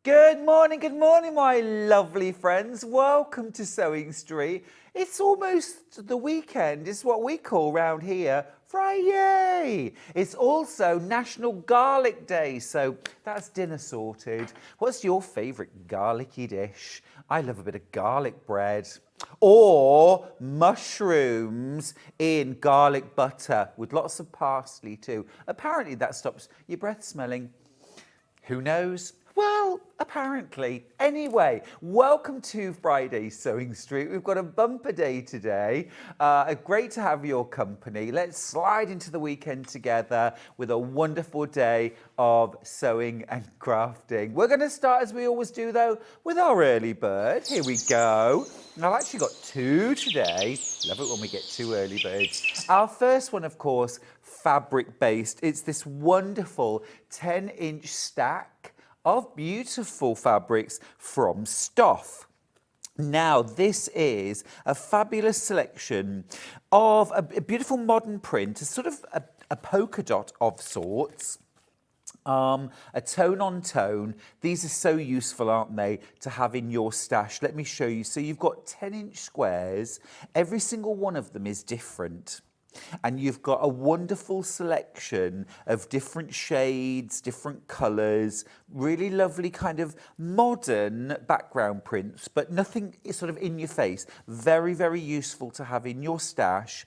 Good morning, my lovely friends. Welcome to Sewing Street. It's almost the weekend. It's what we call round here Friday. It's also National Garlic Day, so that's dinner sorted. What's your favourite garlicky dish? I love a bit of garlic bread. Or mushrooms in garlic butter with lots of parsley too. Apparently that stops your breath smelling. Who knows? Well, apparently. Anyway, welcome to Friday Sewing Street. We've got a bumper day today. Great to have your company. Let's slide into the weekend together with a wonderful day of sewing and crafting. We're going to start, as we always do, though, with our early bird. Here we go. And I've actually got two today. Love it when we get two early birds. Our first one, of course, fabric-based. It's this wonderful 10-inch stack of beautiful fabrics from Stoff. Now, this is a fabulous selection of a beautiful modern print, a sort of a polka dot of sorts. A tone on tone. These are so useful, aren't they, to have in your stash. Let me show you. So you've got 10-inch squares. Every single one of them is different. And you've got a wonderful selection of different shades, different colours, really lovely kind of modern background prints, but nothing sort of in your face. Very, very useful to have in your stash.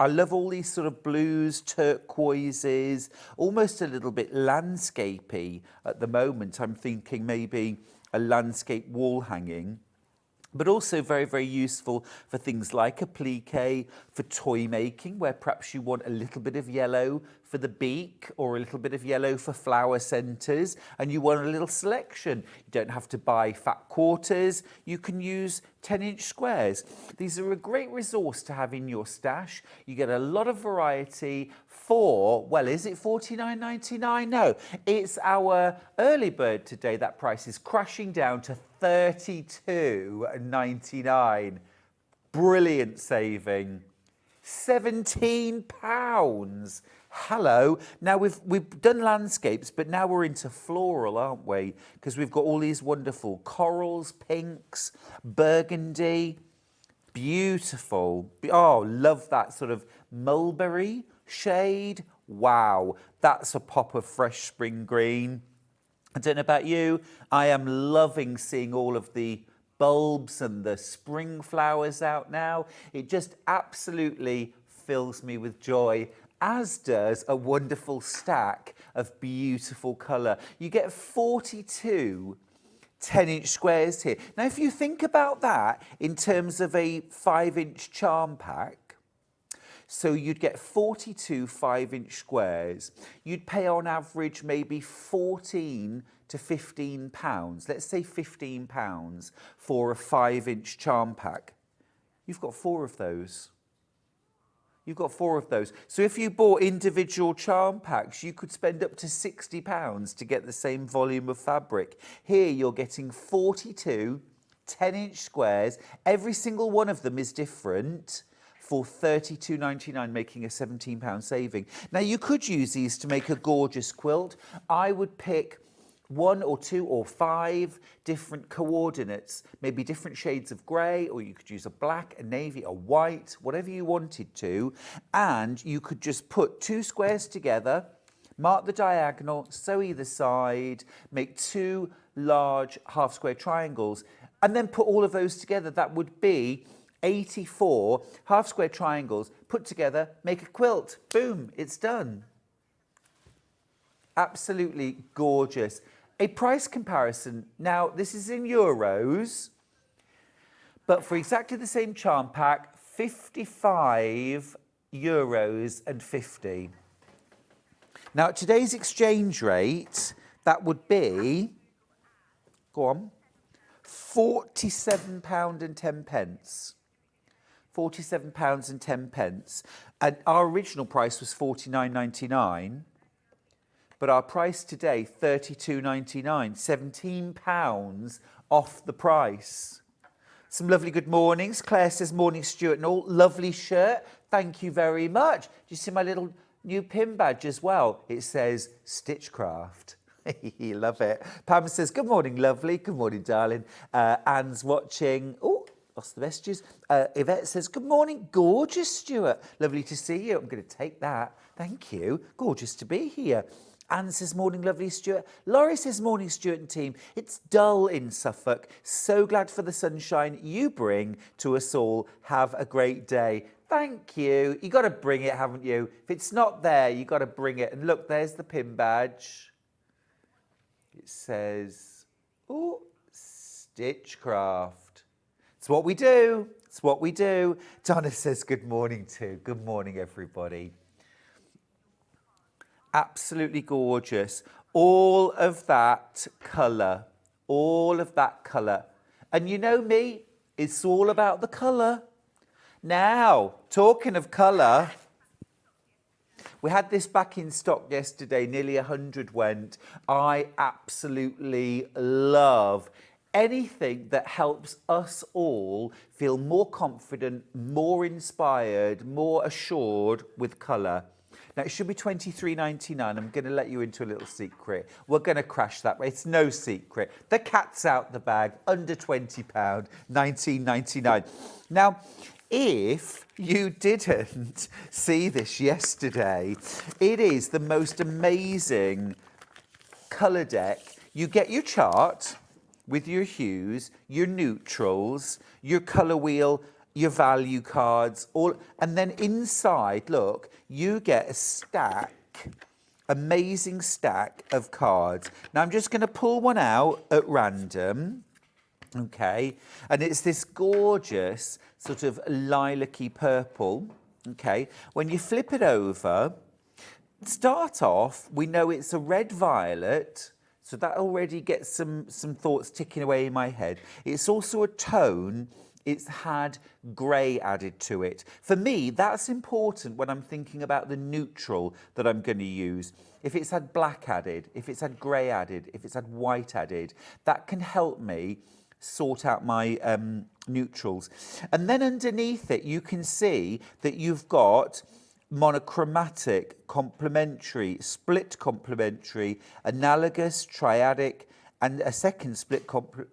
I love all these sort of blues, turquoises, almost a little bit landscapey at the moment. I'm thinking maybe a landscape wall hanging. But also very, very useful for things like applique, for toy making, where perhaps you want a little bit of yellow for the beak or a little bit of yellow for flower centres, and you want a little selection. You don't have to buy fat quarters. You can use 10-inch squares. These are a great resource to have in your stash. You get a lot of variety for, well, is it $49.99? No, it's our early bird today. That price is crashing down to $32.99. Brilliant saving. £17. Hello. Now we've done landscapes, but now we're into floral, aren't we? Because we've got all these wonderful corals, pinks, burgundy. Beautiful. Oh, love that sort of mulberry shade. Wow, that's a pop of fresh spring green. I don't know about you, I am loving seeing all of the bulbs and the spring flowers out now. It just absolutely fills me with joy, as does a wonderful stack of beautiful colour. You get 42 10-inch squares here. Now, if you think about that in terms of a 5-inch charm pack, so you'd get 42 5-inch squares. You'd pay on average maybe 14 to 15 pounds. Let's say 15 pounds for a 5-inch charm pack. You've got 4 of those. You've got 4 of those. So if you bought individual charm packs, you could spend up to £60 to get the same volume of fabric. Here you're getting 42 10-inch squares. Every single one of them is different, for £32.99, making a £17 saving. Now, you could use these to make a gorgeous quilt. I would pick 1 or 2 or 5 different coordinates, maybe different shades of grey, or you could use a black, a navy, a white, whatever you wanted to, and you could just put 2 squares together, mark the diagonal, sew either side, make 2 large half-square triangles, and then put all of those together. That would be 84 half-square triangles put together, make a quilt. Boom, it's done. Absolutely gorgeous. A price comparison. Now, this is in euros, but for exactly the same charm pack, €55.50. Now, at today's exchange rate, that would be, go on, £47.10. £47.10. And our original price was $49.99. But our price today, $32.99, £17 off the price. Some lovely good mornings. Claire says, morning, Stuart and all. Lovely shirt. Thank you very much. Do you see my little new pin badge as well? It says Stitchcraft. Love it. Pam says, good morning, lovely. Good morning, darling. Anne's watching. Oh, lost the messages. Yvette says, good morning, gorgeous, Stuart. Lovely to see you. I'm going to take that. Thank you. Gorgeous to be here. Anne says, morning, lovely, Stuart. Laurie says, morning, Stuart and team. It's dull in Suffolk. So glad for the sunshine you bring to us all. Have a great day. Thank you. You got to bring it, haven't you? If it's not there, you got to bring it. And look, there's the pin badge. It says, oh, Stitchcraft. It's what we do. It's what we do. Donna says, good morning too. Good morning, everybody. Absolutely gorgeous. All of that colour. All of that colour. And you know me, it's all about the colour. Now, talking of colour, we had this back in stock yesterday, nearly 100 went. I absolutely love anything that helps us all feel more confident, more inspired, more assured with colour. Now, it should be £23.99. I'm going to let you into a little secret. We're going to crash that. It's no secret. The cat's out the bag, under £20, £19.99. Now, if you didn't see this yesterday, it is the most amazing colour deck. You get your chart with your hues, your neutrals, your colour wheel, your value cards, all, and then inside, look, you get a stack, amazing stack of cards. Now, I'm just going to pull one out at random. Okay, and it's this gorgeous sort of lilac-y purple. Okay, when you flip it over, start off, we know it's a red violet, so that already gets some thoughts ticking away in my head. It's also a tone. It's had grey added to it. For me, that's important when I'm thinking about the neutral that I'm going to use. If it's had black added, if it's had grey added, if it's had white added, that can help me sort out my neutrals. And then underneath it, you can see that you've got monochromatic, complementary, split complementary, analogous, triadic, and a second split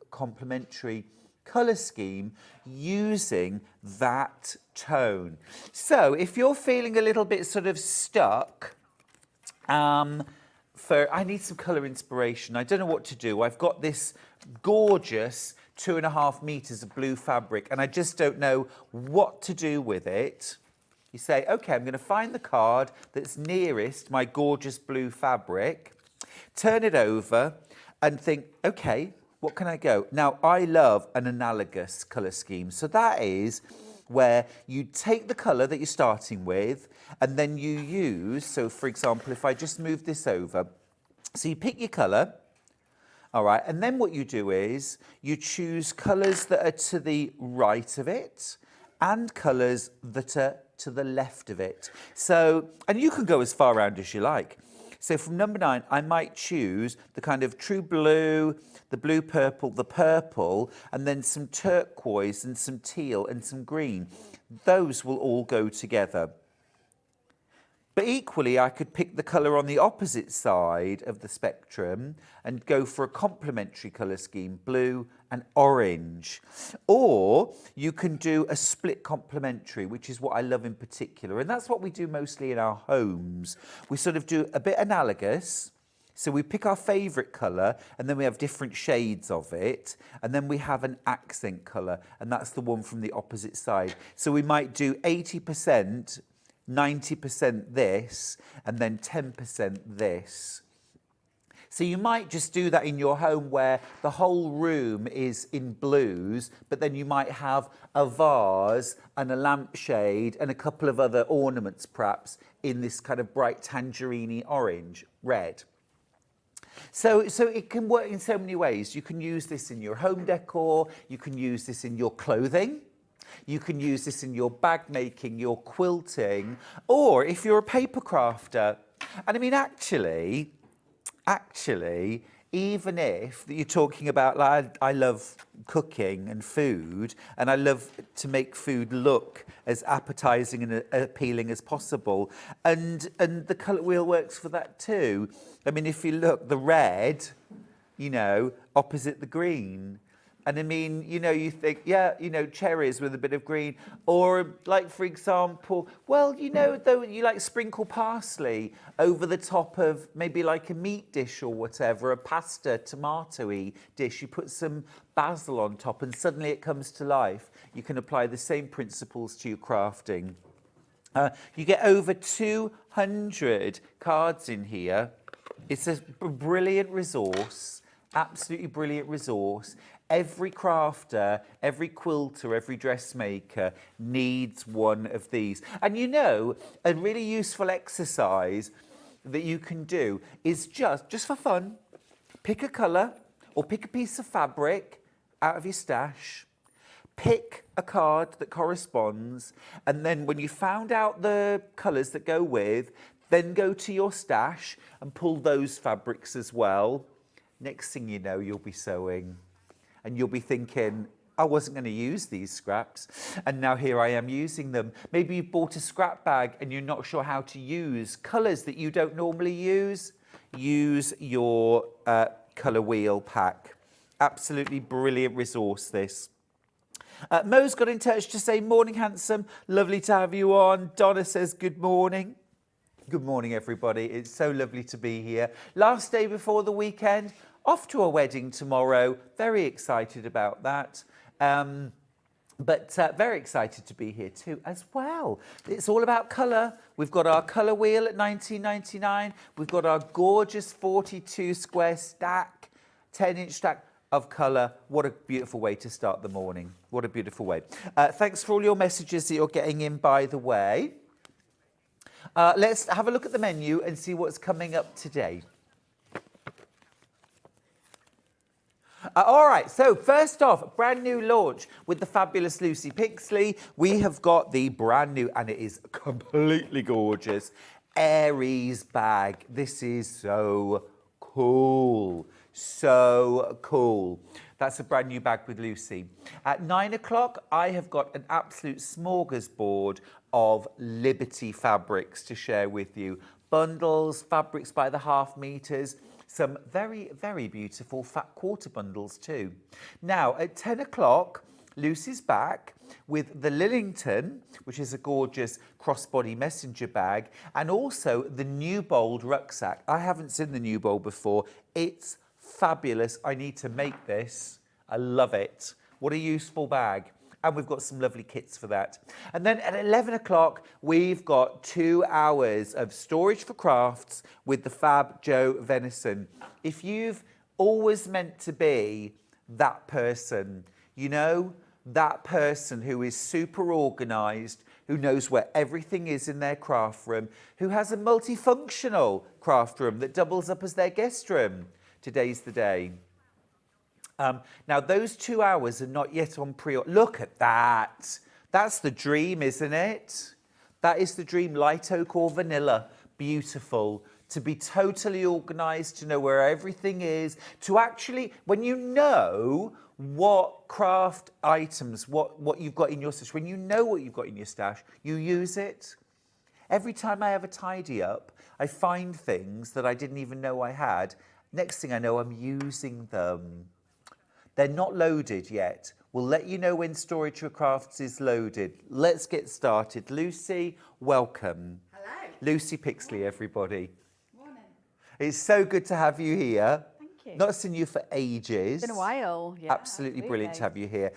complementary colour scheme using that tone. So if you're feeling a little bit sort of stuck, I need some colour inspiration. I don't know what to do. I've got this gorgeous 2.5 meters of blue fabric and I just don't know what to do with it. You say, okay, I'm going to find the card that's nearest my gorgeous blue fabric, turn it over and think, okay, what can I go? Now, I love an analogous colour scheme. So that is where you take the colour that you're starting with and then you use, so for example, if I just move this over, so you pick your colour, all right, and then what you do is you choose colours that are to the right of it and colours that are to the left of it. So, and you can go as far around as you like. So from number 9, I might choose the kind of true blue, the blue purple, the purple, and then some turquoise and some teal and some green. Those will all go together. But equally, I could pick the colour on the opposite side of the spectrum and go for a complementary colour scheme, blue and orange. Or you can do a split complementary, which is what I love in particular. And that's what we do mostly in our homes. We sort of do a bit analogous. So we pick our favourite colour and then we have different shades of it. And then we have an accent colour, and that's the one from the opposite side. So we might do 80%, 90% this, and then 10% this. So you might just do that in your home where the whole room is in blues, but then you might have a vase and a lampshade and a couple of other ornaments perhaps in this kind of bright tangerine orange, red. So it can work in so many ways. You can use this in your home decor, you can use this in your clothing, you can use this in your bag making, your quilting, or if you're a paper crafter. And I mean, actually, even if you're talking about, like, I love cooking and food, and I love to make food look as appetizing and appealing as possible, and the colour wheel works for that too. I mean, if you look, the red, you know, opposite the green. And I mean, you know, you think, yeah, you know, cherries with a bit of green. Or like, for example, well, you know, though, you like sprinkle parsley over the top of maybe like a meat dish or whatever, a pasta, tomato-y dish. You put some basil on top and suddenly it comes to life. You can apply the same principles to your crafting. You get over 200 cards in here. It's a brilliant resource, absolutely brilliant resource. Every crafter, every quilter, every dressmaker needs one of these. And you know, a really useful exercise that you can do is just for fun, pick a colour or pick a piece of fabric out of your stash, pick a card that corresponds, and then when you found out the colours that go with, then go to your stash and pull those fabrics as well. Next thing you know, you'll be sewing. And you'll be thinking, I wasn't going to use these scraps, and now here I am using them. Maybe you bought a scrap bag and you're not sure how to use colours that you don't normally use. Use your colour wheel pack. Absolutely brilliant resource, this. Mo's got in touch to say, morning, handsome. Lovely to have you on. Donna says, good morning. Good morning, everybody. It's so lovely to be here. Last day before the weekend. Off to a wedding tomorrow. Very excited about that. But very excited to be here too as well. It's all about colour. We've got our colour wheel at £19.99. We've got our gorgeous 42 square stack, 10-inch stack of colour. What a beautiful way to start the morning. What a beautiful way. Thanks for all your messages that you're getting in, by the way. Let's have a look at the menu and see what's coming up today. All right, so first off, brand new launch with the fabulous Lucy Picksley. We have got the brand new, and it is completely gorgeous, Aries bag. This is so cool, so cool. That's a brand new bag with Lucy. At 9 o'clock, I have got an absolute smorgasbord of Liberty fabrics to share with you. Bundles, fabrics by the half meters. Some very, very beautiful fat quarter bundles too. Now, at 10 o'clock, Lucy's back with the Lillington, which is a gorgeous crossbody messenger bag, and also the Newbold rucksack. I haven't seen the Newbold before. It's fabulous. I need to make this. I love it. What a useful bag. And we've got some lovely kits for that. And then at 11 o'clock, we've got 2 hours of storage for crafts with the Fab Joe Venison. If you've always meant to be that person, you know, that person who is super organised, who knows where everything is in their craft room, who has a multifunctional craft room that doubles up as their guest room, today's the day. Now, those 2 hours are not yet on pre-order. Look at that. That's the dream, isn't it? That is the dream. Light oak or vanilla. Beautiful. To be totally organised, to know where everything is, to actually, when you know what craft items, what you've got in your stash, when you know what you've got in your stash, you use it. Every time I have a tidy up, I find things that I didn't even know I had. Next thing I know, I'm using them. They're not loaded yet. We'll let you know when Storage for Crafts is loaded. Let's get started. Lucy, welcome. Hello. Lucy Picksley, everybody. Morning. It's so good to have you here. Thank you. Not seen you for ages. It's been a while. Yeah, Absolutely brilliant to have you here.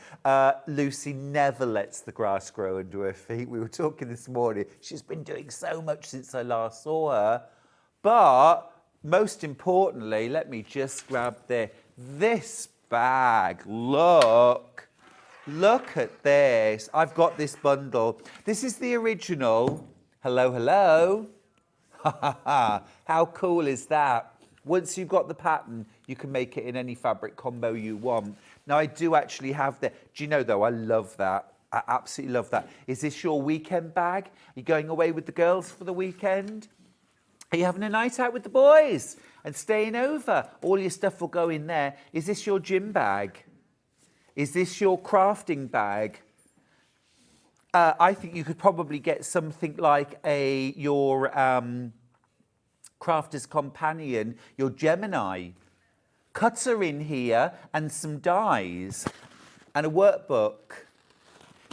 Lucy never lets the grass grow under her feet. We were talking this morning. She's been doing so much since I last saw her. But most importantly, let me just grab this bag. Look at this. I've got this bundle. This is the original. Hello, hello. How cool is that? Once you've got the pattern, you can make it in any fabric combo you want. Now, I do actually have do you know, though, I love that. I absolutely love that. Is this your weekend bag? Are you going away with the girls for the weekend? Are you having a night out with the boys and staying over? All your stuff will go in there. Is this your gym bag? Is this your crafting bag? I think you could probably get something like your Crafter's Companion, your Gemini. Cutter in here and some dies and a workbook.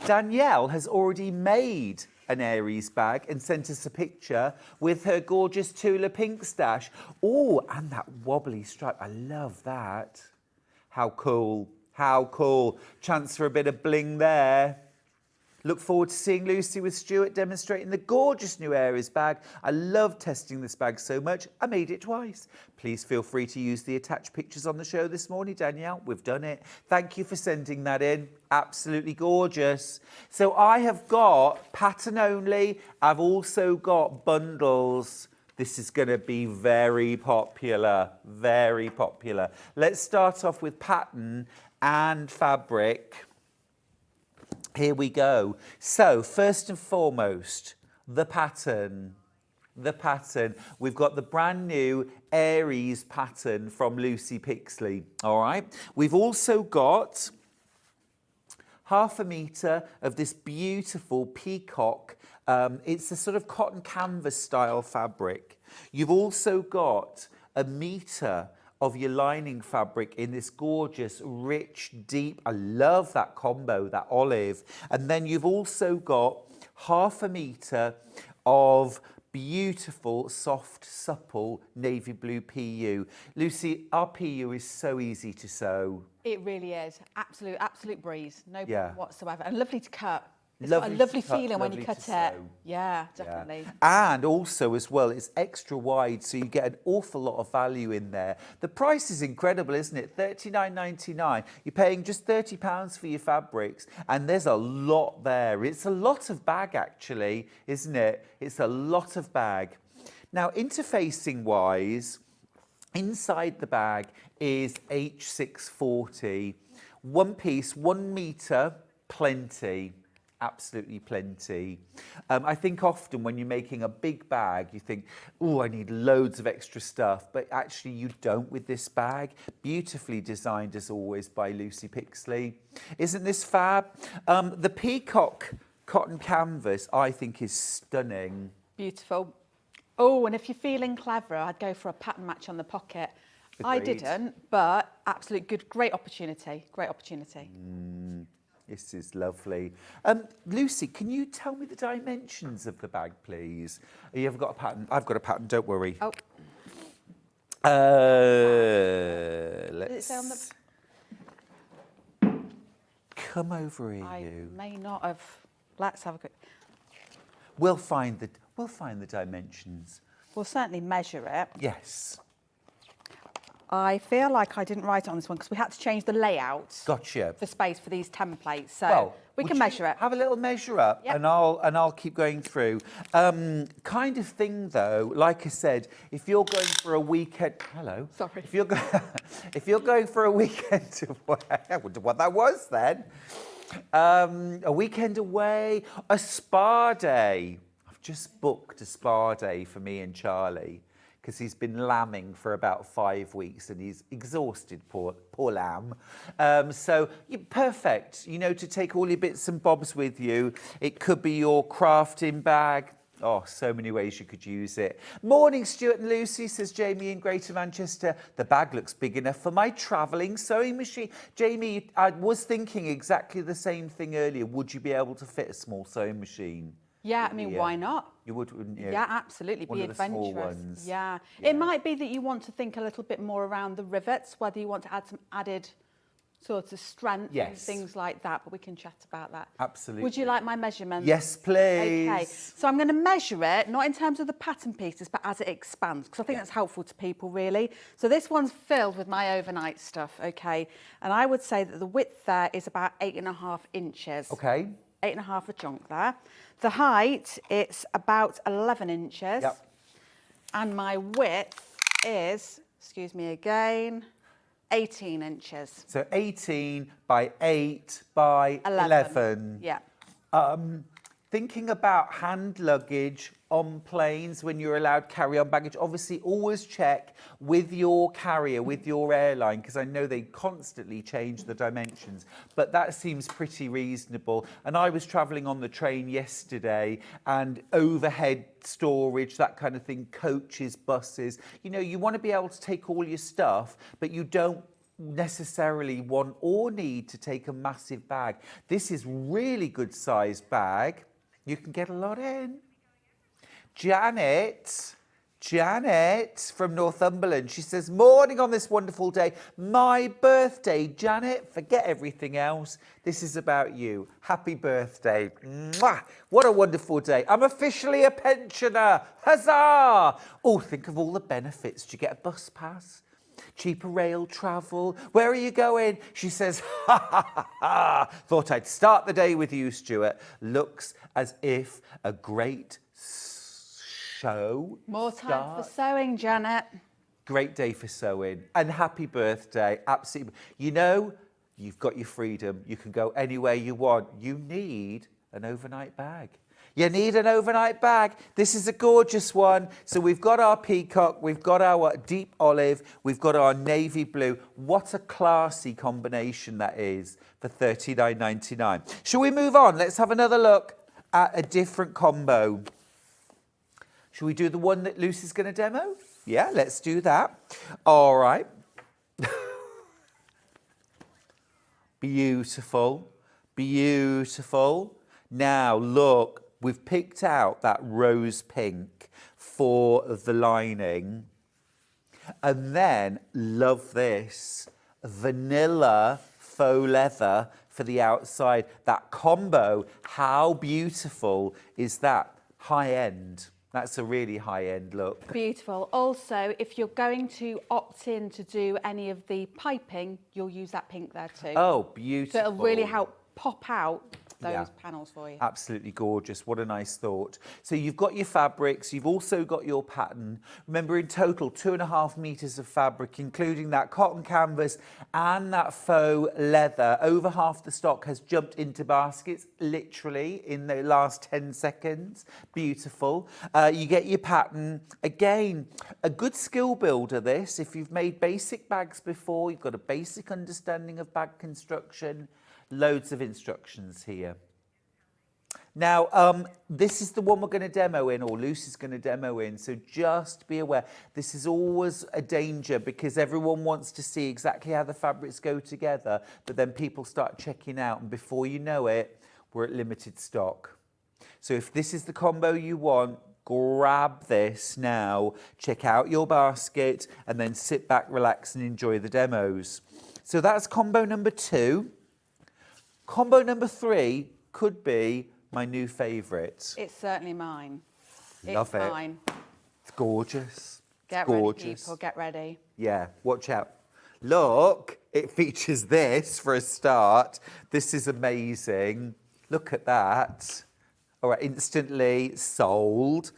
Danielle has already made an Aries bag and sent us a picture with her gorgeous Tula pink stash. Oh, and that wobbly stripe. I love that. How cool. How cool. Chance for a bit of bling there. Look forward to seeing Lucy with Stuart demonstrating the gorgeous new Aries bag. I love testing this bag so much, I made it twice. Please feel free to use the attached pictures on the show this morning, Danielle. We've done it. Thank you for sending that in. Absolutely gorgeous. So I have got pattern only. I've also got bundles. This is going to be very popular, very popular. Let's start off with pattern and fabric. Here we go. So first and foremost, the pattern. The pattern. We've got the brand new Aries pattern from Lucy Picksley. All right. We've also got 1/2 metre of this beautiful peacock. It's a sort of cotton canvas style fabric. You've also got 1 metre of your lining fabric in this gorgeous, rich, deep, I love that combo, that olive. And then you've also got 1/2 metre of beautiful, soft, supple navy blue PU. Lucy, our PU is so easy to sew. It really is. Absolute breeze. No Yeah. problem whatsoever. And lovely to cut. It's Lovely got a lovely to cut, feeling when you lovely cut to it. sew. Yeah, definitely. Yeah. And also as well, it's extra wide, so you get an awful lot of value in there. The price is incredible, isn't it? $39.99. You're paying just £30 for your fabrics, and there's a lot there. It's a lot of bag, actually, isn't it? It's a lot of bag. Now, interfacing wise, inside the bag is H640. One piece, 1 metre, plenty. Absolutely plenty. I think often when you're making a big bag, you think, oh, I need loads of extra stuff. But actually you don't with this bag. Beautifully designed as always by Lucy Picksley. Isn't this fab? The peacock cotton canvas I think is stunning. Beautiful. Oh, and if you're feeling clever, I'd go for a pattern match on the pocket. Agreed. I didn't, but absolute good, great opportunity. Great opportunity. This is lovely. Lucy, can you tell me the dimensions of the bag, please? You have got a pattern. I've got a pattern, don't worry. Oh. Let's Did it say on the... come over here. I may not have... Let's have a quick... We'll find the dimensions. We'll certainly measure it. Yes. I feel like I didn't write it on this one because we had to change the layout. Gotcha. For space for these templates, so Well, we can measure it. Have a little measure up, Yep. and I'll keep going through. Kind of thing though, like I said, if you're going for a weekend, hello. Sorry. If you're going for a weekend away, I wonder what that was then. A weekend away, a spa day. I've just booked a spa day for me and Charlie, because he's been lambing for about 5 weeks and he's exhausted, poor lamb. So perfect, you know, to take all your bits and bobs with you. It could be your crafting bag. Oh, so many ways you could use it. Morning, Stuart and Lucy, says Jamie in Greater Manchester. The bag looks big enough for my travelling sewing machine. Jamie, I was thinking exactly the same thing earlier. Would you be able to fit a small sewing machine? Yeah, I mean, why not? You would, wouldn't you? Yeah, absolutely. One Be of the small adventurous. ones. Yeah. Yeah. It might be that you want to think a little bit more around the rivets, whether you want to add some added sort of strength and Yes. things like that, but we can chat about that. Absolutely. Would you like my measurements? Yes, please. Okay, so I'm going to measure it, not in terms of the pattern pieces, but as it expands, because I think that's helpful to people, really. So this one's filled with my overnight stuff, okay? And I would say that the width there is about 8.5 inches. Okay. 8.5 a chunk there. The height, it's about 11 inches. Yep. And my width is, excuse me again, 18 inches. So 18 by 8 by 11. Yeah. Thinking about hand luggage on planes when you're allowed carry-on baggage, obviously always check with your carrier, with your airline, because I know they constantly change the dimensions, but that seems pretty reasonable. And I was travelling on the train yesterday, and overhead storage, that kind of thing, coaches, buses, you know, you want to be able to take all your stuff, but you don't necessarily want or need to take a massive bag. This is really good sized bag. You can get a lot in. Janet from Northumberland, she says, morning on this wonderful day. My birthday, Janet. Forget everything else. This is about you. Happy birthday. Mwah! What a wonderful day. I'm officially a pensioner. Huzzah! Oh, think of all the benefits. Do you get a bus pass? Cheaper rail travel. Where are you going? She says, ha ha ha ha. Thought I'd start the day with you, Stuart. Looks as if a great show. More time for sewing, Janet. Great day for sewing. And happy birthday. Absolutely. You know, you've got your freedom. You can go anywhere you want. You need an overnight bag. You need an overnight bag. This is a gorgeous one. So we've got our peacock, we've got our deep olive, we've got our navy blue. What a classy combination that is for $39.99. Shall we move on? Let's have another look at a different combo. Shall we do the one that Lucy's going to demo? Yeah, let's do that. All right. Beautiful, beautiful. Now, look. We've picked out that rose pink for the lining. And then, love this, vanilla faux leather for the outside. That combo, how beautiful is that? High end. That's a really high end look. Beautiful. Also, if you're going to opt in to do any of the piping, you'll use that pink there too. Oh, beautiful. So it'll really help pop out those panels for you. Absolutely gorgeous. What a nice thought. So you've got your fabrics, you've also got your pattern. Remember, in total 2.5 meters of fabric, including that cotton canvas and that faux leather. Over half the stock has jumped into baskets, literally, in the last 10 seconds. Beautiful. You get your pattern. Again, a good skill builder, this. If you've made basic bags before, you've got a basic understanding of bag construction. Loads of instructions here. Now, this is the one we're going to demo in, or Lucy's going to demo in, so just be aware. This is always a danger because everyone wants to see exactly how the fabrics go together, but then people start checking out, and before you know it, we're at limited stock. So if this is the combo you want, grab this now, check out your basket, and then sit back, relax, and enjoy the demos. So that's combo number 2. Combo number 3 could be my new favourite. It's certainly mine. Love it. Mine. It's gorgeous. Get gorgeous. ready, people. Get ready. Yeah, watch out. Look, it features this for a start. This is amazing. Look at that. All right, instantly sold.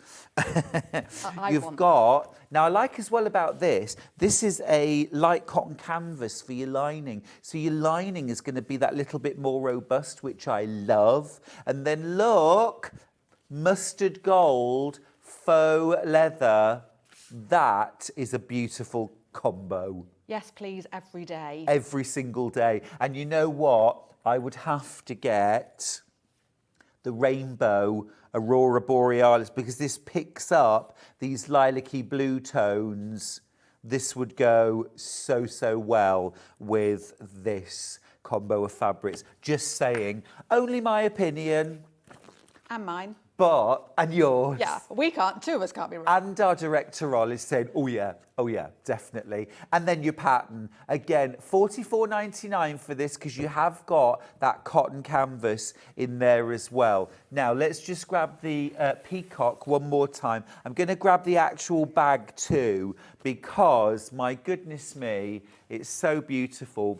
You've got, now I like as well about this is a light cotton canvas for your lining. So your lining is going to be that little bit more robust, which I love. And then look, mustard gold, faux leather. That is a beautiful combo. Yes, please, every day. Every single day. And you know what? I would have to get the rainbow Aurora Borealis because this picks up these lilac-y blue tones. This would go so, so well with this combo of fabrics. Just saying, only my opinion. And mine. And yours. Yeah, we can't, 2 of us can't be wrong. And our director is saying, oh yeah, definitely. And then your pattern. Again, $44.99 for this because you have got that cotton canvas in there as well. Now, let's just grab the peacock one more time. I'm going to grab the actual bag too because, my goodness me, it's so beautiful.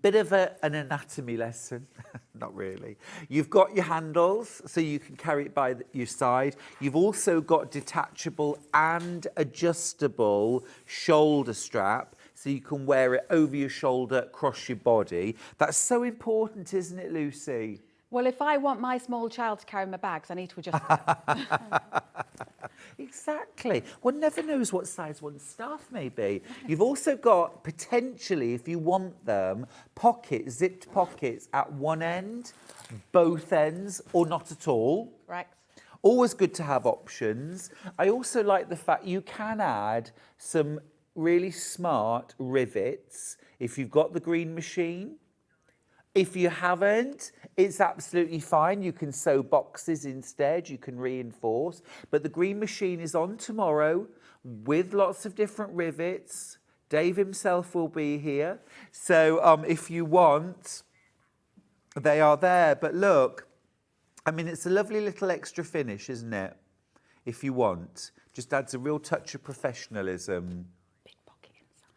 Bit of an anatomy lesson. Not really. You've got your handles, so you can carry it by your side. You've also got detachable and adjustable shoulder strap, so you can wear it over your shoulder, across your body. That's so important, isn't it, Lucy? Well, if I want my small child to carry my bags, I need to adjust it. Exactly. One never knows what size one's staff may be. You've also got, potentially, if you want them, pockets, zipped pockets at one end, both ends, or not at all. Correct. Always good to have options. I also like the fact you can add some really smart rivets if you've got the green machine. If you haven't, it's absolutely fine. You can sew boxes instead. You can reinforce. But the green machine is on tomorrow with lots of different rivets. Dave himself will be here. So if you want, they are there. But look, I mean, it's a lovely little extra finish, isn't it? If you want. Just adds a real touch of professionalism. Big pocket inside.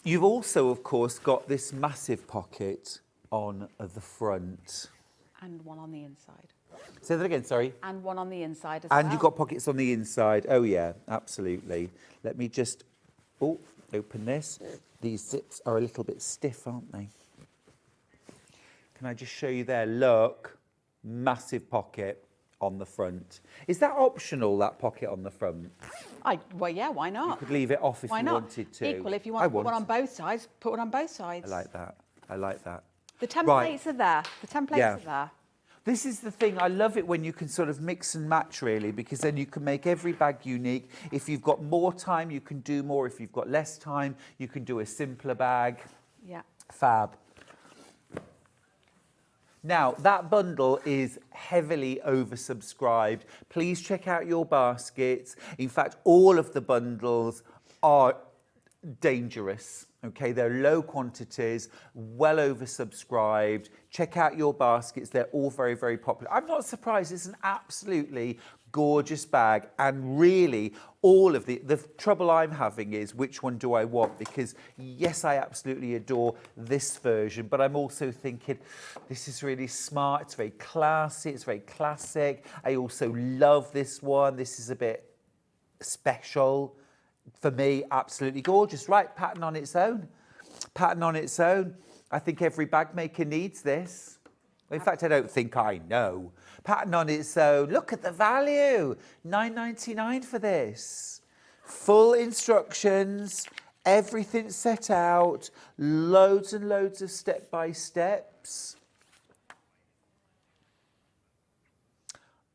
You've also, of course, got this massive pocket on the front. And one on the inside. Say that again, sorry. And one on the inside as well. And you've got pockets on the inside. Oh, yeah, absolutely. Let me just open this. These zips are a little bit stiff, aren't they? Can I just show you there? Look, massive pocket on the front. Is that optional, that pocket on the front? Well, yeah, why not? You could leave it off if Why you not? wanted to. Equal, if you want to put one on both sides, put one on both sides. I like that. I like that. The templates Right. are there. The templates are there. This is the thing, I love it when you can sort of mix and match really, because then you can make every bag unique. If you've got more time, you can do more. If you've got less time, you can do a simpler bag. Yeah. Fab. Now, that bundle is heavily oversubscribed. Please check out your baskets. In fact, all of the bundles are dangerous. Okay, they're low quantities, well oversubscribed. Check out your baskets. They're all very, very popular. I'm not surprised. It's an absolutely gorgeous bag. And really, all of the trouble I'm having is which one do I want? Because yes, I absolutely adore this version, but I'm also thinking this is really smart. It's very classy. It's very classic. I also love this one. This is a bit special. For me, absolutely gorgeous. Right, pattern on its own. Pattern on its own. I think every bag maker needs this. In fact, I don't think I know. Pattern on its own. Look at the value. $9.99 for this. Full instructions. Everything set out. Loads and loads of step-by-steps.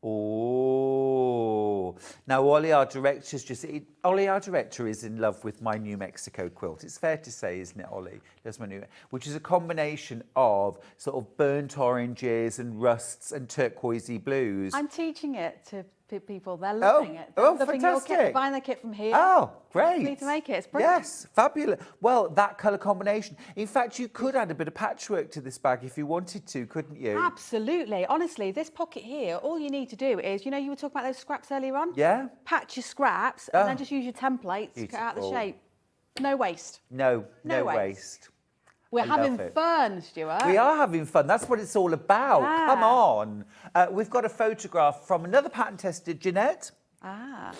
Oh, now Ollie, our director, is in love with my New Mexico quilt. It's fair to say, isn't it, Ollie? That's my which is a combination of sort of burnt oranges and rusts and turquoisey blues. I'm teaching it to people. They're loving it. They're Oh, loving fantastic. your kit. They're buying their kit from here. Oh, great. You need to make it. It's brilliant. Yes, fabulous. Well, that colour combination. In fact, you could add a bit of patchwork to this bag if you wanted to, couldn't you? Absolutely. Honestly, this pocket here, all you need to do is, you know, you were talking about those scraps earlier on? Yeah. Patch your scraps and then just use your templates to cut out the Beautiful. shape. No waste. No No waste. waste. We're I love having it. fun, Stuart. We are having fun. That's what it's all about. Yeah. Come on. We've got a photograph from another patent tester, Jeanette. Ah.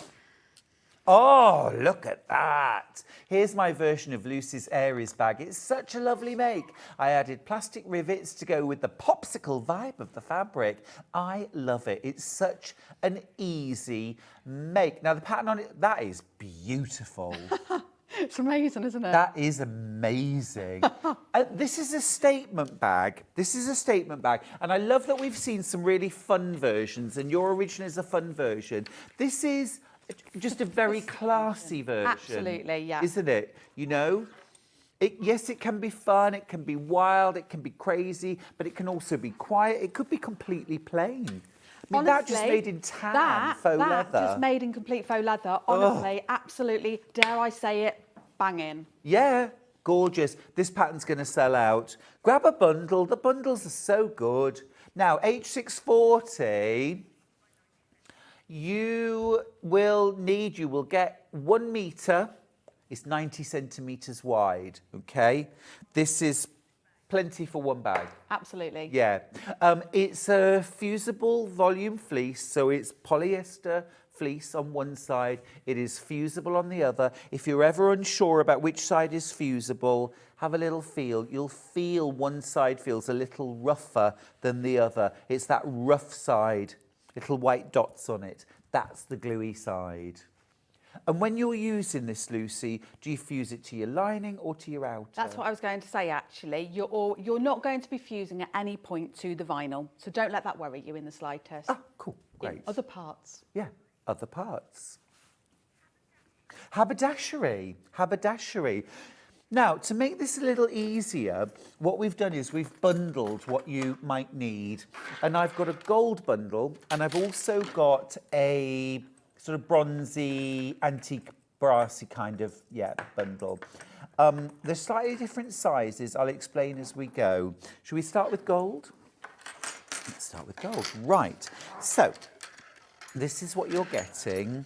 Oh, look at that. Here's my version of Lucy's Aries bag. It's such a lovely make. I added plastic rivets to go with the popsicle vibe of the fabric. I love it. It's such an easy make. Now, the pattern on it, that is beautiful. It's amazing, isn't it? That is amazing. This is a statement bag. This is a statement bag. And I love that we've seen some really fun versions, and your original is a fun version. This is just a very classy version. Absolutely, yeah. Isn't it? You know? Yes, it can be fun, it can be wild, it can be crazy, but it can also be quiet. It could be completely plain. I mean, that just made in tan, faux leather. That just made in complete faux leather. Honestly, absolutely, dare I say it, banging. Yeah, gorgeous. This pattern's going to sell out. Grab a bundle. The bundles are so good. Now, H640, you will get 1 metre. It's 90 centimetres wide, okay? This is plenty for one bag. Absolutely. Yeah. It's a fusible volume fleece, so it's polyester fleece on one side, it is fusible on the other. If you're ever unsure about which side is fusible, have a little feel. You'll feel one side feels a little rougher than the other. It's that rough side, little white dots on it. That's the gluey side. And when you're using this, Lucy, do you fuse it to your lining or to your outer? That's what I was going to say, actually. You're not going to be fusing at any point to the vinyl, so don't let that worry you in the slide test. Ah, cool, great. In other parts. Yeah, other parts. Haberdashery, haberdashery. Now, to make this a little easier, what we've done is we've bundled what you might need. And I've got a gold bundle, and I've also got a sort of bronzy, antique, brassy kind of, bundle. They're slightly different sizes. I'll explain as we go. Should we start with gold? Let's start with gold. Right. So, this is what you're getting.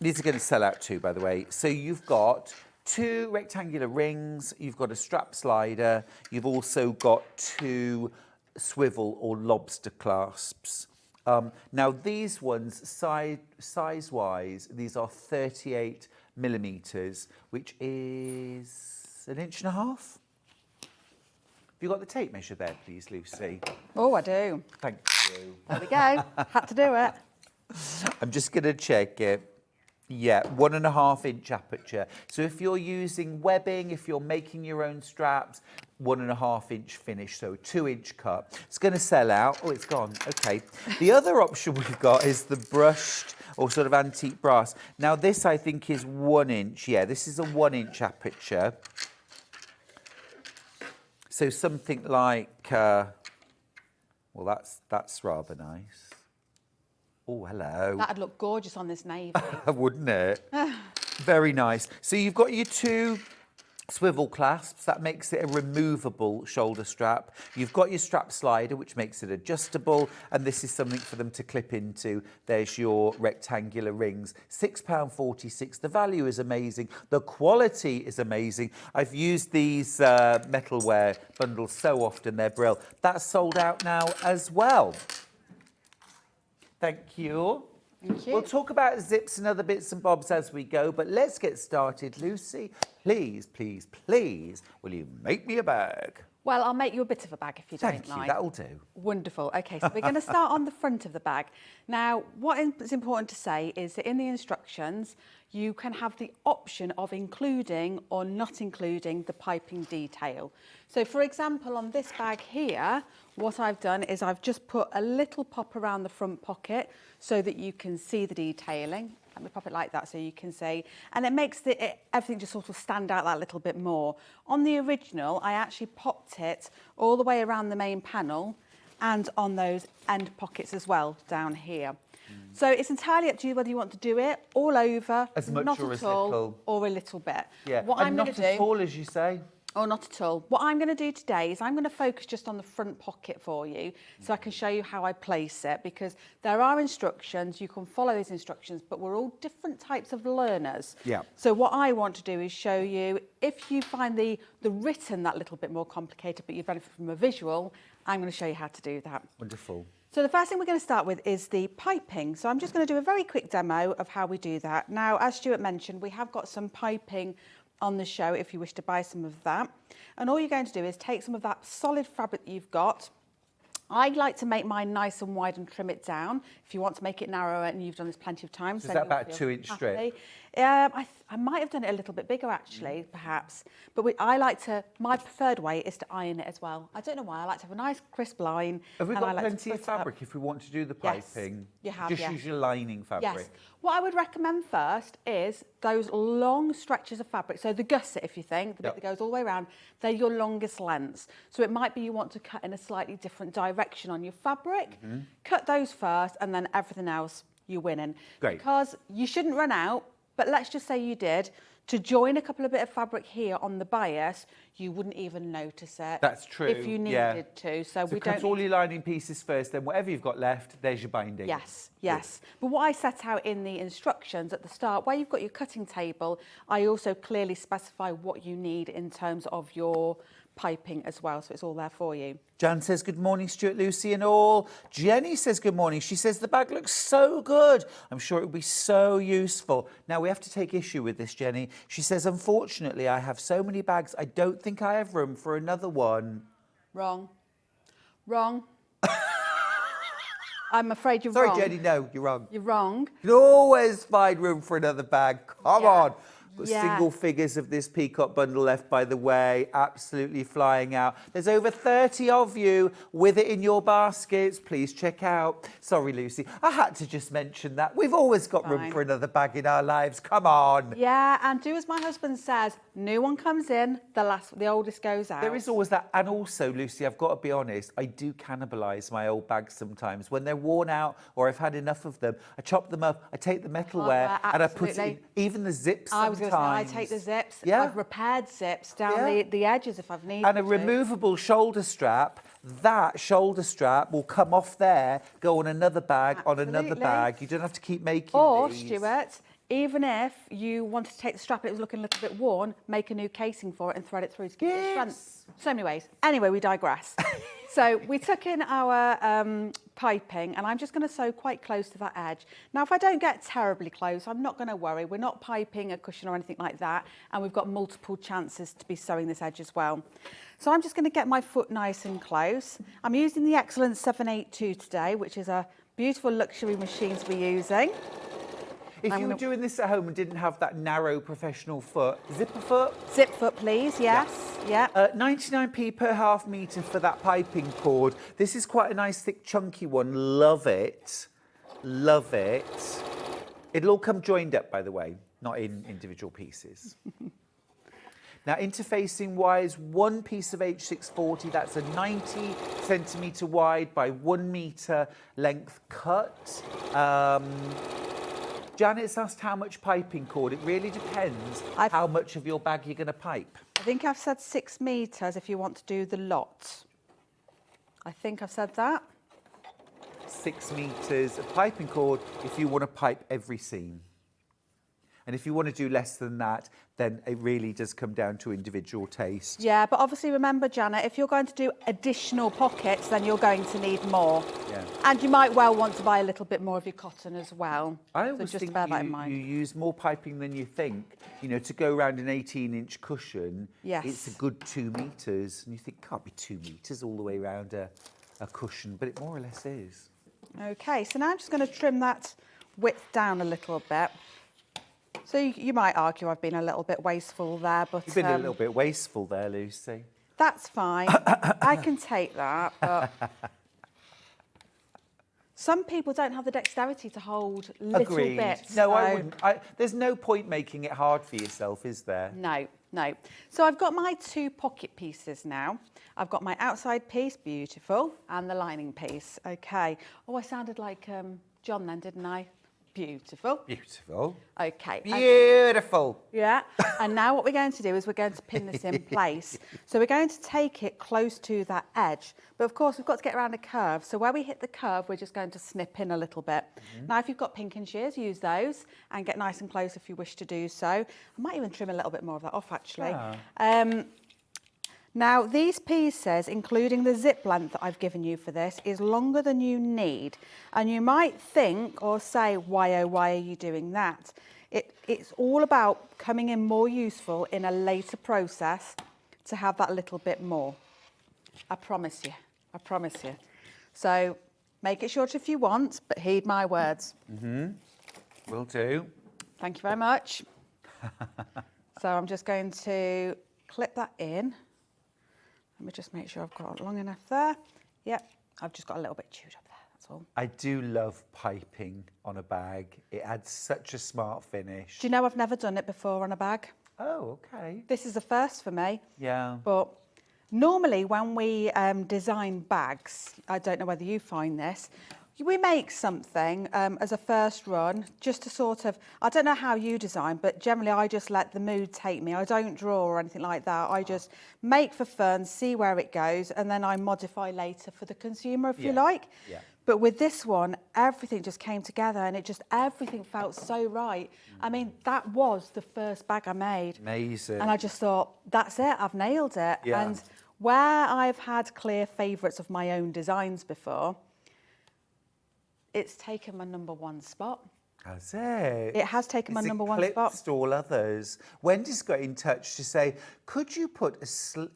These are going to sell out too, by the way. So you've got 2 rectangular rings. You've got a strap slider. You've also got 2 swivel or lobster clasps. Now these ones, size-wise, these are 38 millimetres, which is 1.5 inches. Have you got the tape measure there, please, Lucy? Oh, I do. Thank you. There we go. Had to do it. I'm just going to check it. Yeah, 1.5 inch aperture. So if you're using webbing, if you're making your own straps, 1.5 inch finish, so 2 inch cut. It's going to sell out. Oh, it's gone. Okay. The other option we've got is the brushed or sort of antique brass. Now this I think is 1 inch. Yeah, this is a 1 inch aperture. So something like, well, that's rather nice. Oh, hello. That'd look gorgeous on this navy. Wouldn't it? Very nice. So you've got your 2 swivel clasps. That makes it a removable shoulder strap. You've got your strap slider, which makes it adjustable. And this is something for them to clip into. There's your rectangular rings. £6.46. The value is amazing. The quality is amazing. I've used these metalware bundles so often. They're brilliant. That's sold out now as well. Thank you. Thank you. We'll talk about zips and other bits and bobs as we go, but let's get started. Lucy, please, please, please, will you make me a bag? Well, I'll make you a bit of a bag if you don't mind. Thank you, that'll do. Wonderful. Okay, so we're going to start on the front of the bag. Now, what is important to say is that in the instructions, you can have the option of including or not including the piping detail. So, for example, on this bag here, what I've done is I've just put a little pop around the front pocket so that you can see the detailing. Let me pop it like that so you can see. And it makes everything just sort of stand out that little bit more. On the original, I actually popped it all the way around the main panel and on those end pockets as well down here. So it's entirely up to you whether you want to do it all over, as much not or at as all, little. or a little bit. Yeah, What and I'm not going to do, at all, as you say. Oh, not at all. What I'm going to do today is I'm going to focus just on the front pocket for you so I can show you how I place it, because there are instructions, you can follow these instructions, but we're all different types of learners. Yeah. So what I want to do is show you, if you find the written that little bit more complicated, but you benefit from a visual, I'm going to show you how to do that. Wonderful. So the first thing we're going to start with is the piping. So I'm just going to do a very quick demo of how we do that. Now, as Stuart mentioned, we have got some piping on the show if you wish to buy some of that. And all you're going to do is take some of that solid fabric that you've got. I like to make mine nice and wide and trim it down. If you want to make it narrower, and you've done this plenty of times. So is that about a 2 inch strip? I might have done it a little bit bigger actually, perhaps. But my preferred way is to iron it as well. I don't know why, I like to have a nice crisp line. Have we got plenty of fabric if we want to do the piping? Yes, you have, Just use your lining fabric. Yes. What I would recommend first is those long stretches of fabric. So the gusset, if you think, the bit that goes all the way around, they're your longest lengths. So it might be you want to cut in a slightly different direction on your fabric. Cut those first, and then everything else you win in. Great. Because you shouldn't run out, but let's just say you did. To join a couple of bit of fabric here on the bias, you wouldn't even notice it. That's true. If you needed to. So we cut don't all your lining pieces first, then whatever you've got left, there's your binding. Yes, yes. But what I set out in the instructions at the start, where you've got your cutting table, I also clearly specify what you need in terms of your piping as well, so it's all there for you. Jan says, good morning, Stuart, Lucy and all. Jenny says, good morning. She says, the bag looks so good. I'm sure it will be so useful. Now, we have to take issue with this, Jenny. She says, unfortunately, I have so many bags, I don't think I have room for another one. Wrong. Wrong. I'm afraid you're Sorry, wrong. Sorry, Jenny, no, you're wrong. You're wrong. You can always find room for another bag. Come on. Got Yeah. single figures of this peacock bundle left, by the way, absolutely flying out. There's over 30 of you with it in your baskets. Please check out. Sorry, Lucy, I had to just mention that. We've always got room for another bag in our lives. Come on. Yeah, and do as my husband says, new one comes in, the oldest goes out. There is always that. And also, Lucy, I've got to be honest, I do cannibalise my old bags sometimes. When they're worn out or I've had enough of them, I chop them up, I take the metalware and I put it in, even the zips sometimes. I take the zips. Yeah. I've repaired zips down the edges if I've needed and a removable shoulder strap. That shoulder strap will come off there, go on another bag, on another bag. You don't have to keep making these. Stuart, even if you wanted to take the strap and it was looking a little bit worn, make a new casing for it and thread it through to give it strength. So many ways. Anyway, we digress. So we took in our piping and I'm just going to sew quite close to that edge. Now, if I don't get terribly close, I'm not going to worry. We're not piping a cushion or anything like that. And we've got multiple chances to be sewing this edge as well. So I'm just going to get my foot nice and close. I'm using the Excellent 782 today, which is a beautiful luxury machine to be using. If you were doing this at home and didn't have that narrow professional foot, zipper foot? Zip foot, please, yes. Yeah. 99p per half metre for that piping cord. This is quite a nice, thick, chunky one. Love it. Love it. It'll all come joined up, by the way, not in individual pieces. Now, interfacing wise, one piece of H640, that's a 90 centimetre wide by 1 metre length cut. Janet's asked how much piping cord. It really depends how much of your bag you're going to pipe. I think I've said 6 metres if you want to do the lot. I think I've said that. 6 metres of piping cord if you want to pipe every seam. And if you want to do less than that, then it really does come down to individual taste. Yeah, but obviously remember, Janet, if you're going to do additional pockets, then you're going to need more. Yeah. And you might well want to buy a little bit more of your cotton as well. I always think you use more piping than you think. You know, to go around an 18-inch cushion, it's a good 2 metres. And you think, can't be 2 metres all the way around a cushion, but it more or less is. OK, so now I'm just going to trim that width down a little bit. So you might argue I've been a little bit wasteful there, but... You've been a little bit wasteful there, Lucy. That's fine. I can take that, but... Some people don't have the dexterity to hold little bits. No, I wouldn't. There's no point making it hard for yourself, is there? No, no. So I've got my 2 pocket pieces now. I've got my outside piece, beautiful, and the lining piece. OK. Oh, I sounded like John then, didn't I? Beautiful. Beautiful. OK. Beautiful. Yeah. And now what we're going to do is we're going to pin this in place. So we're going to take it close to that edge. But of course, we've got to get around a curve. So where we hit the curve, we're just going to snip in a little bit. Now, if you've got pinking shears, use those and get nice and close if you wish to do so. I might even trim a little bit more of that off, actually. Now, these pieces, including the zip length that I've given you for this, is longer than you need. And you might think or say, why, oh, why are you doing that? It's all about coming in more useful in a later process to have that little bit more. I promise you. I promise you. So make it short if you want, but heed my words. Will do. Thank you very much. So I'm just going to clip that in. Let me just make sure I've got it long enough there. Yep, I've just got a little bit chewed up there, that's all. I do love piping on a bag. It adds such a smart finish. Do you know I've never done it before on a bag? Oh, OK. This is a first for me. Yeah. But normally when we design bags, I don't know whether you find this, we make something as a first run just to sort of, I don't know how you design, but generally I just let the mood take me. I don't draw or anything like that. I just make for fun, see where it goes, and then I modify later for the consumer, if you like. Yeah. But with this one, everything just came together and everything felt so right. I mean, that was the first bag I made. Amazing. And I just thought, that's it, I've nailed it. Yeah. And Where I've had clear favourites of my own designs before, it's taken my #1 spot. Has it? It has taken my It's #1 spot. eclipsed all others. Wendy's got in touch to say, could you put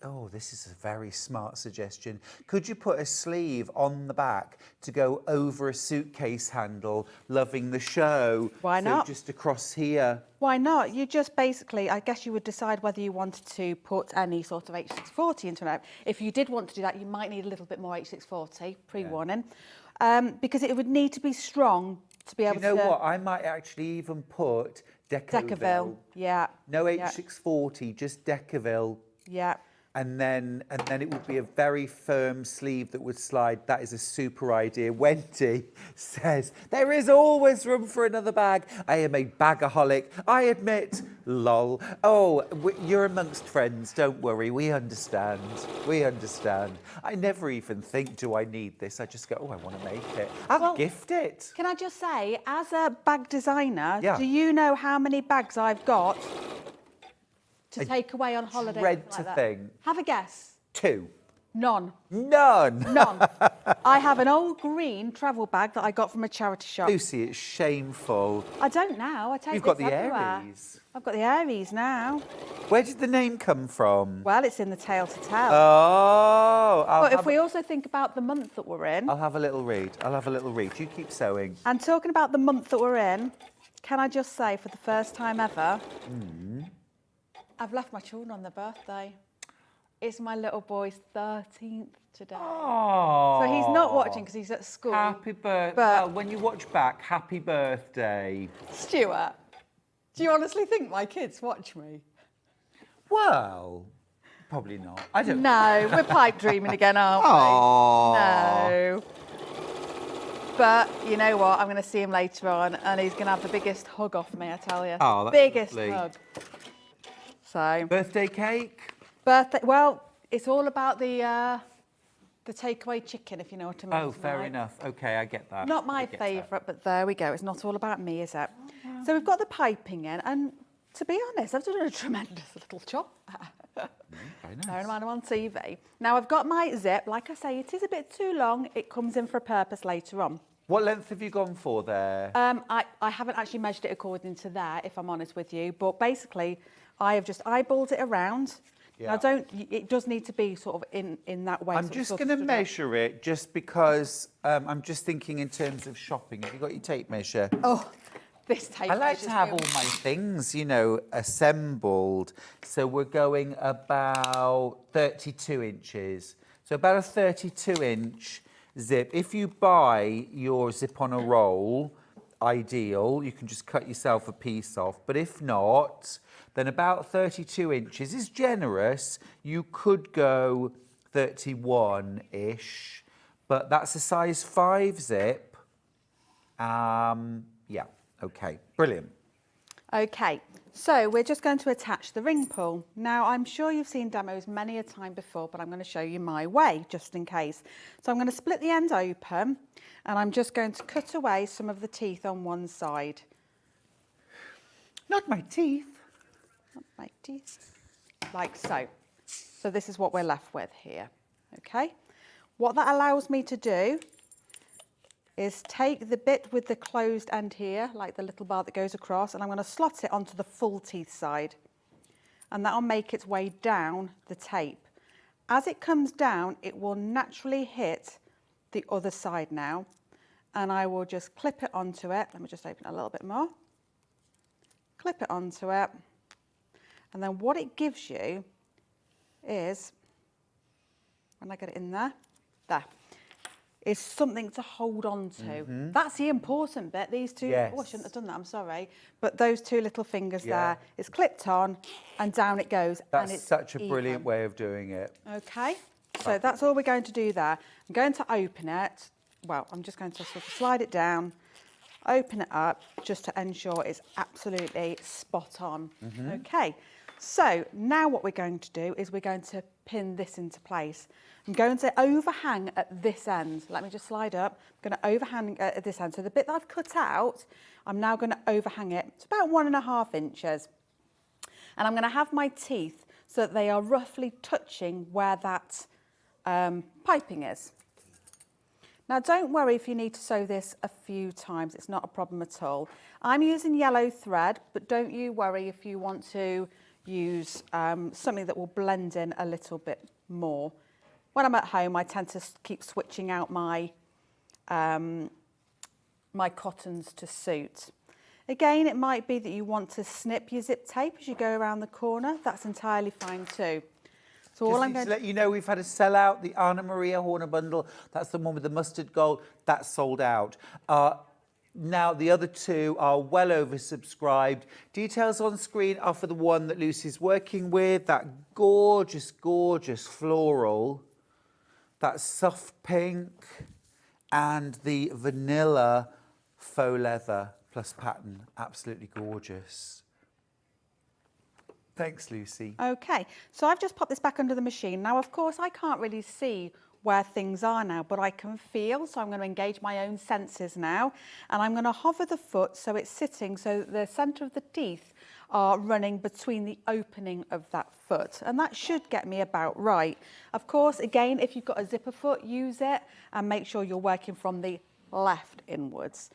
oh, this is a very smart suggestion. Could you put a sleeve on the back to go over a suitcase handle, loving the show? Why not? So just across here. Why not? You just basically, I guess you would decide whether you wanted to put any sort of H640 into it. If you did want to do that, you might need a little bit more H640, pre-warning, because it would need to be strong to be able to... You know what? I might actually even put Decaville. Yeah. No H640, just Decaville. Yeah. And then it would be a very firm sleeve that would slide. That is a super idea. Wendy says, there is always room for another bag. I am a bagaholic, I admit. Lol. Oh, you're amongst friends, don't worry. We understand. We understand. I never even think, do I need this? I just go, oh, I want to make it. I'll gift it. Can I just say, as a bag designer, Yeah. do you know how many bags I've got to take away on holiday? Dread to think. Have a guess. 2. None. None. None. I have an old green travel bag that I got from a charity shop. Lucy, it's shameful. I don't now. I take You've got this the everywhere. Aries. I've got the Aries now. Where did the name come from? Well, it's in the tale to tell. Oh. But if we also think about the month that we're in, I'll have a little read. I'll have a little read. You keep sewing. and talking about the month that we're in, can I just say, for the first time ever, I've left my children on their birthday. It's my little boy's 13th today. Oh. So he's not watching because he's at school. Happy birthday. But- Well, when you watch back, happy birthday. Stuart, do you honestly think my kids watch me? Well, probably not. I don't No, we're pipe dreaming again, aren't we? Aww. No. But you know what? I'm going to see him later on, and he's going to have the biggest hug off me, I tell you. Oh, that's biggest lovely. hug. So Birthday cake? birthday. Well, it's all about the takeaway chicken, if you know what I mean. Oh, fair tonight. enough. Okay, I get that. Not I my get that. favourite, but there we go. It's not all about me, is it? So we've got the piping in, and to be honest, I've done a tremendous little job. Very nice. Bearing in mind I'm on TV. Now I've got my zip. Like I say, it is a bit too long. It comes in for a purpose later on. What length have you gone for there? I haven't actually measured it according to there, if I'm honest with you. But basically, I have just eyeballed it around. Yeah. Now, it does need to be sort of in that way. I'm just going to measure it just because I'm just thinking in terms of shopping. Have you got your tape measure? Oh, this tape. I like to have measure's all my things, you know, assembled. So we're going about 32 inches. So about a 32-inch zip. If you buy your zip on a roll, ideal, you can just cut yourself a piece off. But if not, then about 32 inches is generous. You could go 31-ish, but that's a size 5 zip. Yeah, okay, brilliant. Okay, so we're just going to attach the ring pull. Now, I'm sure you've seen demos many a time before, but I'm going to show you my way, just in case. So I'm going to split the end open, and I'm just going to cut away some of the teeth on one side. Not my teeth. Not my teeth. Like so. So this is what we're left with here, okay? What that allows me to do is take the bit with the closed end here, like the little bar that goes across, and I'm going to slot it onto the full teeth side. And that'll make its way down the tape. As it comes down, it will naturally hit the other side now. And I will just clip it onto it. Let me just open it a little bit more. Clip it onto it. And then what it gives you is, when I get it in there, is something to hold on to. That's the important bit. These two, Yes. oh, I shouldn't have done that, I'm sorry. But those two little fingers Yeah. there, it's clipped on and down it goes. That's and it's such a brilliant even. way of doing it. Okay, so that's all we're going to do there. I'm going to open it. Well, I'm just going to sort of slide it down, open it up, just to ensure it's absolutely spot on. Okay, so now what we're going to do is we're going to pin this into place. I'm going to overhang at this end. Let me just slide up. I'm going to overhang at this end. So the bit that I've cut out, I'm now going to overhang it. It's about 1.5 inches. And I'm going to have my teeth so that they are roughly touching where that piping is. Now don't worry if you need to sew this a few times, it's not a problem at all. I'm using yellow thread, but don't you worry if you want to use something that will blend in a little bit more. When I'm at home, I tend to keep switching out my my cottons to suit. Again, it might be that you want to snip your zip tape as you go around the corner. That's entirely fine too. So all I'm going to let you know, we've had a sellout, the Anna Maria Horner bundle. That's the one with the mustard gold. That's sold out. Now, the other two are well oversubscribed. Details on screen are for the one that Lucy's working with. That gorgeous, gorgeous floral. That soft pink. And the vanilla faux leather plus pattern. Absolutely gorgeous. Thanks, Lucy. Okay, so I've just popped this back under the machine. Now, of course, I can't really see where things are now, but I can feel, so I'm going to engage my own senses now, and I'm going to hover the foot so it's sitting so that the centre of the teeth are running between the opening of that foot, and that should get me about right. Of course, again, if you've got a zipper foot, use it and make sure you're working from the left inwards.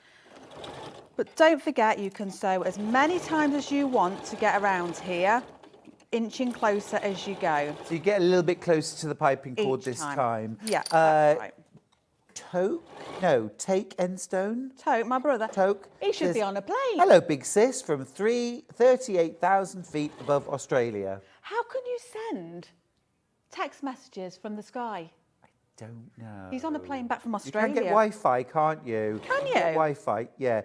But don't forget, you can sew as many times as you want to get around here, inching closer as you go. So you get a little bit closer to the piping cord Each this time. Yeah, that's right. Toke? No, Take Enstone? Tote, my brother. Toke. He should be on a plane. Hello, big sis, from 38,000 feet above Australia. How can you send text messages from the sky? Don't know. He's on a plane back from Australia. You can get Wi-Fi, can't you? Can you? Get Wi-Fi, yeah.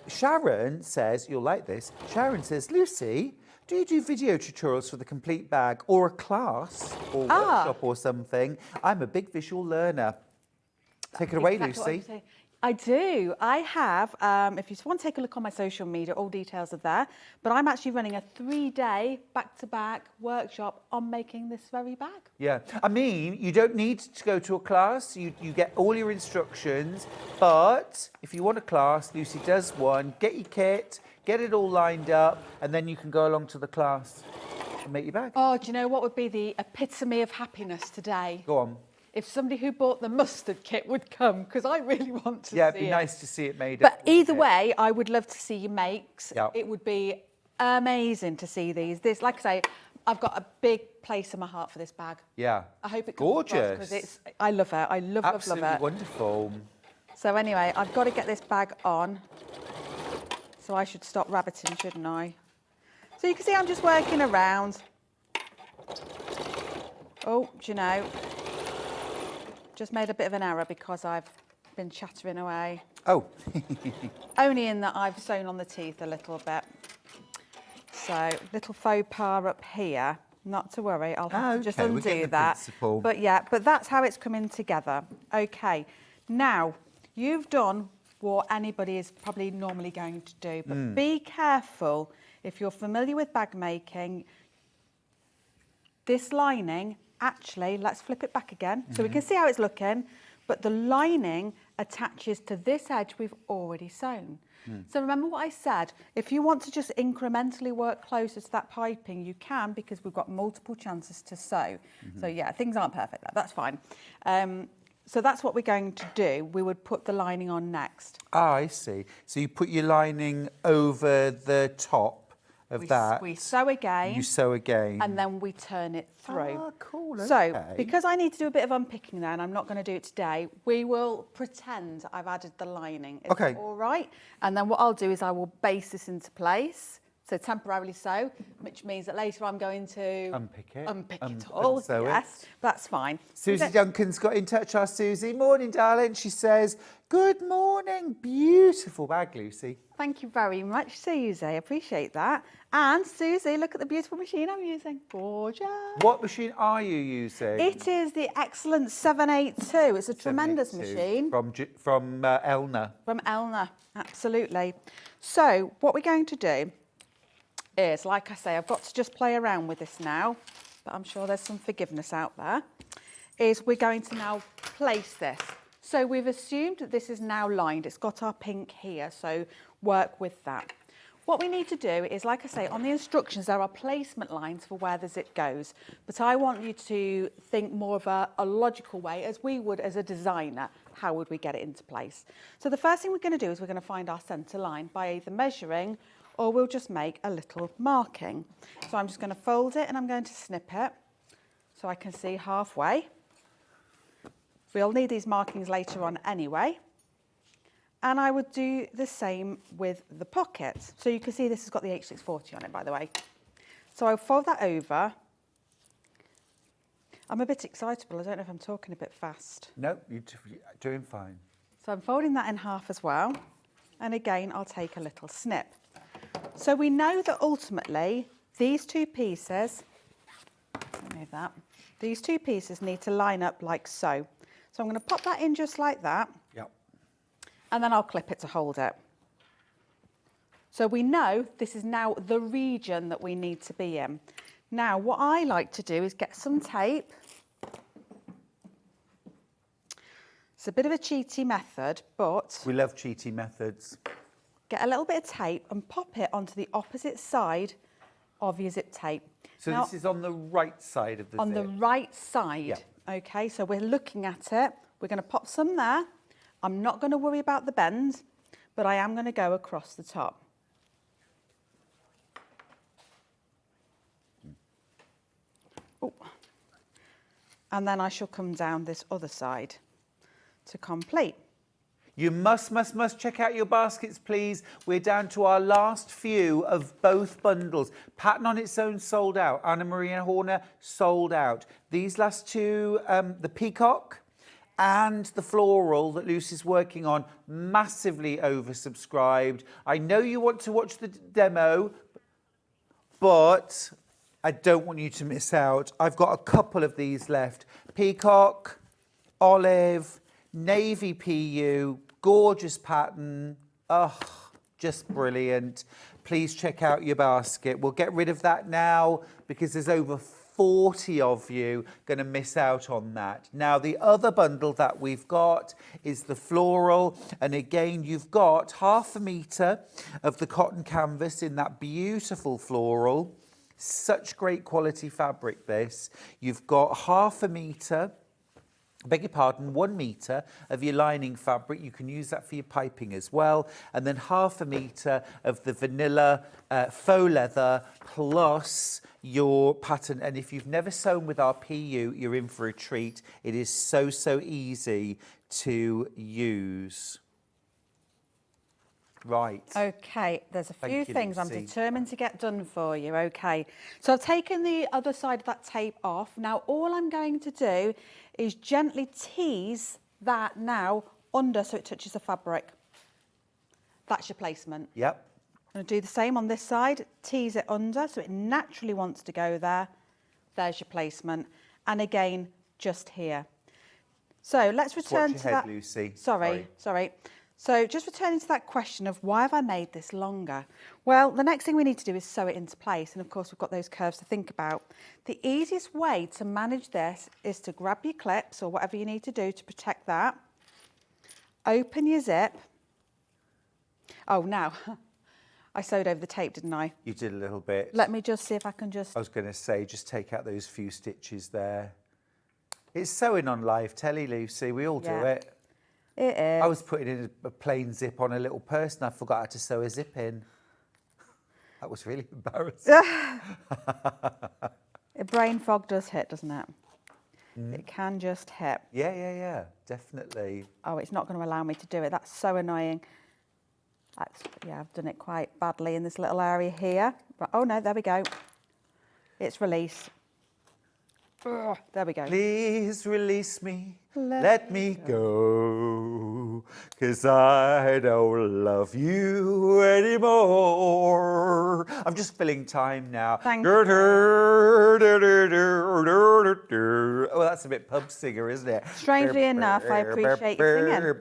Sharon says, you'll like this, Sharon says, Lucy, do you do video tutorials for the complete bag or a class or workshop or something? I'm a big visual learner. Take it away, Lucy. I do. I have, if you want to take a look on my social media, all details are there. But I'm actually running a 3-day back-to-back workshop on making this very bag. Yeah. I mean, you don't need to go to a class. You get all your instructions. But if you want a class, Lucy does one. Get your kit, get it all lined up, and then you can go along to the class and make your bag. Oh, do you know what would be the epitome of happiness today? Go on. If somebody who bought the mustard kit would come, because I really want to see it. Yeah, it'd be nice to see it made up. up. But either way, I would love to see your makes. Yep. It would be amazing to see these. This, like I say, I've got a big place in my heart for this bag. Yeah. I hope it comes gorgeous. Because I love it. I love it. Absolutely wonderful. So anyway, I've got to get this bag on. So I should stop rabbiting, shouldn't I? So you can see I'm just working around. Oh, do you know? Just made a bit of an error because I've been chattering away. Oh. Only in that I've sewn on the teeth a little bit. So little faux pas up here. Not to worry, I'll have to just undo that. Principle. But yeah, but that's how it's coming together. Okay, now you've done what anybody is probably normally going to do, but be careful if you're familiar with bag making. This lining, actually, let's flip it back again so we can see how it's looking, but the lining attaches to this edge we've already sewn. So remember what I said, if you want to just incrementally work closer to that piping, you can, because we've got multiple chances to sew. So yeah, things aren't perfect there, that's fine. So that's what we're going to do. We would put the lining on next. Ah, I see. So you put your lining over the top of that. We sew again. You sew again. And then we turn it through. Ah, cool. Okay. So, because I need to do a bit of unpicking there, and I'm not going to do it today, we will pretend I've added the lining. Is that all right? And then what I'll do is I will base this into place. So temporarily sew, which means that later I'm going to unpick it all. Sew yes, it. That's fine. Susie Duncan's got in touch. Our Susie, morning, darling. She says, "Good morning, beautiful bag, Lucy." Thank you very much, Susie. I appreciate that. And Susie, look at the beautiful machine I'm using. Gorgeous. What machine are you using? It is the excellent 782. It's a tremendous machine. From Elna. From Elna, absolutely. So what we're going to do is, like I say, I've got to just play around with this now, but I'm sure there's some forgiveness out there, is we're going to now place this. So we've assumed that this is now lined. It's got our pink here, so work with that. What we need to do is, like I say, on the instructions, there are placement lines for where the zip goes. But I want you to think more of a logical way, as we would as a designer. How would we get it into place? So the first thing we're going to do is we're going to find our centre line by either measuring or we'll just make a little marking. So I'm just going to fold it and I'm going to snip it so I can see halfway. We'll need these markings later on anyway. And I would do the same with the pockets. So you can see this has got the H640 on it, by the way. So I'll fold that over. I'm a bit excitable. I don't know if I'm talking a bit fast. No, you're doing fine. So I'm folding that in half as well. And again, I'll take a little snip. So we know that ultimately these two pieces, remove that, these two pieces need to line up like so. So I'm going to pop that in just like that. Yep. And then I'll clip it to hold it. So we know this is now the region that we need to be in. Now, what I like to do is get some tape. It's a bit of a cheaty method, but... We love cheaty methods. Get a little bit of tape and pop it onto the opposite side of your zip tape. So now, this is on the right side of the on zip? the right side. Yep. Okay, so we're looking at it. We're going to pop some there. I'm not going to worry about the bend, but I am going to go across the top. Ooh. And then I shall come down this other side to complete. You must check out your baskets, please. We're down to our last few of both bundles. Pattern on its own sold out. Anna Maria Horner sold out. These last two, the peacock and the floral that Lucy's working on, massively oversubscribed. I know you want to watch the demo, but I don't want you to miss out. I've got a couple of these left. Peacock, olive, navy PU, gorgeous pattern. Oh, just brilliant. Please check out your basket. We'll get rid of that now because there's over 40 of you going to miss out on that. Now, the other bundle that we've got is the floral. And again, you've got 1/2 metre of the cotton canvas in that beautiful floral. Such great quality fabric, this. You've got 1/2 metre, beg your pardon, 1 metre of your lining fabric. You can use that for your piping as well. And then 1/2 metre of the vanilla faux leather plus your pattern. And if you've never sewn with our PU, you're in for a treat. It is so easy to use. Right. Okay, there's a few things I'm Lucy. determined to get done for you, okay. So I've taken the other side of that tape off. Now, all I'm going to do is gently tease that now under so it touches the fabric. That's your placement. Yep. I'm going to do the same on this side, tease it under so it naturally wants to go there. There's your placement. And again, just here. So let's return Watch to your head, that. Lucy. Sorry. So just returning to that question of why have I made this longer? Well, the next thing we need to do is sew it into place. And of course, we've got those curves to think about. The easiest way to manage this is to grab your clips or whatever you need to do to protect that. Open your zip. Oh, now, I sewed over the tape, didn't I? You did a little bit. Let me just see if I can just... I was going to say, just take out those few stitches there. It's sewing on live telly, Lucy. We all do it. It is. I was putting in a plain zip on a little purse and I forgot how to sew a zip in. That was really embarrassing. A brain fog does hit, doesn't it? It can just hit. Yeah, definitely. Oh, it's not going to allow me to do it. That's so annoying. I've done it quite badly in this little area here. Right. Oh, no, there we go. It's released. Ugh, there we go. Please release me. Let me go. 'Cause I don't love you anymore. I'm just filling time now. Thank you. Oh, that's a bit pub singer, isn't it? Strangely enough, I appreciate you singing.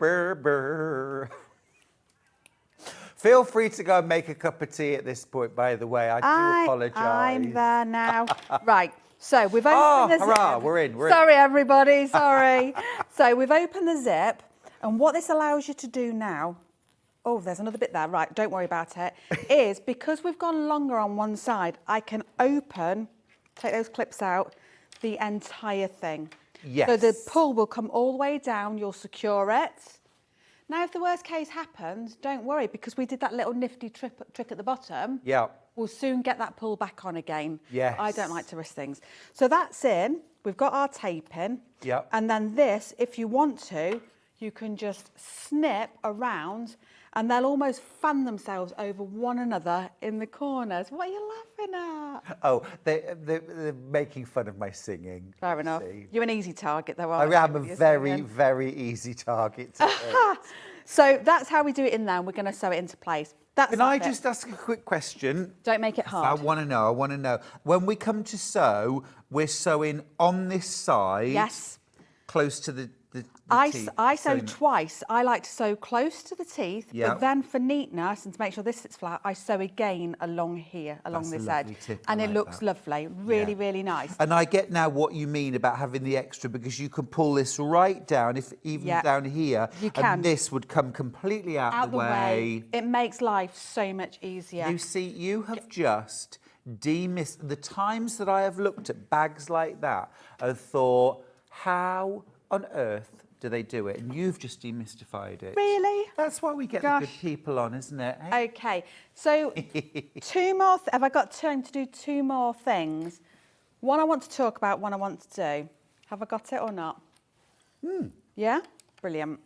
Feel free to go and make a cup of tea at this point, by the way. I do apologise. I'm there now. Right. So we've opened the zip. Hurrah, we're in. Sorry, everybody, sorry. So we've opened the zip, and what this allows you to do now oh, there's another bit there, right, don't worry about it, is because we've gone longer on one side, I can open, take those clips out, the entire thing. Yes. So the pull will come all the way down, you'll secure it. Now, if the worst case happens, don't worry, because we did that little nifty trick at the bottom. Yeah. We'll soon get that pull back on again. Yes. I don't like to risk things. So that's in. We've got our tape in. Yeah. And then this, if you want to, you can just snip around and they'll almost fan themselves over one another in the corners. What are you laughing at? Oh, they're making fun of my singing. Fair enough. See. You're an easy target, though, I aren't you? am a with your very, singing? very easy target to hit. So that's how we do it in there. We're going to sew it into place. That's Can I that bit. just ask a quick question? Don't make it I hard. want to know. When we come to sew, we're sewing on this side. Yes. Close to the I teeth. sew Sewing- twice. I like to sew close to the teeth, Yeah. but then for neatness and to make sure this sits flat, I sew again along here, along That's a this lovely edge. tip, I And it like looks that. lovely, really, Yeah. really nice. And I get now what you mean about having the extra, because you can pull this right down, if even Yeah. down here, You can. and this would come completely out, the way. It makes life so much easier. You see, you have just demissed the times that I have looked at bags like that and thought, how on earth do they do it? And you've just demystified it. Really? That's why we get the Gosh. good people on, isn't it? Hey? Okay, so two more. Have I got time to do two more things? One I want to talk about, one I want to do. Have I got it or not? Yeah? Brilliant.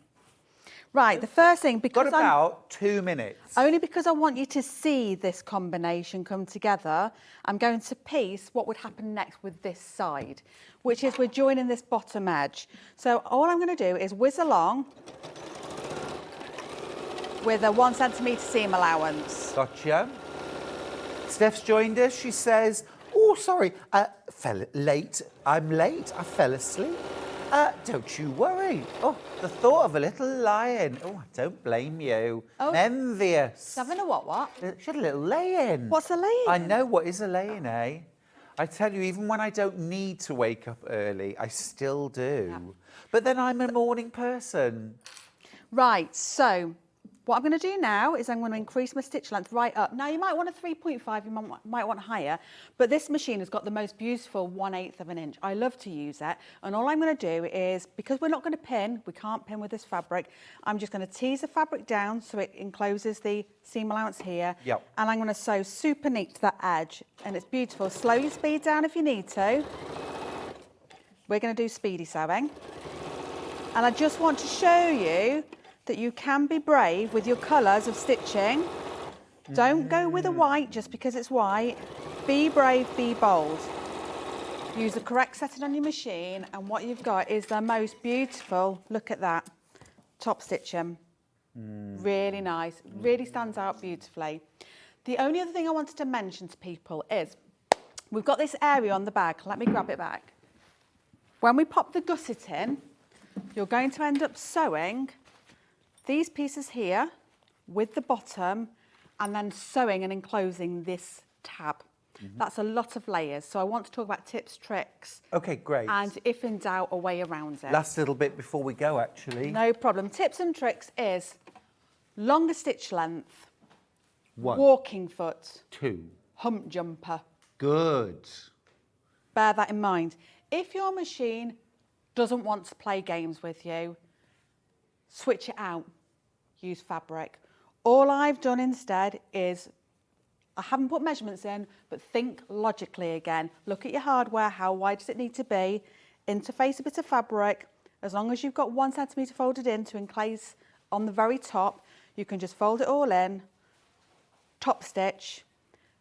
Right, the first thing, because Got about 2 minutes. only because I want you to see this combination come together, I'm going to piece what would happen next with this side, which is we're joining this bottom edge. So all I'm going to do is whiz along with a 1 centimetre seam allowance. Gotcha. Steph's joined us. She says, oh, sorry, fell late. I'm late. I fell asleep. Don't you worry. Oh, the thought of a little lion. Oh, I don't blame you. Oh. I'm envious. Having a what? She had a little lay-in. What's a lay-in? I know what is a lay-in, eh? I tell you, even when I don't need to wake up early, I still do. Yeah. But then I'm a morning person. Right, so what I'm going to do now is I'm going to increase my stitch length right up. Now, you might want a 3.5, you might want higher, but this machine has got the most beautiful 1/8 of an inch. I love to use it, and all I'm going to do is, because we're not going to pin, we can't pin with this fabric, I'm just going to tease the fabric down so it encloses the seam allowance here, Yep. and I'm going to sew super neat to that edge, and it's beautiful. Slow your speed down if you need to. We're going to do speedy sewing, and I just want to show you that you can be brave with your colours of stitching. Don't go with a white just because it's white. Be brave, be bold. Use the correct setting on your machine, and what you've got is the most beautiful, look at that, top stitching. Really nice, really stands out beautifully. The only other thing I wanted to mention to people is, we've got this area on the bag. Let me grab it back. When we pop the gusset in, you're going to end up sewing these pieces here with the bottom and then sewing and enclosing this tab. That's a lot of layers. So I want to talk about tips, tricks, Okay, great. and if in doubt, a way around it. Last little bit before we go, actually. No problem. Tips and tricks is longer stitch length, 1, walking foot, 2. hump jumper. Good. Bear that in mind. If your machine doesn't want to play games with you, switch it out. Use fabric. All I've done instead is, I haven't put measurements in, but think logically again. Look at your hardware, how wide does it need to be? Interface a bit of fabric. As long as you've got 1 centimetre folded in to enclose on the very top, you can just fold it all in, top stitch,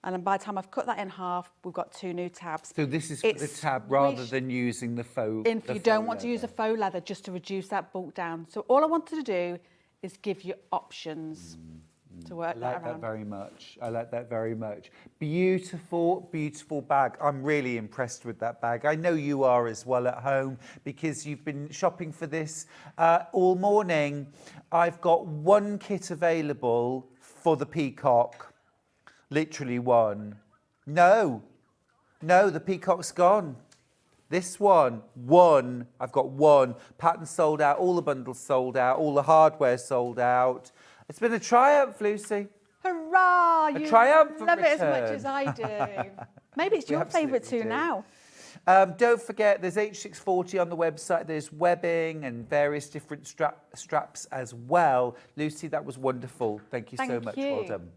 and then by the time I've cut that in half, we've got 2 new tabs. So this is for the tab rather than using the faux. If you don't want to use a faux leather, just to reduce that bulk down. So all I wanted to do is give you options to work I like that that around. very much. I like that very much. Beautiful, beautiful bag. I'm really impressed with that bag. I know you are as well at home because you've been shopping for this all morning. I've got 1 kit available for the peacock. Literally 1. No, the peacock's gone. This one, I've got 1. Pattern sold out, all the bundles sold out, all the hardware sold out. It's been a triumph, Lucy. Hurrah! You triumphant love it as return. much as I do. Maybe it's We your favourite absolutely too do. now. Don't forget, there's H640 on the website. There's webbing and various different straps as well. Lucy, that was wonderful. Thank you so much. Well done.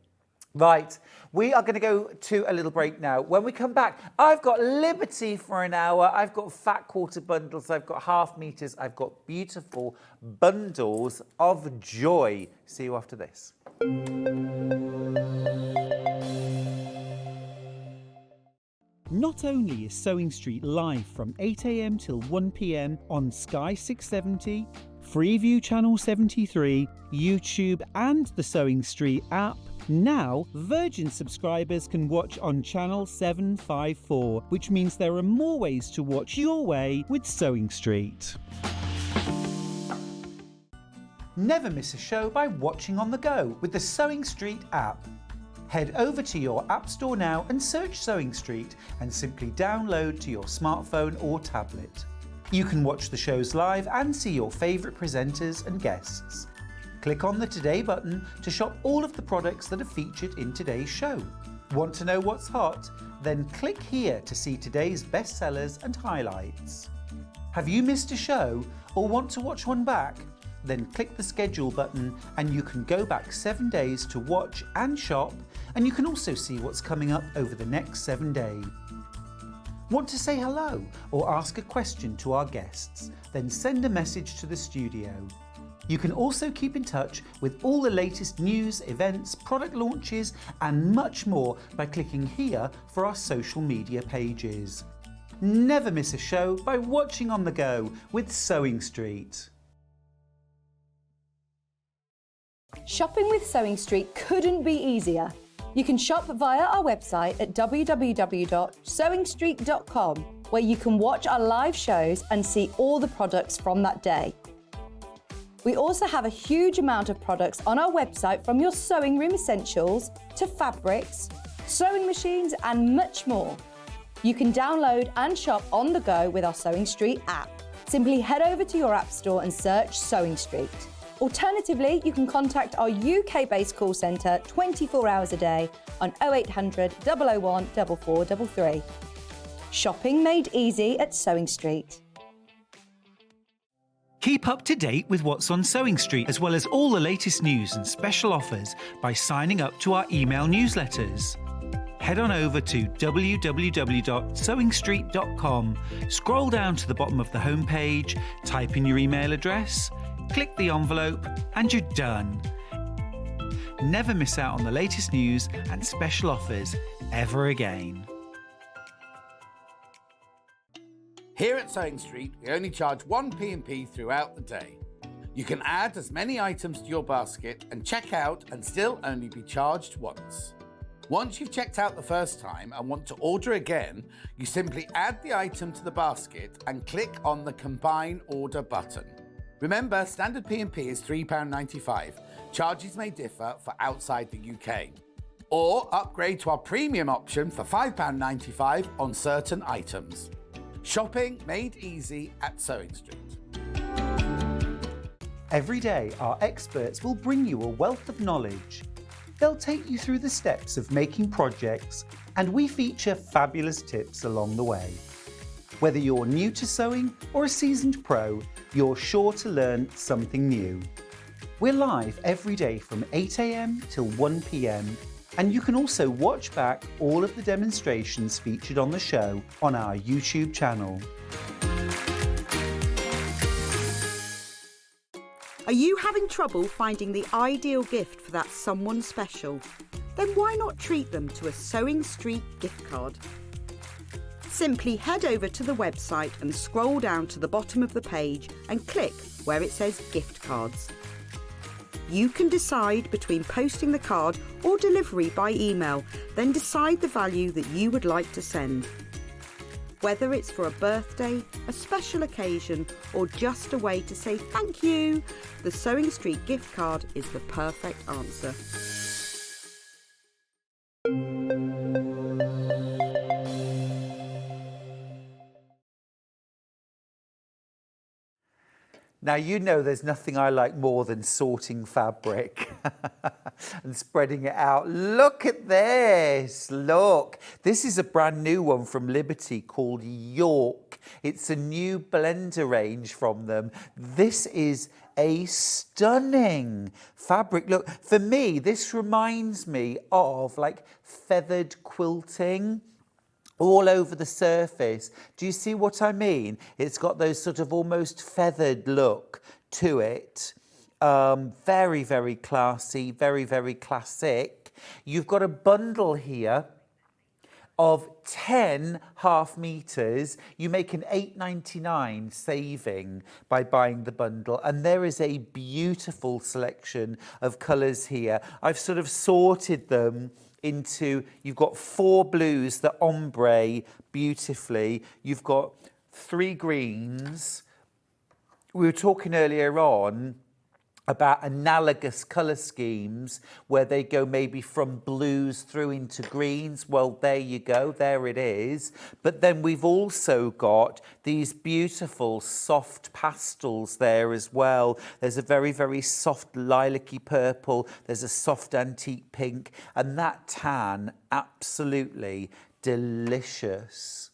Right, we are going to go to a little break now. When we come back, I've got Liberty for an hour. I've got fat quarter bundles. I've got half meters. I've got beautiful bundles of joy. See you after this. Not only is Sewing Street live from 8 a.m. till 1 p.m. on Sky 670, Freeview Channel 73, YouTube and the Sewing Street app, now Virgin subscribers can watch on Channel 754, which means there are more ways to watch your way with Sewing Street. Never miss a show by watching on the go with the Sewing Street app. Head over to your App Store now and search Sewing Street and simply download to your smartphone or tablet. You can watch the shows live and see your favourite presenters and guests. Click on the Today button to shop all of the products that are featured in today's show. Want to know what's hot? Then click here to see today's bestsellers and highlights. Have you missed a show or want to watch one back? Then click the schedule button and you can go back 7 days to watch and shop, and you can also see what's coming up over the next 7 days. Want to say hello or ask a question to our guests? Then send a message to the studio. You can also keep in touch with all the latest news, events, product launches and much more by clicking here for our social media pages. Never miss a show by watching on the go with Sewing Street. Shopping with Sewing Street couldn't be easier. You can shop via our website at www.sewingstreet.com, where you can watch our live shows and see all the products from that day. We also have a huge amount of products on our website, from your sewing room essentials to fabrics, sewing machines and much more. You can download and shop on the go with our Sewing Street app. Simply head over to your app store and search Sewing Street. Alternatively, you can contact our UK-based call centre 24 hours a day on 0800 001 4433. Shopping made easy at Sewing Street. Keep up to date with what's on Sewing Street, as well as all the latest news and special offers by signing up to our email newsletters. Head on over to www.sewingstreet.com, scroll down to the bottom of the homepage, type in your email address, click the envelope, and you're done. Never miss out on the latest news and special offers ever again. Here at Sewing Street, we only charge one P&P throughout the day. You can add as many items to your basket and check out and still only be charged once. Once you've checked out the first time and want to order again, you simply add the item to the basket and click on the Combine Order button. Remember, standard P&P is £3.95. Charges may differ for outside the UK. Or upgrade to our premium option for £5.95 on certain items. Shopping made easy at Sewing Street. Every day, our experts will bring you a wealth of knowledge. They'll take you through the steps of making projects, and we feature fabulous tips along the way. Whether you're new to sewing or a seasoned pro, you're sure to learn something new. We're live every day from 8 a.m. till 1 p.m. and you can also watch back all of the demonstrations featured on the show on our YouTube channel. Are you having trouble finding the ideal gift for that someone special? Then why not treat them to a Sewing Street gift card? Simply head over to the website and scroll down to the bottom of the page and click where it says gift cards. You can decide between posting the card or delivery by email, then decide the value that you would like to send. Whether it's for a birthday, a special occasion, or just a way to say thank you, the Sewing Street gift card is the perfect answer. Now, you know there's nothing I like more than sorting fabric and spreading it out. Look at this. Look. This is a brand new one from Liberty called York. It's a new blender range from them. This is a stunning fabric. Look, for me, this reminds me of like feathered quilting all over the surface. Do you see what I mean? It's got those sort of almost feathered look to it. Very, very classy, very, very classic. You've got a bundle here of 10 half meters. You make an £8.99 saving by buying the bundle, and there is a beautiful selection of colours here. I've sort of sorted them into, you've got 4 blues that ombre beautifully. You've got 3 greens. We were talking earlier on about analogous colour schemes where they go maybe from blues through into greens. Well, there you go, there it is. But then we've also got these beautiful soft pastels there as well. There's a very, very soft lilac-y purple. There's a soft antique pink. And that tan, absolutely delicious.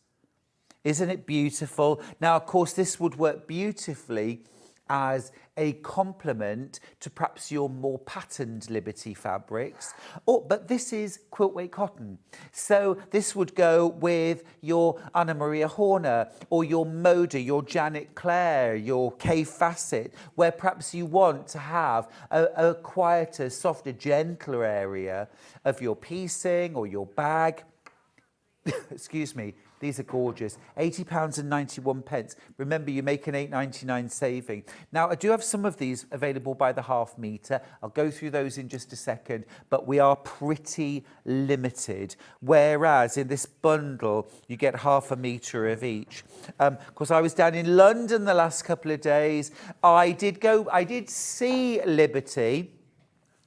Isn't it beautiful? Now, of course, this would work beautifully as a complement to perhaps your more patterned Liberty fabrics. But this is quilt weight cotton. So this would go with your Anna Maria Horner or your Moda, your Janet Clare, your Kay Fassett, where perhaps you want to have a quieter, softer, gentler area of your piecing or your bag. Excuse me. These are gorgeous. £80.91. Remember, you make an £8.99 saving. Now, I do have some of these available by the half metre. I'll go through those in just a second, but we are pretty limited. Whereas in this bundle, you get half a metre of each. Because I was down in London the last couple of days. I did see Liberty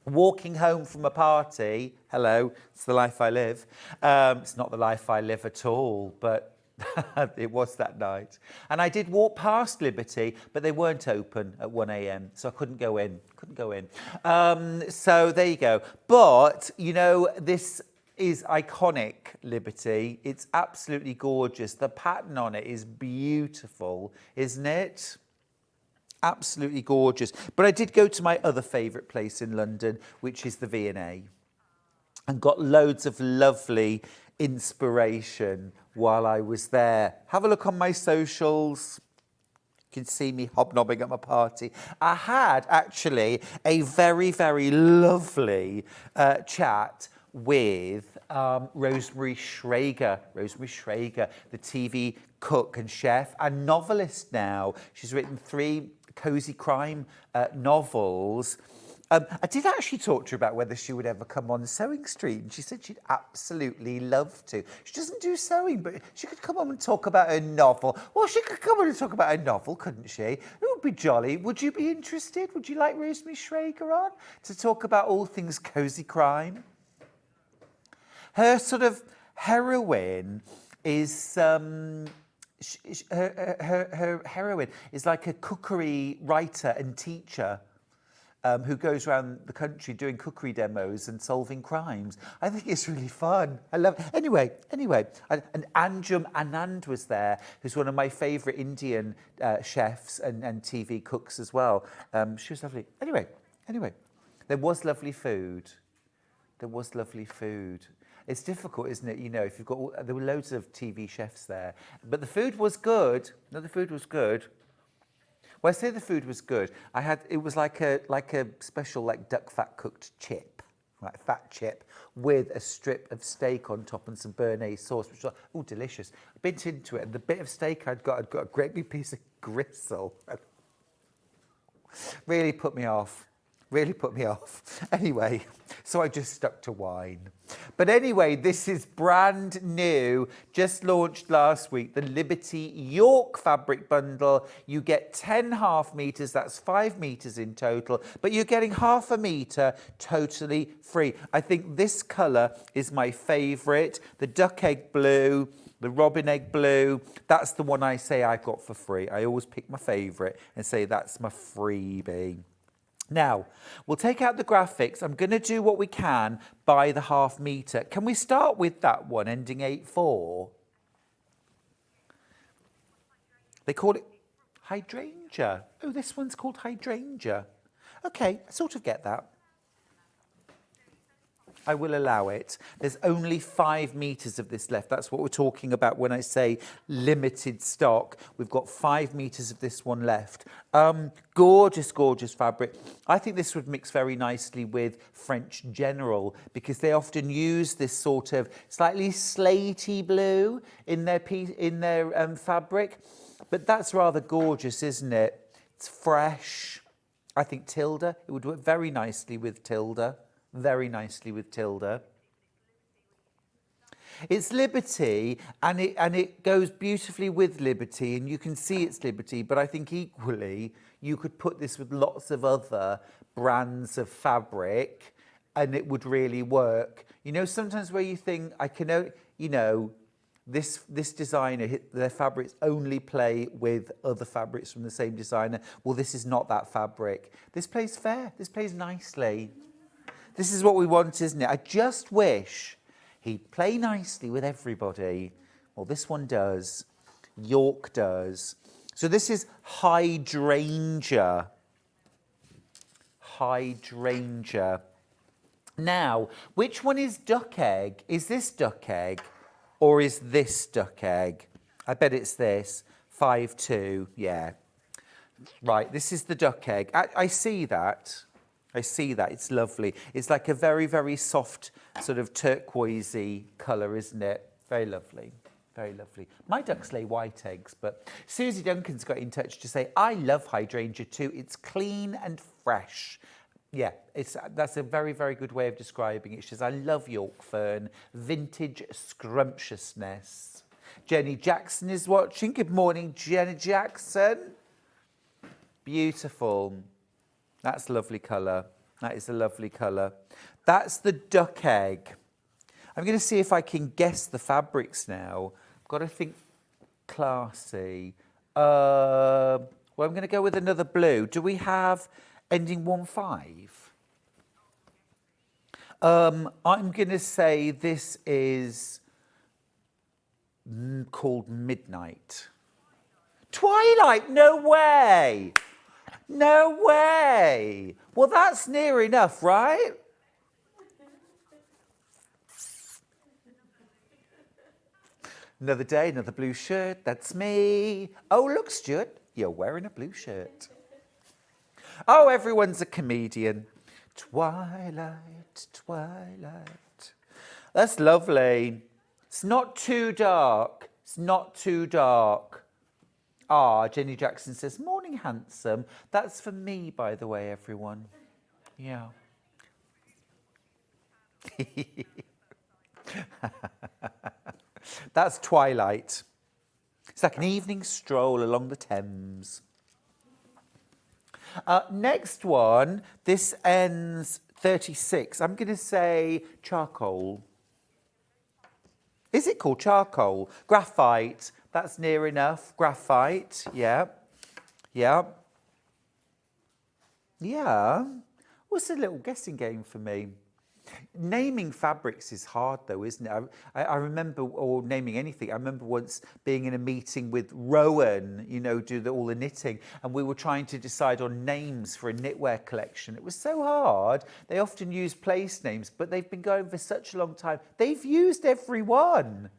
walking home from a party. Hello, it's the life I live. It's not the life I live at all, but it was that night. And I did walk past Liberty, but they weren't open at 1 a.m, so I couldn't go in. So there you go. But, you know, this is iconic Liberty. It's absolutely gorgeous. The pattern on it is beautiful, isn't it? Absolutely gorgeous. But I did go to my other favourite place in London, which is the V&A, and got loads of lovely inspiration while I was there. Have a look on my socials. You can see me hobnobbing at my party. I had actually a very, very lovely chat with Rosemary Schrager. Rosemary Schrager, the TV cook and chef and novelist now. She's written 3 cosy crime novels. I did actually talk to her about whether she would ever come on Sewing Street, and she said she'd absolutely love to. She doesn't do sewing, but she could come on and talk about her novel. Well, she could come on and talk about her novel, couldn't she? It would be jolly. Would you be interested? Would you like Rosemary Schrager on to talk about all things cosy crime? Her sort of heroine is... her heroine is like a cookery writer and teacher who goes around the country doing cookery demos and solving crimes. I think it's really fun. I love it. Anyway, and Anjum Anand was there, who's one of my favourite Indian chefs and TV cooks as well. She was lovely. Anyway, there was lovely food. It's difficult, isn't it? You know, if you've got there were loads of TV chefs there, but the food was good. No, the food was good. Well, I say the food was good. It was like a special like duck fat cooked chip, like fat chip with a strip of steak on top and some béarnaise sauce, which was delicious. I bit into it, and the bit of steak I'd got a great big piece of gristle. Really put me off. Really put me off. Anyway, so I just stuck to wine. But anyway, this is brand new, just launched last week, the Liberty York fabric bundle. You get 10 half meters, that's 5 meters in total, but you're getting half a meter totally free. I think this color is my favorite, the duck egg blue, the robin egg blue. That's the one I say I got for free. I always pick my favorite and say that's my freebie. Now, we'll take out the graphics. I'm going to do what we can by the half meter. Can we start with that one ending 8.4? They call it hydrangea. Oh, this one's called hydrangea. Okay, I sort of get that. I will allow it. There's only 5 meters of this left. That's what we're talking about when I say limited stock. We've got 5 meters of this one left. Gorgeous, gorgeous fabric. I think this would mix very nicely with French General because they often use this sort of slightly slaty blue in their fabric. But that's rather gorgeous, isn't it? It's fresh. I think Tilda, it would work very nicely with Tilda. Very nicely with Tilda. It's Liberty and it goes beautifully with Liberty and you can see it's Liberty, but I think equally you could put this with lots of other brands of fabric and it would really work. You know, sometimes where you think I can, you know, this designer, their fabrics only play with other fabrics from the same designer. Well, this is not that fabric. This plays fair. This plays nicely. This is what we want, isn't it? I just wish he'd play nicely with everybody. Well, this one does. York does. So this is hydrangea. Hydrangea. Now, which one is duck egg? Is this duck egg or is this duck egg? I bet it's this. 5.2, yeah. Right, this is the duck egg. I see that. I see that. It's lovely. It's like a very, very soft sort of turquoisey colour, isn't it? Very lovely. Very lovely. My ducks lay white eggs, but Susie Duncan's got in touch to say, I love hydrangea too. It's clean and fresh. Yeah, that's a very, very good way of describing it. She says, I love York fern, vintage scrumptiousness. Jenny Jackson is watching. Good morning, Jenny Jackson. Beautiful. That's a lovely colour. That is a lovely colour. That's the duck egg. I'm going to see if I can guess the fabrics now. I've got to think classy. Well, I'm going to go with another blue. Do we have ending 1.5? I'm going to say this is called Midnight. Twilight? No way! No way! Well, that's near enough, right? Another day, another blue shirt. That's me. Oh, look, Stuart, you're wearing a blue shirt. Oh, everyone's a comedian. Twilight, twilight. That's lovely. It's not too dark. It's not too dark. Ah, Jenny Jackson says, morning, handsome. That's for me, by the way, everyone. Yeah. That's twilight. It's like an evening stroll along the Thames. Next one, this ends 36. I'm going to say charcoal. Is it called charcoal? Graphite. That's near enough. Graphite. Yeah. Yeah. Yeah. What's a little guessing game for me? Naming fabrics is hard though, isn't it? I remember, or naming anything, I remember once being in a meeting with Rowan, you know, all the knitting, and we were trying to decide on names for a knitwear collection. It was so hard. They often use place names, but they've been going for such a long time. They've used every one.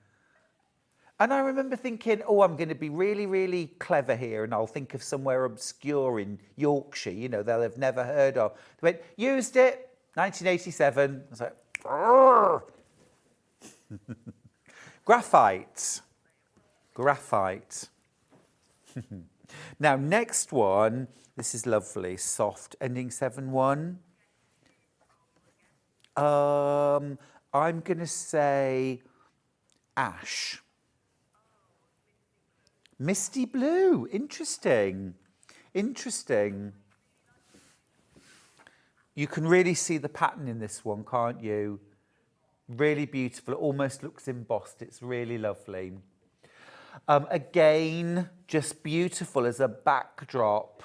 And I remember thinking, oh, I'm going to be really, really clever here, and I'll think of somewhere obscure in Yorkshire, you know, they'll have never heard of. They went, used it. 1987, I was like, graphite. Graphite. Now, next one, this is lovely, soft, ending 7-1. I'm going to say ash. Misty blue, interesting, interesting. You can really see the pattern in this one, can't you? Really beautiful, it almost looks embossed, it's really lovely. Again, just beautiful as a backdrop.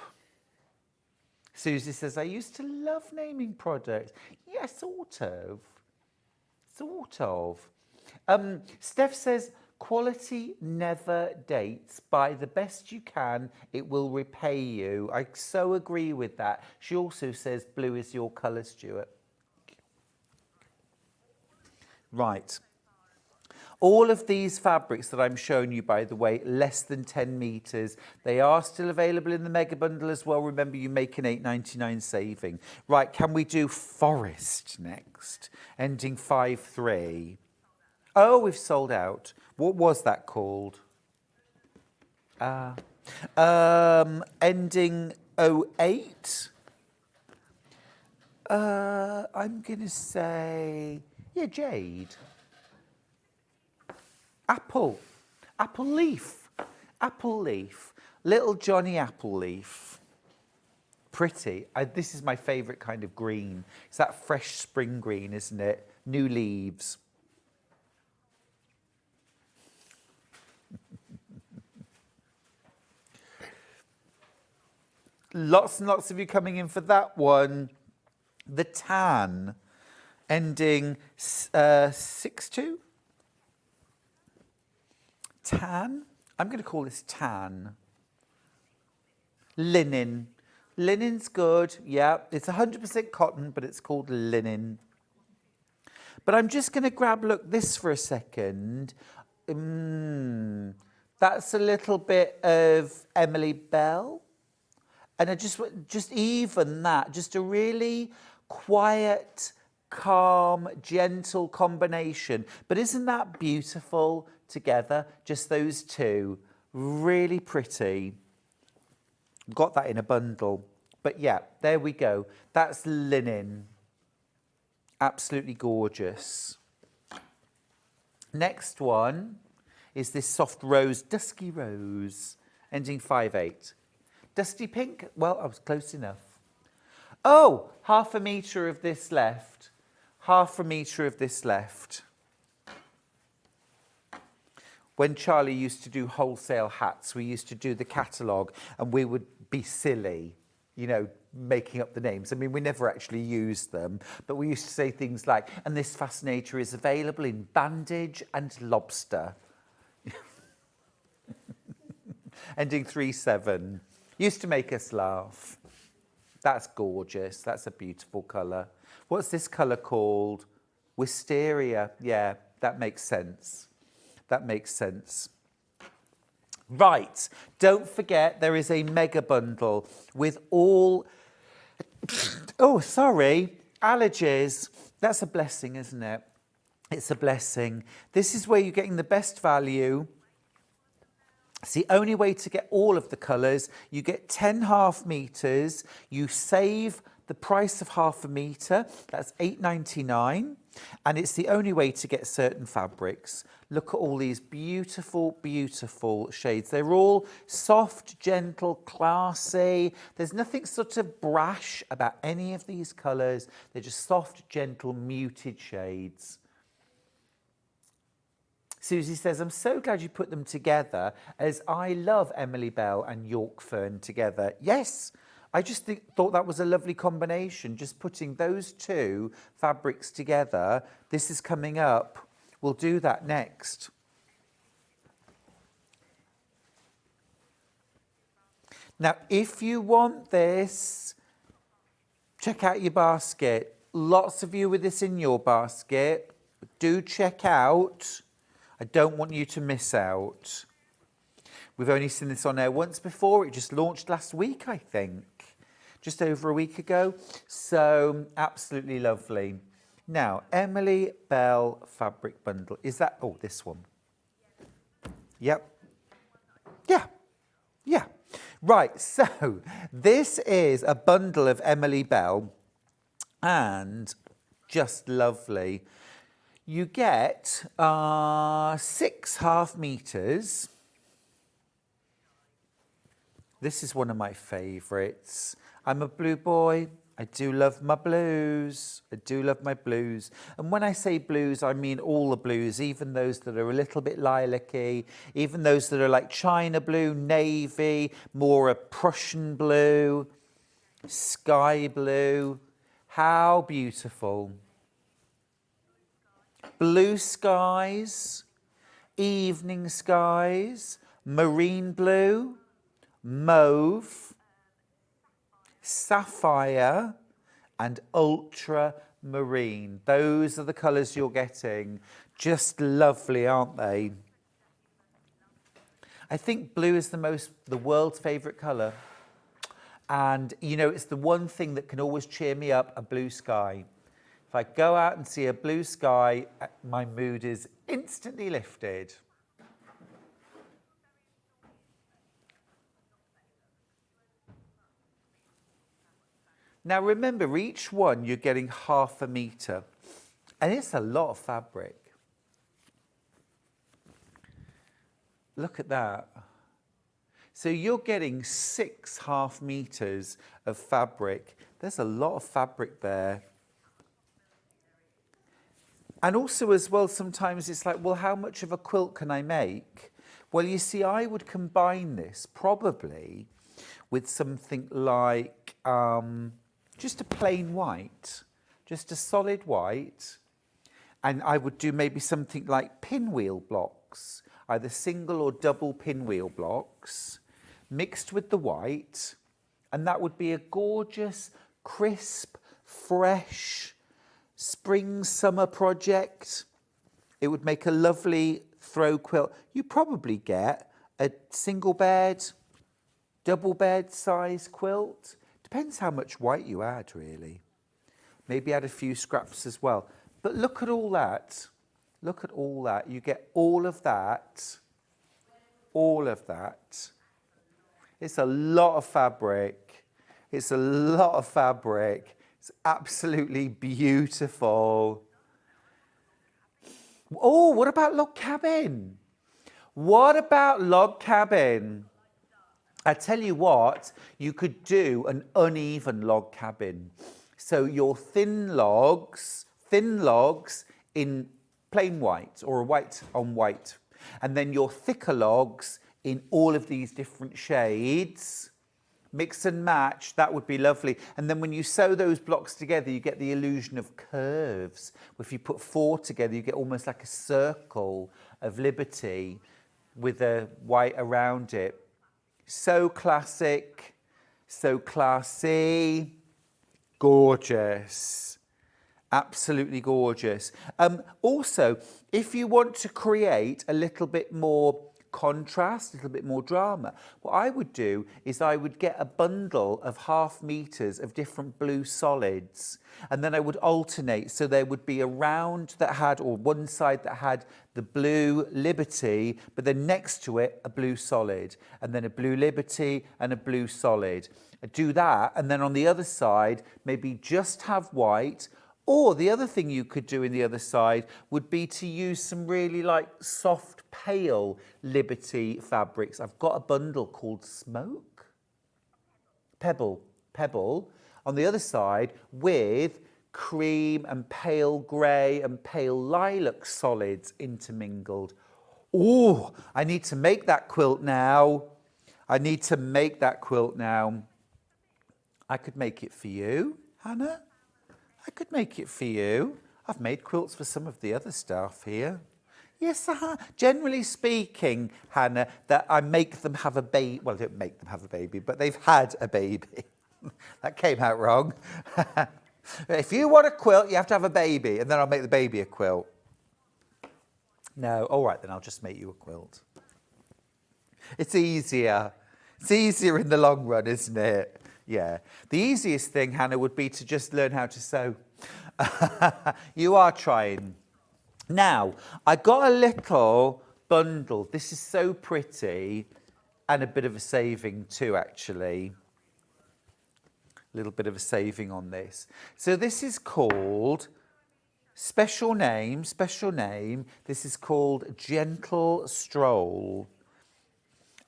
Susie says, I used to love naming products. Yeah, sort of. Sort of. Steph says, quality never dates. Buy the best you can, it will repay you. I so agree with that. She also says, blue is your colour, Stuart. Right. All of these fabrics that I'm showing you, by the way, less than 10 metres. They are still available in the mega bundle as well. Remember, you make an £8.99 saving. Right, can we do forest next? Ending 5-3. Oh, we've sold out. What was that called? Ending 08. I'm going to say, yeah, jade. Apple leaf, little Johnny apple leaf. Pretty. This is my favourite kind of green. It's that fresh spring green, isn't it? New leaves. Lots and lots of you coming in for that one. The tan, ending 6-2. Tan, I'm going to call this tan. Linen. Linen's good, yeah. It's 100% cotton, but it's called linen. But I'm just going to grab, look, this for a second. That's a little bit of Emily Bell. And I just even that, just a really quiet, calm, gentle combination. But isn't that beautiful together? Just those two. Really pretty. Got that in a bundle. But yeah, there we go. That's linen. Absolutely gorgeous. Next one is this soft rose, dusky rose, ending 5-8. Dusty pink? Well, I was close enough. Oh, 1/2 metre of this left. 1/2 metre of this left. When Charlie used to do wholesale hats, we used to do the catalogue and we would be silly, you know, making up the names. I mean, we never actually used them, but we used to say things like, and this fascinator is available in bandage and lobster. Ending 3-7. Used to make us laugh. That's gorgeous. That's a beautiful colour. What's this colour called? Wisteria. Yeah, that makes sense. That makes sense. Right. Don't forget there is a mega bundle with all... Oh, sorry. Allergies. That's a blessing, isn't it? It's a blessing. This is where you're getting the best value. It's the only way to get all of the colours. You get 10 1/2 metres. You save the price of 1/2 metre. That's £8.99. And it's the only way to get certain fabrics. Look at all these beautiful, beautiful shades. They're all soft, gentle, classy. There's nothing sort of brash about any of these colours. They're just soft, gentle, muted shades. Susie says, I'm so glad you put them together, as I love Emily Bell and York Fern together. Yes, I just thought that was a lovely combination, just putting those two fabrics together. This is coming up. We'll do that next. Now, if you want this, check out your basket. Lots of you with this in your basket. Do check out. I don't want you to miss out. We've only seen this on air once before. It just launched last week, I think. Just over a week ago. So, absolutely lovely. Now, Emily Bell Fabric Bundle. Is that... Oh, this one. Yep. Yeah. Yeah. Right, so this is a bundle of Emily Bell and just lovely. You get 6 half meters. This is one of my favourites. I'm a blue boy. I do love my blues. I do love my blues. And when I say blues, I mean all the blues, even those that are a little bit lilac-y, even those that are like China blue, navy, more a Prussian blue, sky blue. How beautiful. Blue skies, evening skies, marine blue, mauve, sapphire and ultramarine. Those are the colours you're getting. Just lovely, aren't they? I think blue is the world's favourite colour. And, you know, it's the one thing that can always cheer me up, a blue sky. If I go out and see a blue sky, my mood is instantly lifted. Now remember, each one you're getting half a metre, and it's a lot of fabric. Look at that. So you're getting 6 half metres of fabric. There's a lot of fabric there. And also as well, sometimes it's like, well, how much of a quilt can I make? Well, you see, I would combine this probably with something like just a plain white, just a solid white. And I would do maybe something like pinwheel blocks, either single or double pinwheel blocks, mixed with the white. And that would be a gorgeous, crisp, fresh, spring summer project. It would make a lovely throw quilt. You probably get a single bed, double bed size quilt. Depends how much white you add, really. Maybe add a few scraps as well. But look at all that. Look at all that. You get all of that. All of that. It's a lot of fabric. It's a lot of fabric. It's absolutely beautiful. Oh, what about log cabin? What about log cabin? I tell you what, you could do an uneven log cabin. So your thin logs in plain white or white on white. And then your thicker logs in all of these different shades. Mix and match, that would be lovely. And then when you sew those blocks together, you get the illusion of curves. If you put 4 together, you get almost like a circle of liberty with a white around it. So classic, so classy, gorgeous, absolutely gorgeous. Also, if you want to create a little bit more contrast, a little bit more drama, what I would do is I would get a bundle of half meters of different blue solids, and then I would alternate. So there would be a round that had, or one side that had the blue Liberty, but then next to it a blue solid, and then a blue Liberty and a blue solid. I'd do that, and then on the other side maybe just have white. Or the other thing you could do in the other side would be to use some really like soft, pale Liberty fabrics. I've got a bundle called Smoke, Pebble on the other side with cream and now grey and pale lilac solids intermingled. Oh, I need to make that quilt now. I could make it for you, Hannah. I could make it for you. I've made quilts for some of the other staff here. Yes, generally speaking, Hannah, that I make them have a baby. Well, I don't make them have a baby, but they've had a baby. That came out wrong. If you want a quilt, you have to have a baby, and then I'll make the baby a quilt. No, all right, then I'll just make you a quilt. It's easier. It's easier in the long run, isn't it? Yeah. The easiest thing, Hannah, would be to just learn how to sew. You are trying. Now, I got a little bundle. This is so pretty. and a bit of a saving too, actually. A little bit of a saving on this. So this is called, special name, this is called Gentle Stroll.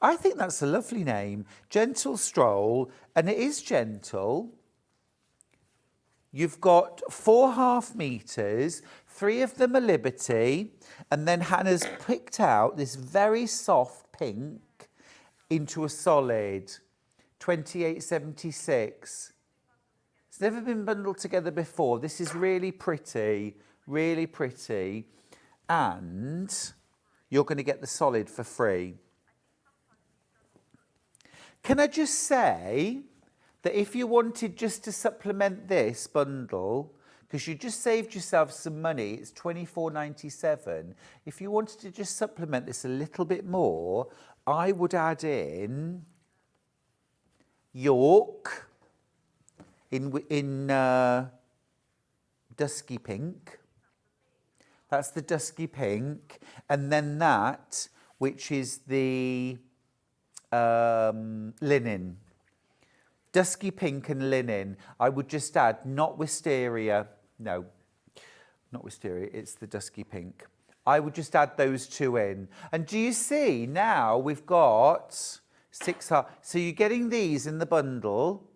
I think that's a lovely name, Gentle Stroll, and it is gentle. You've got 4.5 metres, 3 of them are Liberty, and then Hannah's picked out this very soft pink into a solid, 28.76. It's never been bundled together before. This is really pretty, and you're going to get the solid for free. Can I just say that if you wanted just to supplement this bundle, because you just saved yourself some money, it's £24.97. If you wanted to just supplement this a little bit more, I would add in York in dusky pink. That's the dusky pink, and then that, which is the linen. Dusky pink and linen. I would just add, not wisteria. No, not wisteria. It's the dusky pink. I would just add those 2 in. And do you see now we've got 6. So you're getting these in the bundle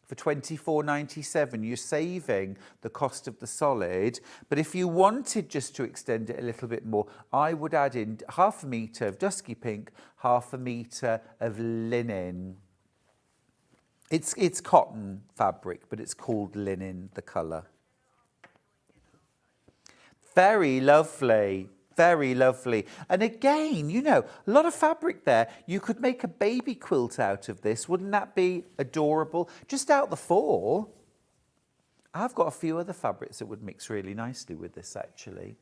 for £24.97. You're saving the cost of the solid. But if you wanted just to extend it a little bit more, I would add in 1/2 metre of dusky pink, 1/2 metre of linen. It's cotton fabric, but it's called linen, the colour. Very lovely, very lovely. And again, you know, a lot of fabric there. You could make a baby quilt out of this. Wouldn't that be adorable? Just out the 4. I've got a few other fabrics that would mix really nicely with this, actually.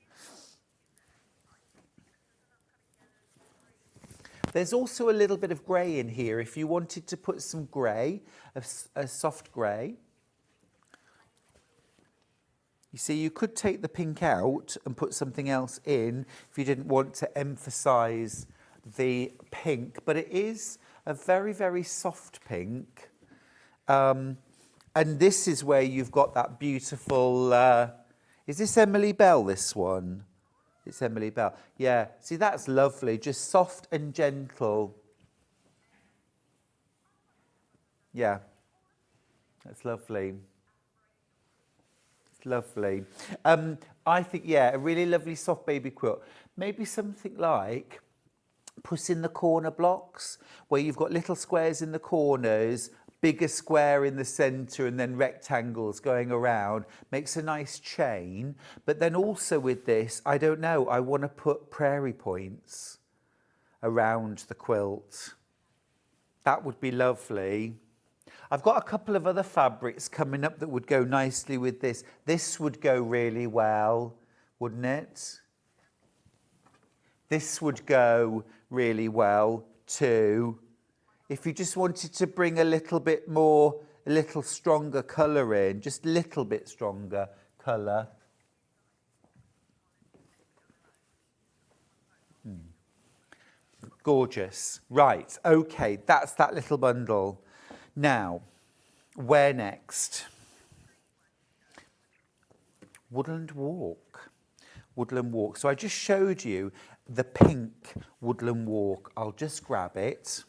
There's also a little bit of grey in here if you wanted to put some grey, a soft grey. You see, you could take the pink out and put something else in if you didn't want to emphasise the pink, but it is a very, very soft pink. And this is where you've got that beautiful, is this Emily Bell, this one? It's Emily Bell. Yeah, see, that's lovely, just soft and gentle. Yeah, that's lovely. It's lovely. I think, yeah, a really lovely soft baby quilt. Maybe something like Puss in the Corner blocks, where you've got little squares in the corners, bigger square in the centre, and then rectangles going around. Makes a nice chain. But then also with this, I don't know, I want to put prairie points around the quilt. That would be lovely. I've got a couple of other fabrics coming up that would go nicely with this. This would go really well, wouldn't it? This would go really well too. If you just wanted to bring a little bit more, a little stronger colour in, just a little bit stronger colour. Gorgeous. Right, okay, that's that little bundle. Now, where next? Woodland Walk. Woodland Walk. So I just showed you the pink Woodland Walk. I'll just grab it.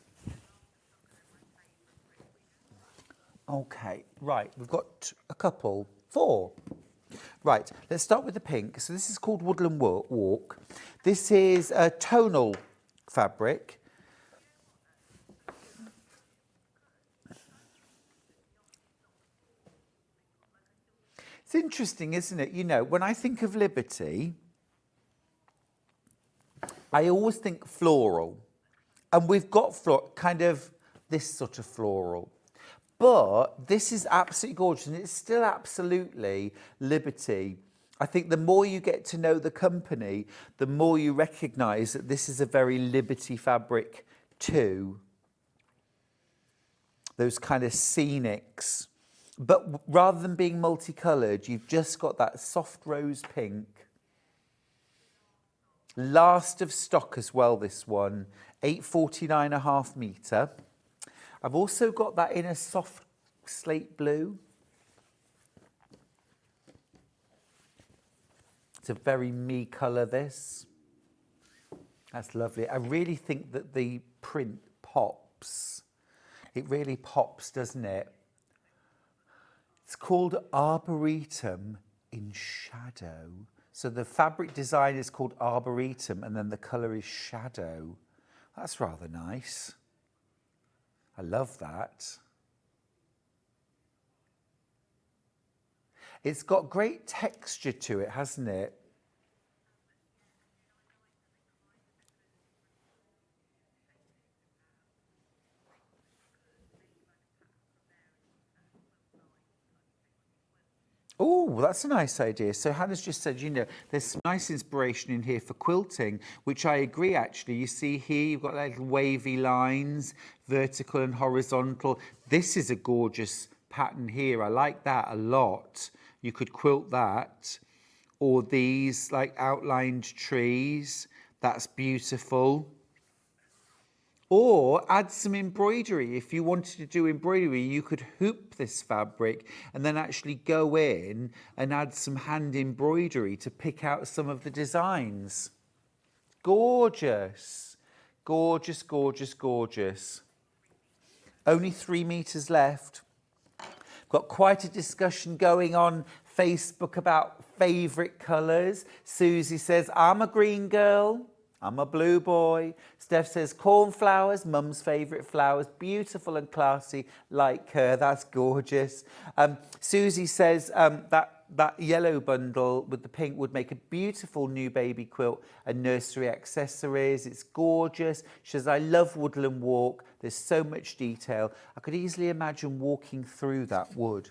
Okay, right, we've got a couple, 4. Right, let's start with the pink. So this is called Woodland Walk. This is a tonal fabric. It's interesting, isn't it? You know, when I think of Liberty, I always think floral. And we've got kind of this sort of floral. But this is absolutely gorgeous, and it's still absolutely Liberty. I think the more you get to know the company, the more you recognise that this is a very Liberty fabric too. Those kind of scenics. But rather than being multicoloured, you've just got that soft rose pink. Last of stock as well, this one. 849.5 metre. I've also got that in a soft slate blue. It's a very me colour, this. That's lovely. I really think that the print pops. It really pops, doesn't it? It's called Arboretum in Shadow. So the fabric design is called Arboretum and then the colour is Shadow. That's rather nice. I love that. It's got great texture to it, hasn't it? Oh, that's a nice idea. So Hannah's just said, you know, there's some nice inspiration in here for quilting, which I agree, actually. You see here, you've got little wavy lines, vertical and horizontal. This is a gorgeous pattern here. I like that a lot. You could quilt that. Or these, like, outlined trees. That's beautiful. Or add some embroidery. If you wanted to do embroidery, you could hoop this fabric and then actually go in and add some hand embroidery to pick out some of the designs. Gorgeous. Gorgeous, gorgeous, gorgeous. Only 3 meters left. Got quite a discussion going on Facebook about favourite colours. Susie says, I'm a green girl. I'm a blue boy. Steph says, cornflowers, mum's favourite flowers, beautiful and classy like her. That's gorgeous. Susie says that yellow bundle with the pink would make a beautiful new baby quilt and nursery accessories. It's gorgeous. She says, I love Woodland Walk. There's so much detail. I could easily imagine walking through that wood.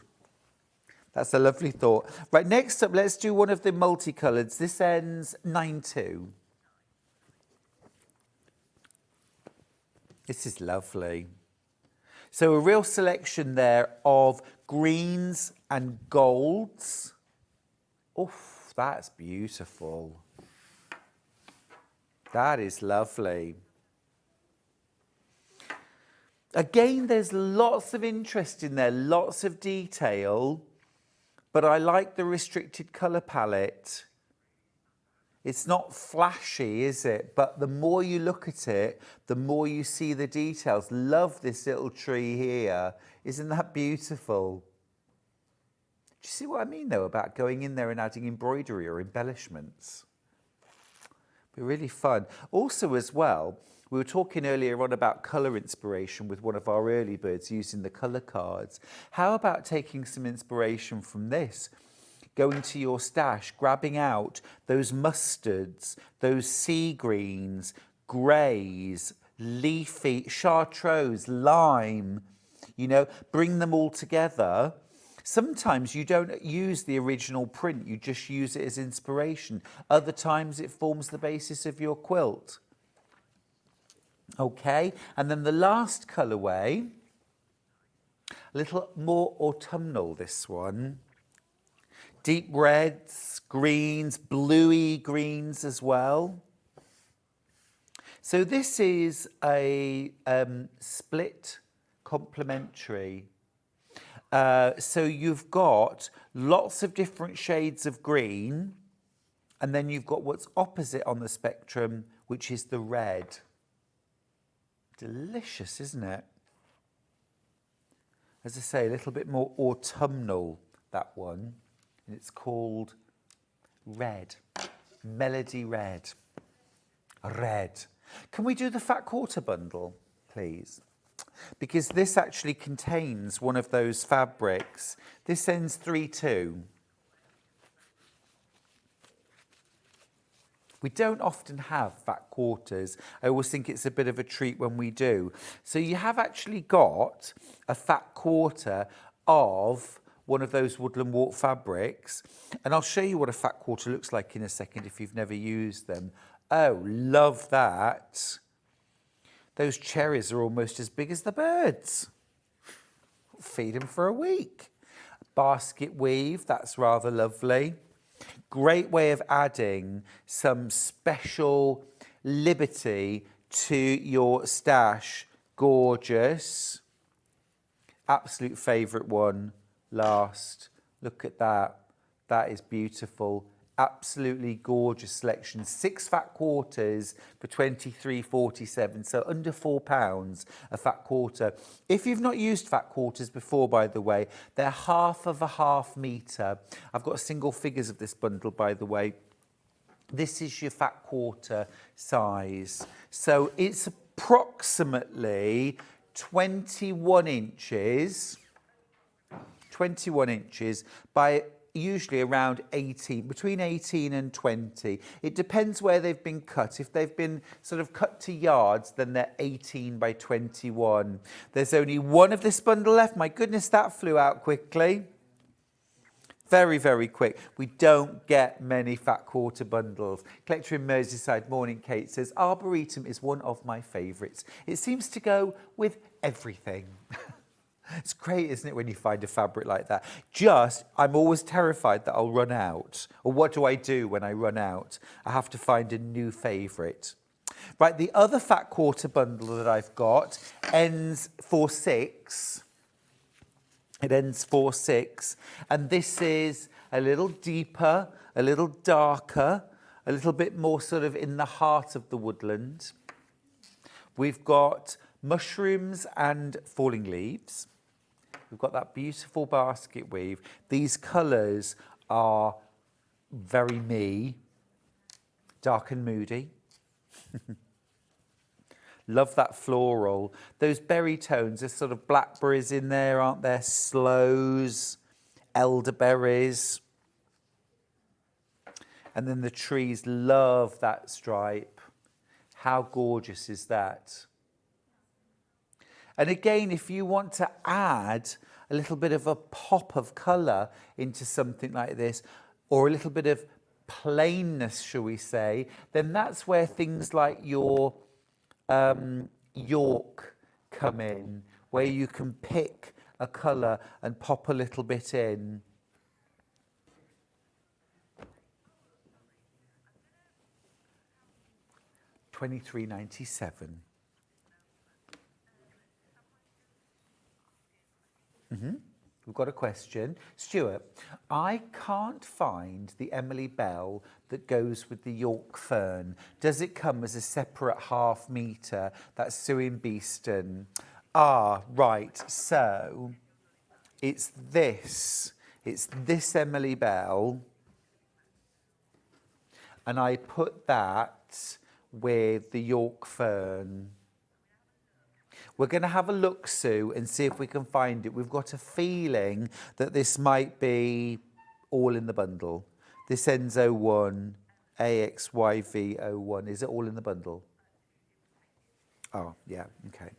That's a lovely thought. Right, next up, let's do one of the multicoloured. This ends 9-2. This is lovely. So a real selection there of greens and golds. Oof, that's beautiful. That is lovely. Again, there's lots of interest in there, lots of detail, but I like the restricted colour palette. It's not flashy, is it? But the more you look at it, the more you see the details. Love this little tree here. Isn't that beautiful? Do you see what I mean, though, about going in there and adding embroidery or embellishments? Be really fun. Also, as well, we were talking earlier on about colour inspiration with one of our early birds using the colour cards. How about taking some inspiration from this? Going to your stash, grabbing out those mustards, those sea greens, greys, leafy, chartreuse, lime, you know, bring them all together. Sometimes you don't use the original print, you just use it as inspiration. Other times it forms the basis of your quilt. Okay, and then the last colourway, a little more autumnal, this one. Deep reds, greens, bluey greens as well. So this is a split complementary. So you've got lots of different shades of green, and then you've got what's opposite on the spectrum, which is the red. Delicious, isn't it? As I say, a little bit more autumnal, that one. And it's called Red, Melody Red. Red. Can we do the fat quarter bundle, please? Because this actually contains one of those fabrics. This ends 3-2. We don't often have fat quarters. I always think it's a bit of a treat when we do. So you have actually got a fat quarter of one of those Woodland Walk fabrics. And I'll show you what a fat quarter looks like in a second if you've never used them. Oh, love that. Those cherries are almost as big as the birds. Feed them for a week. Basket weave, that's rather lovely. Great way of adding some special liberty to your stash. Gorgeous. Absolute favourite one last. Look at that. That is beautiful. Absolutely gorgeous selection. 6 fat quarters for £23.47, so under £4 a fat quarter. If you've not used fat quarters before, by the way, they're half of a half metre. I've got single figures of this bundle, by the way. This is your fat quarter size. So it's approximately 21 inches by usually around 18, between 18 and 20. It depends where they've been cut. If they've been sort of cut to yards, then they're 18 by 21. There's only one of this bundle left. My goodness, that flew out quickly. Very, very quick. We don't get many fat quarter bundles. Collector in Merseyside, morning Kate, says, Arboretum is one of my favourites. It seems to go with everything. It's great, isn't it, when you find a fabric like that? I'm always terrified that I'll run out. Or what do I do when I run out? I have to find a new favourite. Right, the other fat quarter bundle that I've got ends 4/6. It ends 4/6. And this is a little deeper, a little darker, a little bit more sort of in the heart of the woodland. We've got mushrooms and falling leaves. We've got that beautiful basket weave. These colours are very me, dark and moody. Love that floral. Those berry tones, there's sort of blackberries in there, aren't there? Sloes, elderberries. And then the trees love that stripe. How gorgeous is that? And again, if you want to add a little bit of a pop of colour into something like this, or a little bit of plainness, shall we say, then that's where things like your York come in, where you can pick a colour and pop a little bit in. £23.97. We've got a question. Stuart, I can't find the Emily Bell that goes with the York Fern. Does it come as a separate half metre? That's Sue in Beeston. Ah, right. So it's this. It's this Emily Bell. And I put that with the York Fern. We're going to have a look, Sue, and see if we can find it. We've got a feeling that this might be all in the bundle. This ends 01, AXYV 01. Is it all in the bundle? Oh, yeah, okay.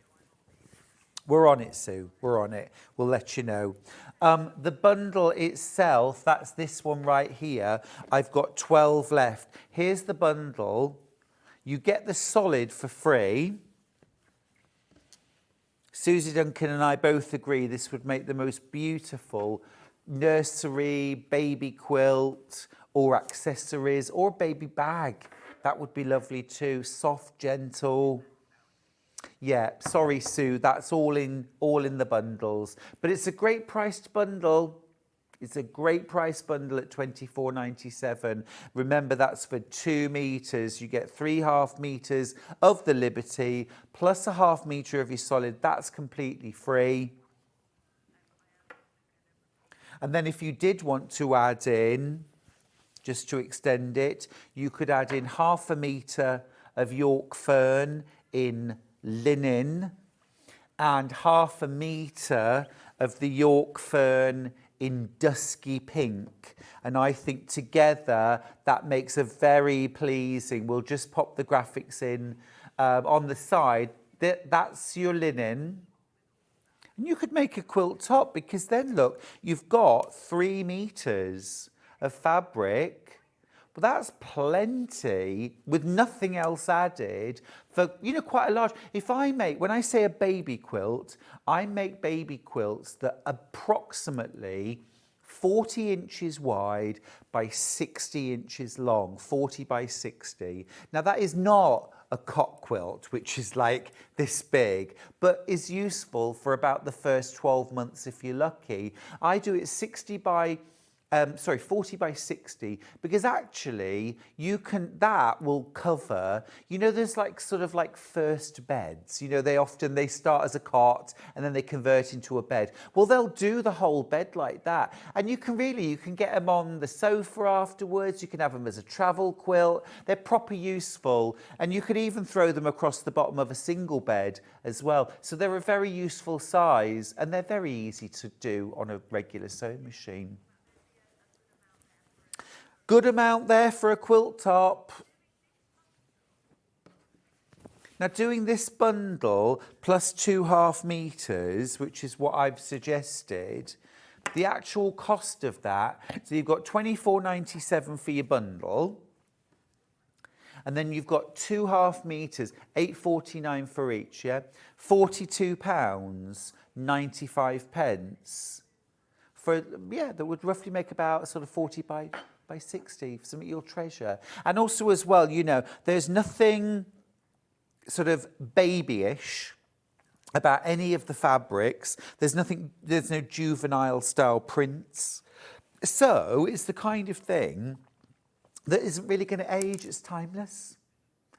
We're on it, Sue. We're on it. We'll let you know. The bundle itself, that's this one right here. I've got 12 left. Here's the bundle. You get the solid for free. Susie Duncan and I both agree this would make the most beautiful nursery, baby quilt, or accessories, or baby bag. That would be lovely too. Soft, gentle. Yeah, sorry, Sue, that's all in the bundles. But it's a great priced bundle. It's a great price bundle at £24.97. Remember, that's for 2 metres. You get 3 half metres of the Liberty, plus a half metre of your solid. That's completely free. And then if you did want to add in, just to extend it, you could add in half a metre of York Fern in linen and half a metre of the York Fern in dusky pink, and I think together that makes a very pleasing. We'll just pop the graphics in on the side. That's your linen, and you could make a quilt top, because then look, you've got 3 metres of fabric. But that's plenty with nothing else added for, quite a large. When I say a baby quilt, I make baby quilts that approximately 40 inches wide by 60 inches long, 40 by 60. Now that is not a cot quilt, which is like this big, but is useful for about the first 12 months if you're lucky. I do it 40 by 60, because actually that will cover, you know, there's like sort of like first beds, you know, they start as a cot and then they convert into a bed. Well, they'll do the whole bed like that. And you can get them on the sofa afterwards. You can have them as a travel quilt. They're proper useful. And you could even throw them across the bottom of a single bed as well. So they're a very useful size and they're very easy to do on a regular sewing machine. Good amount there for a quilt top. Now doing this bundle plus 2.5 meters, which is what I've suggested, the actual cost of that, so you've got £24.97 for your bundle, and then you've got 2.5 meters, £8.49 for each, yeah? £42.95 for, yeah, that would roughly make about sort of 40 by 60, something you'll treasure. And also as well, you know, there's nothing sort of babyish about any of the fabrics. There's no juvenile style prints. So it's the kind of thing that isn't really going to age. It's timeless.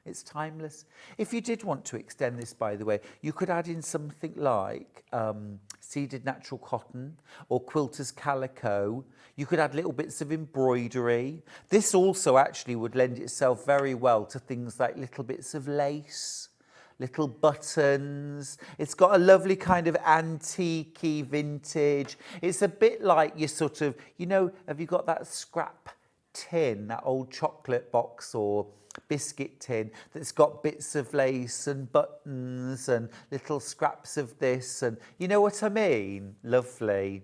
It's timeless. If you did want to extend this, by the way, you could add in something like seeded natural cotton or quilter's calico. You could add little bits of embroidery. This also actually would lend itself very well to things like little bits of lace, little buttons. It's got a lovely kind of antique-y vintage. It's a bit like your sort of, you know, have you got that scrap tin, that old chocolate box or biscuit tin that's got bits of lace and buttons and little scraps of this, and you know what I mean? Lovely.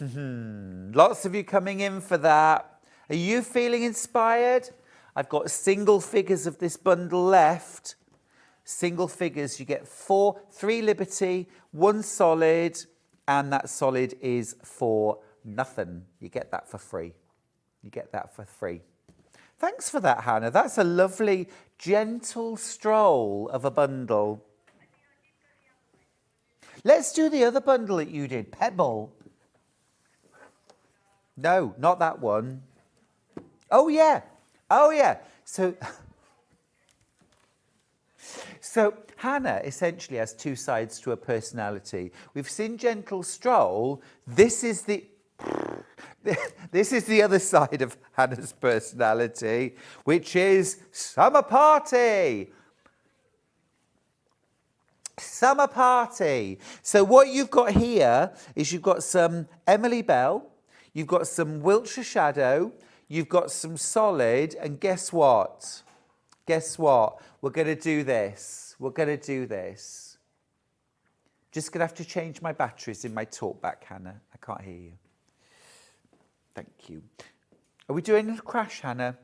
Lots of you coming in for that. Are you feeling inspired? I've got single figures of this bundle left. Single figures, you get 3 Liberty, 1 solid, and that solid is for nothing. You get that for free. You get that for free. Thanks for that, Hannah. That's a lovely, gentle stroll of a bundle. Let's do the other bundle that you did, Pebble. No, not that one. Oh, yeah. Oh, yeah. So Hannah essentially has 2 sides to her personality. We've seen Gentle Stroll. This is the other side of Hannah's personality, which is Summer Party. Summer Party. So what you've got here is you've got some Emily Bell, you've got some Wiltshire Shadow, you've got some solid, and guess what? Guess what? We're going to do this. We're going to do this. Just going to have to change my batteries in my talk back, Hannah. I can't hear you. Thank you. Are we doing a crash, Hannah?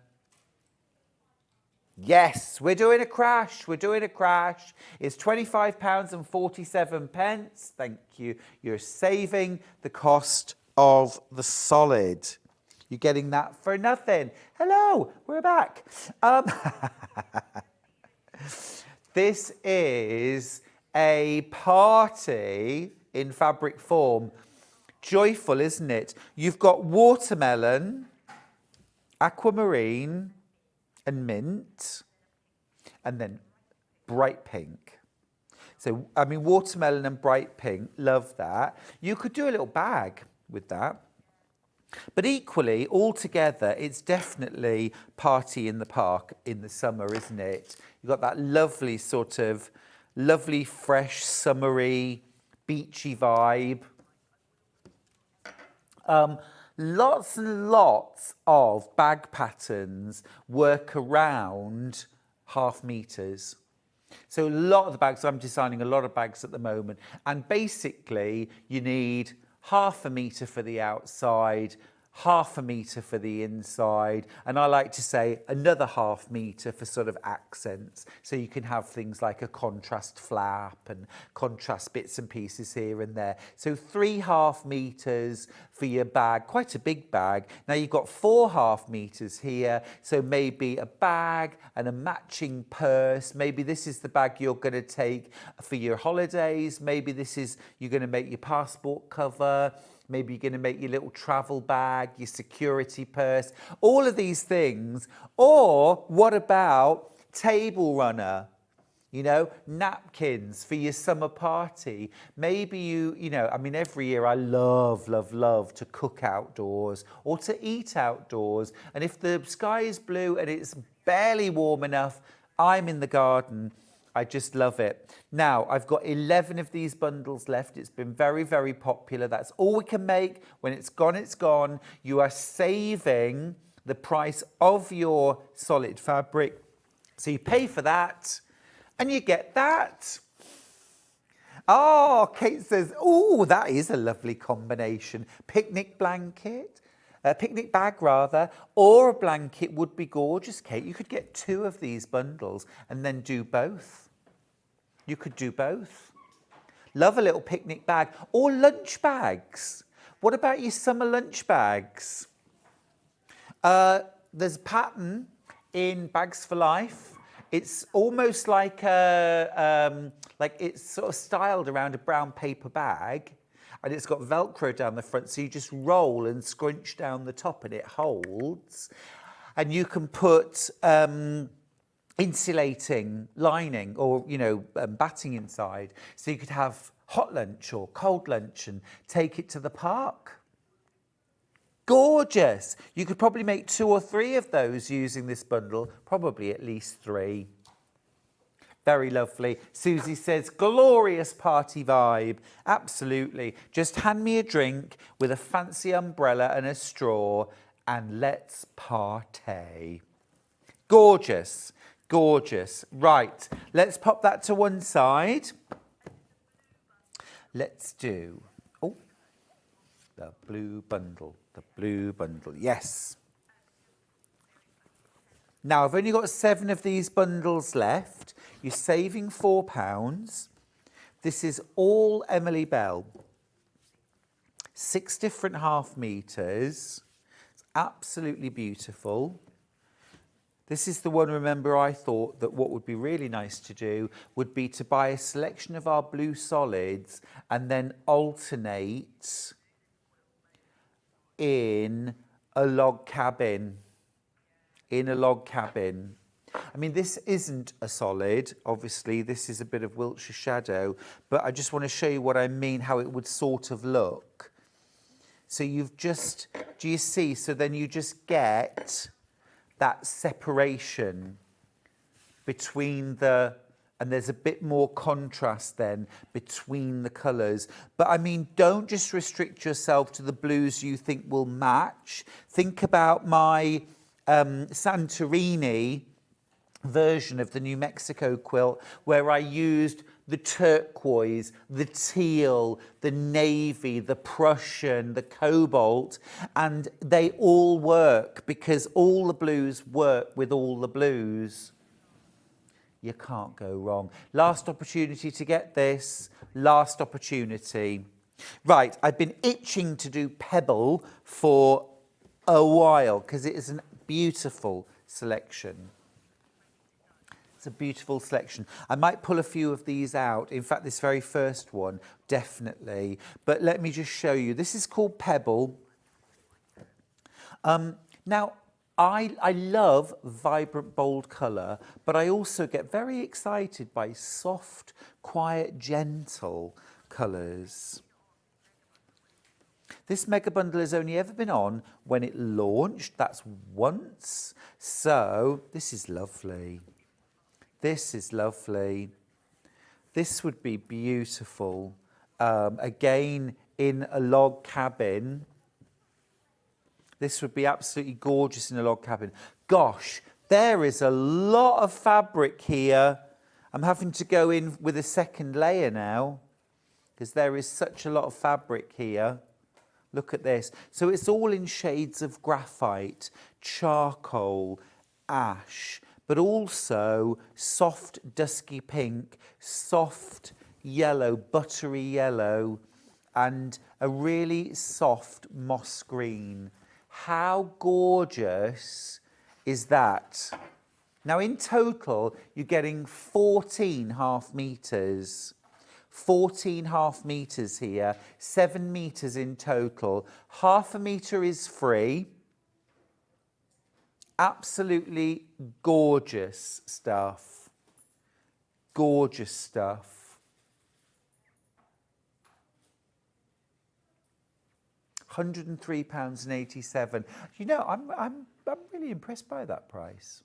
Yes, we're doing a crash. We're doing a crash. It's £25.47. Thank you. You're saving the cost of the solid. You're getting that for nothing. Hello, we're back. This is a party in fabric form. Joyful, isn't it? You've got watermelon, aquamarine, and mint, and then bright pink. So, I mean, watermelon and bright pink, love that. You could do a little bag with that. But equally, altogether, it's definitely party in the park in the summer, isn't it? You've got that lovely sort of, lovely, fresh, summery, beachy vibe. Lots and lots of bag patterns work around 0.5 meters. So a lot of the bags, I'm designing a lot of bags at the moment, and basically you need 0.5 meter for the outside, half a metre for the inside, and I like to say another half metre for sort of accents. So you can have things like a contrast flap and contrast bits and pieces here and there. So 3.5 metres for your bag, quite a big bag. Now you've got 4.5 metres here, so maybe a bag and a matching purse. Maybe this is the bag you're going to take for your holidays. Maybe this is, you're going to make your passport cover. Maybe you're going to make your little travel bag, your security purse, all of these things. Or what about table runner? You know, napkins for your summer party. Maybe you know, I mean, every year I love to cook outdoors or to eat outdoors. And if the sky is blue and it's barely warm enough, I'm in the garden. I just love it. Now, I've got 11 of these bundles left. It's been very, very popular. That's all we can make. When it's gone, it's gone. You are saving the price of your solid fabric. So you pay for that and you get that. Oh, Kate says, oh, that is a lovely combination. Picnic blanket. Picnic bag rather, or a blanket would be gorgeous, Kate. You could get 2 of these bundles and then do both. You could do both. Love a little picnic bag or lunch bags. What about your summer lunch bags? There's a pattern in Bags for Life. It's almost like it's sort of styled around a brown paper bag. And it's got Velcro down the front, so you just roll and scrunch down the top and it holds. And you can put insulating lining or, you know, batting inside. So you could have hot lunch or cold lunch and take it to the park. Gorgeous. You could probably make 2 or 3 of those using this bundle, probably at least 3. Very lovely. Susie says, glorious party vibe. Absolutely. Just hand me a drink with a fancy umbrella and a straw and let's partay. Gorgeous. Gorgeous. Right. Let's pop that to one side. Let's do, oh, the blue bundle. The blue bundle. Yes. Now, I've only got 7 of these bundles left. You're saving £4. This is all Emily Bell. 6 different half metres. It's absolutely beautiful. This is the one, remember, I thought that what would be really nice to do would be to buy a selection of our blue solids and then alternate in a log cabin. In a log cabin. I mean, this isn't a solid, obviously, this is a bit of Wiltshire shadow, but I just want to show you what I mean, how it would sort of look. So you've just, do you see? So then you just get that separation between the, and there's a bit more contrast then between the colours. But I mean, don't just restrict yourself to the blues you think will match. Think about my Santorini version of the New Mexico quilt, where I used the turquoise, the teal, the navy, the Prussian, the cobalt, and they all work because all the blues work with all the blues. You can't go wrong. Last opportunity to get this. Last opportunity. Right, I've been itching to do Pebble for a while because it is a beautiful selection. It's a beautiful selection. I might pull a few of these out. In fact, this very first one, definitely. But let me just show you. This is called Pebble. Now, I love vibrant, bold colour, but I also get very excited by soft, quiet, gentle colours. This mega bundle has only ever been on when it launched. That's once. So this is lovely. This is lovely. This would be beautiful. Again, in a log cabin. This would be absolutely gorgeous in a log cabin. Gosh, there is a lot of fabric here. I'm having to go in with a second layer now because there is such a lot of fabric here. Look at this. So it's all in shades of graphite, charcoal, ash, but also soft dusky pink, soft yellow, buttery yellow, and a really soft moss green. How gorgeous is that? Now in total, you're getting 14 half metres. 14 half metres here, 7 metres in total. Half a metre is free. Absolutely gorgeous stuff. Gorgeous stuff. £103.87. You know, I'm really impressed by that price.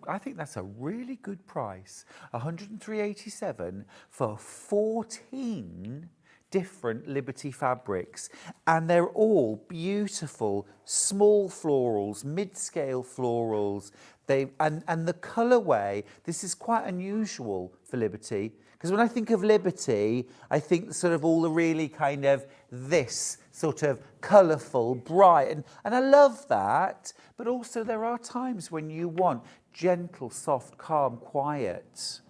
I think that's a really good price. £103.87 for 14 different Liberty fabrics, and they're all beautiful small florals, mid-scale florals. And the colourway, this is quite unusual for Liberty, because when I think of Liberty, I think sort of all the really kind of this sort of colourful, bright, and I love that, but also there are times when you want gentle, soft, calm, quiet.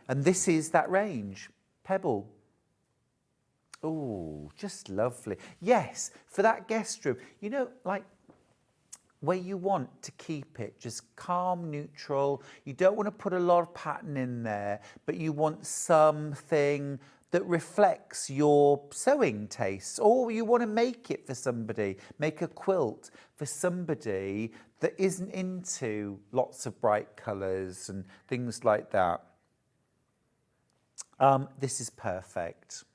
And this is that range, Pebble. Oh, just lovely. Yes, for that guest room, you know, like where you want to keep it just calm, neutral. You don't want to put a lot of pattern in there, but you want something that reflects your sewing tastes, or you want to make it for somebody, make a quilt for somebody that isn't into lots of bright colours and things like that. This is perfect.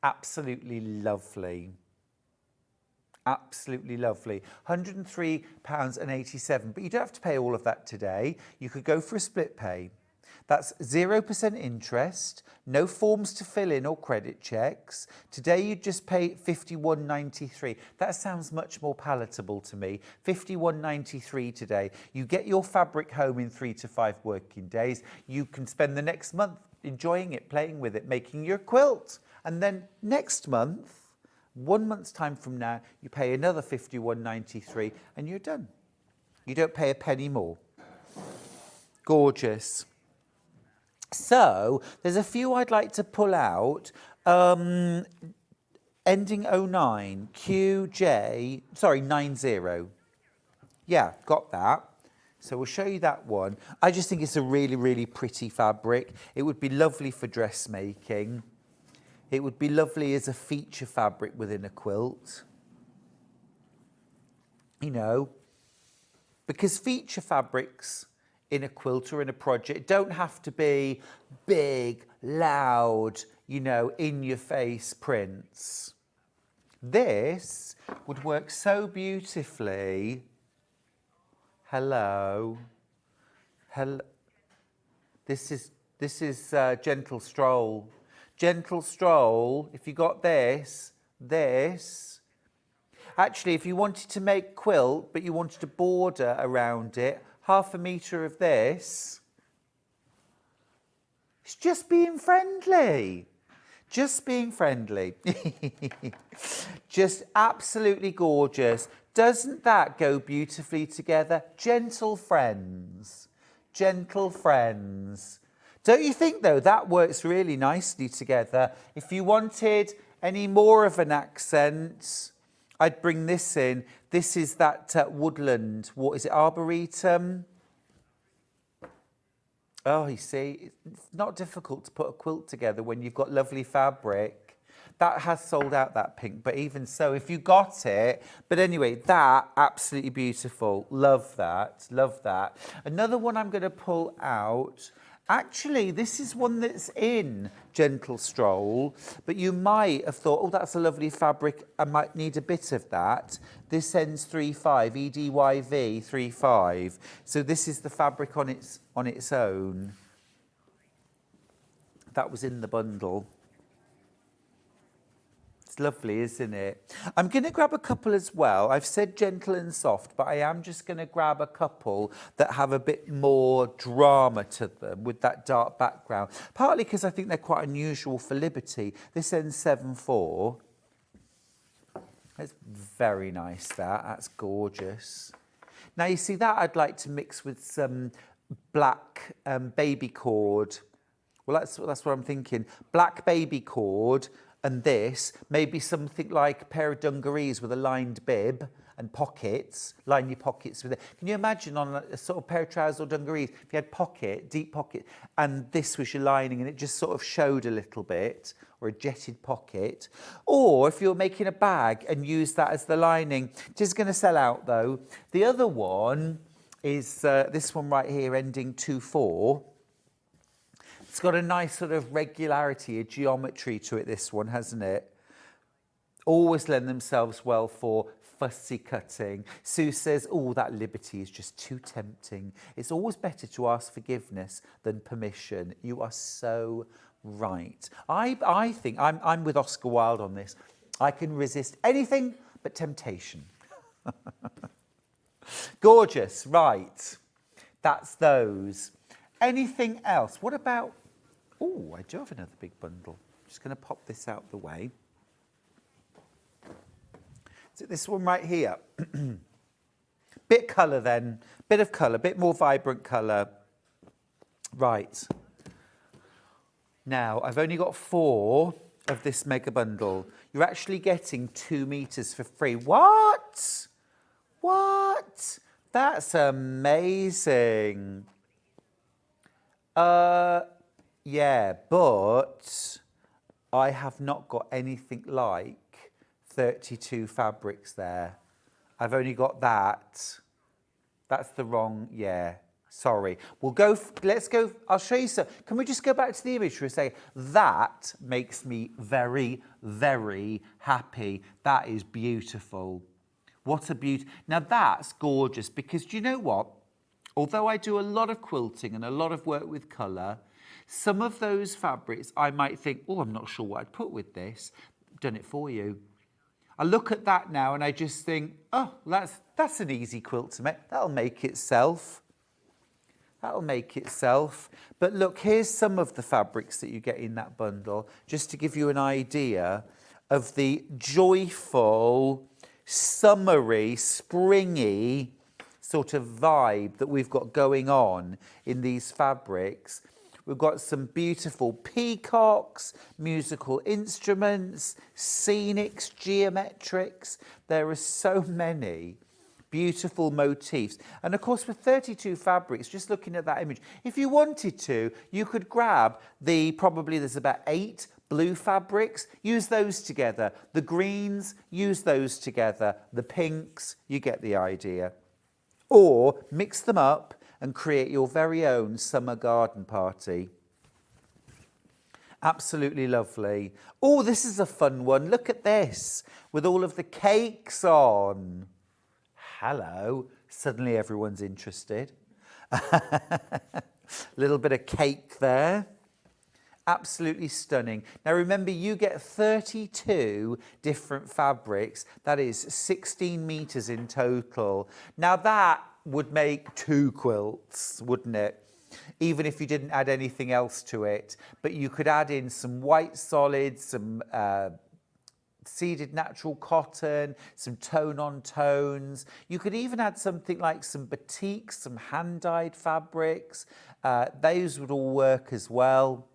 Absolutely lovely. Absolutely lovely. £103.87, but you don't have to pay all of that today. You could go for a split pay. That's 0% interest, no forms to fill in or credit checks. Today you just pay £51.93. That sounds much more palatable to me. £51.93 today. You get your fabric home in 3 to 5 working days. You can spend the next month enjoying it, playing with it, making your quilt. And then next month, 1 month's time from now, you pay another £51.93 and you're done. You don't pay a penny more. Gorgeous. So there's a few I'd like to pull out. Ending 09, QJ, sorry, 90. Yeah, got that. So we'll show you that one. I just think it's a really, really pretty fabric. It would be lovely for dressmaking. It would be lovely as a feature fabric within a quilt. You know, because feature fabrics in a quilt or in a project don't have to be big, loud, you know, in-your-face prints. This would work so beautifully. Hello. Hello. This is Gentle Stroll. Gentle Stroll, if you got this. Actually, if you wanted to make quilt, but you wanted a border around it, half a metre of this. It's just being friendly. Just being friendly. Just absolutely gorgeous. Doesn't that go beautifully together? Gentle friends. Gentle friends. Don't you think, though, that works really nicely together? If you wanted any more of an accent, I'd bring this in. This is that Woodland, what is it, Arboretum? Oh, you see, it's not difficult to put a quilt together when you've got lovely fabric. That has sold out, that pink, but even so, if you got it, but anyway, that, absolutely beautiful. Love that, love that. Another one I'm going to pull out. Actually, this is one that's in Gentle Stroll, but you might have thought, oh, that's a lovely fabric, I might need a bit of that. This ends 3.5, EDYV 3.5. So this is the fabric on its own. That was in the bundle. It's lovely, isn't it? I'm going to grab a couple as well. I've said gentle and soft, but I am just going to grab a couple that have a bit more drama to them with that dark background. Partly because I think they're quite unusual for Liberty. This ends 7.4. It's very nice, that's gorgeous. Now you see that I'd like to mix with some black baby cord. Well, that's what I'm thinking. Black baby cord and this, maybe something like a pair of dungarees with a lined bib and pockets, line your pockets with it. Can you imagine on a sort of pair of trousers or dungarees, if you had deep pocket, and this was your lining and it just sort of showed a little bit, or a jetted pocket. Or if you're making a bag and use that as the lining, it is going to sell out though. The other one is this one right here, ending 2-4. It's got a nice sort of regularity, a geometry to it, this one, hasn't it? Always lend themselves well for fussy cutting. Sue says, oh, that liberty is just too tempting. It's always better to ask forgiveness than permission. You are so right. I think I'm with Oscar Wilde on this. I can resist anything but temptation. Gorgeous, right. That's those. Anything else? What about... Oh, I do have another big bundle. I'm just going to pop this out the way. Is it this one right here? Bit colour then. Bit of colour, bit more vibrant colour. Right. Now, I've only got 4 of this mega bundle. You're actually getting 2 meters for free. What? What? That's amazing. Yeah, but I have not got anything like 32 fabrics there. I've only got that. That's the wrong, yeah. Sorry. We'll go, let's go, I'll show you some. Can we just go back to the image for a second? That makes me very, very happy. That is beautiful. What a beauty. Now that's gorgeous because do you know what? Although I do a lot of quilting and a lot of work with colour, some of those fabrics I might think, oh, I'm not sure what I'd put with this. I've done it for you. I look at that now and I just think, oh, that's an easy quilt to make. That'll make itself. That'll make itself. But look, here's some of the fabrics that you get in that bundle, just to give you an idea of the joyful, summery, springy sort of vibe that we've got going on in these fabrics. We've got some beautiful peacocks, musical instruments, scenics, geometrics. There are so many beautiful motifs. And of course, with 32 fabrics, just looking at that image, if you wanted to, you could grab probably there's about 8 blue fabrics, use those together. The greens, use those together. The pinks, you get the idea. Or mix them up and create your very own summer garden party. Absolutely lovely. Oh, this is a fun one. Look at this, with all of the cakes on. Hello. Suddenly everyone's interested. Little bit of cake there. Absolutely stunning. Now remember, you get 32 different fabrics. That is 16 meters in total. Now that would make 2 quilts, wouldn't it? Even if you didn't add anything else to it. But you could add in some white solids, some seeded natural cotton, some tone-on tones. You could even add something like some batik, some hand-dyed fabrics. Those would all work as well.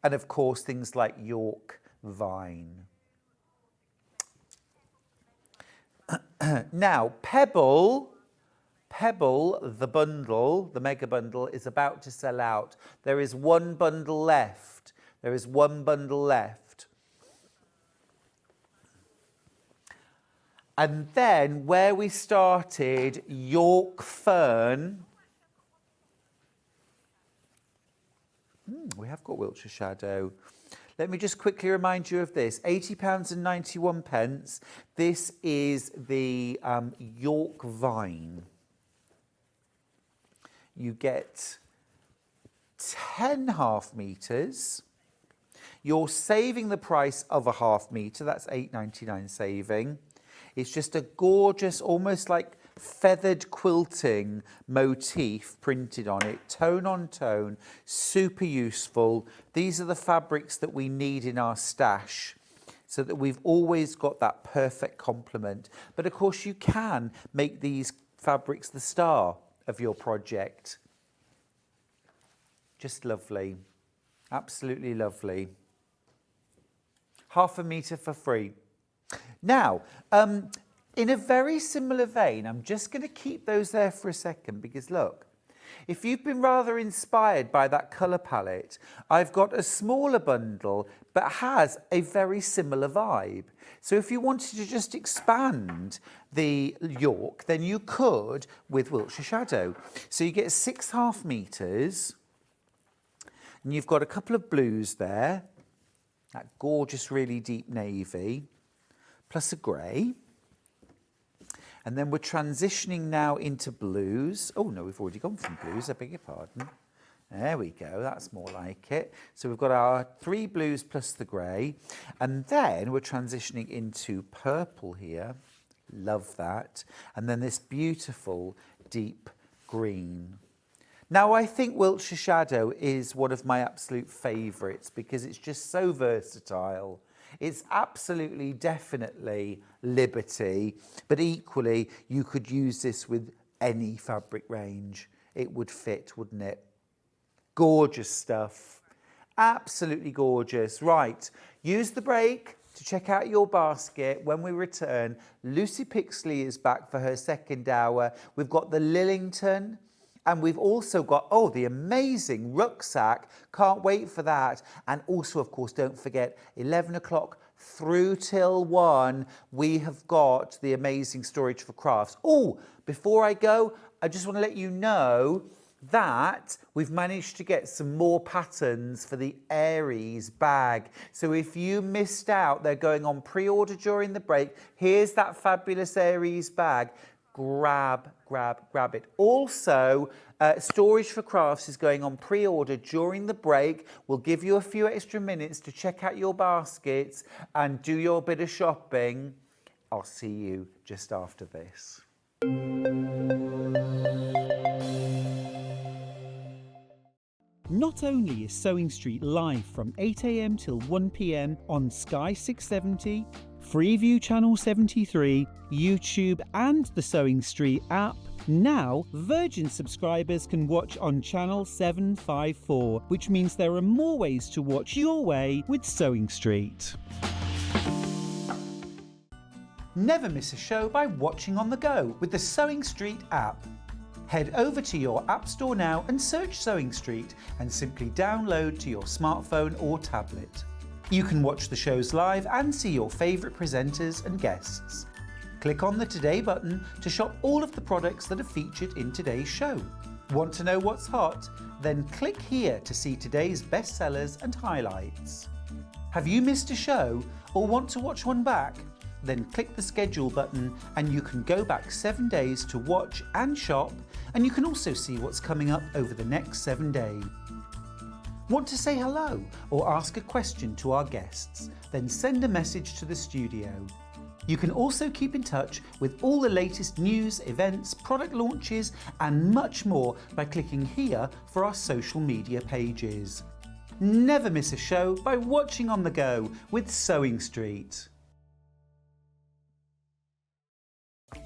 And of course, things like York vine. Now, Pebble, the bundle, the mega bundle, is about to sell out. There is 1 bundle left. There is 1 bundle left. And then where we started, York fern. We have got Wiltshire Shadow. Let me just quickly remind you of this. £80.91. This is the York vine. You get 10 half meters. You're saving the price of a half meter. That's £8.99 saving. It's just a gorgeous, almost like feathered quilting motif printed on it, tone on tone, super useful. These are the fabrics that we need in our stash. so that we've always got that perfect complement. But of course you can make these fabrics the star of your project. Just lovely, absolutely lovely. £0.5 metre for free. Now, in a very similar vein, I'm just going to keep those there for a second because look, if you've been rather inspired by that colour palette, I've got a smaller bundle but has a very similar vibe. So if you wanted to just expand the York, then you could with Wiltshire Shadow. So you get 6.5 metres and you've got a couple of blues there, that gorgeous really deep navy, plus a grey. And then we're transitioning now into blues. Oh no, we've already gone from blues, I beg your pardon. There we go, that's more like it. So we've got our 3 blues plus the grey. And then we're transitioning into purple here. Love that. And then this beautiful deep green. Now I think Wiltshire Shadow is one of my absolute favourites because it's just so versatile. It's absolutely, definitely Liberty, but equally you could use this with any fabric range. It would fit, wouldn't it? Gorgeous stuff. Absolutely gorgeous. Right, use the break to check out your basket. When we return, Lucy Picksley is back for her second hour. We've got the Lillington. And we've also got, oh, the amazing rucksack. Can't wait for that. And also, of course, don't forget, 11 o'clock through till 1, we have got the amazing storage for crafts. Oh, before I go, I just want to let you know that we've managed to get some more patterns for the Aries bag. So if you missed out, they're going on pre-order during the break. Here's that fabulous Aries bag. Grab it. Also, Storage for Crafts is going on pre-order during the break. We'll give you a few extra minutes to check out your baskets and do your bit of shopping. I'll see you just after this. Not only is Sewing Street live from 8 AM till 1 PM on Sky 670, Freeview Channel 73, YouTube and the Sewing Street app, now Virgin subscribers can watch on Channel 754, which means there are more ways to watch your way with Sewing Street. Never miss a show by watching on the go with the Sewing Street app. Head over to your App Store now and search Sewing Street and simply download to your smartphone or tablet. You can watch the shows live and see your favourite presenters and guests. Click on the Today button to shop all of the products that are featured in today's show. Want to know what's hot? Then click here to see today's bestsellers and highlights. Have you missed a show or want to watch one back? Then click the schedule button and you can go back 7 days to watch and shop, and you can also see what's coming up over the next 7 days. Want to say hello or ask a question to our guests? Then send a message to the studio. You can also keep in touch with all the latest news, events, product launches and much more by clicking here for our social media pages. Never miss a show by watching on the go with Sewing Street.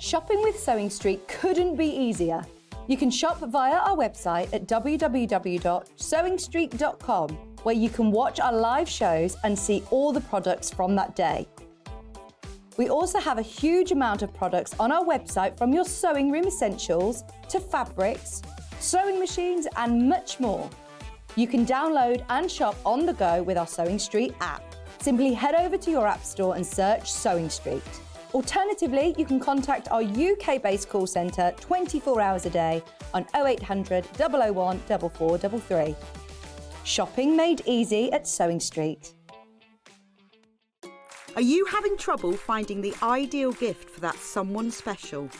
Shopping with Sewing Street couldn't be easier. You can shop via our website at www.sewingstreet.com, where you can watch our live shows and see all the products from that day. We also have a huge amount of products on our website, from your sewing room essentials to fabrics, sewing machines and much more. You can download and shop on the go with our Sewing Street app. Simply head over to your app store and search Sewing Street. Alternatively, you can contact our UK-based call centre 24 hours a day on 0800 001 4433. Shopping made easy at Sewing Street. Are you having trouble finding the ideal gift for that someone special?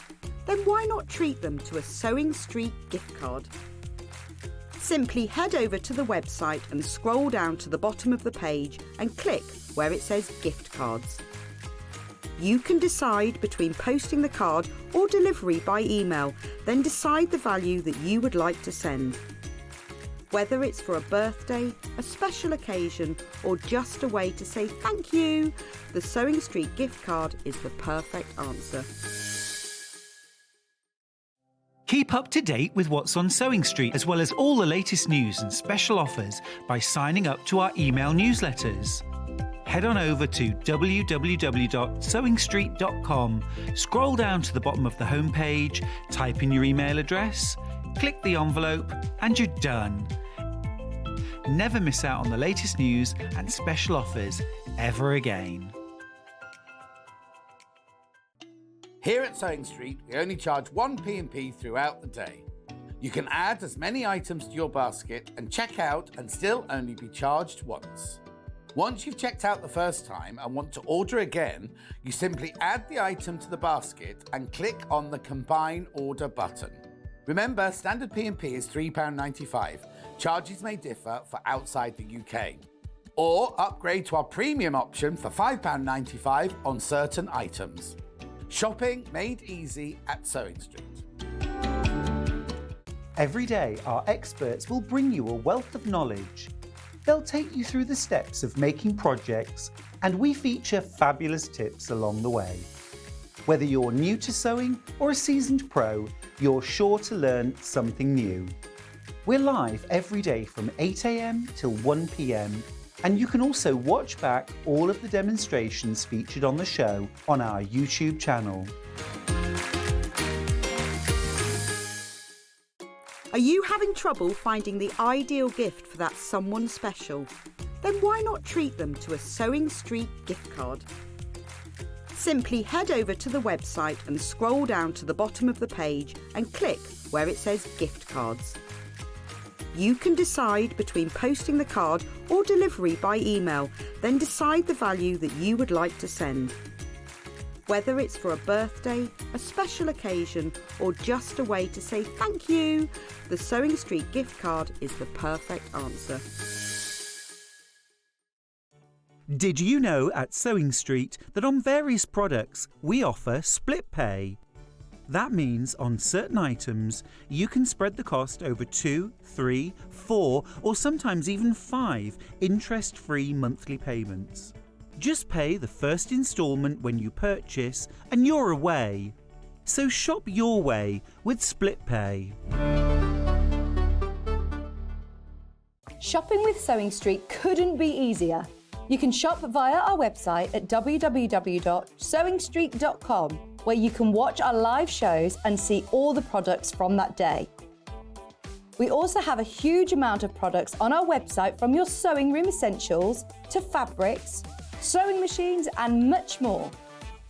Then why not treat them to a Sewing Street gift card? Simply head over to the website and scroll down to the bottom of the page and click where it says gift cards. You can decide between posting the card or delivery by email, then decide the value that you would like to send. Whether it's for a birthday, a special occasion, or just a way to say thank you, the Sewing Street gift card is the perfect answer. Keep up to date with what's on Sewing Street, as well as all the latest news and special offers by signing up to our email newsletters. Head on over to www.sewingstreet.com, scroll down to the bottom of the homepage, type in your email address, click the envelope, and you're done. Never miss out on the latest news and special offers ever again. Here at Sewing Street, we only charge 1 P&P throughout the day. You can add as many items to your basket and check out and still only be charged once. Once you've checked out the first time and want to order again, you simply add the item to the basket and click on the Combine Order button. Remember, standard P&P is £3.95. Charges may differ for outside the UK. Or upgrade to our premium option for £5.95 on certain items. Shopping made easy at Sewing Street. Every day, our experts will bring you a wealth of knowledge. They'll take you through the steps of making projects, and we feature fabulous tips along the way. Whether you're new to sewing or a seasoned pro, you're sure to learn something new. We're live every day from 8 AM till 1 PM, and you can also watch back all of the demonstrations featured on the show on our YouTube channel. Are you having trouble finding the ideal gift for that someone special? Then why not treat them to a Sewing Street gift card? Simply head over to the website and scroll down to the bottom of the page and click where it says gift cards. You can decide between posting the card or delivery by email, then decide the value that you would like to send. Whether it's for a birthday, a special occasion, or just a way to say thank you, the Sewing Street gift card is the perfect answer. Did you know at Sewing Street that on various products we offer split pay? That means on certain items you can spread the cost over 2, 3, 4 or sometimes even 5 interest-free monthly payments. Just pay the first instalment when you purchase and you're away. So shop your way with split pay. Shopping with Sewing Street couldn't be easier. You can shop via our website at www.sewingstreet.com, where you can watch our live shows and see all the products from that day. We also have a huge amount of products on our website, from your sewing room essentials to fabrics, sewing machines and much more.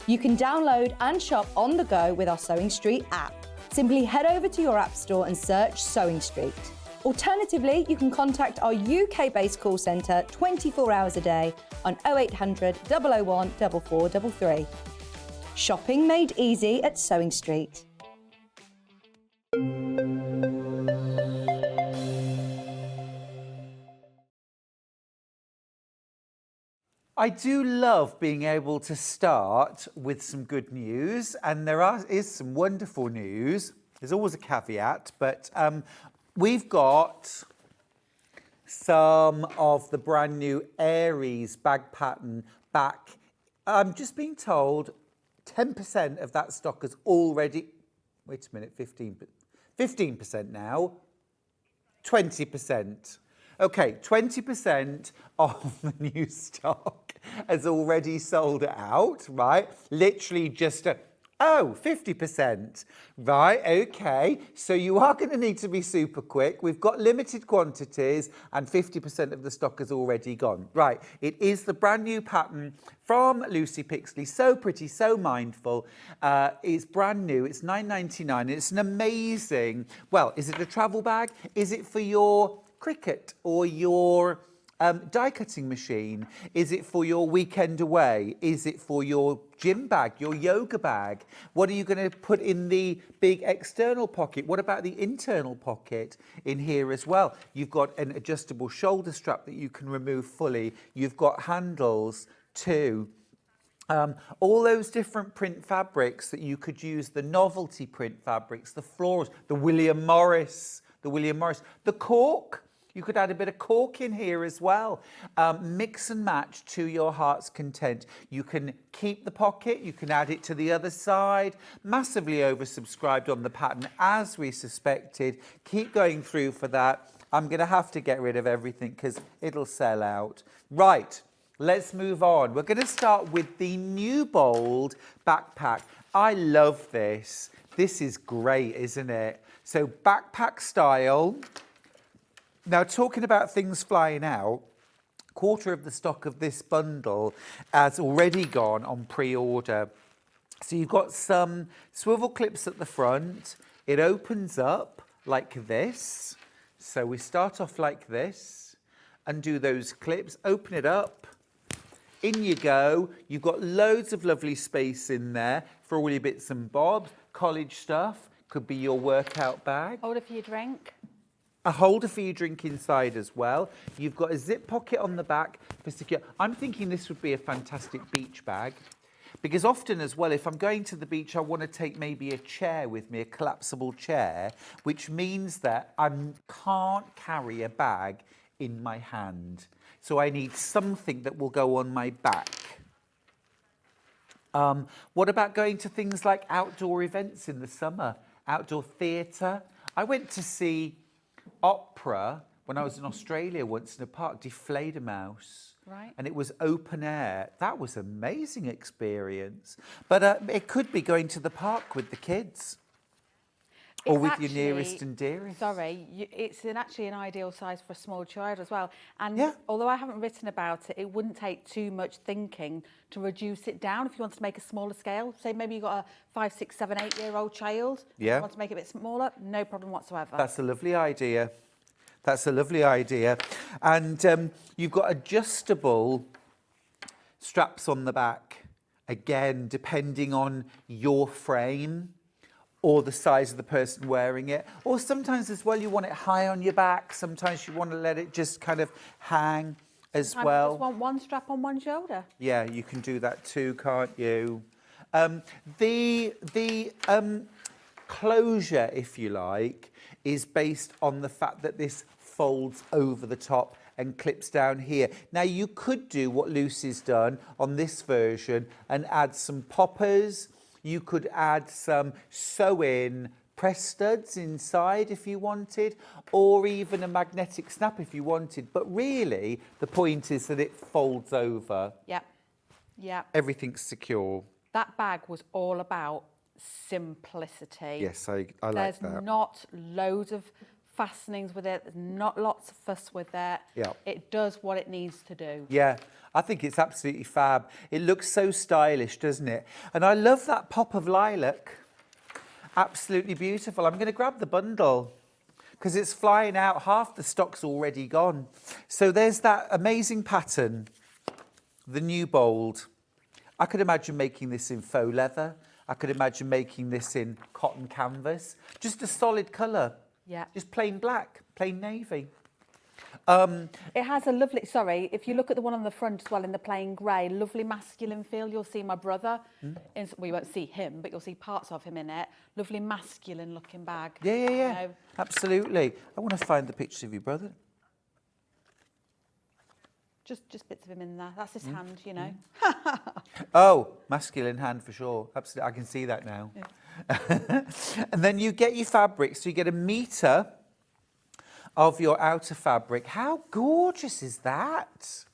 You can download and shop on the go with our Sewing Street app. Simply head over to your app store and search Sewing Street. Alternatively, you can contact our UK-based call centre 24 hours a day on 0800 001 4433. Shopping made easy at Sewing Street. I do love being able to start with some good news, and is some wonderful news. There's always a caveat, but we've got some of the brand new Aries bag pattern back. I'm just being told 10% of that stock is already, wait a minute, 15% now, 20%. Okay, 20% of the new stock has already sold out, right? Literally just 50%. Right, okay. So you are going to need to be super quick. We've got limited quantities and 50% of the stock is already gone. Right, it is the brand new pattern from Lucy Picksley. So pretty, so mindful. It's brand new. It's £9.99. It's an amazing, well, is it a travel bag? Is it for your cricket or your die cutting machine? Is it for your weekend away? Is it for your gym bag, your yoga bag? What are you going to put in the big external pocket? What about the internal pocket in here as well? You've got an adjustable shoulder strap that you can remove fully. You've got handles too. All those different print fabrics that you could use, the novelty print fabrics, the florals, the William Morris, the cork. You could add a bit of cork in here as well. Mix and match to your heart's content. You can keep the pocket, you can add it to the other side. Massively oversubscribed on the pattern, as we suspected. Keep going through for that. I'm going to have to get rid of everything because it'll sell out. Right, let's move on. We're going to start with the Newbold backpack. I love this. This is great, isn't it? So backpack style. Now, talking about things flying out, quarter of the stock of this bundle has already gone on pre-order. So you've got some swivel clips at the front. It opens up like this. So we start off like this, undo those clips, open it up. In you go. You've got loads of lovely space in there for all your bits and bobs. College stuff, could be your workout bag. Holder for your drink. A holder for your drink inside as well. You've got a zip pocket on the back for secure. I'm thinking this would be a fantastic beach bag. Because often as well, if I'm going to the beach, I want to take maybe a chair with me, a collapsible chair, which means that I can't carry a bag in my hand. So I need something that will go on my back. What about going to things like outdoor events in the summer? Outdoor theatre? I went to see opera when I was in Australia once in a park, Deflate a Mouse. Right. And it was open air. That was an amazing experience. But it could be going to the park with the kids. Or It's with your actually- nearest and dearest. Sorry, it's actually an ideal size for a small child as well. And Yeah. although I haven't written about it, it wouldn't take too much thinking to reduce it down if you want to make a smaller scale. Say maybe you've got a 5, 6, 7, 8-year-old child. Yeah. You want to make it a bit smaller, no problem whatsoever. That's a lovely idea. That's a lovely idea. And you've got adjustable straps on the back. Again, depending on your frame or the size of the person wearing it. Or sometimes as well, you want it high on your back. Sometimes you want to let it just kind of hang as Sometimes well. you just want one strap on one shoulder. Yeah, you can do that too, can't you? The closure, if you like, is based on the fact that this folds over the top and clips down here. Now, you could do what Lucy's done on this version and add some poppers. You could add some sew-in press studs inside if you wanted, or even a magnetic snap if you wanted. But really, the point is that it folds over. Yep. Yep. Everything's secure. That bag was all about simplicity. Yes, I like There's that. not loads of fastenings with it. There's not lots of fuss with it. Yeah. It does what it needs to do. Yeah, I think it's absolutely fab. It looks so stylish, doesn't it? And I love that pop of lilac. Absolutely beautiful. I'm going to grab the bundle because it's flying out. Half the stock's already gone. So there's that amazing pattern, the Newbold. I could imagine making this in faux leather. I could imagine making this in cotton canvas. Just a solid colour. Yeah. Just plain black, plain navy. It has a lovely, sorry, if you look at the one on the front as well in the plain grey, lovely masculine feel. You'll see my brother, well, you won't see him, but you'll see parts of him in it. Lovely masculine looking bag. Yeah, yeah, yeah. You know, Absolutely. I want to find the picture of your brother. just bits of him in there. That's his hand, you know. Oh, masculine hand for sure. Absolutely. I can see that now. Yeah. And then you get your fabric. So you get a metre of your outer fabric. How gorgeous is that?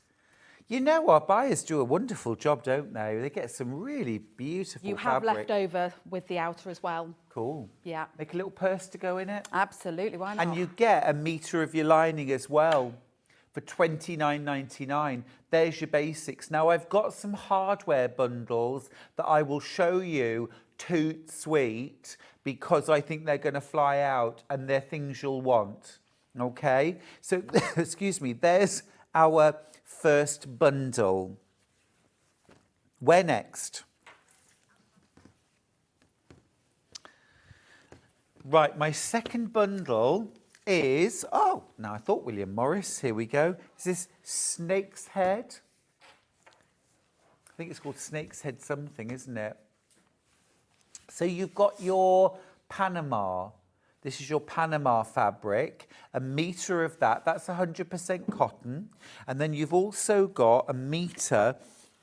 You know, our buyers do a wonderful job, don't they? They get some really beautiful You have fabric. left over with the outer as well. Cool. Yeah. Make a little purse to go in it. Absolutely, why not? And you get a metre of your lining as well for $29.99. There's your basics. Now, I've got some hardware bundles that I will show you toot sweet because I think they're going to fly out and they're things you'll want. Okay? So, excuse me, there's our first bundle. Where next? Right, my second bundle is, oh, now I thought William Morris, here we go. Is this Snake's Head? I think it's called Snake's Head something, isn't it? So you've got your Panama. This is your Panama fabric, a metre of that. That's 100% cotton. And then you've also got a metre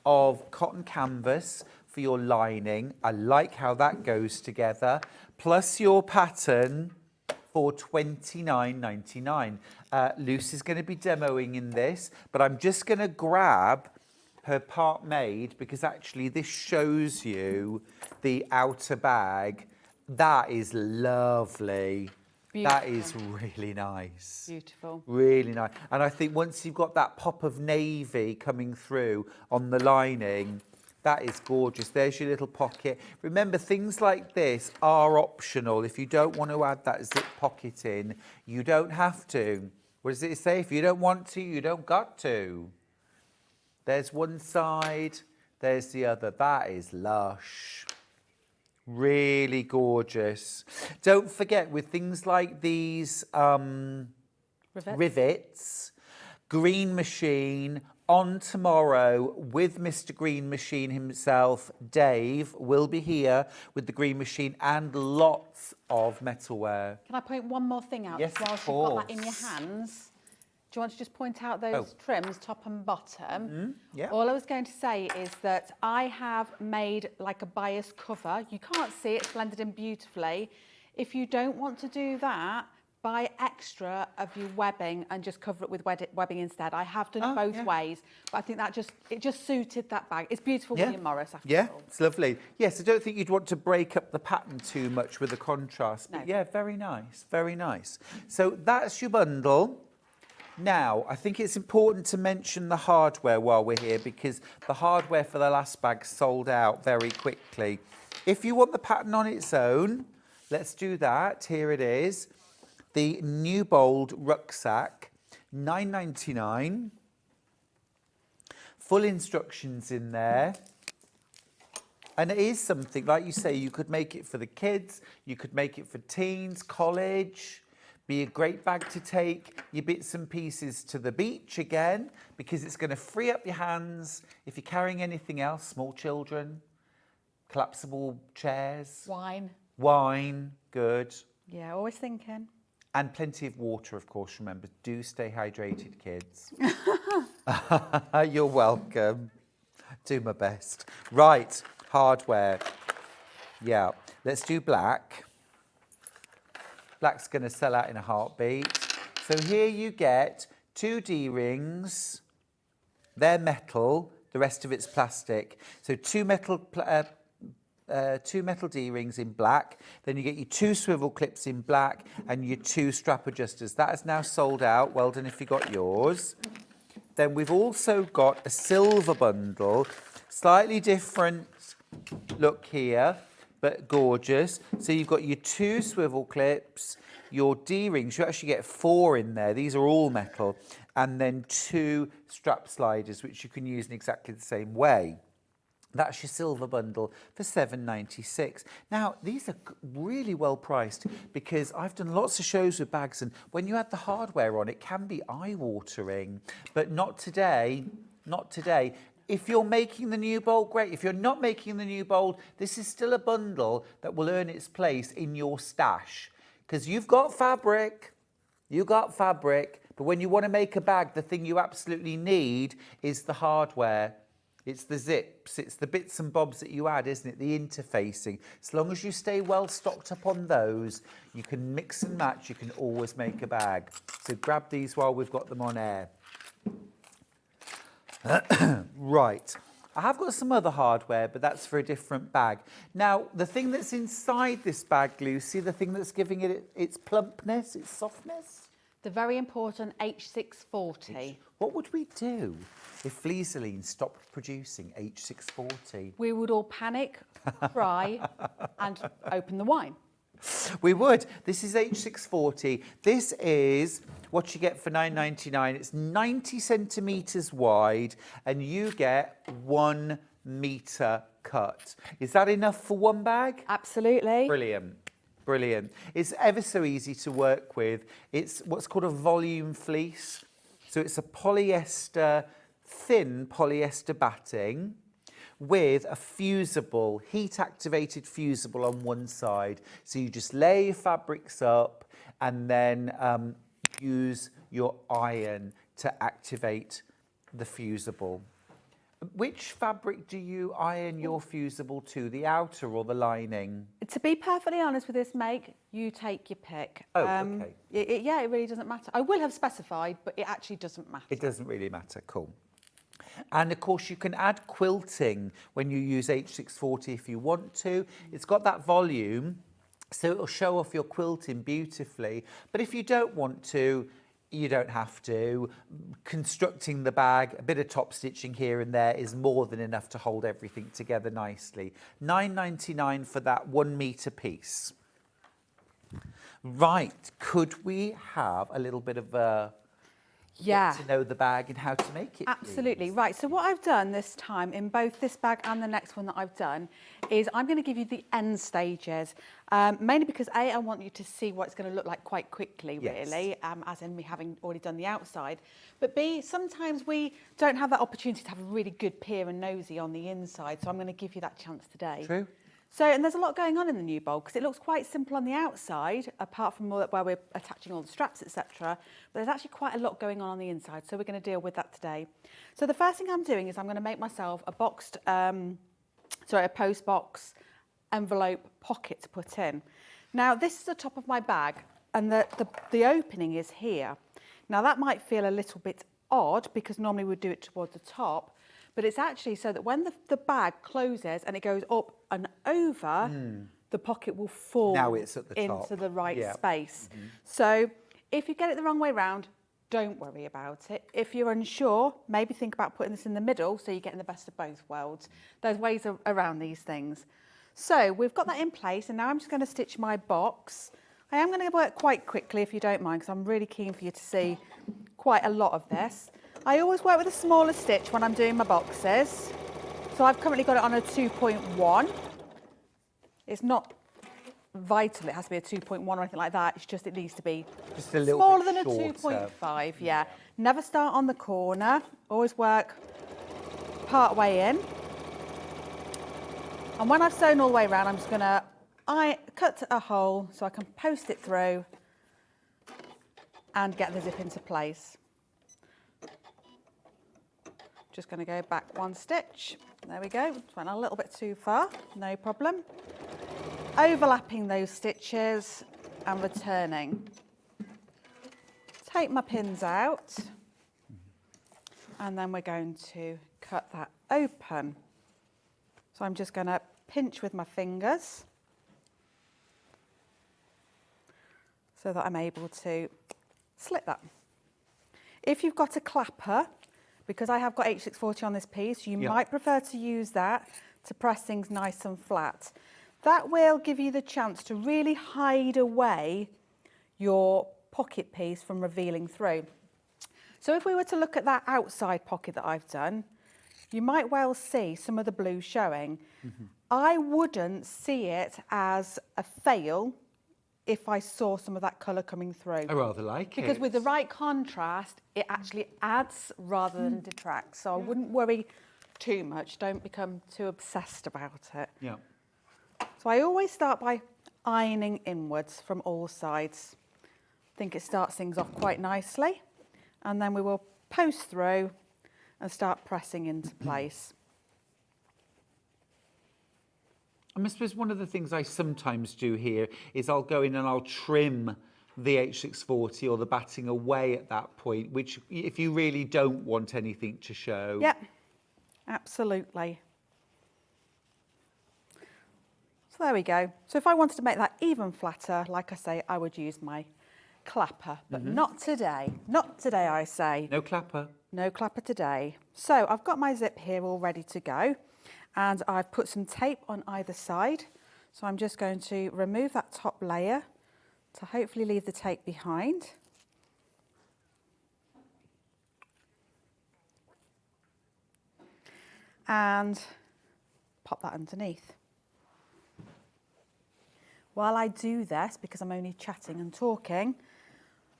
of cotton canvas for your lining. I like how that goes together. Plus your pattern for $29.99. Lucy's going to be demoing in this, but I'm just going to grab her part made because actually this shows you the outer bag. That is lovely. Beautiful. That is really nice. Beautiful. Really nice. And I think once you've got that pop of navy coming through on the lining, that is gorgeous. There's your little pocket. Remember, things like this are optional. If you don't want to add that zip pocket in, you don't have to. What does it say? If you don't want to, you don't got to. There's one side, there's the other. That is lush. Really gorgeous. Don't forget, with things like these rivets, Green Machine, on tomorrow with Mr. Green Machine himself, Dave, will be here with the Green Machine and lots of metalware. Can I point one more thing out? Yes, whilst of you've got that in course. your hands? Do you want to just point out those trims, top and bottom? Yeah. All I was going to say is that I have made like a bias cover. You can't see it, it's blended in beautifully. If you don't want to do that, buy extra of your webbing and just cover it with webbing instead. I have done it both ways, but I think that it just suited that bag. It's beautiful, William Morris, after all. It's lovely. Yes, I don't think you'd want to break up the pattern too much with the contrast, but yeah, very nice, very nice. So that's your bundle. Now, I think it's important to mention the hardware while we're here because the hardware for the last bag sold out very quickly. If you want the pattern on its own, let's do that. Here it is. The Newbold Rucksack, $9.99. Full instructions in there. And it is something, like you say, you could make it for the kids, you could make it for teens, college. Be a great bag to take your bits and pieces to the beach again, because it's going to free up your hands. If you're carrying anything else, small children, collapsible chairs. Wine, good. Yeah, always thinking. And plenty of water, of course, remember. Do stay hydrated, kids. You're welcome. Do my best. Right, hardware. Yeah, let's do black. Black's going to sell out in a heartbeat. So here you get 2 D-rings. They're metal. The rest of it's plastic. So 2 metal D-rings in black. Then you get your 2 swivel clips in black and your 2 strap adjusters. That is now sold out. Well done if you got yours. Then we've also got a silver bundle. Slightly different look here, but gorgeous. So you've got your 2 swivel clips, your D-rings. You actually get 4 in there. These are all metal. And then 2 strap sliders, which you can use in exactly the same way. That's your silver bundle for $7.96. Now, these are really well priced because I've done lots of shows with bags, and when you add the hardware on, it can be eye-watering. But not today, not today. If you're making the Newbold, great. If you're not making the Newbold, this is still a bundle that will earn its place in your stash. Because you've got fabric, but when you want to make a bag, the thing you absolutely need is the hardware. It's the zips, it's the bits and bobs that you add, isn't it? The interfacing. As long as you stay well stocked up on those, you can mix and match, you can always make a bag. So grab these while we've got them on air. Right, I have got some other hardware, but that's for a different bag. Now, the thing that's inside this bag, Lucy, the thing that's giving it its plumpness, its softness? The very important H640. What would we do if Finalizing stopped producing H640? We would all panic, cry, and open the wine. We would. This is H640. This is what you get for $9.99. It's 90 centimetres wide, and you get 1 metre cut. Is that enough for one bag? Absolutely. Brilliant. Brilliant. It's ever so easy to work with. It's what's called a volume fleece. So it's a polyester, thin polyester batting with a fusible, heat-activated fusible on one side. So you just lay your fabrics up and then use your iron to activate the fusible. Which fabric do you iron your fusible to, the outer or the lining? To be perfectly honest with this make, you take your pick. Oh, okay. Yeah, it really doesn't matter. I will have specified, but it actually doesn't matter. It doesn't really matter, cool. And of course you can add quilting when you use H640 if you want to. It's got that volume, so it'll show off your quilting beautifully. But if you don't want to, you don't have to. Constructing the bag, a bit of top stitching here and there is more than enough to hold everything together nicely. £9.99 for that 1 metre piece. Right, could we have a little bit of a get to know the bag and how to make it? Absolutely. Please? Right, so what I've done this time in both this bag and the next one that I've done is I'm going to give you the end stages, mainly because A, I want you to see what it's going to look like quite quickly, really, as in me having already done the outside. But B, sometimes we don't have that opportunity to have a really good peer and nosy on the inside, so I'm going to give you that chance today. True. So, and there's a lot going on in the Newbold because it looks quite simple on the outside, apart from where we're attaching all the straps, etc. But there's actually quite a lot going on the inside, so we're going to deal with that today. So the first thing I'm doing is I'm going to make myself a a post box envelope pocket to put in. Now this is the top of my bag, and the opening is here. Now that might feel a little bit odd because normally we'd do it towards the top, but it's actually so that when the bag closes and it goes up and over, the pocket will fall Now it's at the into top. the right space. So if you get it the wrong way round, don't worry about it. If you're unsure, maybe think about putting this in the middle so you're getting the best of both worlds. There's ways around these things. So we've got that in place, and now I'm just going to stitch my box. I am going to work quite quickly if you don't mind, because I'm really keen for you to see quite a lot of this. I always work with a smaller stitch when I'm doing my boxes. So I've currently got it on a 2.1. It's not vital, it has to be a 2.1 or anything like that. It's just it needs to be Just a little smaller bit than a shorter. 2.5, yeah. Never start on the corner. Always work part way in. And when I've sewn all the way around, I'm just going to cut a hole so I can post it through and get the zip into place. Just going to go back one stitch. There we go. Went a little bit too far, no problem. Overlapping those stitches and returning. Take my pins out, and then we're going to cut that open. So I'm just going to pinch with my fingers so that I'm able to slit that. If you've got a clapper, because I have got H640 on this piece, you might prefer to use that to press things nice and flat. That will give you the chance to really hide away your pocket piece from revealing through. So if we were to look at that outside pocket that I've done, you might well see some of the blue showing. I wouldn't see it as a fail if I saw some of that colour coming through. I rather like it. Because with the right contrast, it actually adds rather than detracts. So I wouldn't worry too much. Don't become too obsessed about it. Yeah. So I always start by ironing inwards from all sides. I think it starts things off quite nicely. And then we will post through and start pressing into place. I suppose one of the things I sometimes do here is I'll go in and I'll trim the H640 or the batting away at that point, which if you really don't want anything to show. Yep, absolutely. So there we go. So if I wanted to make that even flatter, like I say, I would use my clapper, but not today. Not today, I say. No clapper. No clapper today. So I've got my zip here all ready to go, and I've put some tape on either side. So I'm just going to remove that top layer to hopefully leave the tape behind. And pop that underneath. While I do this, because I'm only chatting and talking,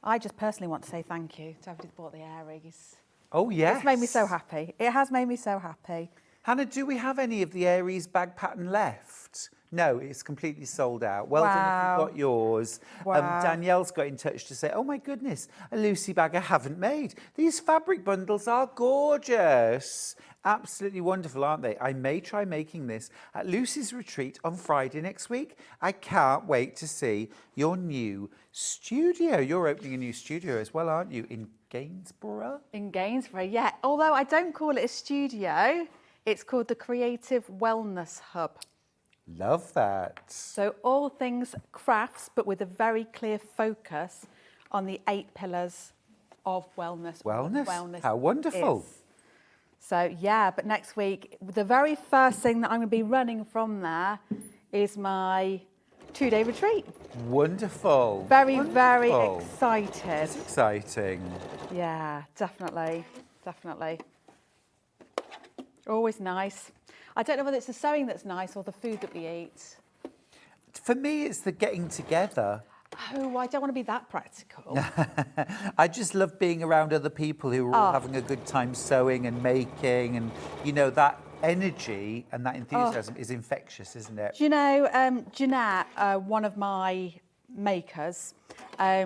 I just personally want to say thank you to everybody that bought the Aries. Oh, yes. It's made me so happy. It has made me so happy. Hannah, do we have any of the Aries bag pattern left? No, it's completely sold out. Well done if Wow. you've got yours. Wow. Danielle's got in touch to say, oh my goodness, a Lucy bag I haven't made. These fabric bundles are gorgeous. Absolutely wonderful, aren't they? I may try making this at Lucy's retreat on Friday next week. I can't wait to see your new studio. You're opening a new studio as well, aren't you, in Gainsborough? In Gainsborough, yeah. Although I don't call it a studio, it's called the Creative Wellness Hub. Love that. So all things crafts, but with a very clear focus on the 8 pillars of wellness. Wellness. How wonderful. is. So yeah, but next week, the very first thing that I'm going to be running from there is my 2-day retreat. Wonderful. Very, Wonderful. very excited. It's exciting. Yeah, definitely, definitely. Always nice. I don't know whether it's the sewing that's nice or the food that we eat. For me, it's the getting together. Oh, I don't want to be that practical. I just love being around other people who are all having a good time sewing and making, and you know, that energy and that enthusiasm is infectious, isn't it? Do you know, Jeanette, one of my makers, her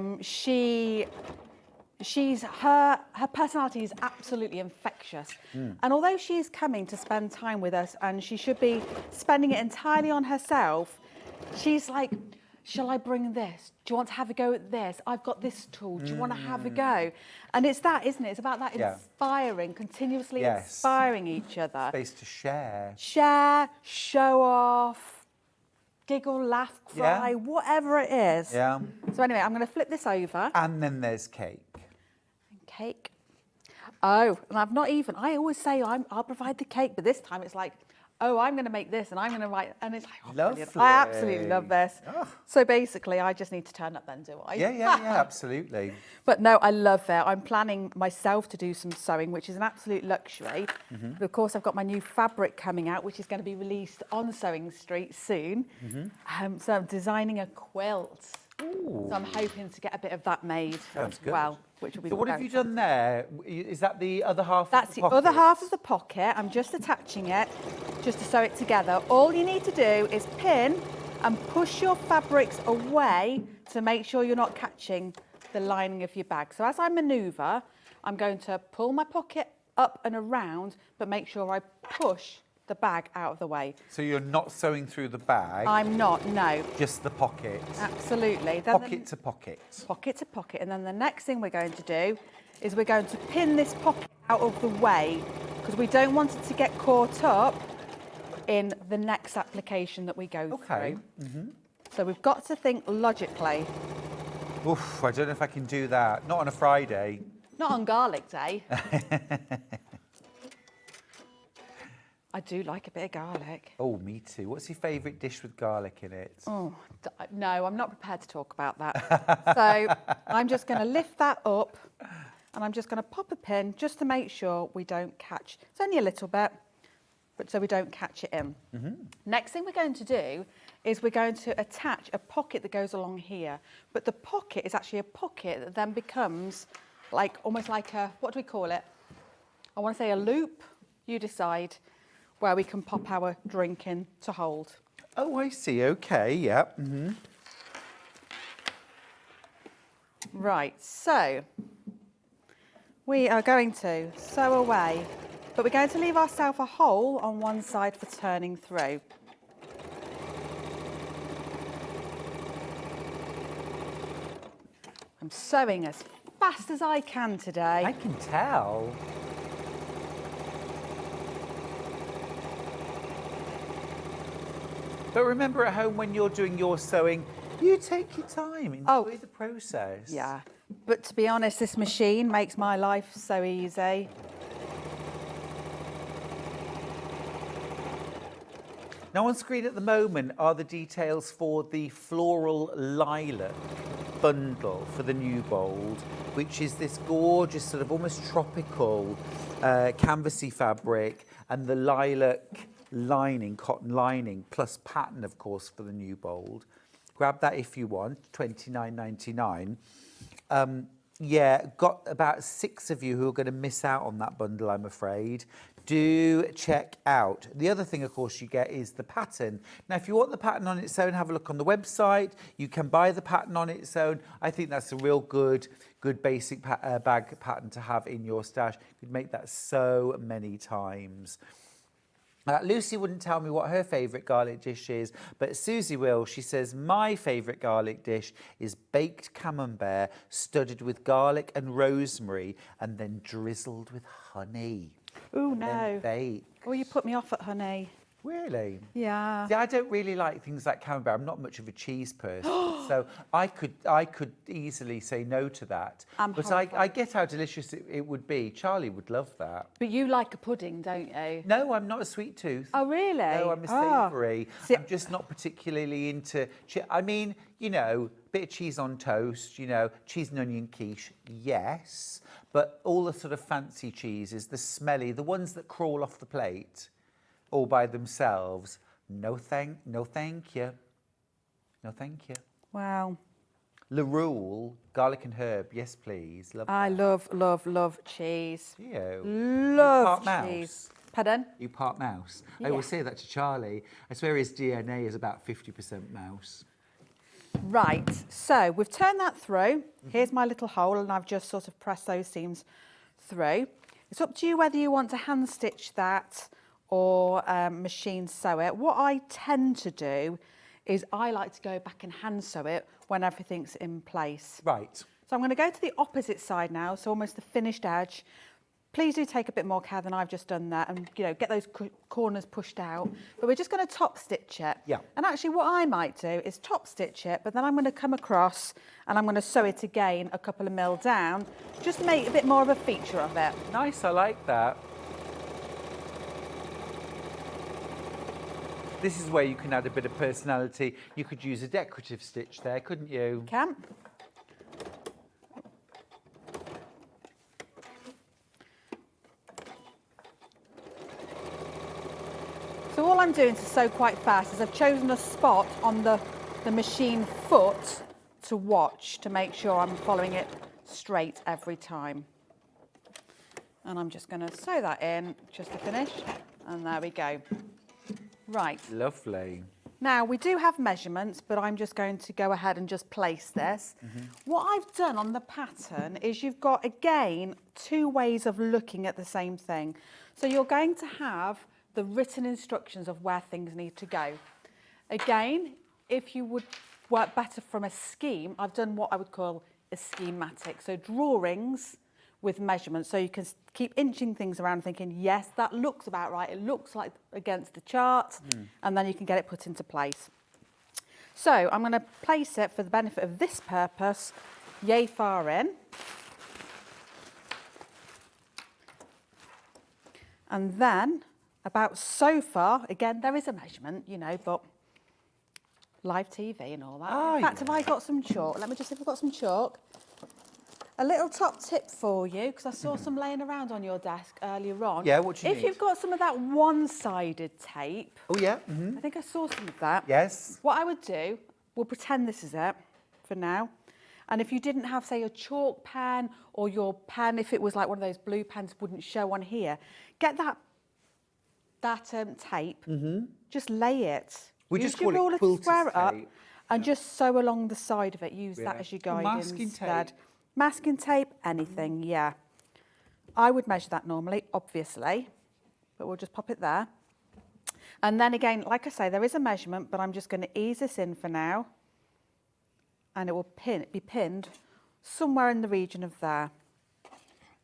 personality is absolutely infectious. And although she is coming to spend time with us and she should be spending it entirely on herself, she's like, shall I bring this? Do you want to have a go at this? I've got this tool. Do you want to have a go? And it's that, isn't it? It's about that inspiring, continuously inspiring each other. Space to share. Share, show off, giggle, laugh, cry, whatever it is. Yeah. So anyway, I'm going to flip this over. And then there's cake. Cake. Oh, and I always say I'll provide the cake, but this time it's like, oh, I'm going to make this and I'm going to write, and it's like, oh, brilliant. I absolutely love this. Oh. So basically, I just need to turn up then, do I? Yeah, absolutely. But no, I love it. I'm planning myself to do some sewing, which is an absolute luxury. But of course, I've got my new fabric coming out, which is going to be released on Sewing Street soon. So I'm designing a quilt. Ooh. So I'm hoping to get a bit of that made Sounds as good. well, which will be So what have very you done there? Is that the other half That's of the the pocket? other half of the pocket. I'm just attaching it, just to sew it together. All you need to do is pin and push your fabrics away to make sure you're not catching the lining of your bag. So as I manoeuvre, I'm going to pull my pocket up and around, but make sure I push the bag out of the way. So you're not sewing through the bag? I'm not, no. Just the pocket? Absolutely. Then Pocket to pocket? Pocket to pocket. And then the next thing we're going to do is we're going to pin this pocket out of the way because we don't want it to get caught up in the next application that we go through. So we've got to think logically. Oof, I don't know if I can do that. Not on a Friday. Not on garlic day. I do like a bit of garlic. Oh, me too. What's your favourite dish with garlic in it? Oh, no, I'm not prepared to talk about that. So I'm just going to lift that up and I'm just going to pop a pin just to make sure we don't catch. It's only a little bit, but so we don't catch it in. Next thing we're going to do is we're going to attach a pocket that goes along here. But the pocket is actually a pocket that then becomes like almost like a, what do we call it? I want to say a loop. You decide. Where we can pop our drink in to hold. Oh, I see. Okay, yeah. Right, so we are going to sew away, but we're going to leave ourselves a hole on one side for turning through. I'm sewing as fast as I can today. I can tell. But remember at home when you're doing your sewing, you take your time, enjoy the process. Yeah, but to be honest, this machine makes my life so easy. Now on screen at the moment are the details for the floral lilac bundle for the Newbold, which is this gorgeous sort of almost tropical canvasy fabric and the lilac lining, cotton lining, plus pattern, of course, for the Newbold. Grab that if you want, $29.99. Yeah, got about 6 of you who are going to miss out on that bundle, I'm afraid. Do check out. The other thing, of course, you get is the pattern. Now, if you want the pattern on its own, have a look on the website. You can buy the pattern on its own. I think that's a real good basic bag pattern to have in your stash. You could make that so many times. Lucy wouldn't tell me what her favourite garlic dish is, but Susie will. She says, my favourite garlic dish is baked camembert studded with garlic and rosemary and then drizzled with honey. Oh, Then no. bake. Oh, you put me off at honey. Really? Yeah. See, I don't really like things like camembert. I'm not much of a cheese person, so I could easily say no to that. But I get how delicious it would be. Charlie would love that. But you like a pudding, don't you? No, I'm not a sweet tooth. Oh, really? No, I'm a savoury. I'm just not particularly into... I mean, you know, bit of cheese on toast, you know, cheese and onion quiche, yes. But all the sort of fancy cheeses, the smelly, the ones that crawl off the plate all by themselves, no thank you. No thank you. Wow. La Rule, garlic and herb, yes please. Love I that. love cheese. Do you? Love part cheese. mouse? Pardon? You part mouse? I Yeah. always say that to Charlie. I swear his DNA is about 50% mouse. Right, so we've turned that through. Here's my little hole and I've just sort of pressed those seams through. It's up to you whether you want to hand stitch that or machine sew it. What I tend to do is I like to go back and hand sew it when everything's in place. Right. So I'm going to go to the opposite side now, so almost the finished edge. Please do take a bit more care than I've just done there and, you know, get those corners pushed out. But we're just going to top stitch it. Yeah. And actually what I might do is top stitch it, but then I'm going to come across and I'm going to sew it again a couple of mil down, just to make a bit more of a feature of it. Nice, I like that. This is where you can add a bit of personality. You could use a decorative stitch there, couldn't you? Can. So all I'm doing to sew quite fast is I've chosen a spot on the machine foot to watch to make sure I'm following it straight every time. And I'm just going to sew that in just to finish. And there we go. Right. Lovely. Now, we do have measurements, but I'm just going to go ahead and just place this. What I've done on the pattern is you've got, again, 2 ways of looking at the same thing. So you're going to have the written instructions of where things need to go. Again, if you would work better from a scheme, I've done what I would call a schematic. So drawings with measurements, so you can keep inching things around thinking, yes, that looks about right, it looks like against the chart, and then you can get it put into place. So I'm going to place it for the benefit of this purpose, yay far in. And then about so far, again, there is a measurement, you know, but live TV and all that. Oh, In fact, yeah. have I got some chalk? Let me just see if I've got some chalk. A little top tip for you, because I saw some laying around on your desk earlier on. Yeah, what do you If need? you've got some of that one-sided tape, Oh, yeah? I think I saw some of that. Yes. What I would do, we'll pretend this is it for now. And if you didn't have, say, a chalk pen or your pen, if it was like one of those blue pens, wouldn't show on here, get that tape, just lay it. We Use just your call it ruler to quilter's square it up tape. and just sew along the side of it. Use Yeah. that as your Or guide masking instead. tape. Masking tape, anything, yeah. I would measure that normally, obviously, but we'll just pop it there. And then again, like I say, there is a measurement, but I'm just going to ease this in for now. And it will be pinned somewhere in the region of there.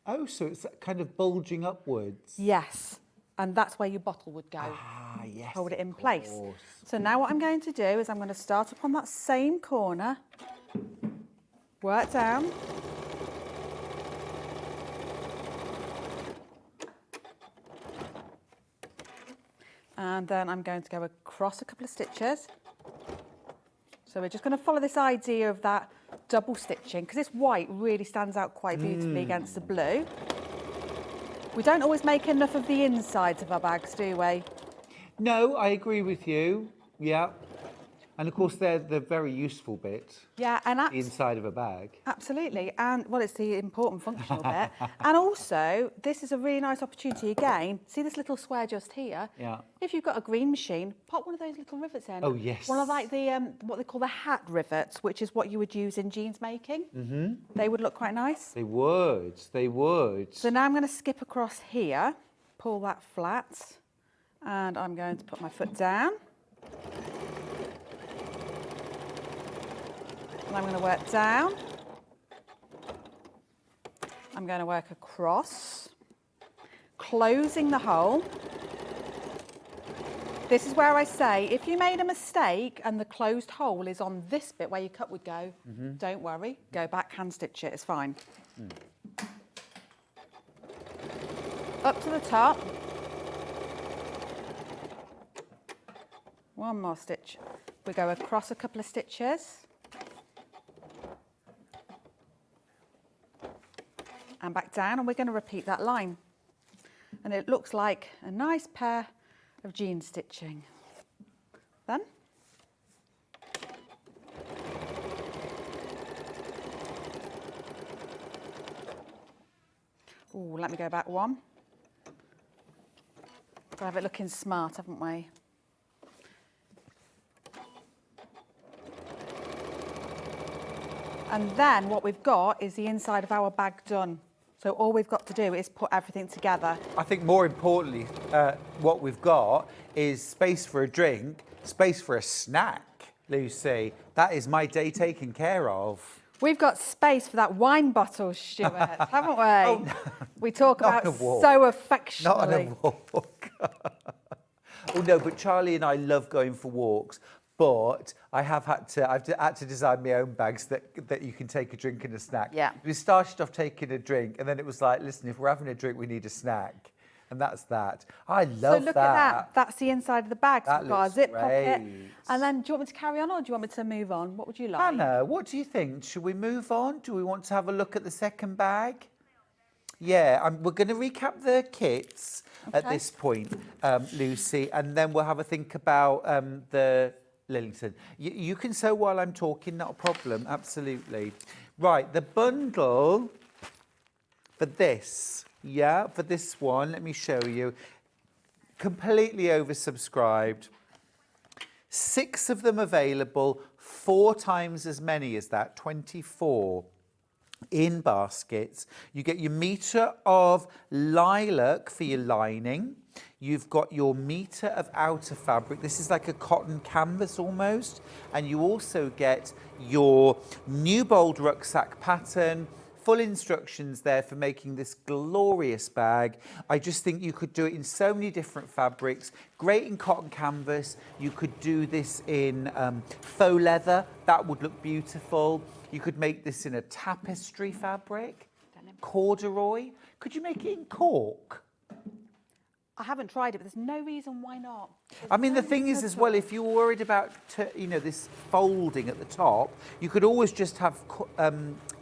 Oh, so it's kind of bulging upwards. Yes, and that's where your bottle would go. Ah, yes. Hold it in of place. course. So now what I'm going to do is I'm going to start up on that same corner, work down. And then I'm going to go across a couple of stitches. So we're just going to follow this idea of that double stitching, because this white really stands out quite beautifully against the blue. We don't always make enough of the insides of our bags, do we? No, I agree with you. Yeah. And of course, they're the very useful bit, Yeah, and the inside of a bag. absolutely. And well, it's the important functional bit. And also, this is a really nice opportunity again. See this little square just here? Yeah. If you've got a green machine, pop one of those little rivets in. Oh, yes. One of like the what they call the hat rivets, which is what you would use in jeans making. Mm-hmm. They would look quite nice. They would. They would. So now I'm going to skip across here, pull that flat, and I'm going to put my foot down. And I'm going to work down. I'm going to work across, closing the hole. This is where I say, if you made a mistake and the closed hole is on this bit where your cut would go, don't worry, go back, hand stitch it, it's fine. Up to the top. One more stitch. We go across a couple of stitches. And back down, and we're going to repeat that line. And it looks like a nice pair of jean stitching. Then ooh, let me go back one. Gotta have it looking smart, haven't we? And then what we've got is the inside of our bag done. So all we've got to do is put everything together. I think more importantly, what we've got is space for a drink, space for a snack, Lucy. That is my day taken care of. We've got space for that wine bottle, Stuart, haven't we? Oh, no. We talk Not about on a walk. so affectionately. Not on a walk. Oh no, but Charlie and I love going for walks. But I've had to design my own bags that you can take a drink and a snack. Yeah. We started off taking a drink, and then it was like, listen, if we're having a drink, we need a snack. And that's that. I love that. So look at that. That's the inside of the bag. So That we've got a looks zip pocket. great. And then do you want me to carry on or do you want me to move on? What would you like? Hannah, what do you think? Should we move on? Do we want to have a look at the second bag? Yeah, we're going to recap the kits at this point, Lucy, and then we'll have a think about the Lillington. You can sew while I'm talking, not a problem, absolutely. Right, the bundle for this, for this one, let me show you. Completely oversubscribed. 6 of them available, 4 times as many as that, 24 in baskets. You get your metre of lilac for your lining. You've got your metre of outer fabric. This is like a cotton canvas almost. And you also get your Newbold rucksack pattern. Full instructions there for making this glorious bag. I just think you could do it in so many different fabrics. Great in cotton canvas. You could do this in faux leather. That would look beautiful. You could make this in a tapestry fabric. Corduroy. Could you make it in cork? I haven't tried it, but there's no reason why not. I mean, the thing is as well, if you're worried about, this folding at the top, you could always just have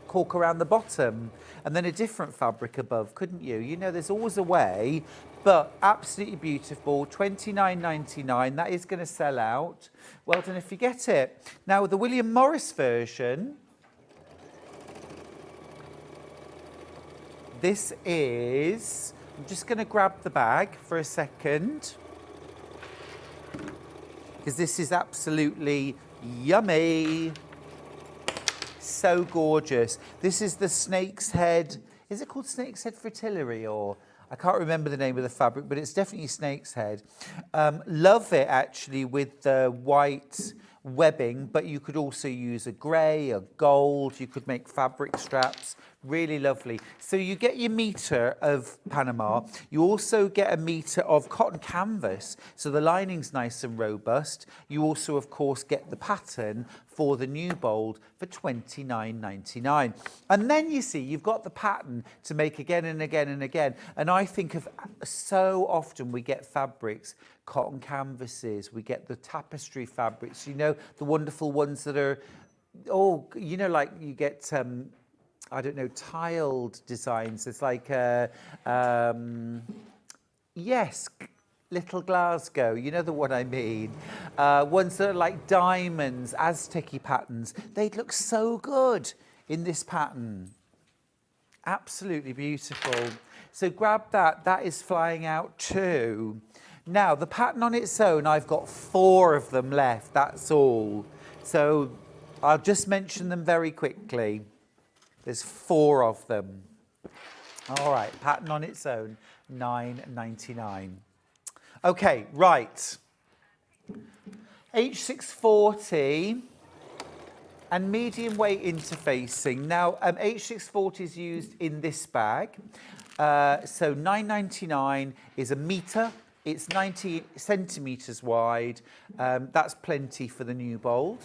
cork around the bottom and then a different fabric above, couldn't you? You know, there's always a way, but absolutely beautiful. $29.99. That is going to sell out. Well done if you get it. Now, with the William Morris version, this is... I'm just going to grab the bag for a second because this is absolutely yummy. So gorgeous. This is the snake's head. Is it called snake's head fritillary or... I can't remember the name of the fabric, but it's definitely snake's head. Love it actually with the white webbing, but you could also use a grey, a gold. You could make fabric straps. Really lovely. So you get your metre of Panama. You also get a metre of cotton canvas. So the lining's nice and robust. You also, of course, get the pattern for the Newbold for $29.99. And then you see, you've got the pattern to make again and again and again. And I think of so often we get fabrics, cotton canvases, we get the tapestry fabrics, the wonderful ones that are, like you get... I don't know, tiled designs. It's like, Little Glasgow, you know the one I mean. Ones that are like diamonds, Aztec-y patterns. They'd look so good in this pattern. Absolutely beautiful. So grab that. That is flying out too. Now, the pattern on its own, I've got 4 of them left. That's all. So I'll just mention them very quickly. There's 4 of them. All right, pattern on its own, $9.99. Okay, right. H640 and medium weight interfacing. Now, H640 is used in this bag. So $9.99 is a metre. It's 90 centimetres wide. That's plenty for the Newbold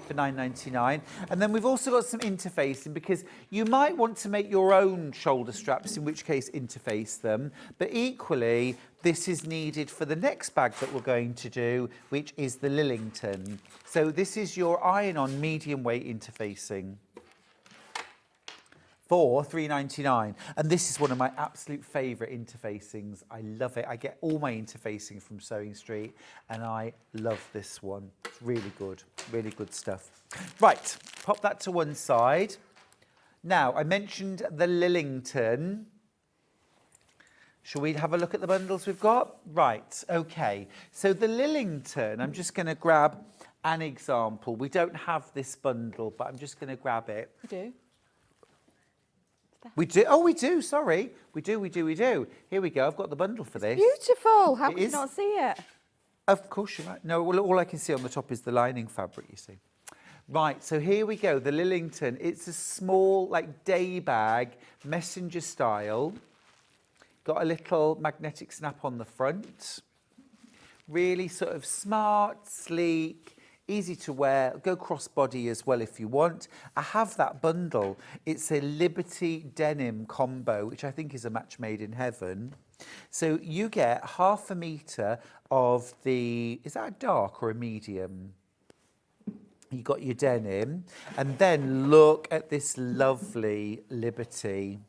for $9.99. And then we've also got some interfacing because you might want to make your own shoulder straps, in which case interface them. But equally, this is needed for the next bag that we're going to do, which is the Lillington. So this is your iron-on medium weight interfacing for $3.99. And this is one of my absolute favourite interfacings. I love it. I get all my interfacing from Sewing Street, and I love this one. It's really good stuff. Right, pop that to one side. Now, I mentioned the Lillington. Shall we have a look at the bundles we've got? Right, okay. So the Lillington, I'm just going to grab an example. We don't have this bundle, but I'm just going to grab it. We do. We do. Oh, we do. Sorry. We do. Here we go. I've got the bundle for this. Beautiful. How It can you is. not see it? Of course you might. No, well, all I can see on the top is the lining fabric, you see. Right, so here we go. The Lillington. It's a small, like, day bag, messenger style. Got a little magnetic snap on the front. Really sort of smart, sleek, easy to wear, go crossbody as well if you want. I have that bundle. It's a Liberty denim combo, which I think is a match made in heaven. So you get 1/2 metre of the, is that a dark or a medium? You got your denim, and then look at this lovely Liberty.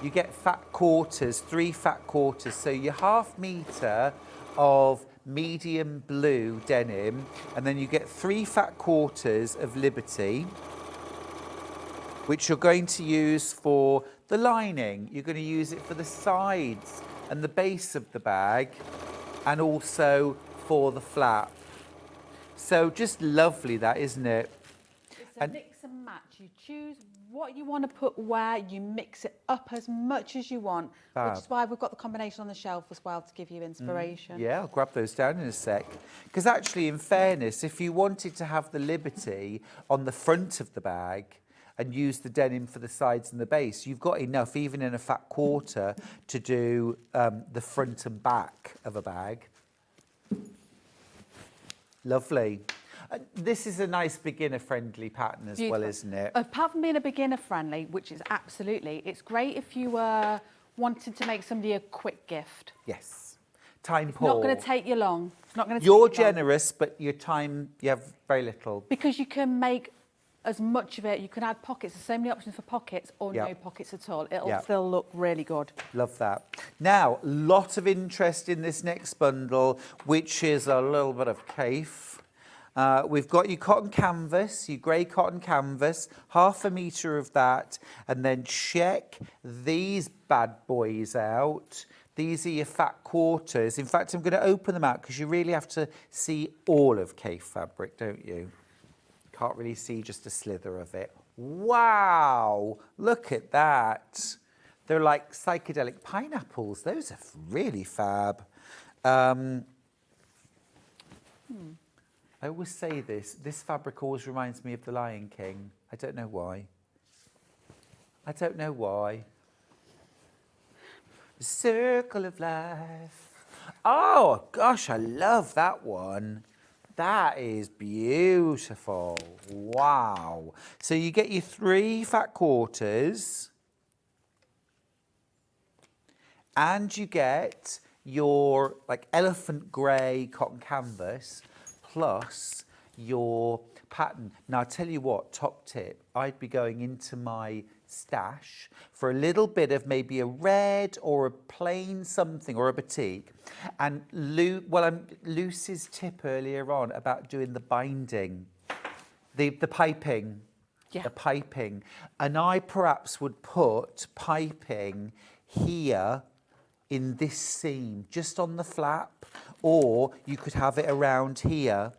You get fat quarters, 3 fat quarters. So your 1/2 metre of medium blue denim, and then you get 3 fat quarters of Liberty, which you're going to use for the lining. You're going to use it for the sides and the base of the bag, and also for the flap. So just lovely that, isn't it? It's a mix and match. You choose what you want to put where, you mix it up as much as you want, which is why we've got the combination on the shelf as well to give you inspiration. Yeah, I'll grab those down in a sec. Because actually, in fairness, if you wanted to have the Liberty on the front of the bag and use the denim for the sides and the base, you've got enough, even in a fat quarter, to do the front and back of a bag. Lovely. This is a nice beginner-friendly pattern as well, isn't it? Apart from being a beginner-friendly, which is absolutely, it's great if you were wanting to make somebody a quick gift. Yes. Time poor. Not going to take you long. It's not going to. You're generous, but your time, you have very little. Because you can make as much of it. You can add pockets. There's so many options for pockets or no pockets at all. It'll still look really good. Love that. Now, lot of interest in this next bundle, which is a little bit of kaif. We've got your cotton canvas, your grey cotton canvas, 1/2 metre of that, and then check these bad boys out. These are your fat quarters. In fact, I'm going to open them out because you really have to see all of kaif fabric, don't you? Can't really see just a slither of it. Wow, look at that. They're like psychedelic pineapples. Those are really fab. I always say this fabric always reminds me of the Lion King. I don't know why. The circle of life. Oh, gosh, I love that one. That is beautiful. Wow. So you get your 3 fat quarters, and you get your like elephant grey cotton canvas, plus your pattern. Now, I'll tell you what, top tip, I'd be going into my stash for a little bit of maybe a red or a plain something or a batik. And Lucy's tip earlier on about doing the binding, the piping. Yeah. The piping. And I perhaps would put piping here in this seam, just on the flap, or you could have it around here,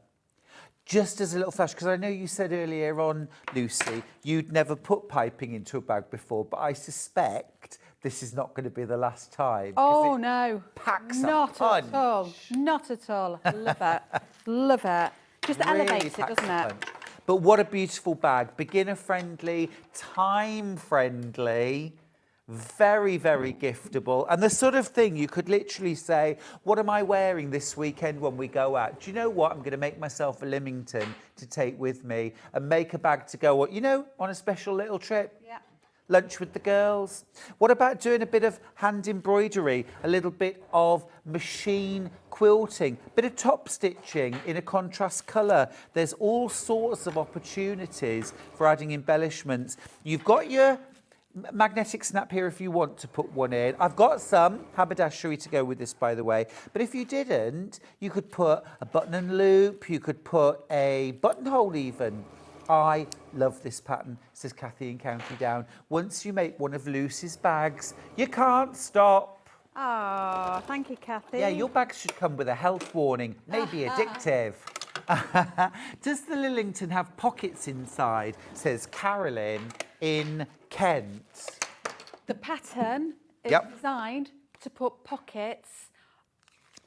just as a little flash, because I know you said earlier on, Lucy, you'd never put piping into a bag before, but I suspect this is not going to be the last time. Oh, no. Packs Not a punch. at all. Not at all. Love it. Love it. Just Really elevates it, packs doesn't a it? punch. But what a beautiful bag. Beginner friendly, time friendly, very, very giftable. And the sort of thing you could literally say, what am I wearing this weekend when we go out? Do you know what? I'm going to make myself a Lillington to take with me and make a bag to go, on a special little trip. Yeah. Lunch with the girls. What about doing a bit of hand embroidery, a little bit of machine quilting, bit of top stitching in a contrast colour? There's all sorts of opportunities for adding embellishments. You've got your magnetic snap here if you want to put one in. I've got some haberdashery to go with this, by the way. But if you didn't, you could put a button and loop. You could put a buttonhole even. I love this pattern, says Kathy in County Down. Once you make one of Lucy's bags, you can't stop. Oh, thank you, Kathy. Yeah, your bags should come with a health warning, maybe addictive. Does the Lillington have pockets inside, says Carolyn in Kent. The pattern is designed to put pockets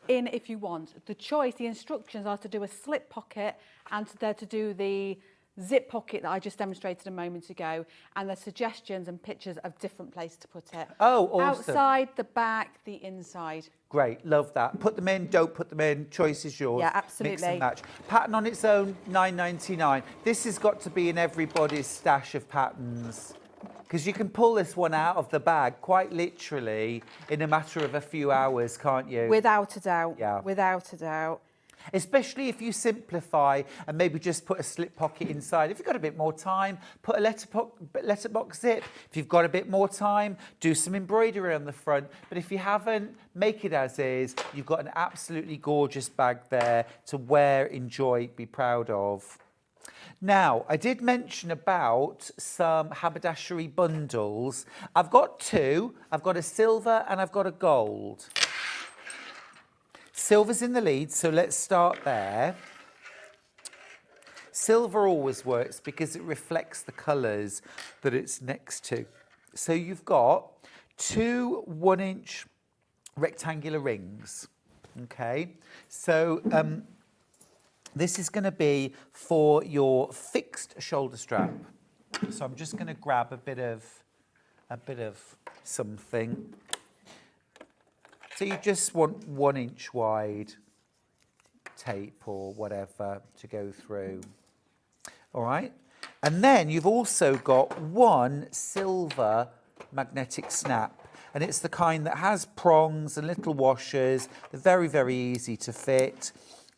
in if you want. The choice, the instructions are to do a slip pocket and to do the zip pocket that I just demonstrated a moment ago, and there's suggestions and pictures of different places to put it. Oh, awesome. Outside, the back, the inside. Great, love that. Put them in, don't put them in, choice is yours. Yeah, absolutely. Mix and match. Pattern on its own, £9.99. This has got to be in everybody's stash of patterns, because you can pull this one out of the bag quite literally in a matter of a few hours, can't you? Without a doubt. Yeah. Without a doubt. Especially if you simplify and maybe just put a slip pocket inside. If you've got a bit more time, put a letterbox zip. If you've got a bit more time, do some embroidery on the front. But if you haven't, make it as is. You've got an absolutely gorgeous bag there to wear, enjoy, be proud of. Now, I did mention about some haberdashery bundles. I've got two. I've got a silver and I've got a gold. Silver's in the lead, so let's start there. Silver always works because it reflects the colours that it's next to. So you've got two 1-inch rectangular rings, okay? So this is going to be for your fixed shoulder strap. So I'm just going to grab a bit of something. So you just want 1-inch wide tape or whatever to go through. All right. And then you've also got one silver magnetic snap. And it's the kind that has prongs and little washers. They're very, very easy to fit.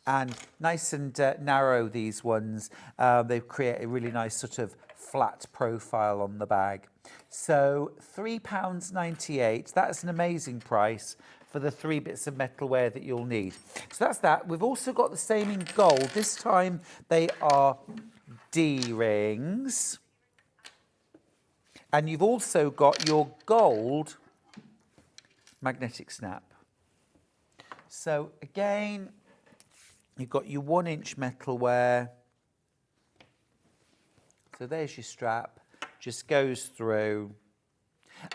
And nice and narrow, these ones. They create a really nice sort of flat profile on the bag. So £3.98. That's an amazing price for the 3 bits of metalware that you'll need. So that's that. We've also got the same in gold. This time they are D-rings. And you've also got your gold magnetic snap. So again, you've got your 1-inch metalware. So there's your strap, just goes through.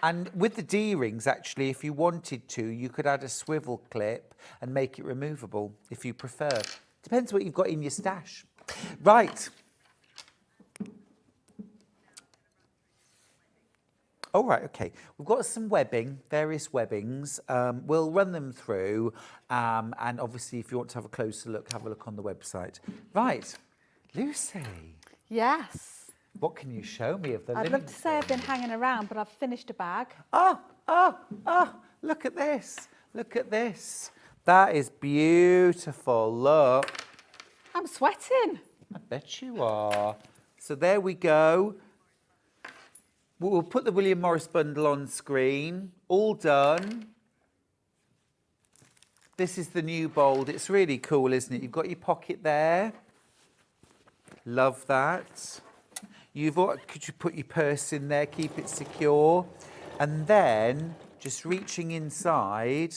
And with the D-rings, actually, if you wanted to, you could add a swivel clip and make it removable, if you prefer. Depends what you've got in your stash. Right. All right, okay. We've got some webbing, various webbings. We'll run them through. And obviously, if you want to have a closer look, have a look on the website. Right. Lucy. Yes. What can you show me of the I'd love to say I've been hanging around, but I've finished a bag. Oh, look at this. Look at this. That is beautiful. Look. I'm sweating. I bet you are. So there we go. We'll put the William Morris bundle on screen. All done. This is the Newbold. It's really cool, isn't it? You've got your pocket there. Love that. Could you put your purse in there, keep it secure? And then, just reaching inside,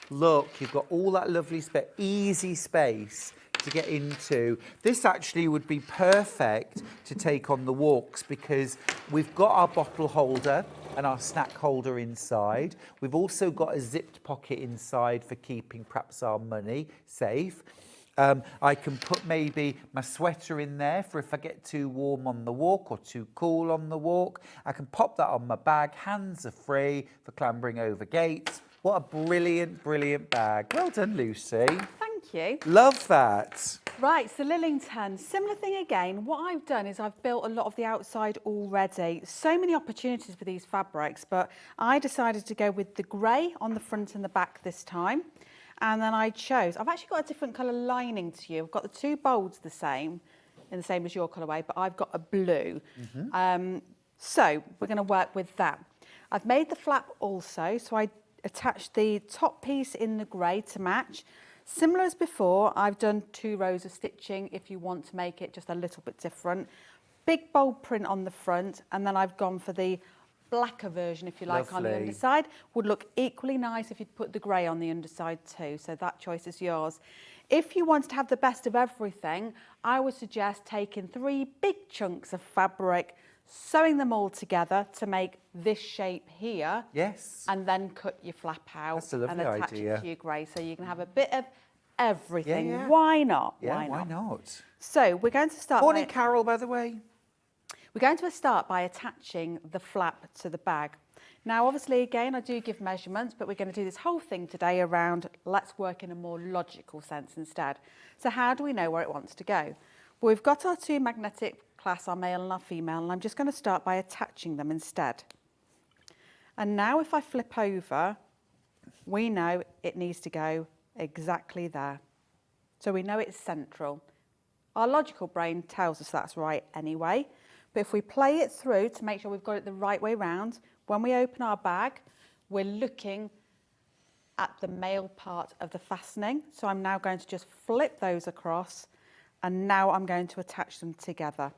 look, you've got all that lovely easy space to get into. This actually would be perfect to take on the walks because we've got our bottle holder and our snack holder inside. We've also got a zipped pocket inside for keeping perhaps our money safe. I can put maybe my sweater in there for if I get too warm on the walk or too cool on the walk. I can pop that on my bag. Hands are free for clambering over gates. What a brilliant, brilliant bag. Well done, Lucy. Thank you. Love that. Right, so Lillington, similar thing again. What I've done is I've built a lot of the outside already. So many opportunities for these fabrics, but I decided to go with the grey on the front and the back this time. And then I've actually got a different colour lining to you. I've got the two bolds in the same as your colourway, but I've got a blue. So we're going to work with that. I've made the flap also, so I attached the top piece in the grey to match. Similar as before, I've done 2 rows of stitching if you want to make it just a little bit different. Big bold print on the front, and then I've gone for the blacker version, if you like, on the underside. Would look equally nice if you'd put the grey on the underside too, so that choice is yours. If you wanted to have the best of everything, I would suggest taking 3 big chunks of fabric, sewing them all together to make this shape here. Yes. And then cut your flap out. That's a lovely and attach idea. it to your grey, so you can have a bit of everything. Yeah. Why not? Yeah, why not? So we're going to start. Morning, Carol, by the way. We're going to start by attaching the flap to the bag. Now, obviously, again, I do give measurements, but we're going to do this whole thing today around let's work in a more logical sense instead. So how do we know where it wants to go? Well, we've got our 2 magnetic clasps, our male and our female, and I'm just going to start by attaching them instead. And now if I flip over, we know it needs to go exactly there. So we know it's central. Our logical brain tells us that's right anyway. But if we play it through to make sure we've got it the right way round, when we open our bag, we're looking at the male part of the fastening. So I'm now going to just flip those across, and now I'm going to attach them together.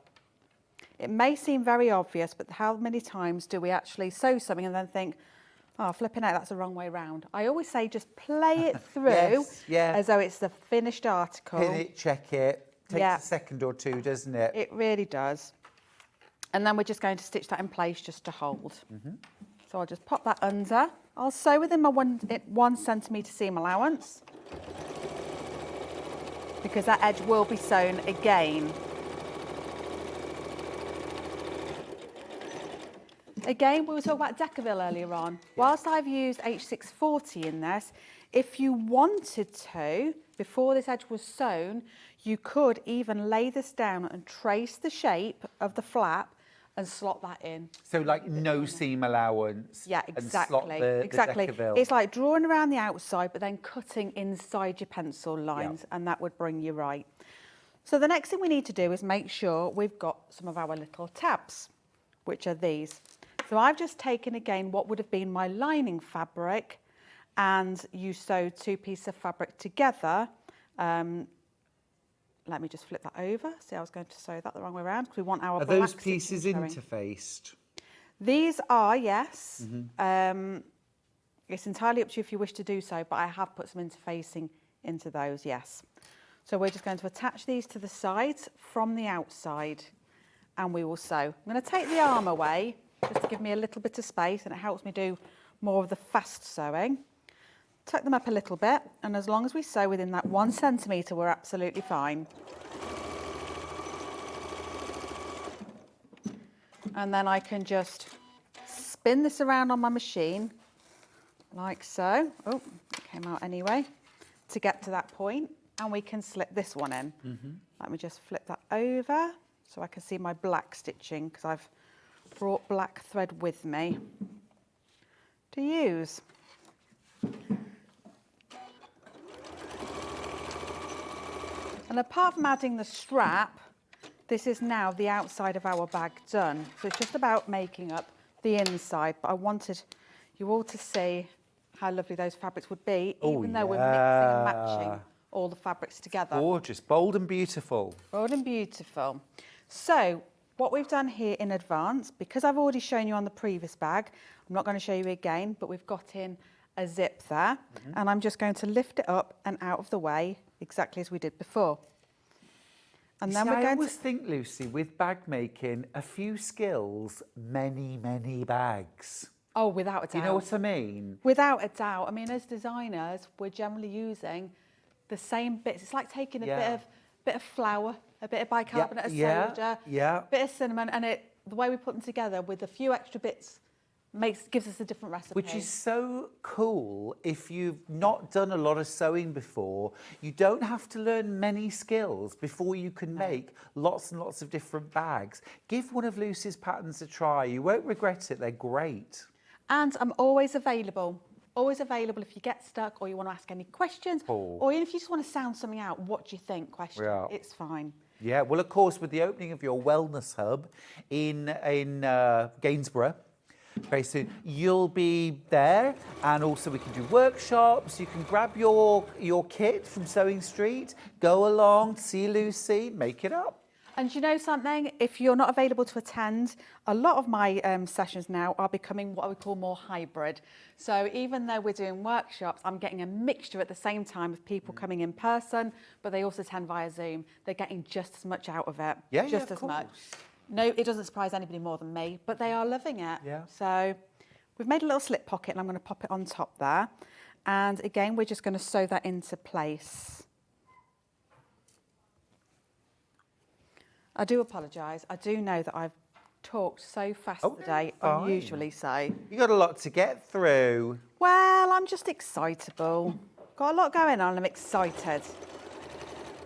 It may seem very obvious, but how many times do we actually sew something and then think, oh, flipping out, that's the wrong way round? I always say just play it through as though it's the finished article. Hit it, check it. Takes a second or 2, doesn't it? It really does. And then we're just going to stitch that in place just to hold. So I'll just pop that under. I'll sew within my 1 centimetre seam allowance because that edge will be sewn again. Again, we were talking about Decaville earlier on. Whilst I've used H640 in this, if you wanted to, before this edge was sewn, you could even lay this down and trace the shape of the flap and slot that in. So like no seam allowance. Yeah, exactly. And slot the exactly. Decaville. It's like drawing around the outside, but then cutting inside your pencil lines, and that would bring you right. So the next thing we need to do is make sure we've got some of our little tabs, which are these. So I've just taken again what would have been my lining fabric, and you sewed 2 pieces of fabric together. Let me just flip that over. See, I was going to sew that the wrong way around because we want our black. Are those pieces showing. interfaced? These are, yes. It's entirely up to you if you wish to do so, but I have put some interfacing into those, yes. So we're just going to attach these to the sides from the outside, and we will sew. I'm going to take the arm away just to give me a little bit of space, and it helps me do more of the fast sewing. Tuck them up a little bit, and as long as we sew within that 1 centimetre, we're absolutely fine. And then I can just spin this around on my machine, like so. Oh, it came out anyway, to get to that point, and we can slip this one in. Let me just flip that over so I can see my black stitching, because I've brought black thread with me to use. And apart from adding the strap, this is now the outside of our bag done. So it's just about making up the inside, but I wanted you all to see how lovely those fabrics would be, even though we're mixing and matching all the fabrics together. Gorgeous, bold and beautiful. Bold and beautiful. So what we've done here in advance, because I've already shown you on the previous bag, I'm not going to show you again, but we've got in a zip there, and I'm just going to lift it up and out of the way exactly as we did before. And then we're I going always think, Lucy, with bag making, a few skills, many, many bags. Oh, without a doubt. You know what I mean? Without a doubt. I mean, as designers, we're generally using the same bits. It's like taking a bit of flour, a bit of bicarbonate of soda, a bit of cinnamon, and the way we put them together with a few extra bits gives us a different recipe. Which is so cool. If you've not done a lot of sewing before, you don't have to learn many skills before you can make lots and lots of different bags. Give one of Lucy's patterns a try. You won't regret it. They're great. And I'm always available. Always available if you get stuck or you want to ask any questions, or even if you just want to sound something out, what do you think question. Yeah. It's fine. Yeah, well, of course, with the opening of your wellness hub in Gainsborough, very soon, you'll be there, and also we can do workshops. You can grab your kit from Sewing Street, go along, see Lucy, make it up. And you know something? If you're not available to attend, a lot of my sessions now are becoming what I would call more hybrid. So even though we're doing workshops, I'm getting a mixture at the same time of people coming in person, but they also attend via Zoom. They're getting just as much out of it, just as much. No, it doesn't surprise anybody more than me, but they are loving it. Yeah. So we've made a little slip pocket, and I'm going to pop it on top there. And again, we're just going to sew that into place. I do apologise. I do know that I've talked so fast today, unusually so. You got a lot to get through. Well, I'm just excitable. Got a lot going on, I'm excited.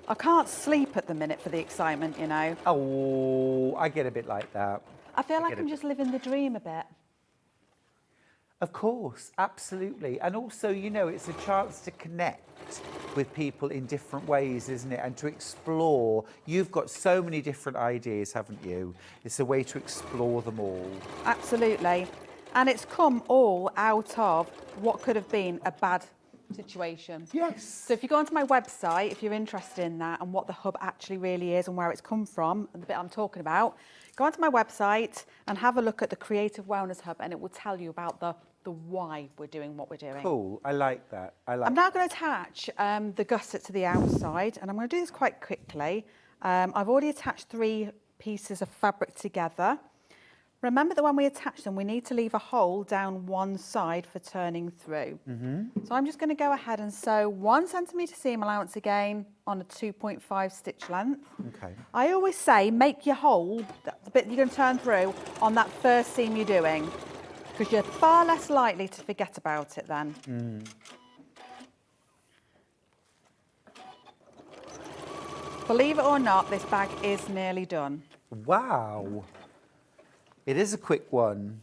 I can't sleep at the minute for the excitement, you know. Oh, I get a bit like that. I feel like I'm just living the dream a bit. Of course, absolutely. And also, you know, it's a chance to connect with people in different ways, isn't it? And to explore. You've got so many different ideas, haven't you? It's a way to explore them all. Absolutely. And it's come all out of what could have been a bad situation. Yes. So if you go onto my website, if you're interested in that and what the hub actually really is and where it's come from and the bit I'm talking about, go onto my website and have a look at the Creative Wellness Hub, and it will tell you about the why we're doing what we're doing. Cool. I like that. I'm now going to attach the gusset to the outside, and I'm going to do this quite quickly. I've already attached 3 pieces of fabric together. Remember that when we attach them, we need to leave a hole down one side for turning through. So I'm just going to go ahead and sew 1 centimetre seam allowance again on a 2.5 stitch length. Okay. I always say make your hole, the bit you're going to turn through, on that first seam you're doing, because you're far less likely to forget about it then. Believe it or not, this bag is nearly done. Wow. It is a quick one.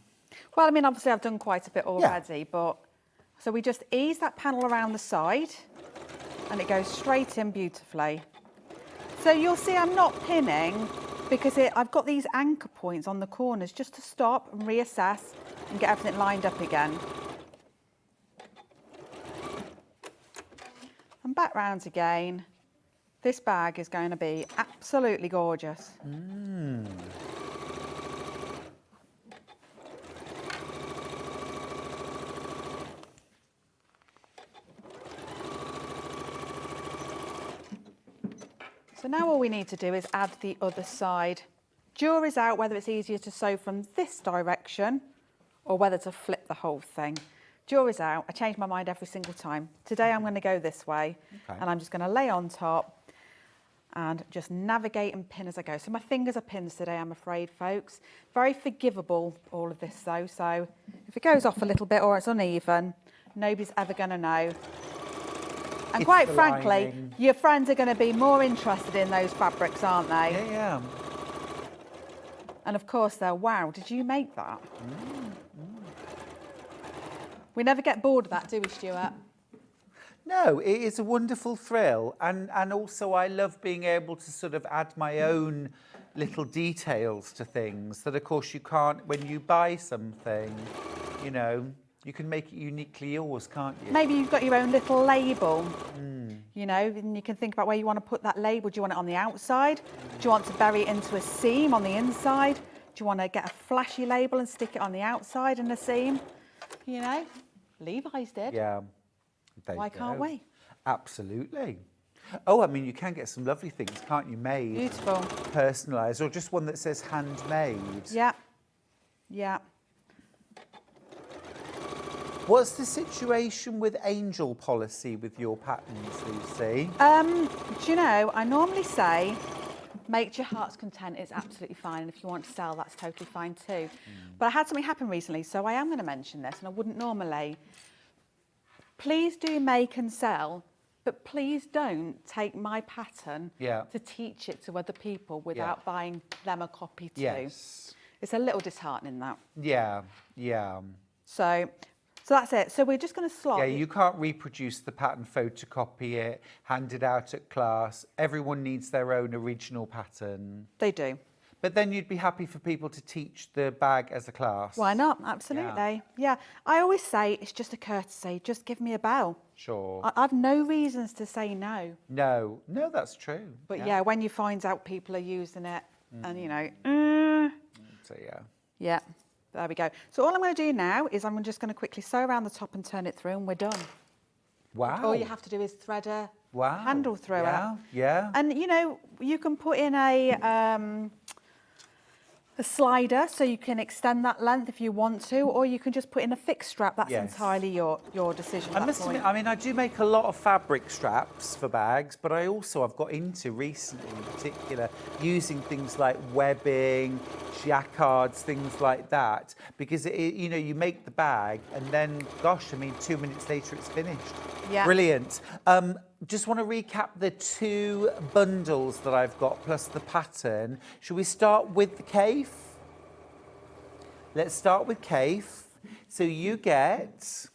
Well, I mean, obviously I've done quite a bit already, but so we just ease that panel around the side and it goes straight in beautifully. So you'll see I'm not pinning because I've got these anchor points on the corners just to stop and reassess and get everything lined up again. And back round again. This bag is going to be absolutely gorgeous. So now all we need to do is add the other side. Jury's out whether it's easier to sew from this direction or whether to flip the whole thing. Jury's out. I change my mind every single time. Today I'm going to go this way, and I'm just going to lay on top and just navigate and pin as I go. So my fingers are pins today, I'm afraid, folks. Very forgivable, all of this though. So if it goes off a little bit or it's uneven, nobody's ever going to know. And quite frankly, your friends are going to be more interested in those fabrics, aren't they? Yeah. And of course they're, wow, did you make that? We never get bored of that, do we, Stuart? No, it is a wonderful thrill, and also I love being able to sort of add my own little details to things that, of course, you can't when you buy something. You know, you can make it uniquely yours, can't you? Maybe you've got your own little label, you know, and you can think about where you want to put that label. Do you want it on the outside? Do you want to bury it into a seam on the inside? Do you want to get a flashy label and stick it on the outside in a seam? You know, Levi's did. Yeah. There Why you can't go. we? Absolutely. Oh, I mean, you can get some lovely things, can't you? Made, Beautiful. personalised, or just one that says handmade. Yeah. Yeah. What's the situation with angel policy with your patterns, Lucy? Do you know, I normally say make to your heart's content is absolutely fine, and if you want to sell, that's totally fine too. But I had something happen recently, so I am going to mention this, and I wouldn't normally. Please do make and sell, but please don't take my pattern to teach it to other people without buying them a copy too. Yes. It's a little disheartening, that. Yeah, yeah. So that's it. So we're just going to slot. Yeah, you can't reproduce the pattern, photocopy it, hand it out at class. Everyone needs their own original pattern. They do. But then you'd be happy for people to teach the bag as a class. Why not? Absolutely. Yeah. I always say it's just a courtesy. Just give me a bell. Sure. I've no reasons to say no. No, that's true. But yeah, when you find out people are using it and, you know, So yeah. yeah, there we go. So all I'm going to do now is I'm just going to quickly sew around the top and turn it through, and we're done. Wow. All you have to do is thread a Wow. handle through it. Yeah. And, you know, you can put in a slider so you can extend that length if you want to, or you can just put in a fixed strap. That's entirely your decision. I must admit, I mean, I do make a lot of fabric straps for bags, but I've got into recently in particular using things like webbing, jacquards, things like that, because you know, you make the bag and then, gosh, I mean, 2 minutes later it's finished. Yeah. Brilliant. Just want to recap the 2 bundles that I've got plus the pattern. Should we start with the cafe? Let's start with cafe. So you get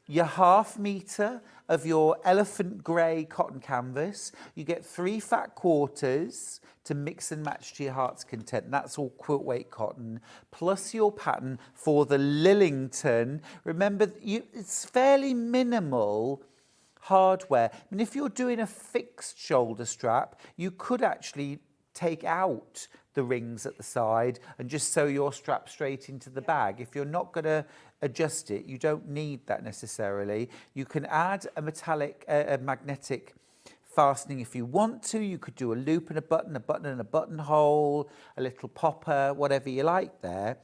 your 1/2 metre of your elephant grey cotton canvas. You get 3 fat quarters to mix and match to your heart's content. That's all quilt weight cotton, plus your pattern for the Lillington. Remember, it's fairly minimal hardware. I mean, if you're doing a fixed shoulder strap, you could actually take out the rings at the side and just sew your strap straight into the bag. If you're not going to adjust it, you don't need that necessarily. You can add a metallic, a magnetic fastening if you want to. You could do a loop and a button and a buttonhole, a little popper, whatever you like there.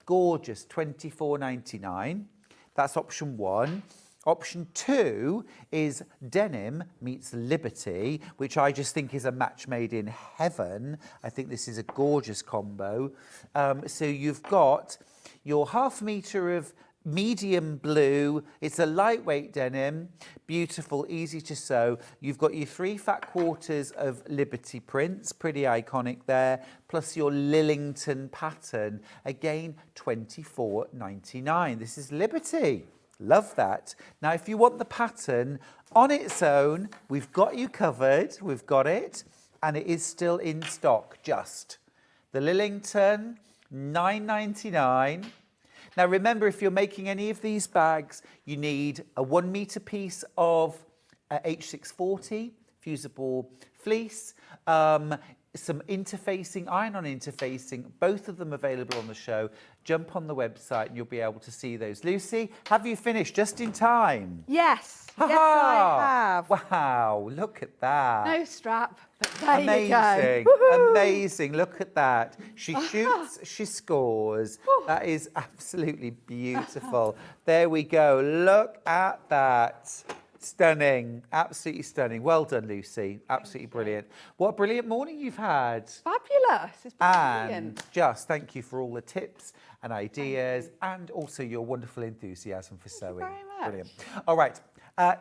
Gorgeous, £24.99. That's option 1. Option 2 is denim meets Liberty, which I just think is a match made in heaven. I think this is a gorgeous combo. So you've got your 1/2 metre of medium blue. It's a lightweight denim, beautiful, easy to sew. You've got your 3 fat quarters of Liberty prints, pretty iconic there, plus your Lillington pattern. Again, £24.99. This is Liberty. Love that. Now, if you want the pattern on its own, we've got you covered. We've got it. And it is still in stock, just. The Lillington, £9.99. Now, remember, if you're making any of these bags, you need a 1 metre piece of H640 fusible fleece, some interfacing, iron-on interfacing, both of them available on the show. Jump on the website and you'll be able to see those. Lucy, have you finished just in time? Yes. Yes, I have. Wow, look at that. No strap, but there Amazing. you go. Amazing. Look at that. She shoots, she scores. That is absolutely beautiful. There we go. Look at that. Stunning. Absolutely stunning. Well done, Lucy. Absolutely brilliant. What a brilliant morning you've had. Fabulous. It's been brilliant. And just thank you for all the tips and ideas and also your wonderful enthusiasm for sewing. Thank you very much. Brilliant. All right.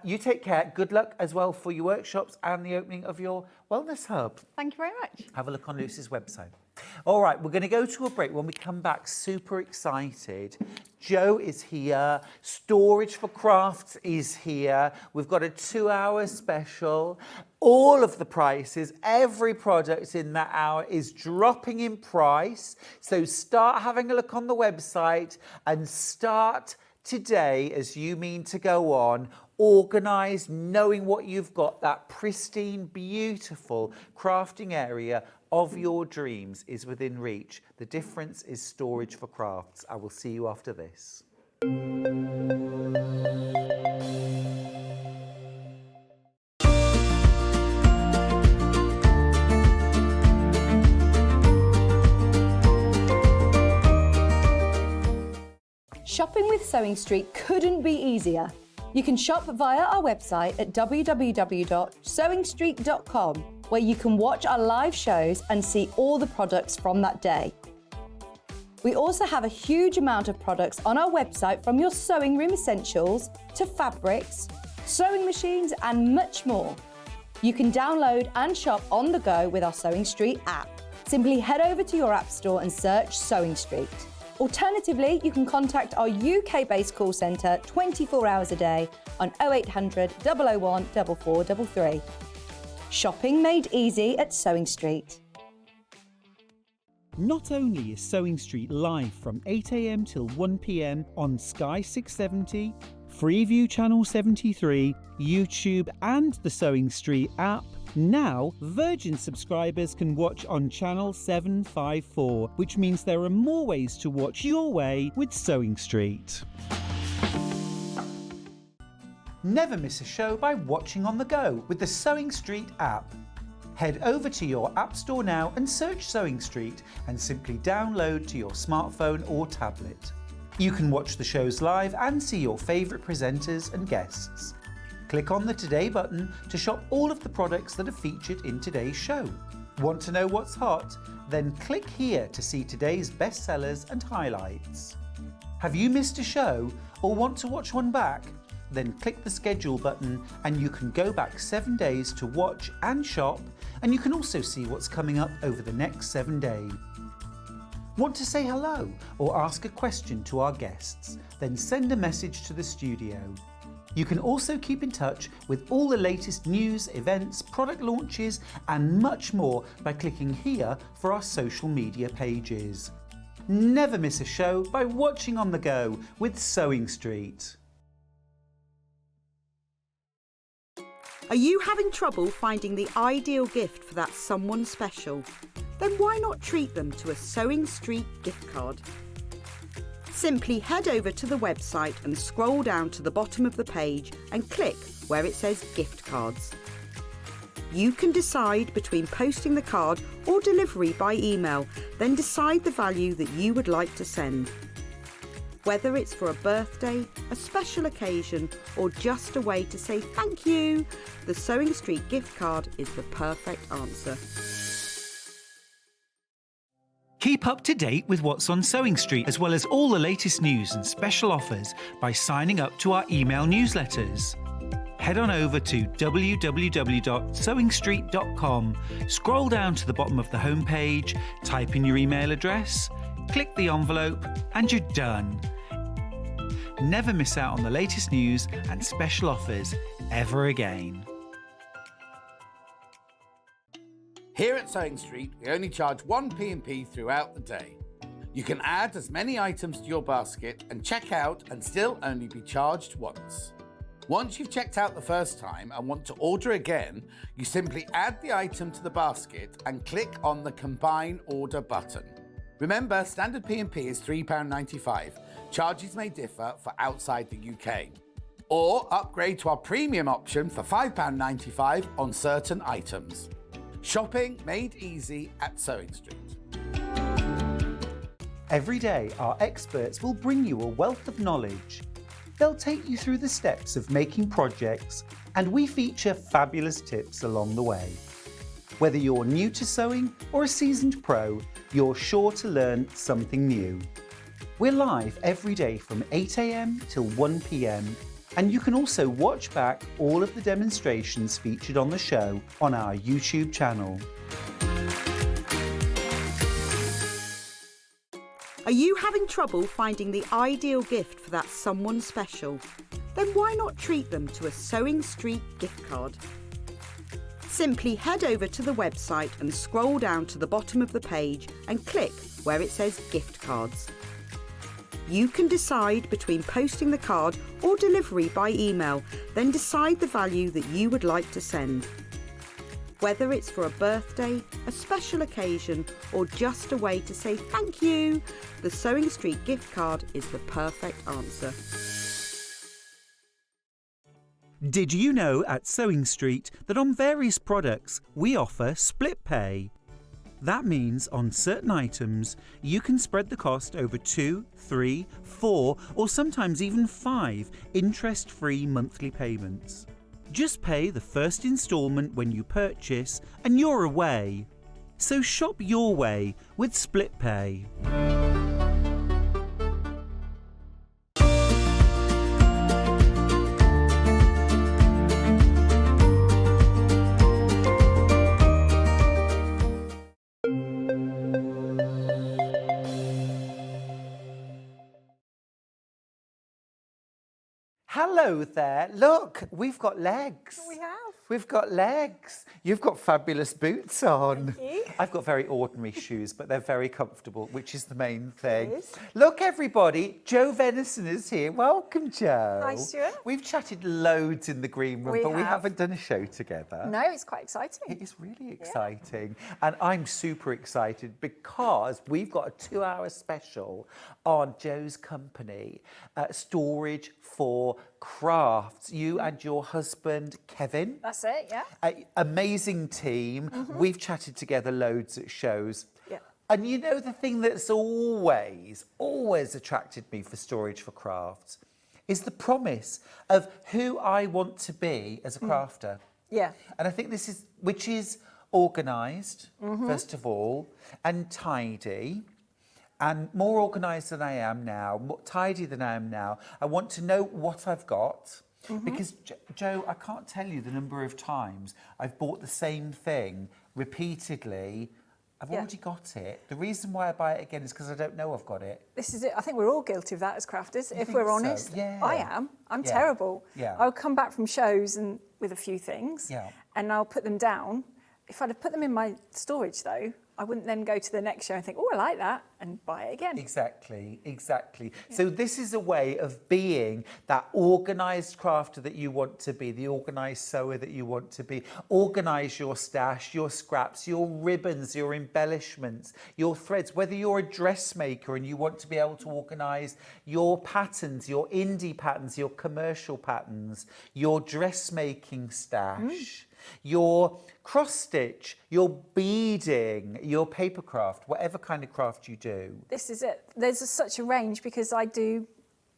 You take care. Good luck as well for your workshops and the opening of your wellness hub. Thank you very much. Have a look on Lucy's website. All right, we're going to go to a break. When we come back, super excited. Joe is here. Storage for Crafts is here. We've got a 2-hour special. All of the prices, every product in that hour is dropping in price. So start having a look on the website and start today as you mean to go on. Organised, knowing what you've got, that pristine, beautiful crafting area of your dreams is within reach. The difference is Storage for Crafts. I will see you after this. Shopping with Sewing Street couldn't be easier. You can shop via our website at www.sewingstreet.com, where you can watch our live shows and see all the products from that day. We also have a huge amount of products on our website, from your sewing room essentials to fabrics, sewing machines and much more. You can download and shop on the go with our Sewing Street app. Simply head over to your app store and search Sewing Street. Alternatively, you can contact our UK-based call centre 24 hours a day on 0800 001 4433. Shopping made easy at Sewing Street. Not only is Sewing Street live from 8 a.m. till 1 p.m. on Sky 670, Freeview Channel 73, YouTube and the Sewing Street app, now Virgin subscribers can watch on Channel 754, which means there are more ways to watch your way with Sewing Street. Never miss a show by watching on the go with the Sewing Street app. Head over to your app store now and search Sewing Street and simply download to your smartphone or tablet. You can watch the shows live and see your favourite presenters and guests. Click on the Today button to shop all of the products that are featured in today's show. Want to know what's hot? Then click here to see today's bestsellers and highlights. Have you missed a show or want to watch one back? Then click the schedule button and you can go back 7 days to watch and shop, and you can also see what's coming up over the next 7 days. Want to say hello or ask a question to our guests? Then send a message to the studio. You can also keep in touch with all the latest news, events, product launches and much more by clicking here for our social media pages. Never miss a show by watching on the go with Sewing Street. Are you having trouble finding the ideal gift for that someone special? Then why not treat them to a Sewing Street gift card? Simply head over to the website and scroll down to the bottom of the page and click where it says gift cards. You can decide between posting the card or delivery by email, then decide the value that you would like to send. Whether it's for a birthday, a special occasion, or just a way to say thank you, the Sewing Street gift card is the perfect answer. Keep up to date with what's on Sewing Street, as well as all the latest news and special offers by signing up to our email newsletters. Head on over to www.sewingstreet.com, scroll down to the bottom of the homepage, type in your email address, click the envelope, and you're done. Never miss out on the latest news and special offers ever again. Here at Sewing Street, we only charge 1 P&P throughout the day. You can add as many items to your basket and check out and still only be charged once. Once you've checked out the first time and want to order again, you simply add the item to the basket and click on the Combine Order button. Remember, standard P&P is £3.95. Charges may differ for outside the UK. Or upgrade to our premium option for £5.95 on certain items. Shopping made easy at Sewing Street. Every day, our experts will bring you a wealth of knowledge. They'll take you through the steps of making projects, and we feature fabulous tips along the way. Whether you're new to sewing or a seasoned pro, you're sure to learn something new. We're live every day from 8 a.m. till 1 p.m. and you can also watch back all of the demonstrations featured on the show on our YouTube channel. Are you having trouble finding the ideal gift for that someone special? Then why not treat them to a Sewing Street gift card? Simply head over to the website and scroll down to the bottom of the page and click where it says gift cards. You can decide between posting the card or delivery by email, then decide the value that you would like to send. Whether it's for a birthday, a special occasion, or just a way to say thank you, the Sewing Street gift card is the perfect answer. Did you know at Sewing Street that on various products we offer split pay? That means on certain items you can spread the cost over 2, 3, 4 or sometimes even 5 interest-free monthly payments. Just pay the first instalment when you purchase and you're away. So shop your way with split pay. Hello there. Look, we've got legs. We have. We've got legs. You've got fabulous boots on. Thank you. I've got very ordinary shoes, but they're very comfortable, which is the main thing. It is. Look, everybody, Jo Venison is here. Welcome, Jo. Hi, Stuart. We've chatted loads in the green room, but we haven't done a show together. No, it's quite exciting. It is really exciting. And I'm super excited because we've got a 2-hour special on Jo's company, Storage for Crafts. You and your husband, Kevin. That's it, yeah. Amazing team. We've chatted together loads at shows. Yeah. And you know the thing that's always attracted me for Storage for Crafts is the promise of who I want to be as a crafter. Yeah. And I think which is organised, first of all, and tidy, and more organised than I am now, more tidy than I am now. I want to know what I've got, because, Jo, I can't tell you the number of times I've bought the same thing repeatedly. I've already got it. The reason why I buy it again is because I don't know I've got it. This is it. I think we're all guilty of that as crafters, if think we're so? honest. Yeah. I am. I'm Yeah. terrible. Yeah. I'll come back from shows and with a few things, Yeah. and I'll put them down. If I'd have put them in my storage, though, I wouldn't then go to the next show and think, oh, I like that, and buy it again. Exactly. So this is a way of being that organised crafter that you want to be, the organised sewer that you want to be. Organise your stash, your scraps, your ribbons, your embellishments, your threads. Whether you're a dressmaker and you want to be able to organise your patterns, your indie patterns, your commercial patterns, your dressmaking stash. Your cross stitch, your beading, your paper craft, whatever kind of craft you do. This is it. There's such a range because I do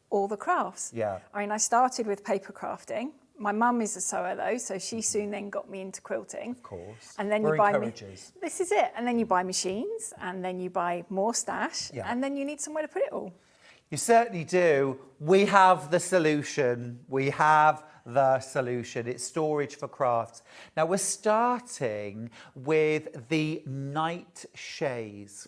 all the crafts. Yeah. I mean, I started with paper crafting. My mum is a sewer though, so she soon then got me into quilting. Of course. And then We're you buy encouragers. This is it. And then you buy machines, and then you buy more stash, Yeah. and then you need somewhere to put it all. You certainly do. We have the solution. It's Storage for Crafts. Now we're starting with the Night Haze.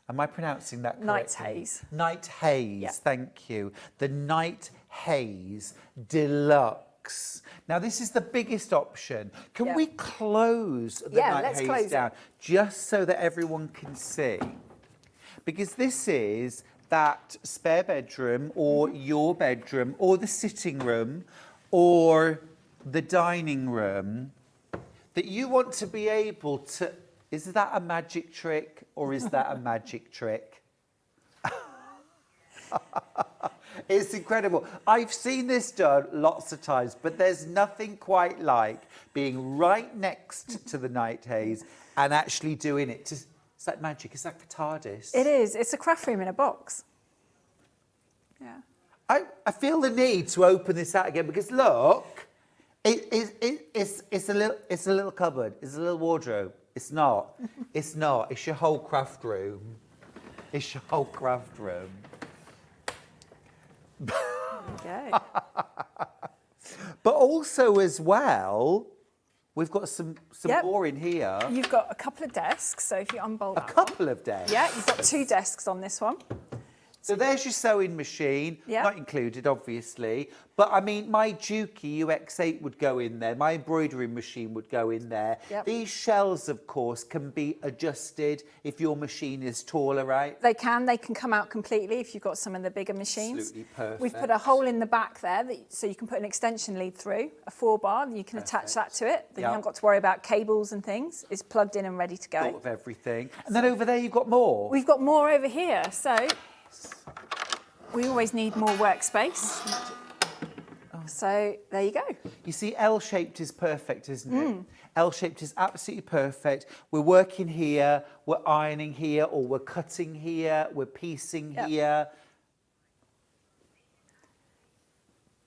Am I pronouncing that correctly? Night Haze. Night Haze, Yeah. thank you. The Night Haze Deluxe. Now this is the biggest option. Can Yeah. we close the Yeah, Night let's Haze close it. down just so that everyone can see? Because this is that spare bedroom or your bedroom or the sitting room or the dining room that you want to be able to... Is that a magic trick or is that a magic trick? It's incredible. I've seen this done lots of times, but there's nothing quite like being right next to the Night Haze and actually doing it. It's like magic. It's like a TARDIS. It is. It's a craft room in a box. Yeah. I feel the need to open this out again because look, it's a little cupboard. It's a little wardrobe. It's not. It's not. It's your whole craft room. It's your whole craft room. Okay. But also as well, We've got some Yep. more in here. You've got a couple of desks, so if you unbolt A that couple of desks. Yeah, you've got 2 desks on this one. So there's your sewing machine, Yeah. not included, obviously. But I mean, my Juki UX8 would go in there. My embroidery machine would go in there. Yep. These shells, of course, can be adjusted if your machine is taller, right? They can come out completely if you've got some of the bigger machines. Absolutely perfect. We've put a hole in the back there so you can put an extension lead through, a 4-bar, and you can attach that to it. Then Yeah. you haven't got to worry about cables and things. It's plugged in and ready to Thought go. of everything. And then over there, you've got more. We've got more over here, so we always need more workspace. So there you go. You see, L-shaped is perfect, isn't it? L-shaped is absolutely perfect. We're working here, we're ironing here, or we're cutting here, we're piecing Yep. here.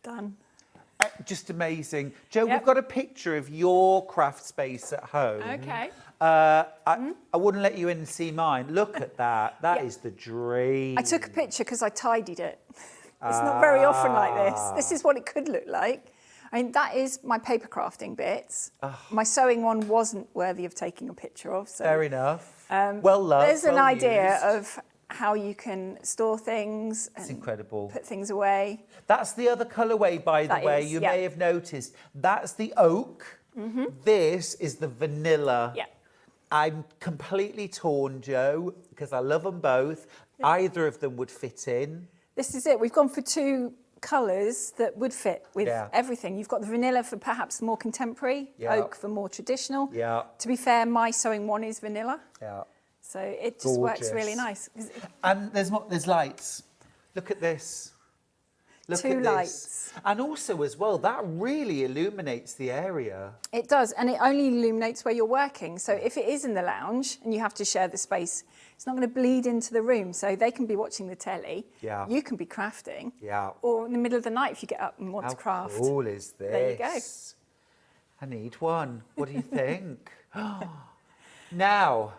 Done. Just amazing. Joe, Yep. we've got a picture of your craft space at home. Okay. I wouldn't let you in and see mine. Look at that. That Yeah. is the dream. I took a picture because I tidied it. It's not very often like this. This is what it could look like. I mean, that is my paper crafting bits. My sewing one wasn't worthy of taking a picture of. So Fair enough. Well loved. there's an well idea used. of how you can store things It's and incredible. put things away. That's the other colourway, by the That way. is, You yeah. may have noticed. That's the oak. This is the vanilla. Yeah. I'm completely torn, Joe, because I love them both. Either of them would fit in. This is it. We've gone for 2 colours that would fit with Yeah. everything. You've got the vanilla for perhaps more contemporary, Yeah. oak for more traditional. Yeah. To be fair, my sewing one is vanilla, Yeah. so it just works really Gorgeous. nice. And there's lights. Look at this. Look 2 at this. lights. And also as well, that really illuminates the area. It does, and it only illuminates where you're working. So if it is in the lounge and you have to share the space, it's not going to bleed into the room. So they can be watching the telly. Yeah. You can be crafting. Yeah. Or in the middle of the night if you get up and want How to craft. cool is this? There you go. I need one. What do you think? Now,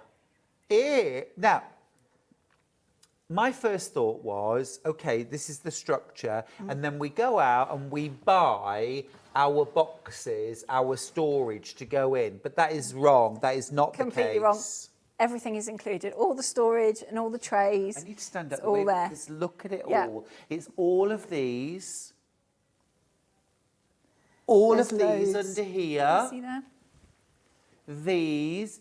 my first thought was, okay, this is the structure, and then we go out and we buy our boxes, our storage to go in. But that is wrong. That is not Completely the wrong. case. Everything is included. All the storage and all the trays. I need to stand up. It's all there. Just look at it Yeah. all. It's all of these. All There's of these loads. under here. See there? These.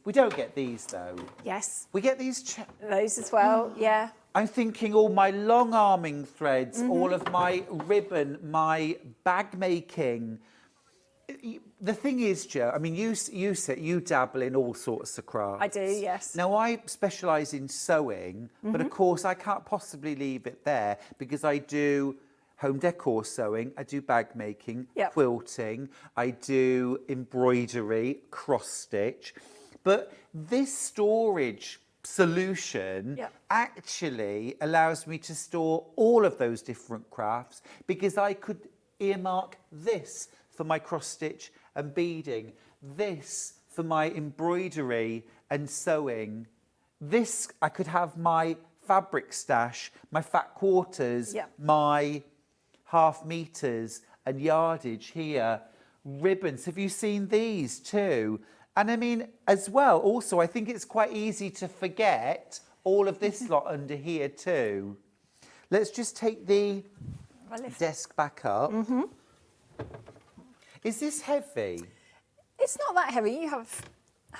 We don't get these though. Yes. We get these. Those as well. Yeah. I'm thinking all my long arming threads, Mm-hmm. all of my ribbon, my bag making. The thing is, Joe, I mean, you dabble in all sorts of crafts. I do, yes. Now, I specialise in sewing, but of course I can't possibly leave it there because I do home decor sewing, I do bag making, Yep. quilting, I do embroidery, cross stitch. But this storage solution Yep. actually allows me to store all of those different crafts because I could earmark this for my cross stitch and beading, this for my embroidery and sewing, this I could have my fabric stash, my fat quarters, Yep. my half meters and yardage here, ribbons. Have you seen these too? And I mean, as well, also, I think it's quite easy to forget all of this lot under here too. Let's just take the Well, if- desk back up. Is this heavy? It's not that heavy. You have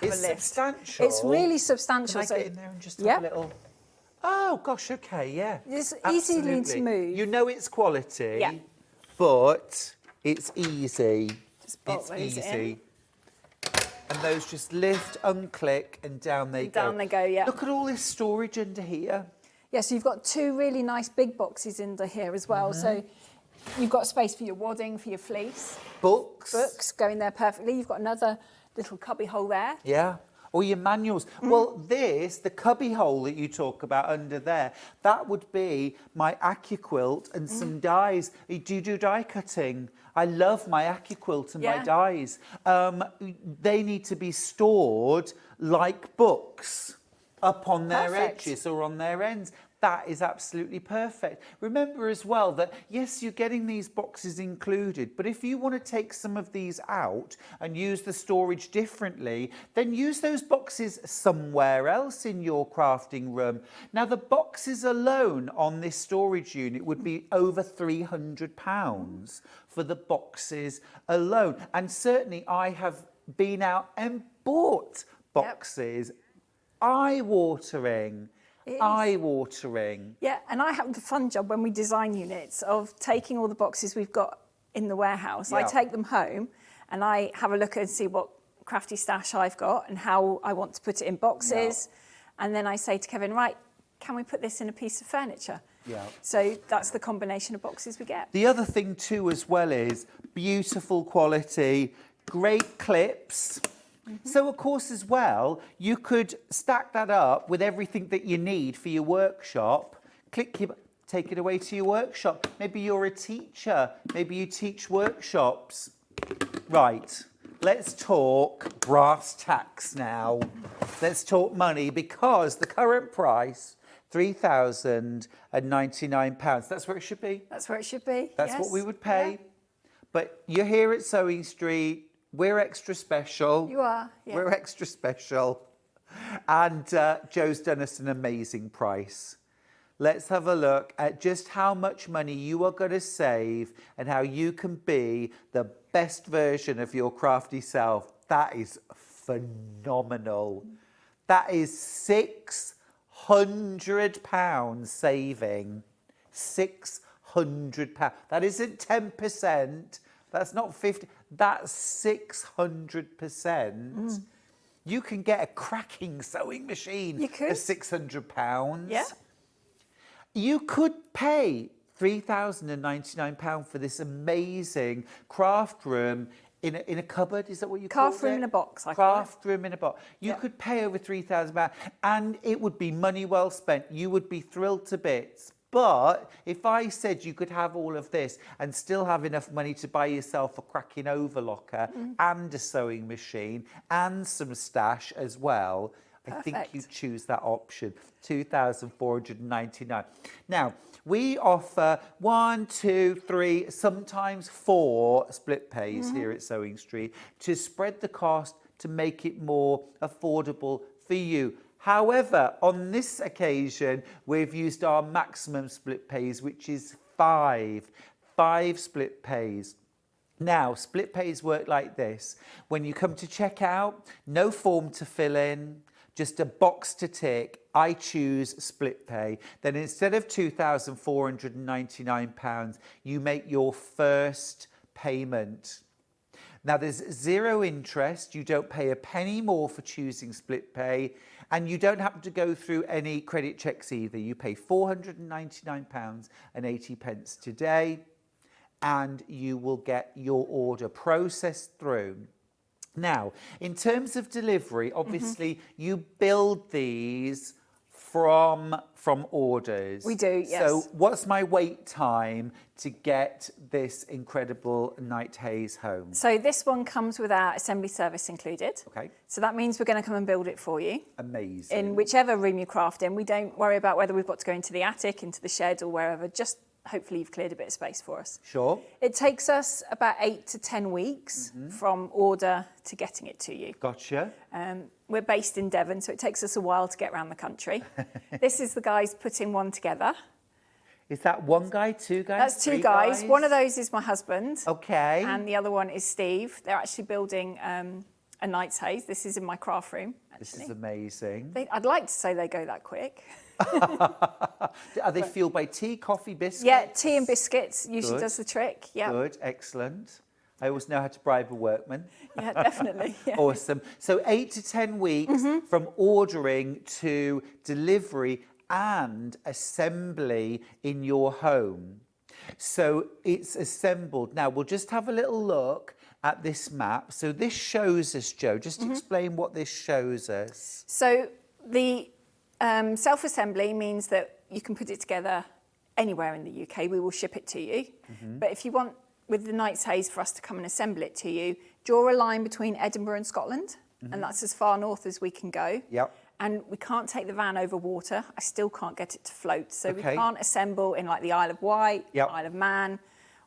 It's a lift. substantial. It's really substantial. Can I get in there and just have Yep. a little... Oh, gosh, okay, yeah. It's easy to Absolutely. move. You know it's quality, Yeah. but it's easy. Just bolt It's those in. easy. And those just lift, unclick, and down they go. Down they go, yeah. Look at all this storage under here. Yeah, so you've got 2 really nice big boxes under here as well. So you've got space for your wadding, for your fleece. Books. Books go in there perfectly. You've got another little cubby hole there. Yeah. Or your manuals. Well, the cubby hole that you talk about under there, that would be my AccuQuilt and some dies. Do you do die cutting? I love my AccuQuilt and my Yeah. dies. They need to be stored like books. up on their Perfect. edges or on their ends. That is absolutely perfect. Remember as well that, yes, you're getting these boxes included, but if you want to take some of these out and use the storage differently, then use those boxes somewhere else in your crafting room. Now, the boxes alone on this storage unit would be over £300 for the boxes alone. And certainly I have been out and bought boxes. Eye-watering. Eye-watering. Yeah, and I have the fun job when we design units of taking all the boxes we've got in the warehouse. I take them home and I have a look and see what crafty stash I've got and how I want to put it in boxes. And then I say to Kevin, right, can we put this in a piece of furniture? Yeah. So that's the combination of boxes we get. The other thing too as well is beautiful quality, great clips. So, of course, as well, you could stack that up with everything that you need for your workshop. Take it away to your workshop. Maybe you're a teacher. Maybe you teach workshops. Right, let's talk brass tacks now. Let's talk money, because the current price, £3,099. That's where it should be. That's where it should be. That's what we would pay. Yeah. But you're here at Sewing Street. We're extra special. You are, yeah. We're extra special. And Joe's done us an amazing price. Let's have a look at just how much money you are going to save and how you can be the best version of your crafty self. That is phenomenal. That is £600 saving. £600. That isn't 10%. That's not 50. That's 600%. You can get a cracking sewing machine You could. for £600. Yeah. You could pay £3,099 for this amazing craft room in a cupboard. Is that what you call it? Craft room in a box, I call it. Craft room in a box. You could pay over £3,000 and it would be money well spent. You would be thrilled to bits. But if I said you could have all of this and still have enough money to buy yourself a cracking overlocker and a sewing machine and some stash as well, I think you choose that option, £2,499. Now, we offer 1, 2, 3, sometimes 4 split pays here at Sewing Street to spread the cost to make it more affordable for you. However, on this occasion, we've used our maximum split pays, which is 5 split pays. Now, split pays work like this. When you come to check out, no form to fill in, just a box to tick. I choose split pay. Then instead of £2,499, you make your first payment. Now, there's 0 interest. You don't pay a penny more for choosing split pay. And you don't have to go through any credit checks either. You pay £499.80 today, and you will get your order processed through. Now, in terms of delivery, obviously, you build these from orders. We do, yes. So what's my wait time to get this incredible Night Haze home? So this one comes with our assembly service included. Okay. So that means we're going to come and build it for you. Amazing. In whichever room you craft in. We don't worry about whether we've got to go into the attic, into the shed or wherever. Just hopefully you've cleared a bit of space for us. Sure. It takes us about 8 to 10 weeks from order to getting it to you. Gotcha. We're based in Devon, so it takes us a while to get around the country. This is the guys putting one together. Is that one guy, 2 guys? That's 2 3 guys. One of those is my husband. Okay. And the other one is Steve. They're actually building a Night's Haze. This is in my craft room, actually. This is amazing. I'd like to say they go that quick. Are they fueled by tea, coffee, biscuits? Yeah, tea and biscuits usually Good. does the trick. Yeah. Good, excellent. I always know how to bribe a workman. Yeah, definitely. Yeah. Awesome. So 8 to 10 weeks from ordering to delivery and assembly in your home. So it's assembled. Now we'll just have a little look at this map. So this shows us, Joe, just explain what this shows us. So the self-assembly means that you can put it together anywhere in the UK. We will ship it to you. But if you want, with the Night's Haze, for us to come and assemble it to you, draw a line between Edinburgh and Scotland, and that's as far north as we can go. Yep. and we can't take the van over water. I still can't get it to float. So we Okay. can't assemble in like the Isle of Wight, Yep. Isle of Man,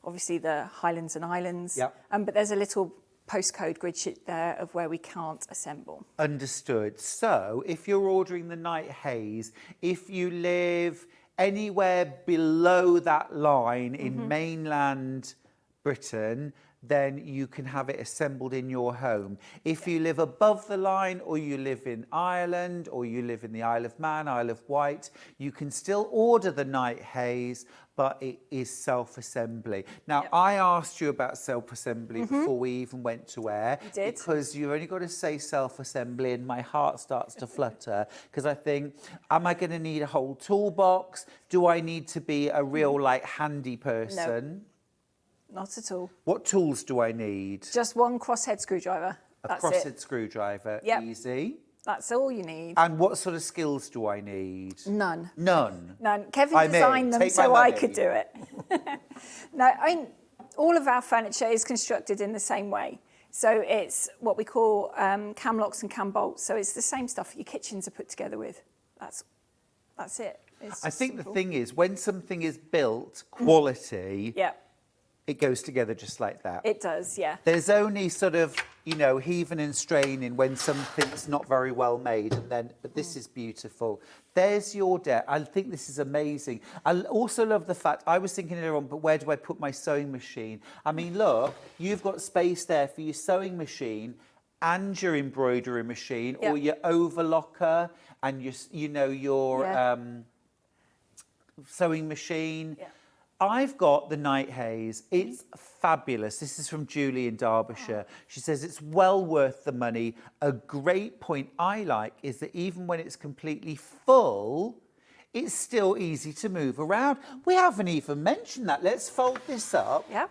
obviously the Highlands and Islands. Yep. But there's a little postcode grid sheet there of where we can't assemble. Understood. So if you're ordering the Night Haze, if you live anywhere below that line in mainland Britain, then you can have it assembled in your home. If you live above the line, or you live in Ireland, or you live in the Isle of Man, Isle of Wight, you can still order the Night Haze, but it is self-assembly. Now, I asked you about self-assembly before we even went to air. You did. Because you've only got to say self-assembly and my heart starts to flutter, because I think, am I going to need a whole toolbox? Do I need to be a real, like, handy person? Not at all. What tools do I need? Just one crosshead screwdriver. A That's crosshead it. screwdriver, Yep. easy. That's all you need. And what sort of skills do I need? None. None. No, Kevin I'm in. designed them Take my so I money. could do it. No, I mean, all of our furniture is constructed in the same way. So it's what we call cam locks and cam bolts. So it's the same stuff your kitchens are put together with. That's it. It's I just think simple. the thing is, when something is built quality, Yeah, it goes together just like that. it does, yeah. There's only sort of, you know, heaving and straining when something's not very well made, and then, but this is beautiful. There's your deck. I think this is amazing. I also love the fact, I was thinking earlier on, but where do I put my sewing machine? I mean, look, you've got space there for your sewing machine and your embroidery machine, or your overlocker and your, you know, your sewing machine. Yeah. I've got the Night Haze. It's fabulous. This is from Julie in Derbyshire. She says it's well worth the money. A great point I like is that even when it's completely full, it's still easy to move around. We haven't even mentioned that. Let's fold this up. Yep.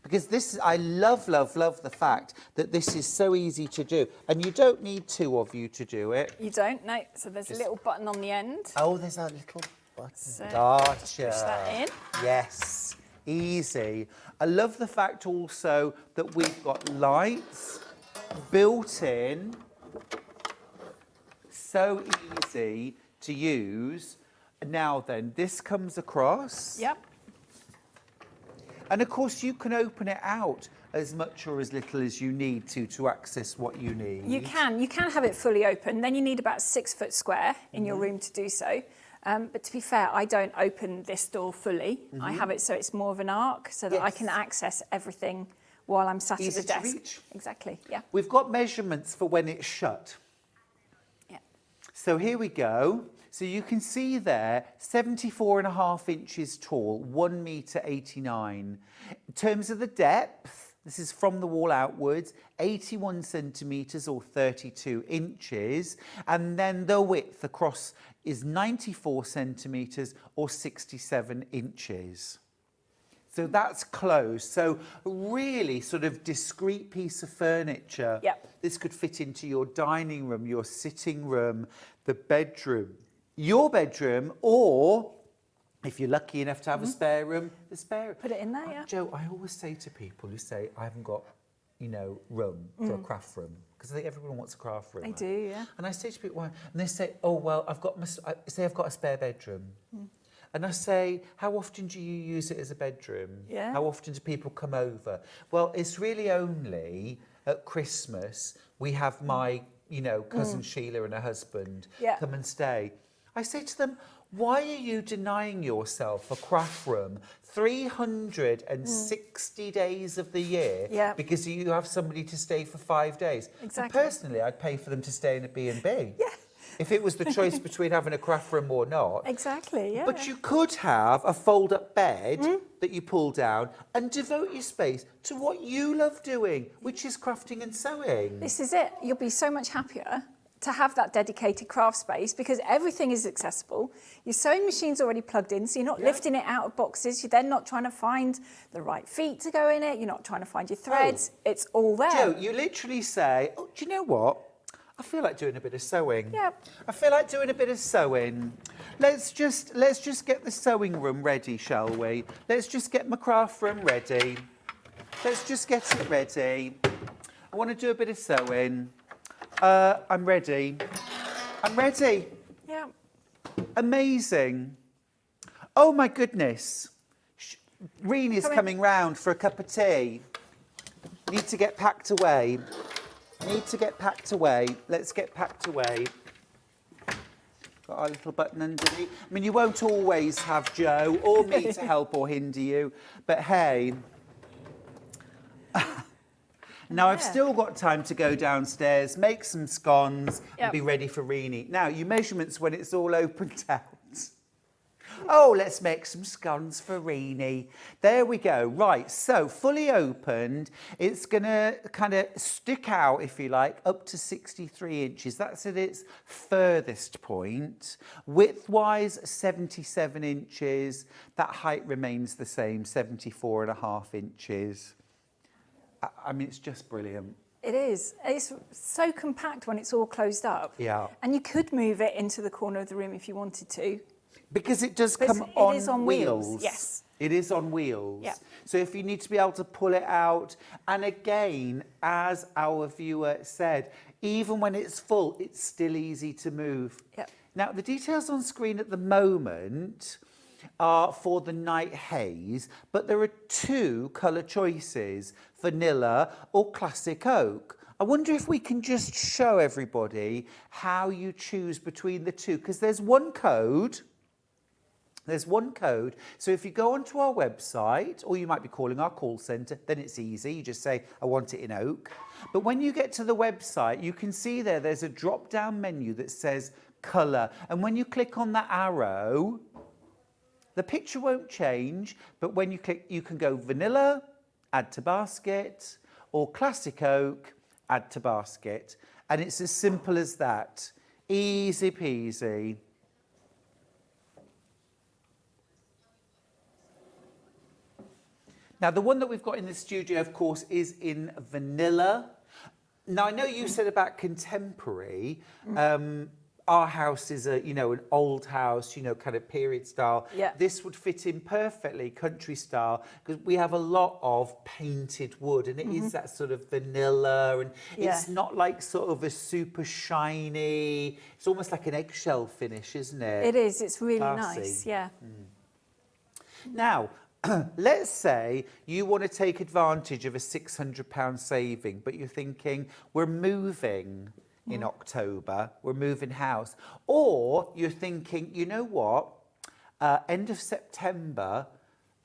Because this, I love the fact that this is so easy to do. And you don't need two of you to do it. You don't? No. So there's a little button on the end. Oh, there's a little button. So Gotcha. just push that in. Yes, easy. I love the fact also that we've got lights built in. So easy to use. Now then, this comes across. Yep. And of course, you can open it out as much or as little as you need to access what you need. You can have it fully open. Then you need about 6 foot square in your room to do so. But to be fair, I don't open this door fully. I have it so it's more of an arc, so that I can access everything while I'm sat Easy at the to desk. reach. Exactly, yeah. We've got measurements for when it's shut. Yeah. So here we go. So you can see there, 74.5 inches tall, 1 metre 89. In terms of the depth, this is from the wall outwards, 81 centimetres or 32 inches. And then the width across is 94 centimetres or 67 inches. So that's close. So really sort of discreet piece of furniture. Yep. This could fit into your dining room, your sitting room, the bedroom, your bedroom, or if you're lucky enough to have a spare room, the spare room. Put it in there, yeah. Joe, I always say to people who say, I haven't got, you know, room for a craft room, because I think everyone wants a craft room. They do, yeah. And I say to people, why? And they say, oh, well, I've got a spare bedroom. And I say, how often do you use it as a bedroom? Yeah. How often do people come over? Well, it's really only at Christmas we have my, you know, cousin Sheila and her husband come and stay. I say to them, why are you denying yourself a craft room 360 days of the year because you have somebody to stay for 5 days? Exactly. And personally, I'd pay for them to stay in a B&B. Yeah. If it was the choice between having a craft room or not. Exactly, yeah. But you could have a fold-up bed that you pull down and devote your space to what you love doing, which is crafting and sewing. This is it. You'll be so much happier to have that dedicated craft space because everything is accessible. Your sewing machine's already plugged in, so you're not lifting it out of boxes. You're then not trying to find the right feet to go in it. You're not trying to find your threads. It's all there. Joe, you literally say, oh, do you know what? I feel like doing a bit of sewing. Yep. I feel like doing a bit of sewing. Let's just get the sewing room ready, shall we? Let's just get my craft room ready. Let's just get it ready. I want to do a bit of sewing. I'm ready. I'm ready. Yeah. Amazing. Oh my goodness. Reenie's coming round for a cup of tea. Need to get packed away. Need to get packed away. Let's get packed away. Got our little button underneath. I mean, you won't always have Joe or me to help or hinder you, but hey. Now, I've still got time to go downstairs, make some scones, and be ready for Reenie. Now, your measurements when it's all opened out. Oh, let's make some scones for Reenie. There we go. Right, so fully opened, it's going to kind of stick out, if you like, up to 63 inches. That's at its furthest point. Width-wise, 77 inches. That height remains the same, 74.5 inches. I mean, it's just brilliant. It is. It's so compact when it's all closed up. Yeah. And you could move it into the corner of the room if you wanted to. Because it does But come it is on wheels, yes. It is on wheels. Yeah. So if you need to be able to pull it out, and again, as our viewer said, even when it's full, it's still easy to move. Yep. Now, the details on screen at the moment are for the Night Haze, but there are two colour choices, vanilla or classic oak. I wonder if we can just show everybody how you choose between the two, because there's one code. There's one code. So if you go onto our website, or you might be calling our call centre, then it's easy. You just say, I want it in oak. But when you get to the website, you can see there's a drop-down menu that says colour. And when you click on that arrow, the picture won't change, but when you click, you can go vanilla, add to basket, or classic oak, add to basket. And it's as simple as that. Easy peasy. Now, the one that we've got in the studio, of course, is in vanilla. Now, I know you said about contemporary. Our house is an old house, kind of period style. Yeah. This would fit in perfectly, country style, because we have a lot of painted wood, and it is that sort of vanilla, and it's not like sort of a super shiny. It's almost like an eggshell finish, isn't it? It is. It's really Classy. nice. Yeah. Now, let's say you want to take advantage of a £600 saving, but you're thinking, we're moving in October, we're moving house. Or you're thinking, you know what, end of September,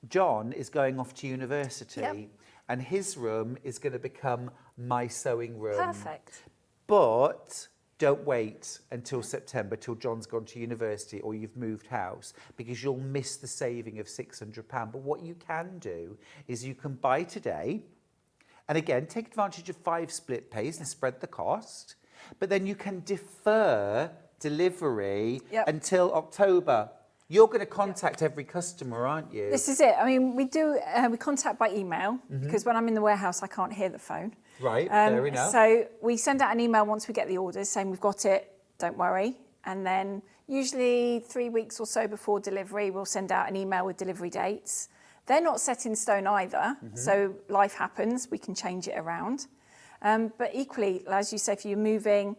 John is going off to university and his room is going to become my sewing room. Perfect. But don't wait until September, till John's gone to university or you've moved house, because you'll miss the saving of £600. But what you can do is you can buy today, and again, take advantage of 5 split pays and spread the cost, but then you can defer delivery until October. You're going to contact every customer, aren't you? This is it. I mean, we do, we contact by email, because when I'm in the warehouse, I can't hear the phone. Right, fair enough. So we send out an email once we get the orders saying we've got it, don't worry. And then usually 3 weeks or so before delivery, we'll send out an email with delivery dates. They're not set in stone either, so life happens, we can change it around. But equally, as you say, if you're moving,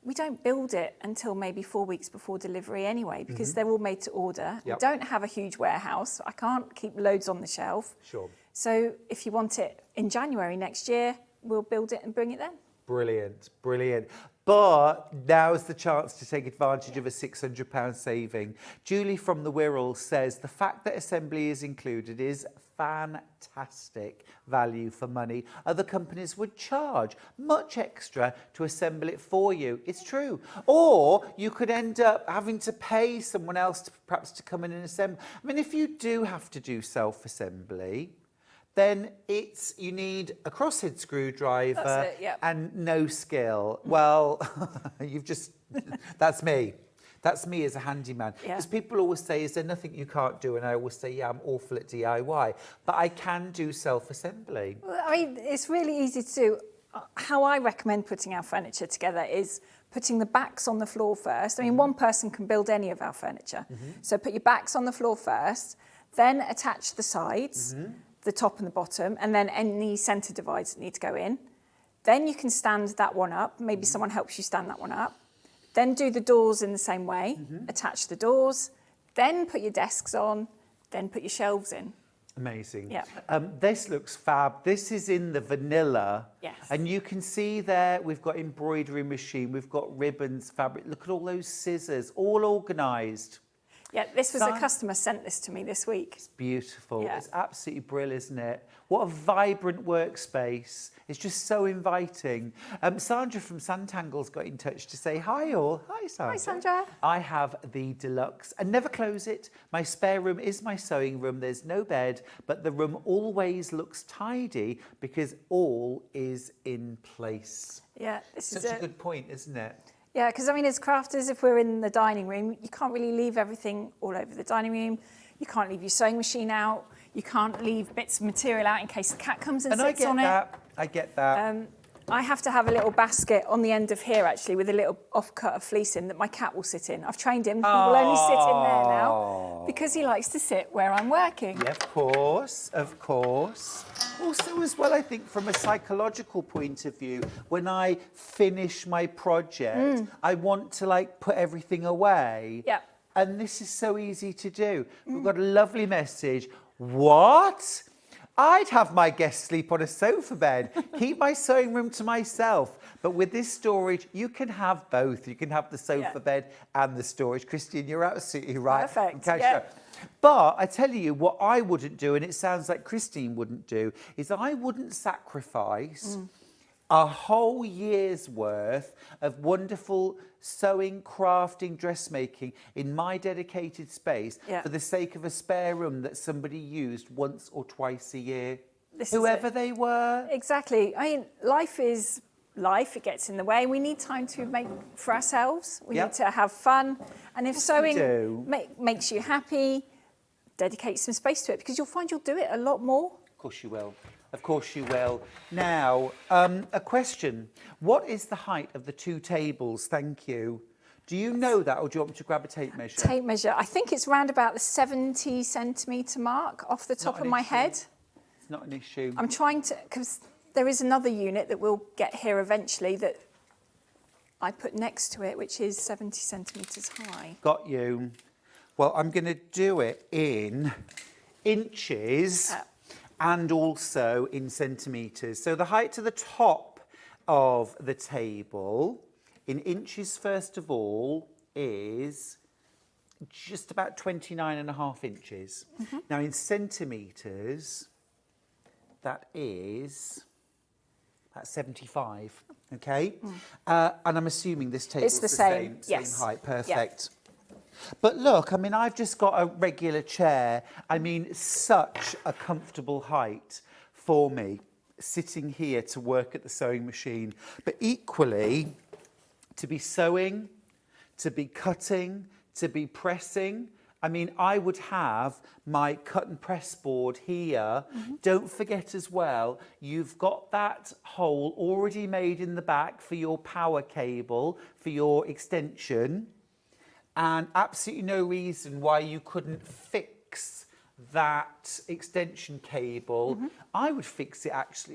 we don't build it until maybe 4 weeks before delivery anyway, because they're all made to order. We don't have a huge warehouse. I can't keep loads on the shelf. Sure. So if you want it in January next year, we'll build it and bring it then. Brilliant, brilliant. But now's the chance to take advantage of a £600 saving. Julie from the Wirral says the fact that assembly is included is fantastic value for money. Other companies would charge much extra to assemble it for you. It's true. Or you could end up having to pay someone else perhaps to come in and assemble. I mean, if you do have to do self-assembly, then you need a crosshead screwdriver and no skill. Well, that's me. That's me as a handyman. Because people always say, is there nothing you can't do? And I always say, yeah, I'm awful at DIY. But I can do self-assembly. Well, I mean, it's really easy to do. How I recommend putting our furniture together is putting the backs on the floor first. I mean, one person can build any of our furniture. So put your backs on the floor first, then attach the sides, the top and the bottom, and then any centre divides that need to go in. Then you can stand that one up. Maybe someone helps you stand that one up. Then do the doors in the same way, attach the doors, then put your desks on, then put your shelves in. Amazing. Yeah. This looks fab. This is in the vanilla. Yes. And you can see there, we've got embroidery machine, we've got ribbons, fabric. Look at all those scissors, all organised. Yeah, this was a customer sent this to me this week. It's beautiful. Yeah. It's absolutely brilliant, isn't it? What a vibrant workspace. It's just so inviting. Sandra from Santangle's got in touch to say, hi all. Hi, Sandra. Hi, Sandra. I have the deluxe and never close it. My spare room is my sewing room. There's no bed, but the room always looks tidy because all is in place. Yeah, this is Such a good point, isn't it? Yeah, because I mean, as crafters, if we're in the dining room, you can't really leave everything all over the dining room. You can't leave your sewing machine out. You can't leave bits of material out in case the cat comes and sits on it. I get that. I have to have a little basket on the end of here, actually, with a little off-cut of fleece in that my cat will sit in. I've trained him. He will only sit in there now because he likes to sit where I'm working. Yeah, of course, of course. Also, as well, I think from a psychological point of view, when I finish my project, I want to like put everything away. Yeah. And this is so easy to do. We've got a lovely message. What? I'd have my guests sleep on a sofa bed, keep my sewing room to myself. But with this storage, you can have both. You can have the sofa bed and the storage. Christine, you're absolutely right. Perfect, Okay, yeah. sure. But I tell you what I wouldn't do, and it sounds like Christine wouldn't do, is I wouldn't sacrifice a whole year's worth of wonderful sewing, crafting, dressmaking in my dedicated space for the sake of a spare room that somebody used once or twice a year, whoever they were. Exactly. I mean, life is life. It gets in the way. We need time to make for ourselves. We need to have fun. And if sewing makes you happy, dedicate some space to it because you'll find you'll do it a lot more. Of course you will. Of course you will. Now, a question. What is the height of the two tables? Thank you. Do you know that, or do you want me to grab a tape measure? Tape measure. I think it's round about the 70 centimetre mark off the top of my head. It's not an issue. I'm trying to, because there is another unit that will get here eventually that I put next to it, which is 70 centimetres high. Got you. Well, I'm going to do it in inches and also in centimetres. So the height to the top of the table, in inches first of all, is just about 29.5 inches. Now in centimetres, that is about 75, okay? And I'm assuming this table's the same, same height, perfect. But look, I mean, I've just got a regular chair. I mean, such a comfortable height for me, sitting here to work at the sewing machine. But equally, to be sewing, to be cutting, to be pressing. I mean, I would have my cut and press board here. Don't forget as well, you've got that hole already made in the back for your power cable, for your extension. And absolutely no reason why you couldn't fix that extension cable. I would fix it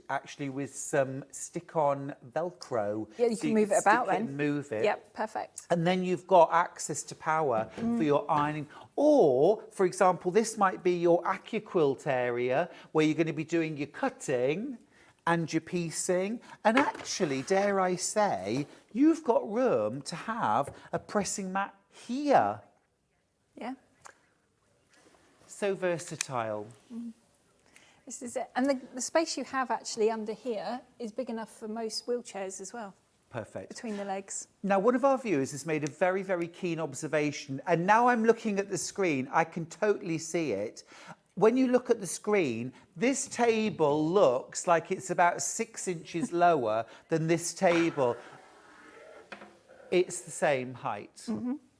actually with some stick-on Velcro. Yeah, you can move it about then. And move it. Yep, perfect. And then you've got access to power for your ironing. Or, for example, this might be your AccuQuilt area where you're going to be doing your cutting and your piecing. And actually, dare I say, you've got room to have a pressing mat here. Yeah. So versatile. This is it. And the space you have actually under here is big enough for most wheelchairs as well. Perfect. Between the legs. Now, one of our viewers has made a very, very keen observation. And now I'm looking at the screen, I can totally see it. When you look at the screen, this table looks like it's about 6 inches lower than this table. It's the same height.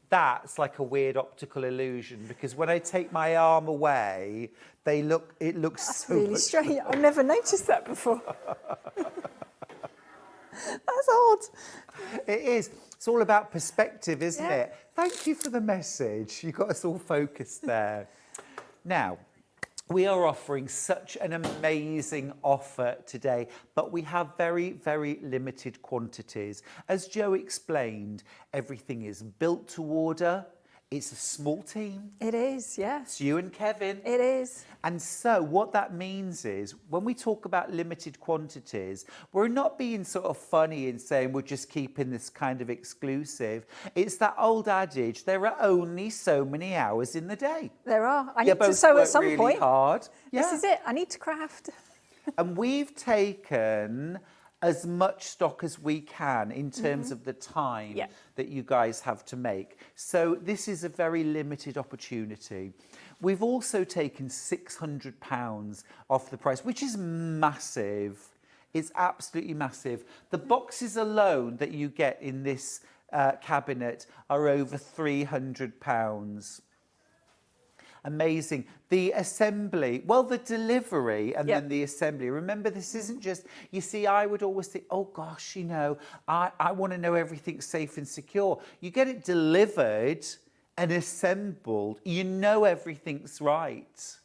That's like a weird optical illusion because when I take my arm away, it looks That's so really much strange. I've never noticed that before. That's odd. It is. It's all about perspective, isn't it? Thank you for the message. You got us all focused there. Now, We are offering such an amazing offer today, but we have very, very limited quantities. As Joe explained, everything is built to order. It's a small team. It is, yeah. It's you and Kevin. It is. And so what that means is when we talk about limited quantities, we're not being sort of funny and saying we're just keeping this kind of exclusive. It's that old adage, there are only so many hours in the day. There are. I You need to both sew work at some really point. hard. This is it. I need to craft. And we've taken as much stock as we can in terms of the time Yeah. that you guys have to make. So this is a very limited opportunity. We've also taken £600 off the price, which is massive. It's absolutely massive. The boxes alone that you get in this cabinet are over £300. Amazing. The assembly, well, the delivery and then the assembly. Remember, this isn't just, you see, I would always think, oh gosh, you know, I want to know everything's safe and secure. You get it delivered and assembled, you know everything's right.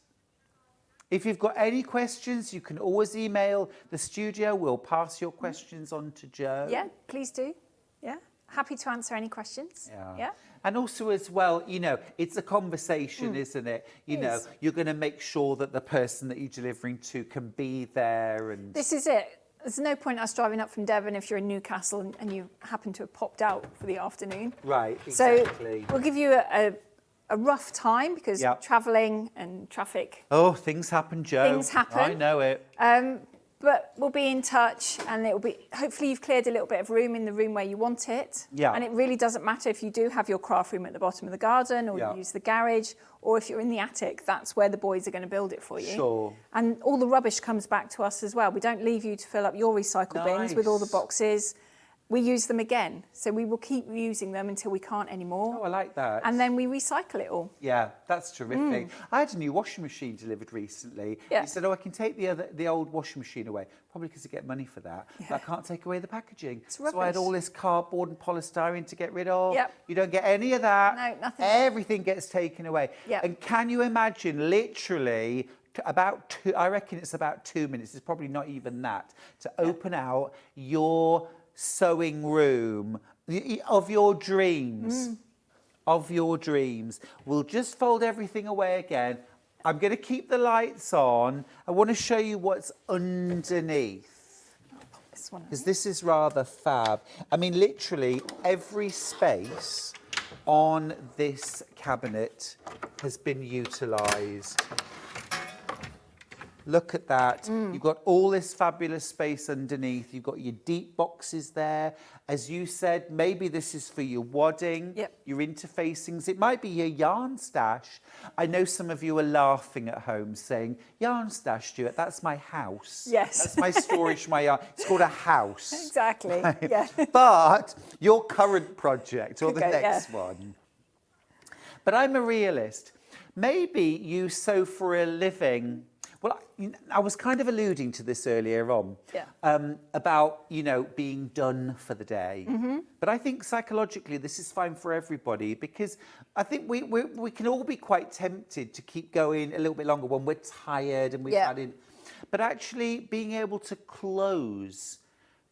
If you've got any questions, you can always email the studio. We'll pass your questions on to Joe. Yeah, please do. Yeah. Happy to answer any questions. Yeah. And also as well, you know, it's a conversation, isn't it? You know, you're going to make sure that the person that you're delivering to can be there. And This is it. There's no point us driving up from Devon if you're in Newcastle and you happen to have popped out for the afternoon. Right, exactly. So we'll give you a rough time because travelling and traffic. Oh, things happen, Joe. Things happen. I know it. But we'll be in touch and it'll be, hopefully you've cleared a little bit of room in the room where you want it. Yeah. And it really doesn't matter if you do have your craft room at the bottom of the garden or you use the garage or if you're in the attic, that's where the boys are going to build it for you. Sure. And all the rubbish comes back to us as well. We don't leave you to fill up your recycle bins with all the boxes. We use them again. So we will keep using them until we can't anymore. Oh, I like that. And then we recycle it all. Yeah, that's terrific. I had a new washing machine delivered recently. Yeah. He said, oh, I can take the old washing machine away. Probably because I get money for that. But I can't take away the packaging. So I had all this cardboard and polystyrene to get rid of. Yep. You don't get any of that. No, nothing. Everything gets taken away. Yep. And can you imagine, literally, I reckon it's about 2 minutes. It's probably not even that. To open out your sewing room of your dreams. Of your dreams. We'll just fold everything away again. I'm going to keep the lights on. I want to show you what's underneath. This one. Because this is rather fab. I mean, literally every space on this cabinet has been utilised. Look at that. You've got all this fabulous space underneath. You've got your deep boxes there. As you said, maybe this is for your wadding, your interfacings. It might be your yarn stash. I know some of you are laughing at home saying, yarn stash, Stuart, that's my house. Yes. That's my storage, my yarn. It's called a house. Exactly, yeah. But your current project or Could the go, next one. But I'm a realist. Maybe you sew for a living. Well, I was kind of alluding to this earlier on about, you know, being done for the day. But I think psychologically this is fine for everybody because I think we can all be quite tempted to keep going a little bit longer when we're tired and we've had it. But actually being able to close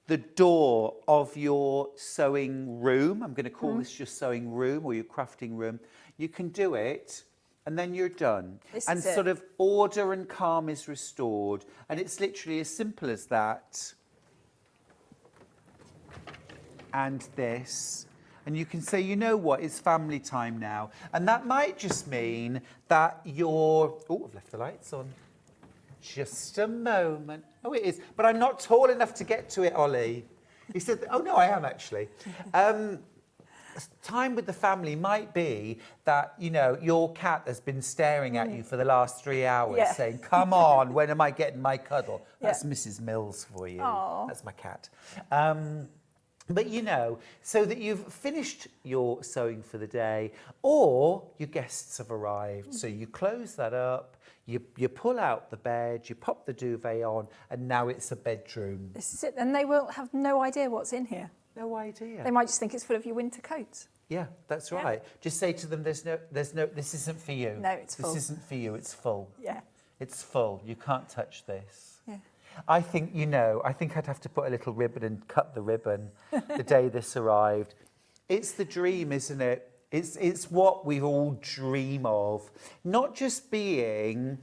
the door of your sewing room, I'm going to call this your sewing room or your crafting room, you can do it. And then you're done. And sort of order and calm is restored. And it's literally as simple as that. And this. And you can say, you know what, it's family time now. And that might just mean that you're... Oh, I've left the lights on. Just a moment. Oh, it is. But I'm not tall enough to get to it, Ollie. He said, oh, no, I am actually. Time with the family might be that, you know, your cat has been staring at you for the last 3 hours saying, come on, when am I getting my cuddle? That's Mrs. Mills for you. Aww. That's my cat. But, you know, so that you've finished your sewing for the day or your guests have arrived. So you close that up, you pull out the bed, you pop the duvet on, and now it's a bedroom. This is it. And they will have no idea what's in here. No idea. They might just think it's full of your winter coats. Yeah, that's right. Just say to them, this isn't for you. No, it's full. This isn't for you, it's full. Yeah. It's full. You can't touch this. Yeah. I think, I think I'd have to put a little ribbon and cut the ribbon the day this arrived. It's the dream, isn't it? It's what we all dream of. Not just being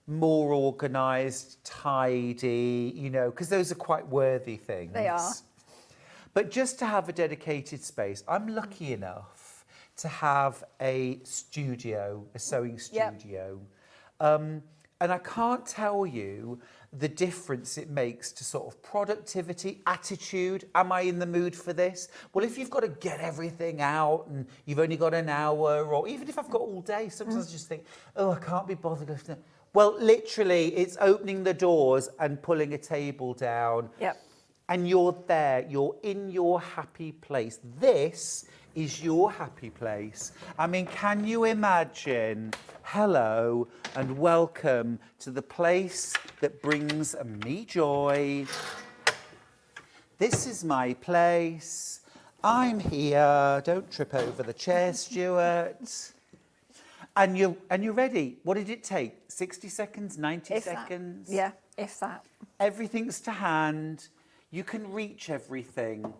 more organised, tidy, because those are quite worthy things. They are. But just to have a dedicated space. I'm lucky enough to have a studio, a sewing studio. And I can't tell you the difference it makes to sort of productivity, attitude. Am I in the mood for this? Well, if you've got to get everything out and you've only got an hour, or even if I've got all day, sometimes I just think, oh, I can't be bothered. Well, literally, it's opening the doors and pulling a table down. Yep. And you're there, you're in your happy place. This is your happy place. I mean, can you imagine? Hello and welcome to the place that brings me joy. This is my place. I'm here. Don't trip over the chair, Stuart. And you're ready. What did it take? 60 seconds, 90 seconds? Yeah, if that. Everything's to hand. You can reach everything,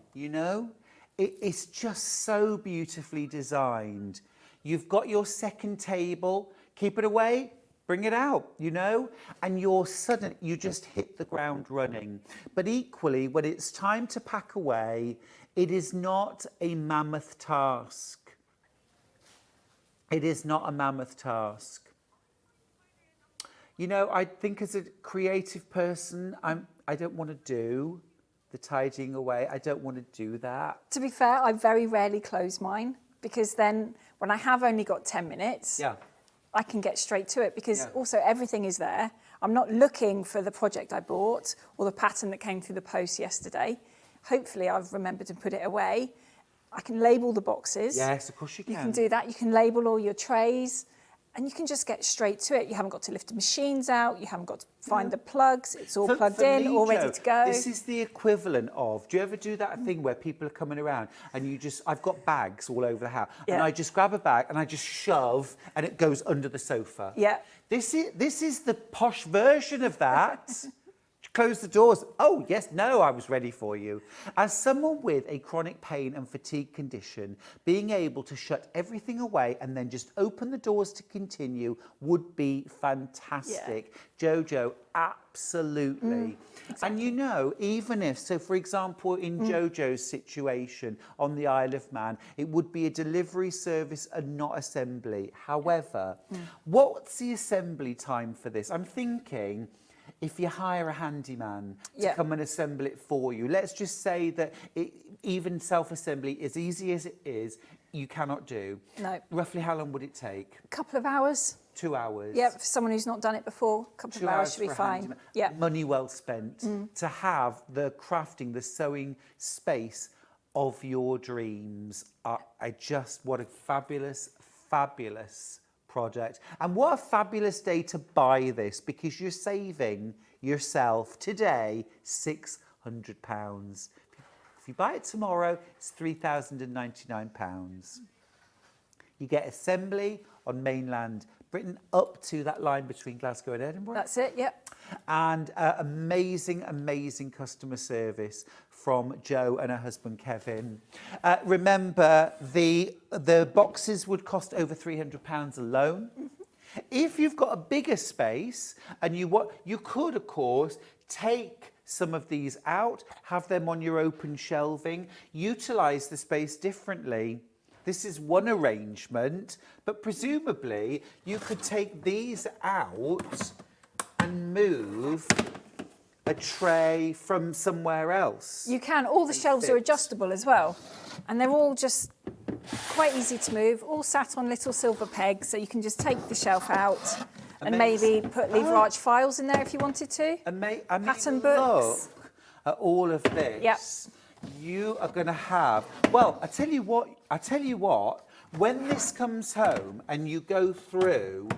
It's just so beautifully designed. You've got your second table. Keep it away, bring it out, And you just hit the ground running. But equally, when it's time to pack away, it is not a mammoth task. It is not a mammoth task. I think as a creative person, I don't want to do the tidying away. I don't want to do that. To be fair, I very rarely close mine because then when I have only got 10 minutes, I can get straight to it because also everything is there. I'm not looking for the project I bought or the pattern that came through the post yesterday. Hopefully I've remembered to put it away. I can label the boxes. Yes, of course you can. You can do that. You can label all your trays. And you can just get straight to it. You haven't got to lift the machines out. You haven't got to find the plugs. It's all plugged in, all ready to go. This is the equivalent of, do you ever do that thing where people are coming around and I've got bags all over the house and I just grab a bag and I just shove and it goes under the sofa. Yeah. This is the posh version of that. Close the doors. Oh, yes, no, I was ready for you. As someone with a chronic pain and fatigue condition, being able to shut everything away and then just open the doors to continue would be fantastic. Yeah. Jojo, absolutely. Exactly. And even if, so for example, in Jojo's situation on the Isle of Man, it would be a delivery service and not assembly. However, what's the assembly time for this? I'm thinking, if you hire a handyman to come and assemble it for you, let's just say that even self-assembly, as easy as it is, you cannot do. No. Roughly how long would it take? A couple of hours. 2 hours. Yeah, for someone who's not done it before, a couple of hours should be fine. Yeah. Money well spent to have the crafting, the sewing space of your dreams. What a fabulous, fabulous project. And what a fabulous day to buy this, because you're saving yourself today £600. If you buy it tomorrow, it's £3,099. You get assembly on mainland Britain up to that line between Glasgow and Edinburgh. That's it, yep. And amazing, amazing customer service from Jo and her husband Kevin. Remember, the boxes would cost over £300 alone. If you've got a bigger space and you could, of course, take some of these out, have them on your open shelving, utilise the space differently. This is one arrangement, but presumably you could take these out and move a tray from somewhere else. You can. All the shelves are adjustable as well. And they're all just quite easy to move, all sat on little silver pegs, so you can just take the shelf out and maybe leave large files in there if you wanted to. Pattern books. Look at all of this. Yep. You are going to have, well, I tell you what, when this comes home and you go through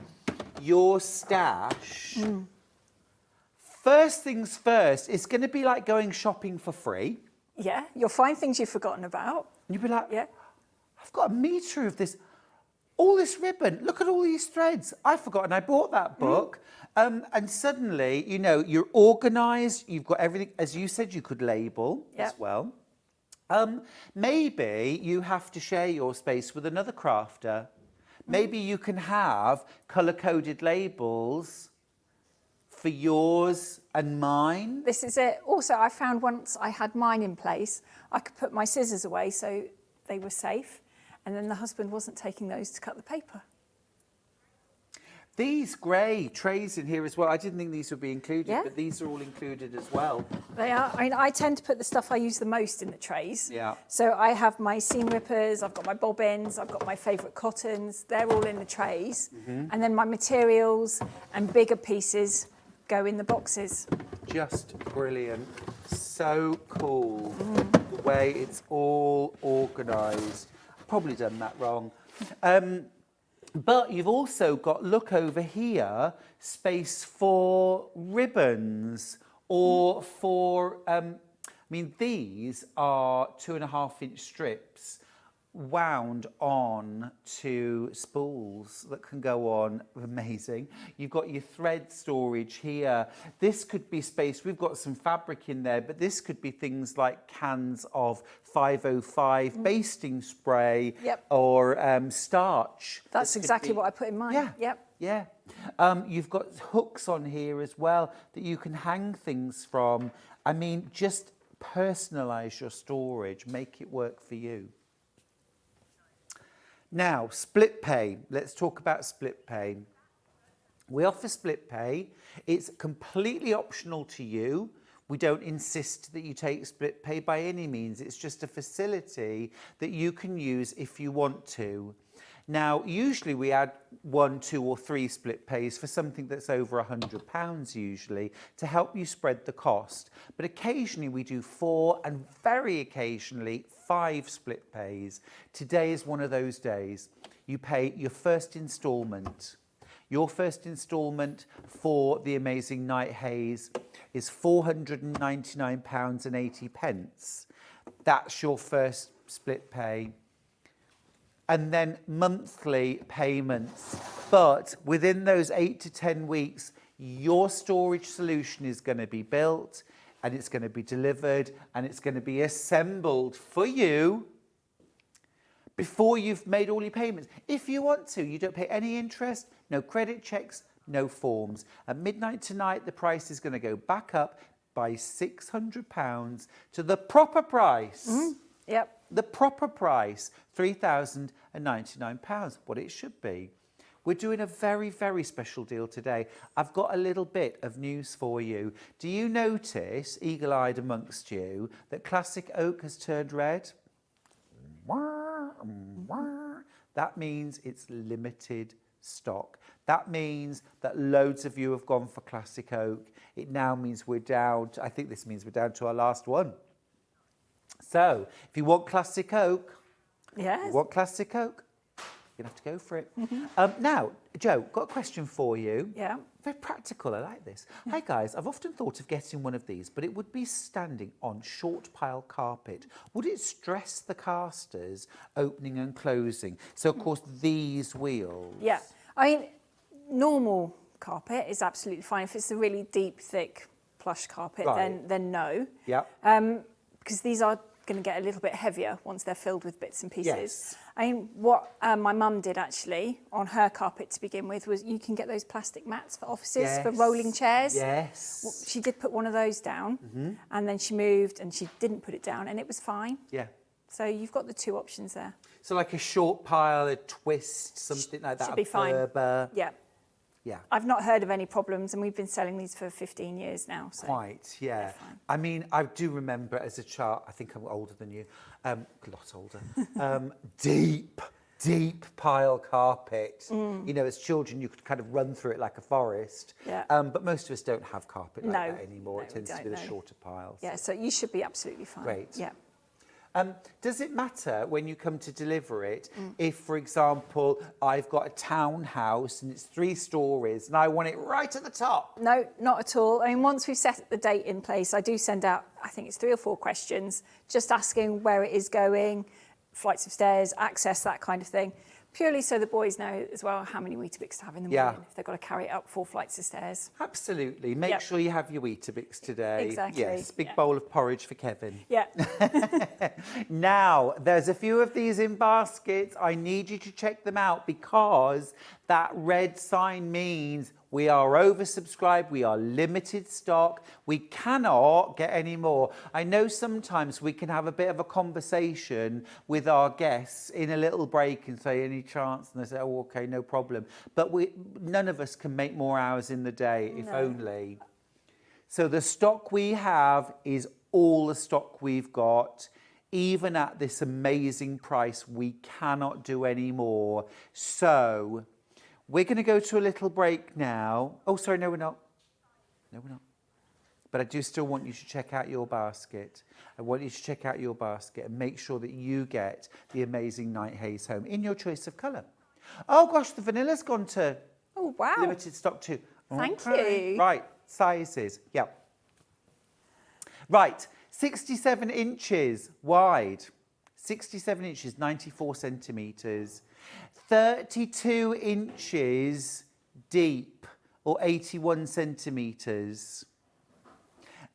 your stash, first things first, it's going to be like going shopping for free. Yeah, you'll find things you've forgotten about. You'll be like, I've got a metre of this. all this ribbon, look at all these threads. I've forgotten I bought that book. And suddenly, you know, you're organised, you've got everything. As you said, you could label as well. Maybe you have to share your space with another crafter. Maybe you can have colour-coded labels for yours and mine. This is it. Also, I found once I had mine in place, I could put my scissors away so they were safe, and then the husband wasn't taking those to cut the paper. These grey trays in here as well, I didn't think these would be included, but these are all included as well. They are. I mean, I tend to put the stuff I use the most in the trays. Yeah. So I have my seam rippers, I've got my bobbins, I've got my favourite cottons. They're all in the trays. And then my materials and bigger pieces go in the boxes. Just brilliant. So cool. The way it's all organised. I've probably done that wrong. But you've also got, look over here, space for ribbons or for, I mean, these are 2.5-inch strips wound on to spools that can go on. Amazing. You've got your thread storage here. This could be space. We've got some fabric in there, but this could be things like cans of 505 basting spray or starch. That's exactly what I put in mine. Yeah. Yep. Yeah. You've got hooks on here as well that you can hang things from. I mean, just personalise your storage, make it work for you. Now, split pay. Let's talk about split pay. We offer split pay. It's completely optional to you. We don't insist that you take split pay by any means. It's just a facility that you can use if you want to. Now, usually we add 1, 2 or 3 split pays for something that's over £100 usually to help you spread the cost. But occasionally we do 4 and very occasionally 5 split pays. Today is one of those days. You pay your first instalment. Your first instalment for the amazing Night Haze is £499.80. That's your first split pay. And then monthly payments. But within those 8 to 10 weeks, your storage solution is going to be built and it's going to be delivered and it's going to be assembled for you before you've made all your payments. If you want to, you don't pay any interest, no credit checks, no forms. At midnight tonight, the price is going to go back up by £600 to the proper price. Yep. The proper price, £3,099, what it should be. We're doing a very, very special deal today. I've got a little bit of news for you. Do you notice, eagle-eyed amongst you, that classic oak has turned red? That means it's limited stock. That means that loads of you have gone for classic oak. It now means we're down to, I think this means we're down to our last one. So, if you want classic oak, you'll have to go for it. Now, Jo, got a question for you. Yeah. Very practical, I like this. Hi guys, I've often thought of getting one of these, but it would be standing on short pile carpet. Would it stress the casters opening and closing? So, of course, these wheels. Yeah. I mean, normal carpet is absolutely fine. If it's a really deep, thick, plush carpet, then no. Yeah. Because these are going to get a little bit heavier once they're filled with bits and pieces. Yes. I mean, what my mum did actually on her carpet to begin with was you can get those plastic mats for offices, for rolling chairs. Yes. Well, she did put one of those down and then she moved and she didn't put it down and it was fine. Yeah. So you've got the 2 options there. So like a short pile, a twist, something like that. Should be fine. Yeah. Yeah. I've not heard of any problems and we've been selling these for 15 years now. So Quite, yeah. I mean, I do remember as a child, I think I'm older than you, a lot older, deep pile carpet. You know, as children, you could kind of run through it like a forest. Yeah. But most of us don't have carpet like that anymore. No, it tends to be the shorter piles. Yeah, so you should be absolutely fine. Great. Yeah. Does it matter when you come to deliver it if, for example, I've got a townhouse and it's 3 stories and I want it right at the top? No, not at all. I mean, once we've set the date in place, I do send out, I think it's 3 or 4 questions, just asking where it is going, flights of stairs, access, that kind of thing. Purely so the boys know as well how many Weetabix to have in the morning if they've got to carry it up 4 flights of stairs. Absolutely. Make sure you have your Weetabix today. Exactly. Yes, big bowl of porridge for Kevin. Yeah. Now, there's a few of these in baskets. I need you to check them out because that red sign means we are oversubscribed, we are limited stock, we cannot get any more. I know sometimes we can have a bit of a conversation with our guests in a little break and say, any chance? And they say, oh, okay, no problem. But none of us can make more hours in the day, if only. So the stock we have is all the stock we've got. Even at this amazing price, we cannot do any more. So we're going to go to a little break now. Oh, sorry, no, we're not. No, we're not. But I do still want you to check out your basket. I want you to check out your basket and make sure that you get the amazing Night Haze home in your choice of colour. Oh, gosh, the vanilla's gone to limited stock too. Thank you. Right, sizes. Yep. Right, 67 inches wide. 67 inches, 94 centimetres. 32 inches deep, or 81 centimetres.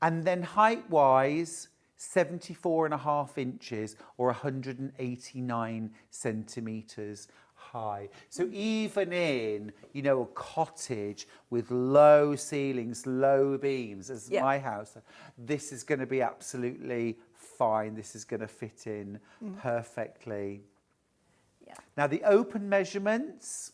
And then height-wise, 74.5 inches, or 189 centimetres high. So even in, a cottage with low ceilings, low beams, as my house, this is going to be absolutely fine. This is going to fit in perfectly. Yeah. Now the open measurements,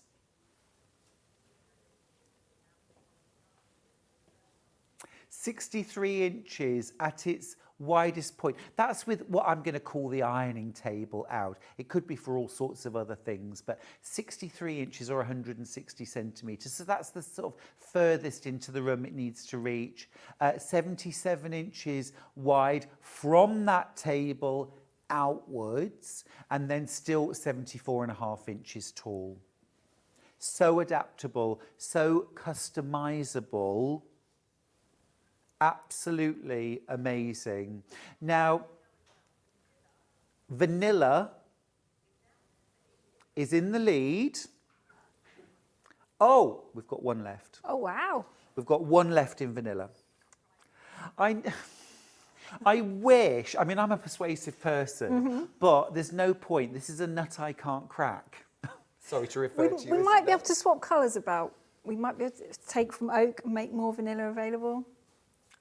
63 inches at its widest point. That's with what I'm going to call the ironing table out. It could be for all sorts of other things, but 63 inches or 160 centimetres. So that's the sort of furthest into the room it needs to reach. 77 inches wide from that table outwards, and then still 74.5 inches tall. So adaptable, so customizable. Absolutely amazing. Now, vanilla is in the lead. Oh, we've got one left. Oh, wow. We've got one left in vanilla. I wish, I'm a persuasive person, but there's no point. This is a nut I can't crack. Sorry to refer to you. We might be able to swap colours about. We might be able to take from oak and make more vanilla available.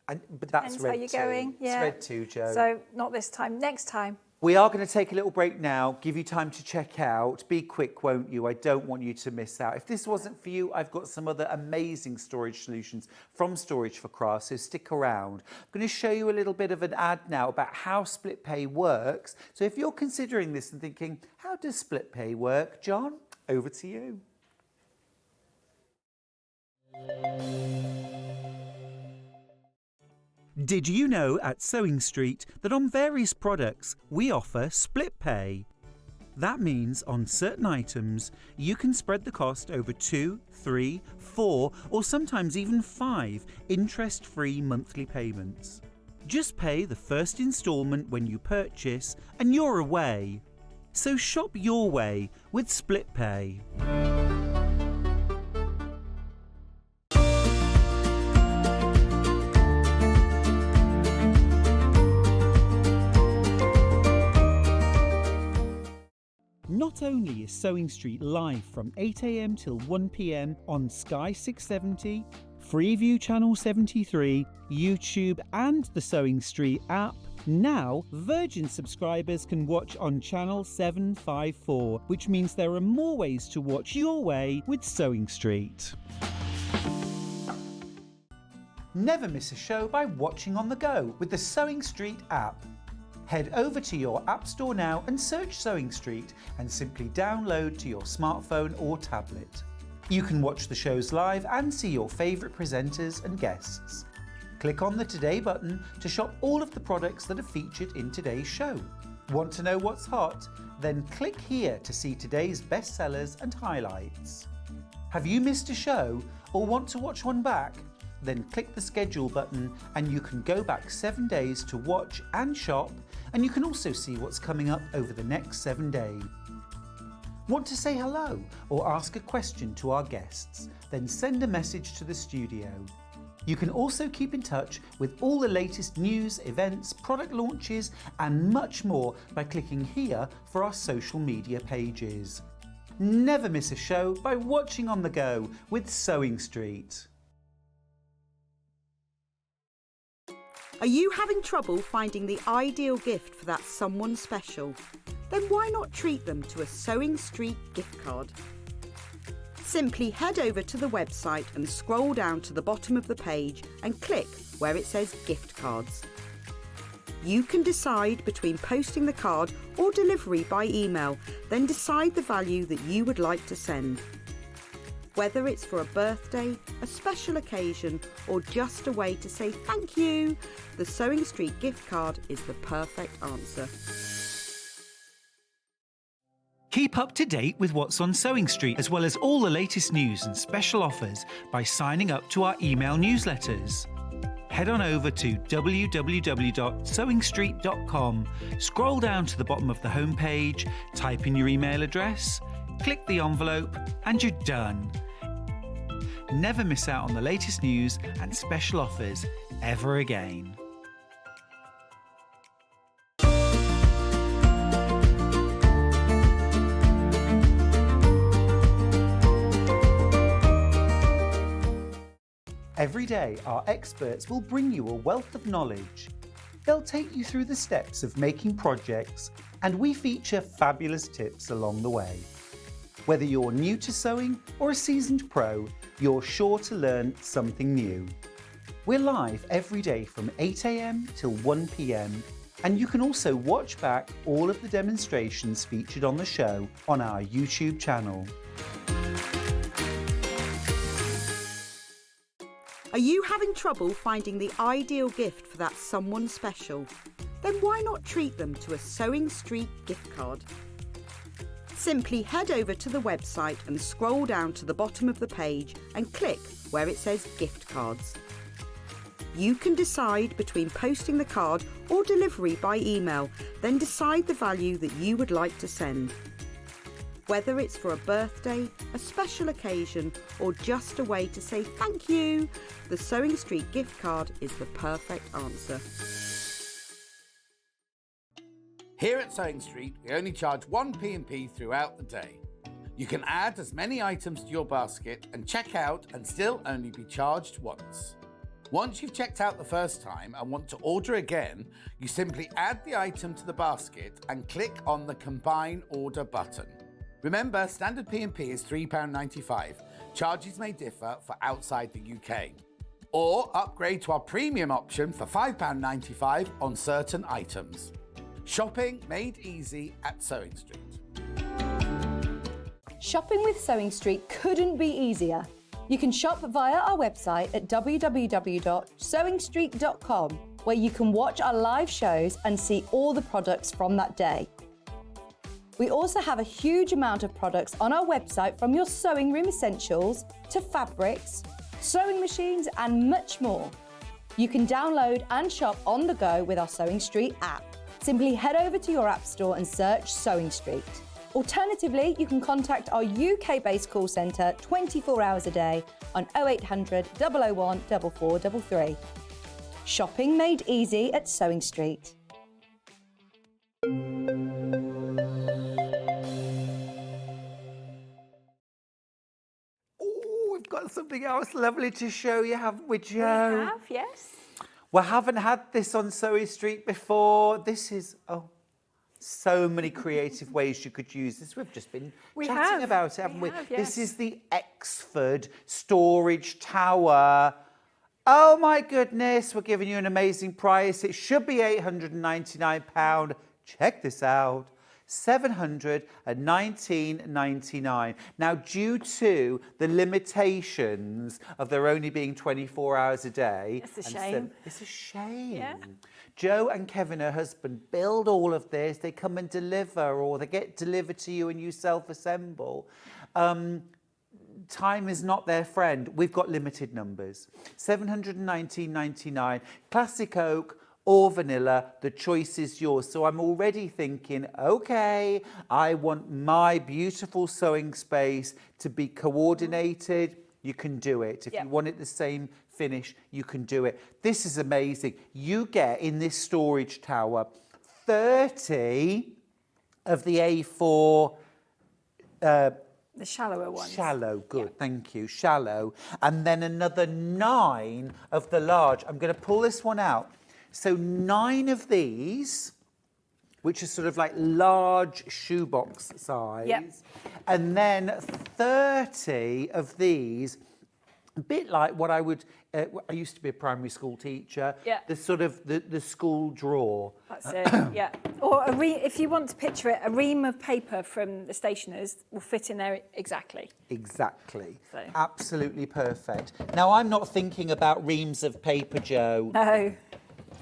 But that's Depends red how you're too. going. Yeah. It's red too, Jo. So not this time, next time. We are going to take a little break now, give you time to check out. Be quick, won't you? I don't want you to miss out. If this wasn't for you, I've got some other amazing storage solutions from Storage for Crafts, so stick around. I'm going to show you a little bit of an ad now about how split pay works. So if you're considering this and thinking, how does split pay work? John, over to you. Did you know at Sewing Street that on various products we offer split pay? That means on certain items you can spread the cost over 2, 3, 4 or sometimes even 5 interest-free monthly payments. Just pay the first instalment when you purchase and you're away. So shop your way with split pay. Not only is Sewing Street live from 8 AM till 1 PM on Sky 670, Freeview Channel 73, YouTube and the Sewing Street app, now Virgin subscribers can watch on Channel 754, which means there are more ways to watch your way with Sewing Street. Never miss a show by watching on the go with the Sewing Street app. Head over to your App Store now and search Sewing Street and simply download to your smartphone or tablet. You can watch the shows live and see your favourite presenters and guests. Click on the Today button to shop all of the products that are featured in today's show. Want to know what's hot? Then click here to see today's bestsellers and highlights. Have you missed a show or want to watch one back? Then click the schedule button and you can go back 7 days to watch and shop, and you can also see what's coming up over the next 7 days. Want to say hello or ask a question to our guests? Then send a message to the studio. You can also keep in touch with all the latest news, events, product launches and much more by clicking here for our social media pages. Never miss a show by watching on the go with Sewing Street. Are you having trouble finding the ideal gift for that someone special? Then why not treat them to a Sewing Street gift card? Simply head over to the website and scroll down to the bottom of the page and click where it says gift cards. You can decide between posting the card or delivery by email, then decide the value that you would like to send. Whether it's for a birthday, a special occasion, or just a way to say thank you, the Sewing Street gift card is the perfect answer. Keep up to date with what's on Sewing Street, as well as all the latest news and special offers by signing up to our email newsletters. Head on over to www.sewingstreet.com, scroll down to the bottom of the homepage, type in your email address, click the envelope, and you're done. Never miss out on the latest news and special offers ever again. Every day, our experts will bring you a wealth of knowledge. They'll take you through the steps of making projects, and we feature fabulous tips along the way. Whether you're new to sewing or a seasoned pro, you're sure to learn something new. We're live every day from 8 a.m. till 1 p.m, and you can also watch back all of the demonstrations featured on the show on our YouTube channel. Are you having trouble finding the ideal gift for that someone special? Then why not treat them to a Sewing Street gift card? Simply head over to the website and scroll down to the bottom of the page and click where it says gift cards. You can decide between posting the card or delivery by email, then decide the value that you would like to send. Whether it's for a birthday, a special occasion, or just a way to say thank you, the Sewing Street gift card is the perfect answer. Here at Sewing Street, we only charge 1 P&P throughout the day. You can add as many items to your basket and check out and still only be charged once. Once you've checked out the first time and want to order again, you simply add the item to the basket and click on the Combine Order button. Remember, standard P&P is £3.95. Charges may differ for outside the UK. Or upgrade to our premium option for £5.95 on certain items. Shopping made easy at Sewing Street. Shopping with Sewing Street couldn't be easier. You can shop via our website at www.sewingstreet.com, where you can watch our live shows and see all the products from that day. We also have a huge amount of products on our website, from your sewing room essentials to fabrics, sewing machines and much more. You can download and shop on the go with our Sewing Street app. Simply head over to your app store and search Sewing Street. Alternatively, you can contact our UK-based call centre 24 hours a day on 0800 001 4433. Shopping made easy at Sewing Street. We've got something else lovely to show you, haven't we, Jo? We have, yes. We haven't had this on Sewing Street before. This is, so many creative ways you could use this. We've just been chatting about it, haven't we? Yes. This is the Exford Storage Tower. Oh my goodness, we're giving you an amazing price. It should be £899. Check this out. £719.99. Now, due to the limitations of there only being 24 hours a day... It's a shame. It's a shame. Yeah. Jo and Kevin, her husband, build all of this. They come and deliver, or they get delivered to you and you self-assemble. Time is not their friend. We've got limited numbers. £719.99. Classic oak, or vanilla. The choice is yours. So I'm already thinking, okay, I want my beautiful sewing space to be coordinated. You can do it. If you want it the same finish, you can do it. This is amazing. You get in this storage tower 30 of the A4 The shallower ones. shallow, good, thank you, shallow, and then another 9 of the large. I'm going to pull this one out. So 9 of these, which is sort of like large shoebox size, and then 30 of these, a bit like what I would, I used to be a primary school teacher, the sort of the school drawer. That's it, yeah. Or if you want to picture it, a ream of paper from the stationers will fit in there exactly. Exactly. So. Absolutely perfect. Now, I'm not thinking about reams of paper, Jo. No.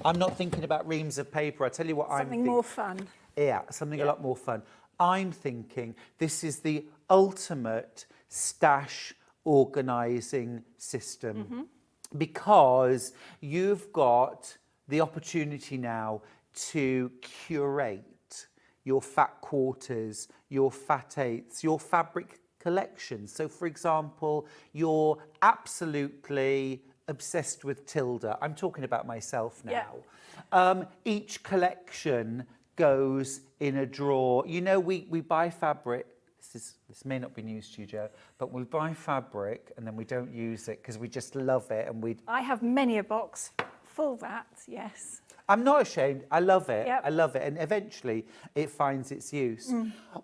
I'm not thinking about reams of paper. I tell you what, Something more fun. Yeah, something a lot more fun. I'm thinking this is the ultimate stash organising system because you've got the opportunity now to curate your fat quarters, your fat eighths, your fabric collection. So, for example, you're absolutely obsessed with Tilda. I'm talking about myself now. Each collection goes in a drawer. You know, we buy fabric. This may not be news to you, Jo, but we buy fabric and then we don't use it because we just love it and we. I have many a box full of that, yes. I'm not ashamed. I love it. I love it. And eventually it finds its use.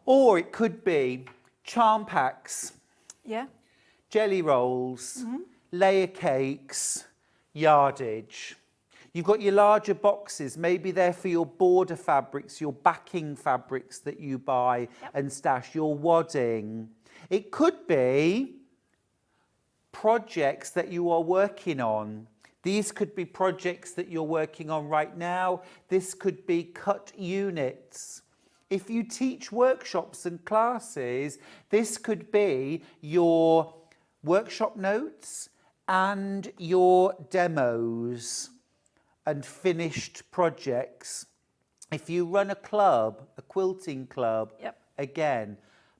Or it could be charm packs, jelly rolls, layer cakes, yardage. You've got your larger boxes. Maybe they're for your border fabrics, your backing fabrics that you buy and stash, your wadding. It could be projects that you are working on. These could be projects that you're working on right now. This could be cut units. If you teach workshops and classes, this could be your workshop notes and your demos and finished projects. If you run a club, a quilting club, again.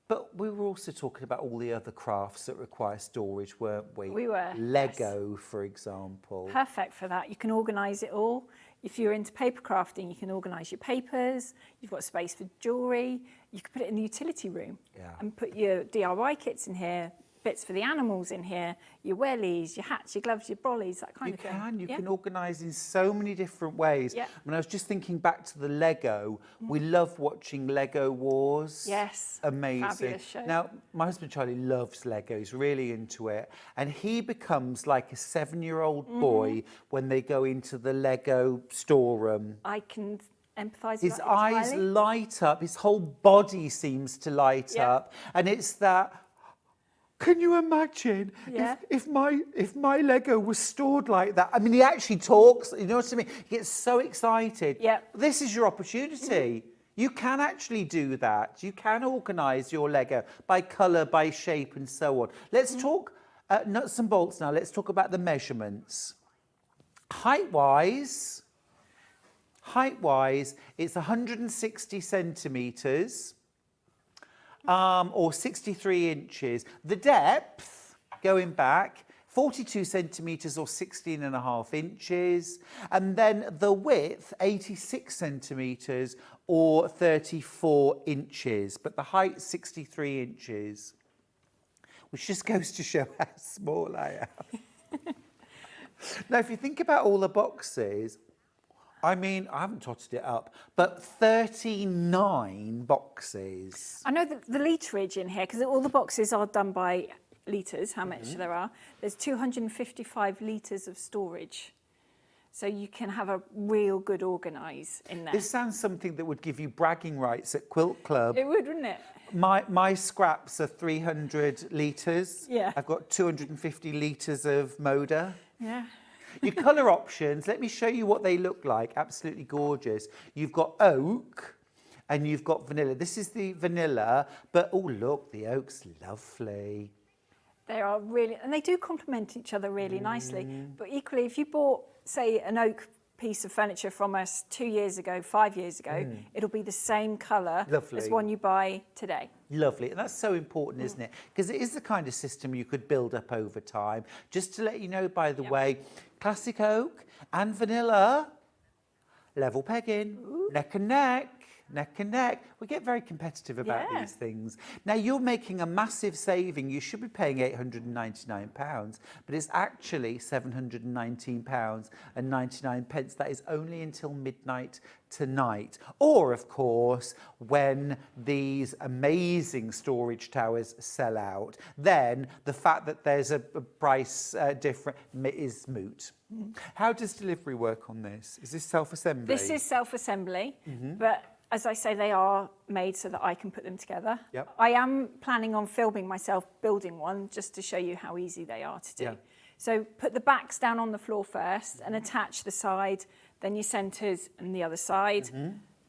But we were also talking about all the other crafts that require storage, weren't we? We were. Lego, for example. Perfect for that. You can organise it all. If you're into paper crafting, you can organise your papers. You've got space for jewellery. You can put it in the utility room and put your DIY kits in here, bits for the animals in here, your wellies, your hats, your gloves, your brollies, that kind of thing. You can organise in so many different ways. Yeah. I mean, I was just thinking back to the Lego. We love watching Lego Wars. Yes. Amazing. Fabulous show. Now, my husband Charlie loves Lego. He's really into it. And he becomes like a 7-year-old boy when they go into the Lego storeroom. I can empathise with His that eyes entirely. light up. His whole body seems to light up. And it's that... Can you imagine if my Lego was stored like that? I mean, he actually talks, you know what I mean? He gets so excited. This is your opportunity. You can actually do that. You can organise your Lego by colour, by shape and so on. Let's talk nuts and bolts now. Let's talk about the measurements. Height-wise, it's 160 centimetres. Or 63 inches. The depth, going back, 42 centimetres or 16.5 inches. And then the width, 86 centimetres or 34 inches. But the height, 63 inches. Which just goes to show how small I am. Now, if you think about all the boxes, I mean, I haven't totted it up, but 39 boxes. I know that the literage in here, because all the boxes are done by litres, how much there are. There's 255 litres of storage. So you can have a real good organise in there. This sounds something that would give you bragging rights at Quilt Club. It would, wouldn't it? My scraps are 300 litres. Yeah. I've got 250 litres of Moda. Yeah. Your colour options, let me show you what they look like. Absolutely gorgeous. You've got oak and you've got vanilla. This is the vanilla, but oh, look, the oak's lovely. They are really, and they do complement each other really nicely. But equally, if you bought, say, an oak piece of furniture from us 2 years ago, 5 years ago, it'll be the same colour Lovely. as one you buy today. Lovely, and that's so important, isn't it? Because it is the kind of system you could build up over time. Just to let you know, by the way, classic oak and vanilla, level pegging, neck and neck. Neck and neck. We get very competitive about these things. Now, you're making a massive saving. You should be paying £899, but it's actually £719.99. That is only until midnight tonight. Or, of course, when these amazing storage towers sell out, then the fact that there's a price difference is moot. How does delivery work on this? Is this self-assembly? This is self-assembly, but as I say, they are made so that I can put them together. Yep. I am planning on filming myself building one just to show you how easy they are to do. Yeah. So put the backs down on the floor first and attach the side, then your centres and the other side.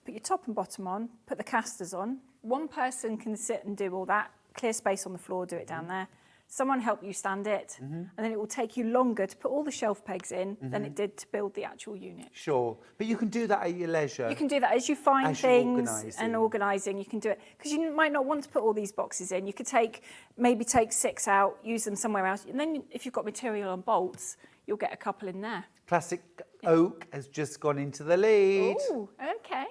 Put your top and bottom on, put the casters on. One person can sit and do all that, clear space on the floor, do it down there. Someone help you stand it, and then it will take you longer to put all the shelf pegs in than it did to build the actual unit. Sure, but you can do that at your leisure. You can do that as you find As you're things organising. and organising. You can do it because you might not want to put all these boxes in. You could maybe take 6 out, use them somewhere else, and then if you've got material on bolts, you'll get a couple in there. Classic oak has just gone into the lead. Ooh, okay.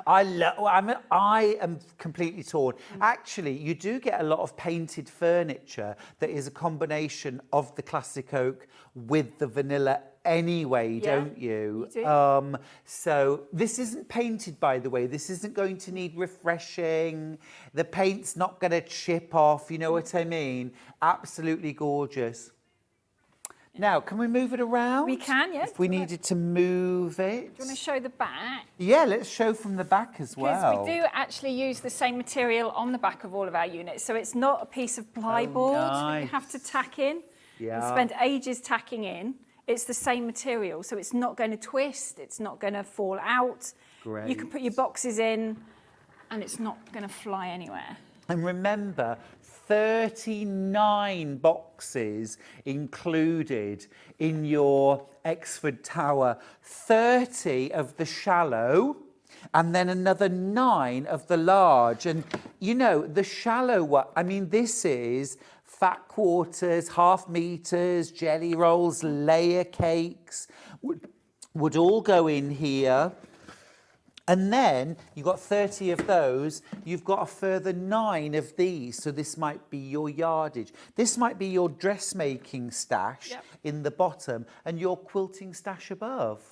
I am completely torn. Actually, you do get a lot of painted furniture that is a combination of the classic oak with the vanilla anyway, don't you? You do. So this isn't painted, by the way. This isn't going to need refreshing. The paint's not going to chip off. You know what I mean? Absolutely gorgeous. Now, can we move it around? We can, yes. If we needed to move it. Do you want to show the back? Yeah, let's show from the back as well. Because we do actually use the same material on the back of all of our units. So it's not a piece of plyboard that you have to tack in. Yeah. And spend ages tacking in. It's the same material, so it's not going to twist, it's not going to fall out. Great. You can put your boxes in and it's not going to fly anywhere. And remember, 39 boxes included in your Exford Tower, 30 of the shallow, and then another 9 of the large. And, you know, the shallow one, I mean, this is fat quarters, half meters, jelly rolls, layer cakes, would all go in here. And then you've got 30 of those, you've got a further 9 of these. So this might be your yardage. This might be your dressmaking stash in the bottom and your quilting stash above.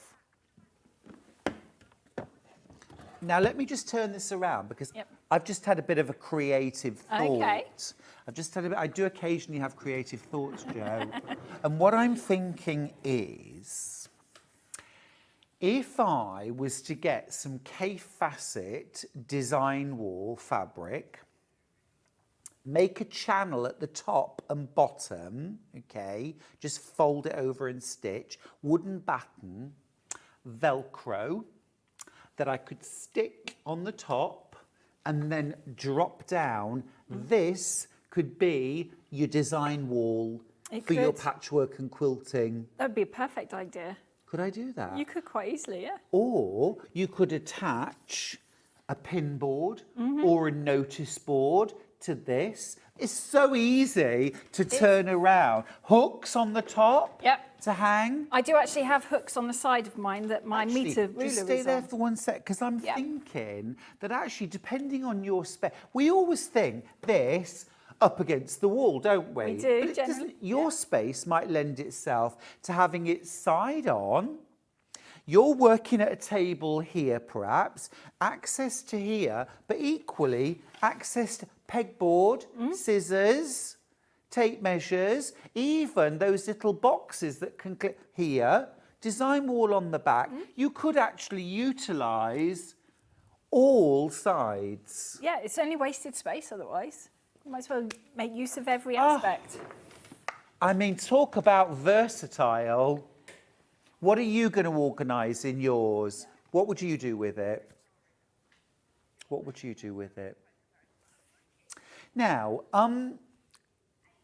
Now, let me just turn this around because I've just had a bit of a creative thought. Okay. I do occasionally have creative thoughts, Jo. And what I'm thinking is, if I was to get some K-Facet design wall fabric, make a channel at the top and bottom, okay, just fold it over and stitch, wooden batten, Velcro, that I could stick on the top and then drop down. This could be your design wall for your patchwork and quilting. That would be a perfect idea. Could I do that? You could quite easily, yeah. Or you could attach a pin board or a notice board to this. It's so easy to turn around. Hooks on the top to hang. I do actually have hooks on the side of mine that my meter ruler just stay is there on. for 1 sec, because I'm thinking that actually, depending on your spec, we always think this up against the wall, don't we? We do, But it generally, doesn't. Your space might lend itself to having it side on. You're working at a table here, perhaps, access to here, but equally access to pegboard, scissors, tape measures, even those little boxes that can clip here, design wall on the back. You could actually utilise all sides. Yeah, it's only wasted space otherwise. You might as well make use of every aspect. I mean, talk about versatile. What are you going to organise in yours? What would you do with it? What would you do with it? Now,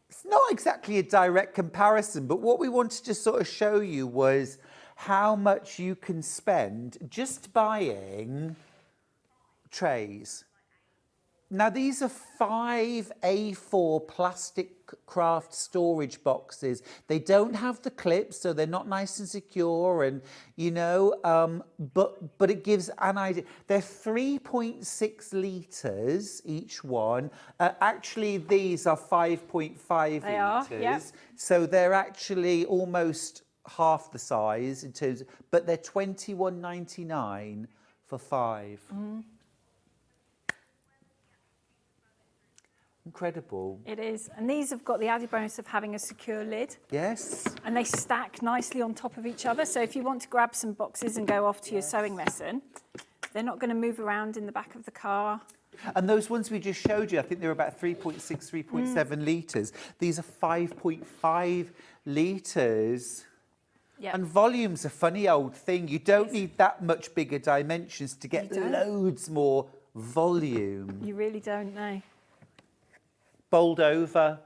it's not exactly a direct comparison, but what we wanted to sort of show you was how much you can spend just buying trays. Now, these are 5 A4 plastic craft storage boxes. They don't have the clips, so they're not nice and secure, and but it gives an idea. They're 3.6 litres each one. Actually, these are 5.5 They are, litres. yep. So they're actually almost half the size in terms, but they're $21.99 for 5. Incredible. It is. And these have got the added bonus of having a secure lid. Yes. And they stack nicely on top of each other. So if you want to grab some boxes and go off to your sewing lesson, they're not going to move around in the back of the car. And those ones we just showed you, I think they were about 3.6, 3.7 litres. These are 5.5 litres. Yep. And volume's a funny old thing. You don't need that much bigger dimensions to get You don't. loads more volume. You really don't know. Bold over,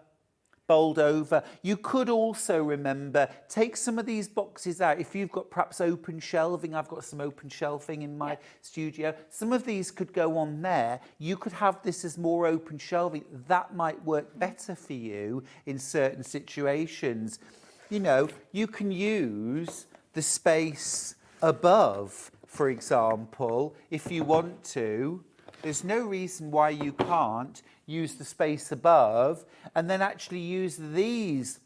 bold over. You could also, remember, take some of these boxes out. If you've got perhaps open shelving, I've got some open shelving in my studio. Some of these could go on there. You could have this as more open shelving. That might work better for you in certain situations. You know, you can use the space above, for example, if you want to. There's no reason why you can't use the space above and then actually use these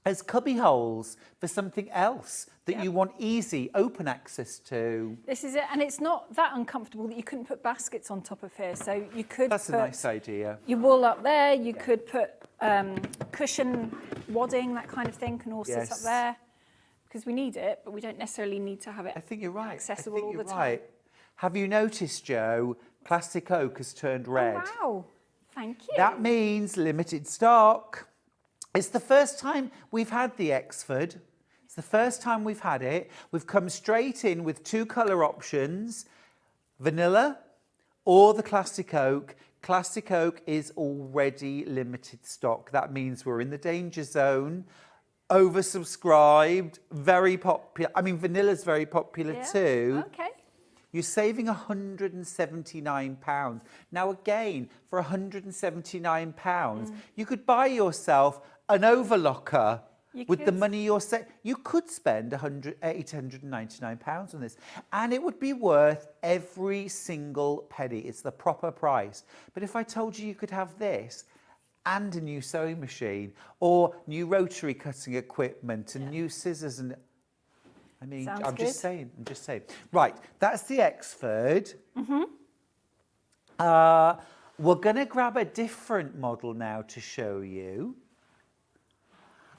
as cubby holes for something else that you want easy, open access to. This is it. And it's not that uncomfortable that you couldn't put baskets on top of here. So you could That's put a nice idea. your wool up there. You could put cushion wadding, that kind of thing, can all sit up there. Because we need it, but we don't necessarily need to have it I think you're right. accessible I think all you're the time. right. Have you noticed, Joe, classic oak has turned red? Oh, wow. Thank you. That means limited stock. It's the first time we've had the Exford. It's the first time we've had it. We've come straight in with 2 colour options, vanilla or the classic oak. Classic oak is already limited stock. That means we're in the danger zone. Oversubscribed, very popular. I mean, vanilla's very popular too. Okay. You're saving £179. Now, again, for £179, you could buy yourself an overlocker with the money you're saving. You could spend £899 on this, and it would be worth every single penny. It's the proper price. But if I told you you could have this and a new sewing machine or new rotary cutting equipment and new scissors and I mean, Sounds I'm good. just saying. Right, that's the Exford. We're going to grab a different model now to show you.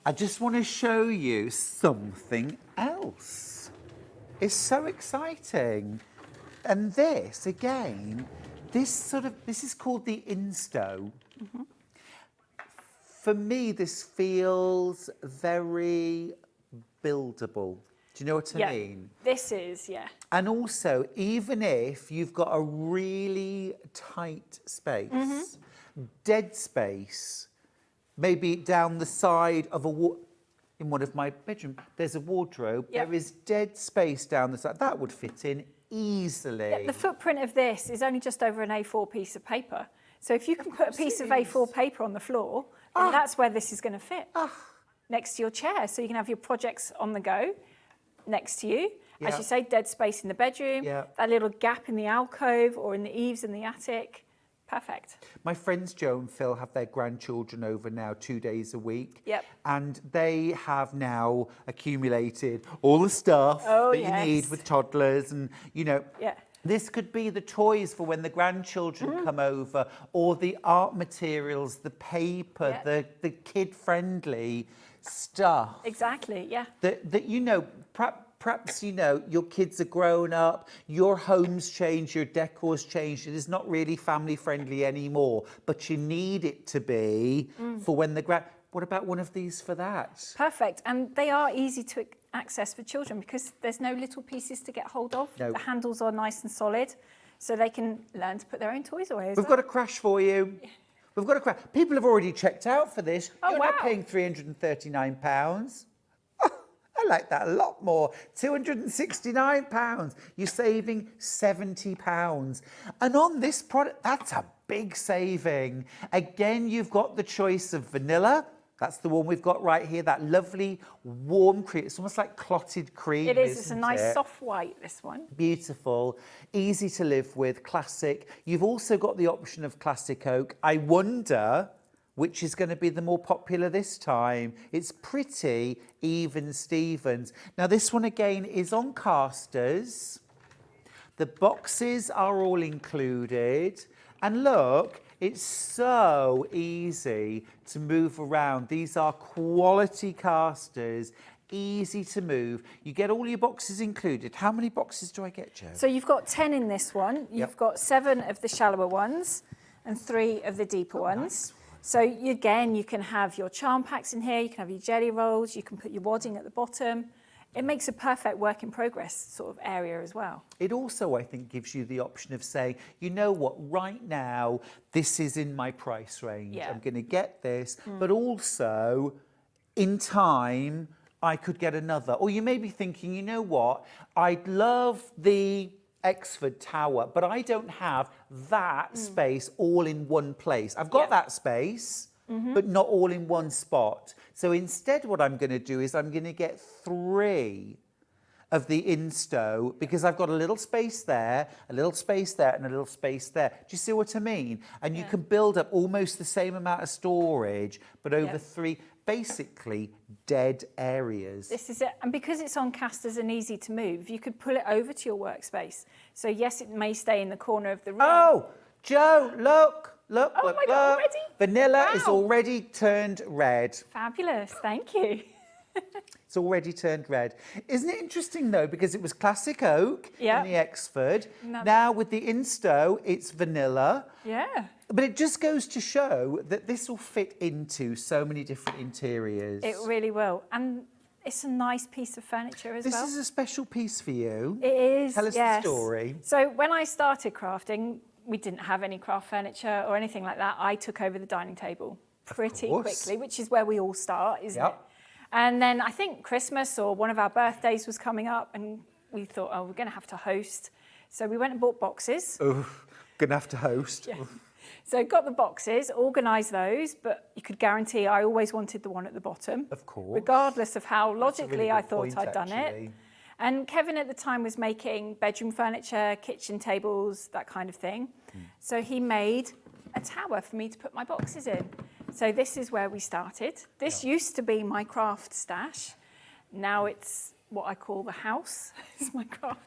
I just want to show you something else. It's so exciting. And this, again, this is called the Insto. For me, this feels very buildable. Do you know what I mean? This is, And also, even if you've got a really tight space, dead space, maybe down the side of in one of my bedroom, there's a wardrobe. There is dead space down the side. That would fit in easily. the footprint of this is only just over an A4 piece of paper. So if you can put a piece of A4 paper on the floor, then that's where this is going to fit. Next to your chair. So you can have your projects on the go next to you. As you say, dead space in the bedroom, that little gap in the alcove or in the eaves in the attic. Perfect. My friends Joe and Phil have their grandchildren over now 2 days a week. Yep. And they have now accumulated all the stuff that you need with toddlers and, you know. This could be the toys for when the grandchildren come over, or the art materials, the paper, the kid-friendly stuff. Exactly, That you know, perhaps, you know, your kids are grown up, your home's changed, your decor's changed, it is not really family-friendly anymore, but you need it to be for when the What about one of these for that? Perfect. And they are easy to access for children because there's no little pieces to get hold of. No. The handles are nice and solid, so they can learn to put their own toys away. We've got a crash for you. We've got a crash. People have already checked out for this. Oh, You're wow. not paying £339. Oh, like that a lot more. £269. You're saving £70. And on this product, that's a big saving. Again, you've got the choice of vanilla. That's the one we've got right here, that lovely warm cream. It's almost like clotted cream. It is. It's a isn't nice it? soft white, this one. Beautiful, easy to live with, classic. You've also got the option of classic oak. I wonder which is going to be the more popular this time. It's pretty even Stevens. Now this one again is on casters. The boxes are all included. And look, it's so easy to move around. These are quality casters, easy to move. You get all your boxes included. How many boxes do I get, Jo? So you've got 10 in this one. You've got 7 of the shallower ones and 3 of the deeper ones. Nice. So again, you can have your charm packs in here, you can have your jelly rolls, you can put your wadding at the bottom. It makes a perfect work in progress sort of area as well. It also, I think, gives you the option of saying, you know what, right now, this is in my price range. Yeah. I'm going to get this, but also in time, I could get another. Or you may be thinking, you know what, I'd love the Exford Tower, but I don't have that space all in one place. I've got that space, but not all in one spot. So instead what I'm going to do is I'm going to get 3 of the Insto because I've got a little space there, a little space there, and a little space there. Do you see what I mean? And you can build up almost the same amount of storage, but over 3 basically dead areas. This is it. And because it's on casters and easy to move, you could pull it over to your workspace. So yes, it may stay in the corner of the room. Oh, Jo, look. Look, Oh look, my God, look. already? Vanilla is Wow. already turned red. Fabulous, thank you. It's already turned red. Isn't it interesting, though, because it was classic oak in Yeah. the Exford. No. Now with the Insto, it's vanilla. Yeah. But it just goes to show that this will fit into so many different interiors. It really will. And it's a nice piece of furniture as This well. is a special piece for you. It is, Tell us yes. the story. So when I started crafting, we didn't have any craft furniture or anything like that. I took over the dining table pretty course. quickly, which is where we all start, isn't Yep. it? And then I think Christmas or one of our birthdays was coming up and we thought, oh, we're going to have to host. So we went and bought boxes. Oh, gonna have to host. Yeah. So got the boxes, organised those, but you could guarantee I always wanted the one at the bottom. Of course. Regardless of how That's a logically really I good thought point, I'd done actually. it. And Kevin at the time was making bedroom furniture, kitchen tables, that kind of thing. So he made a tower for me to put my boxes in. So this is where we started. This used to be my craft stash. Now it's what I call the house. It's my craft.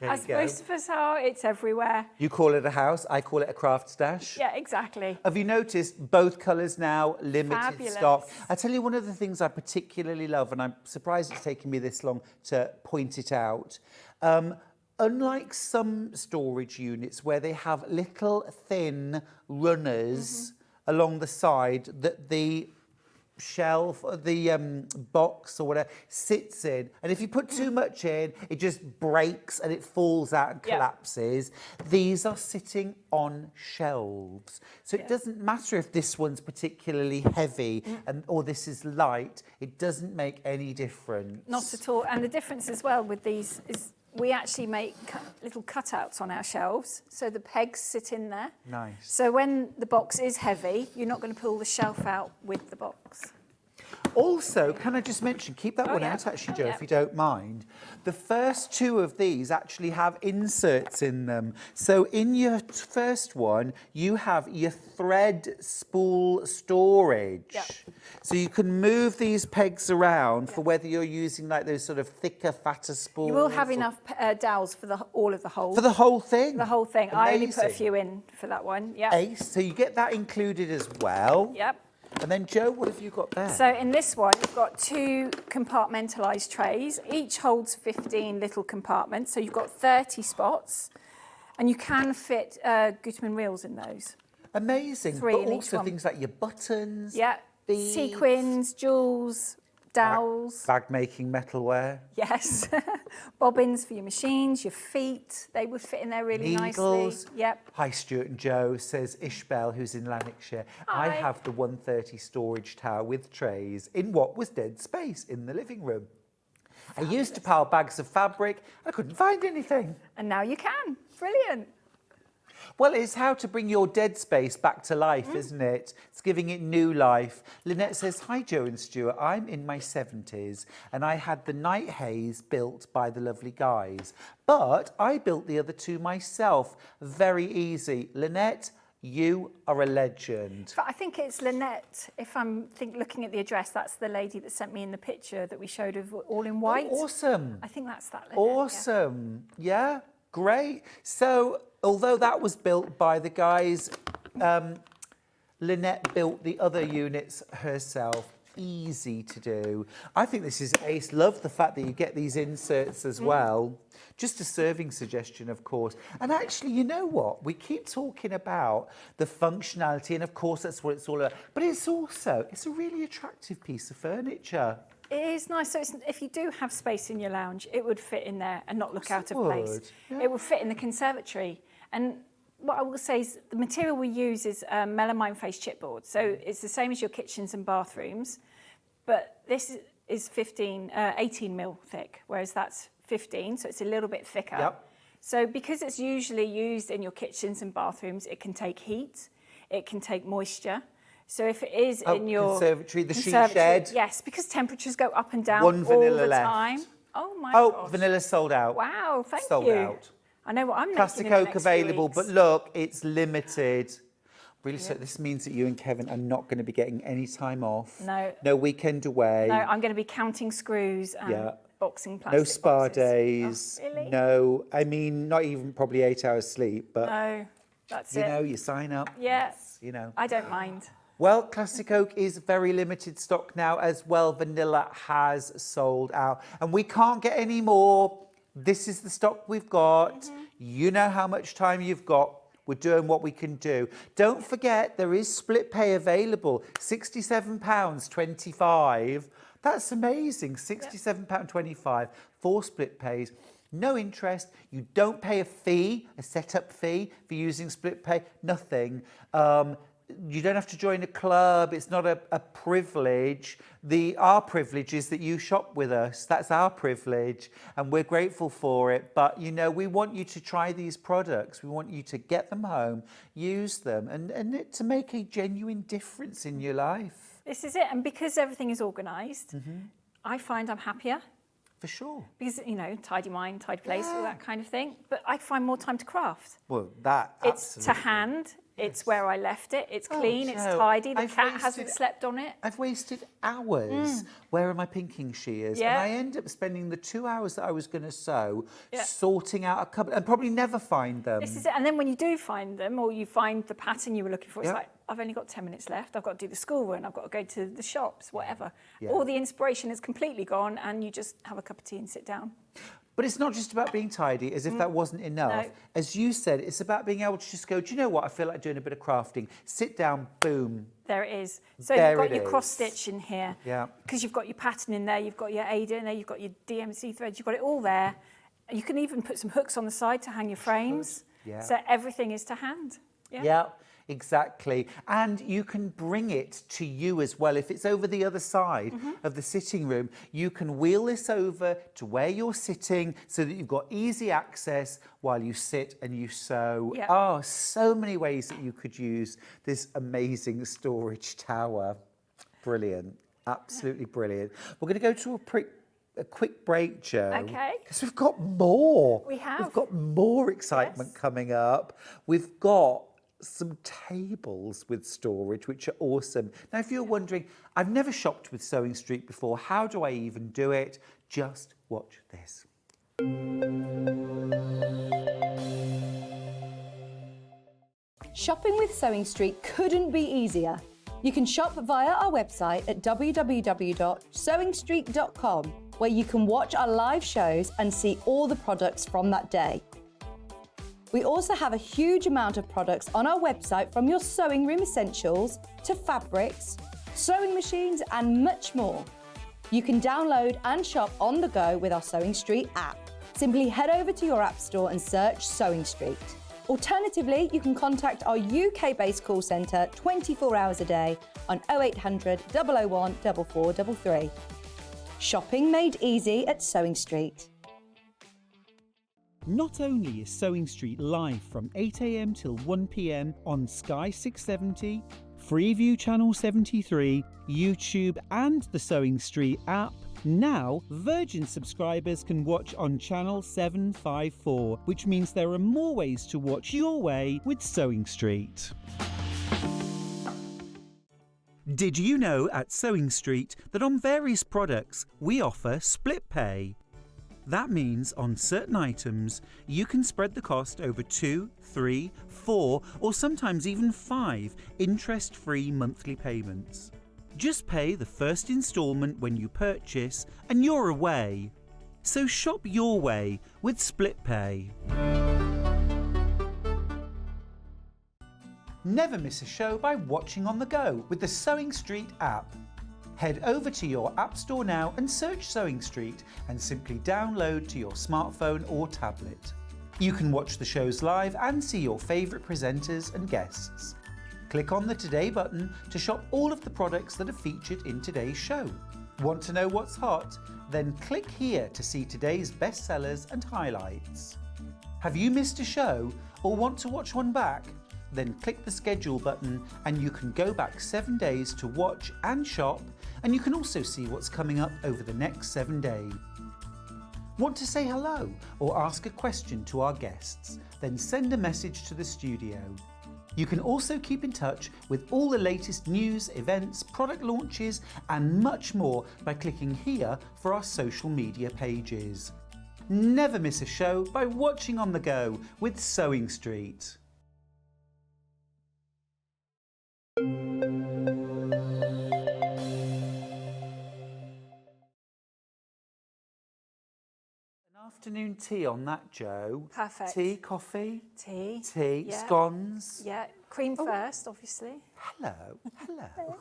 As you go. most of us are, it's everywhere. You call it a house, I call it a craft stash. Yeah, exactly. Have you noticed both colours now, limited Fabulous. stock? I tell you one of the things I particularly love, and I'm surprised it's taken me this long to point it out. Unlike some storage units where they have little thin runners along the side that the shelf, the box or whatever sits in, and if you put too much in, it just breaks and it falls out and Yeah. collapses. These are sitting on shelves, so it doesn't matter if this one's particularly heavy or this is light. It doesn't make any difference. Not at all. And the difference as well with these is we actually make little cutouts on our shelves, so the pegs sit in there. Nice. So when the box is heavy, you're not going to pull the shelf out with the box. Also, can I just mention, keep that one yeah. out actually, Oh, Jo, yeah. if you don't mind. The first 2 of these actually have inserts in them. So in your first one, you have your thread spool storage. Yeah. So you can move these pegs around for whether you're using like those sort of thicker, fatter spools. You will have or- enough dowels for all of the holes. For the whole thing? The whole thing. I only put a Amazing. few in for that one. Yeah. Ace, so you get that included as well. Yep. And then, Jo, what have you got there? So in this one, you've got 2 compartmentalised trays. Each holds 15 little compartments. So you've got 30 spots. And you can fit Gutermann reels in those. Amazing. 3 but in each also one. things like your buttons, Yeah. beads, Sequins, jewels, dowels. bag making metalware, Yes. Bobbins for your machines, your feet. They would fit in there really needles. nicely. Yep. Hi, Stuart and Joe, says Ishbel, who's in Lanarkshire. I Hi. have the 130 storage tower with trays in what was dead space in the living room. I used to pile bags of fabric. I couldn't find anything. And now you can. Brilliant. Well, it's how to bring your dead space back to life, isn't it? It's giving it new life. Lynette says, hi, Joe and Stuart. I'm in my 70s and I had the night haze built by the lovely guys. But I built the other two myself. Very easy. Lynette, you are a legend. But I think it's Lynette. If I'm looking at the address, that's the lady that sent me in the picture that we showed of all in white. Oh, awesome. I think that's that Lynette. Awesome. Yeah, great. So, although that was built by the guys, Lynette built the other units herself. Easy to do. I think this is ace. Love the fact that you get these inserts as well. Just a serving suggestion, of course. And actually, you know what? We keep talking about the functionality, and of course, that's what it's all about. But it's a really attractive piece of furniture. It is nice. So if you do have space in your lounge, it would fit in there and not look out of place. Yeah. It would fit in the conservatory. And what I will say is the material we use is melamine face chipboard. So it's the same as your kitchens and bathrooms, but this is 18 mil thick, whereas that's 15, so it's a little bit thicker. Yep. So because it's usually used in your kitchens and bathrooms, it can take heat, it can take moisture. So if it is in your conservatory, the sheep shed. Yes, because temperatures go up and down One all vanilla the left. time. Oh my Oh, gosh. vanilla sold out. Wow, thank Sold you. out. I know what I'm Plastic making in the oak next few available, weeks. but look, it's limited. Really, so this means that you and Kevin are not going to be getting any time off. No. No weekend away. No, I'm going to be counting screws and Yeah. boxing plastic No spa boxes. days. Oh, really? No, I mean, not even probably 8 hours sleep, but No, that's you it. know, you sign up. Yeah. You know. I don't mind. Well, Classic Oak is very limited stock now as well. Vanilla has sold out. And we can't get any more. This is the stock we've got. You know how much time you've got. We're doing what we can do. Don't forget, there is split pay available. £67.25. That's amazing. £67.25 for split pays. No interest. You don't pay a fee, a setup fee for using split pay. Nothing. You don't have to join a club. It's not a privilege. Our privilege is that you shop with us. That's our privilege, and we're grateful for it. But, you know, we want you to try these products. We want you to get them home, use them, and it, to make a genuine difference in your life. This is it. And because everything is organised, I find I'm happier. For sure. Because, you know, tidy mind, tidy place, all that kind of thing. But I find more time to craft. Well, that It's absolutely. to hand. It's where I left it. It's clean. It's Joe, tidy. The I've cat hasn't wasted- slept on it. I've wasted hours wearing my pinking shears, Yeah. and I end up spending the 2 hours that I was going to sew Yeah. sorting out a couple, and probably never find them. This is it. And then when you do find them, or you find the pattern you were looking for, it's Yeah. like, I've only got 10 minutes left. I've got to do the school run. I've got to go to the shops, whatever. Yeah. All the inspiration is completely gone, and you just have a cup of tea and sit down. But it's not just about being tidy, as if that wasn't enough. No. As you said, it's about being able to just go, do you know what? I feel like doing a bit of crafting. Sit down, boom. There it is. So There you've got it your cross is. stitch in here. Yeah. Because you've got your pattern in there, you've got your Ada in there, you've got your DMC threads, you've got it all there. You can even put some hooks on the side to hang your frames. Yeah. So everything is to hand. Yeah, exactly. And you can bring it to you as well. If it's over the other side of the sitting room, you can wheel this over to where you're sitting so that you've got easy access while you sit and you sew. Yeah. Oh, so many ways that you could use this amazing storage tower. Brilliant. Absolutely brilliant. We're going to go to a quick break, Joe. Okay. Because we've got more. We have. We've got more excitement coming up. We've got some tables with storage, which are awesome. Now, if you're wondering, I've never shopped with Sewing Street before. How do I even do it? Just watch this. Shopping with Sewing Street couldn't be easier. You can shop via our website at www.sewingstreet.com, where you can watch our live shows and see all the products from that day. We also have a huge amount of products on our website, from your sewing room essentials to fabrics, sewing machines and much more. You can download and shop on the go with our Sewing Street app. Simply head over to your app store and search Sewing Street. Alternatively, you can contact our UK-based call centre 24 hours a day on 0800 001 4433. Shopping made easy at Sewing Street. Not only is Sewing Street live from 8 a.m. till 1 p.m. on Sky 670, Freeview Channel 73, YouTube and the Sewing Street app, now Virgin subscribers can watch on Channel 754, which means there are more ways to watch your way with Sewing Street. Did you know at Sewing Street that on various products we offer split pay? That means on certain items, you can spread the cost over 2, 3, 4, or sometimes even 5 interest-free monthly payments. Just pay the first instalment when you purchase and you're away. So shop your way with split pay. Never miss a show by watching on the go with the Sewing Street app. Head over to your App Store now and search Sewing Street and simply download to your smartphone or tablet. You can watch the shows live and see your favourite presenters and guests. Click on the Today button to shop all of the products that are featured in today's show. Want to know what's hot? Then click here to see today's bestsellers and highlights. Have you missed a show or want to watch one back? Then click the schedule button and you can go back 7 days to watch and shop, and you can also see what's coming up over the next 7 days. Want to say hello or ask a question to our guests? Then send a message to the studio. You can also keep in touch with all the latest news, events, product launches and much more by clicking here for our social media pages. Never miss a show by watching on the go with Sewing Street. Afternoon tea on that, Jo. Perfect. Tea, coffee? Tea. Tea, Yeah. scones? Yeah, cream first, obviously. Hello, hello.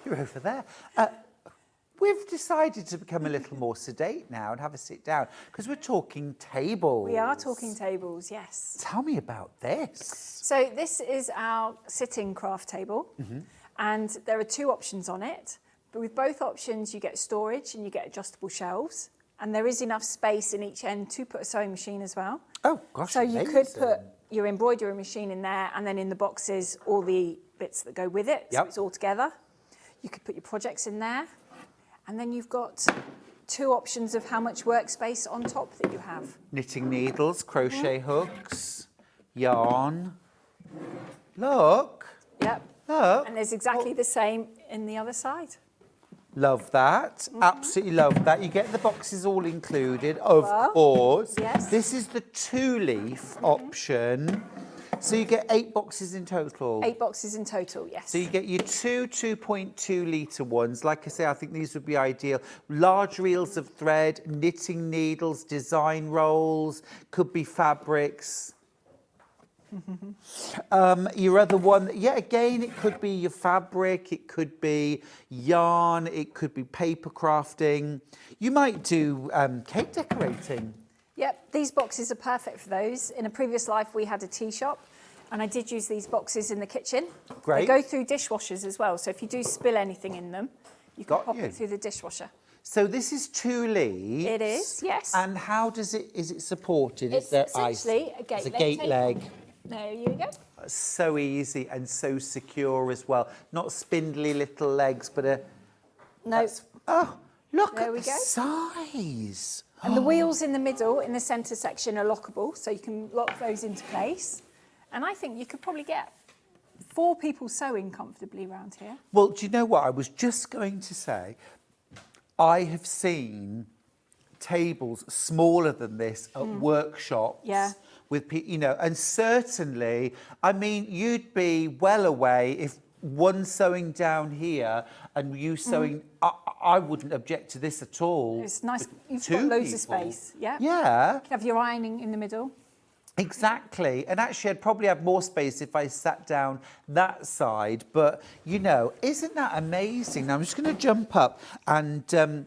You're over there. We've decided to become a little more sedate now and have a sit down because we're talking tables. We are talking tables, yes. Tell me about this. So this is our sitting craft table, and there are 2 options on it. But with both options, you get storage and you get adjustable shelves. And there is enough space in each end to put a sewing machine as well. Oh, gosh, So you could amazing. put your embroidery machine in there, and then in the boxes, all the bits that go with it. So Yep. it's all together. You could put your projects in there. And then you've got 2 options of how much workspace on top that you have. Knitting needles, crochet hooks, yarn. Look, Yep. look. And there's exactly the same in the other side. Love that. Absolutely love that. You get the boxes all included, of Well, course. yes. This is the 2-leaf option. So you get 8 boxes in total. 8 boxes in total, yes. So you get your 2.2 litre ones. Like I say, I think these would be ideal. Large reels of thread, knitting needles, design rolls, could be fabrics. Your other one, yeah, again, it could be your fabric, it could be yarn, it could be paper crafting. You might do cake decorating. Yep, these boxes are perfect for those. In a previous life, we had a tea shop, and I did use these boxes in the kitchen. Great. They go through dishwashers as well, so if you do spill anything in them, you can Got pop you. it through the dishwasher. So this is 2 leaves. It is, yes. And how is it supported? It's Is there essentially a gate It's a leg gate table. leg. There you go. So easy and so secure as well. Not spindly little legs, but a... No, Oh, look There at we the go. size. and the wheels in the middle, in the centre section, are lockable, so you can lock those into place. And I think you could probably get 4 people sewing comfortably around here. Well, do you know what? I was just going to say, I have seen tables smaller than this at workshops. Yeah. With and certainly, I mean, you'd be well away if one sewing down here and you sewing. I wouldn't object to this at all. It's nice. With You've 2 got loads of people. space. Yeah. Yeah. You can have your ironing in the middle. Exactly. And actually, I'd probably have more space if I sat down that side. But, isn't that amazing? Now, I'm just going to jump up and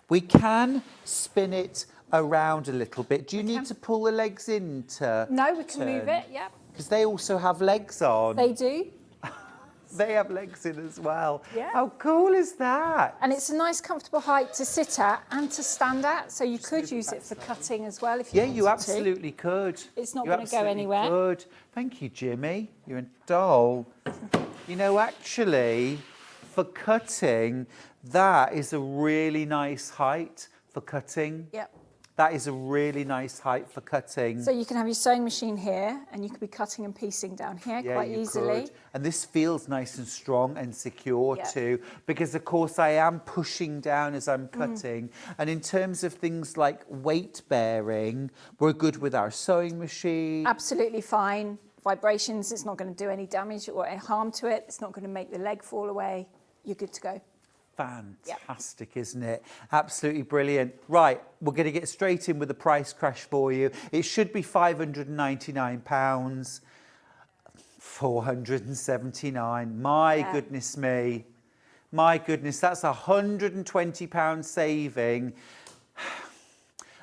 we can spin it around a little bit. Do you need to pull the legs in to No, we can move turn? it. Yeah, Because they also have legs on. they do. They have legs in as well. Yeah. How cool is that? And it's a nice, comfortable height to sit at and to stand at. So you could use it for cutting as well if you wanted to. You absolutely could. It's not You going to go absolutely anywhere. Could. Thank you, Jimmy. You're a doll. You know, actually, for cutting, that is a really nice height for cutting. Yep. That is a really nice height for cutting. So you can have your sewing machine here and you could be cutting and piecing down here quite easily. Could. And this feels nice and strong and secure Yep. too, because of course I am pushing down as I'm cutting. And in terms of things like weight bearing, we're good with our sewing machine. Absolutely fine. Vibrations, it's not going to do any damage or any harm to it. It's not going to make the leg fall away. You're good to go. Fantastic, isn't it? Absolutely brilliant. Right, we're going to get straight in with the price crash for you. It should be £599, £479. My goodness me. My goodness, that's £120 saving.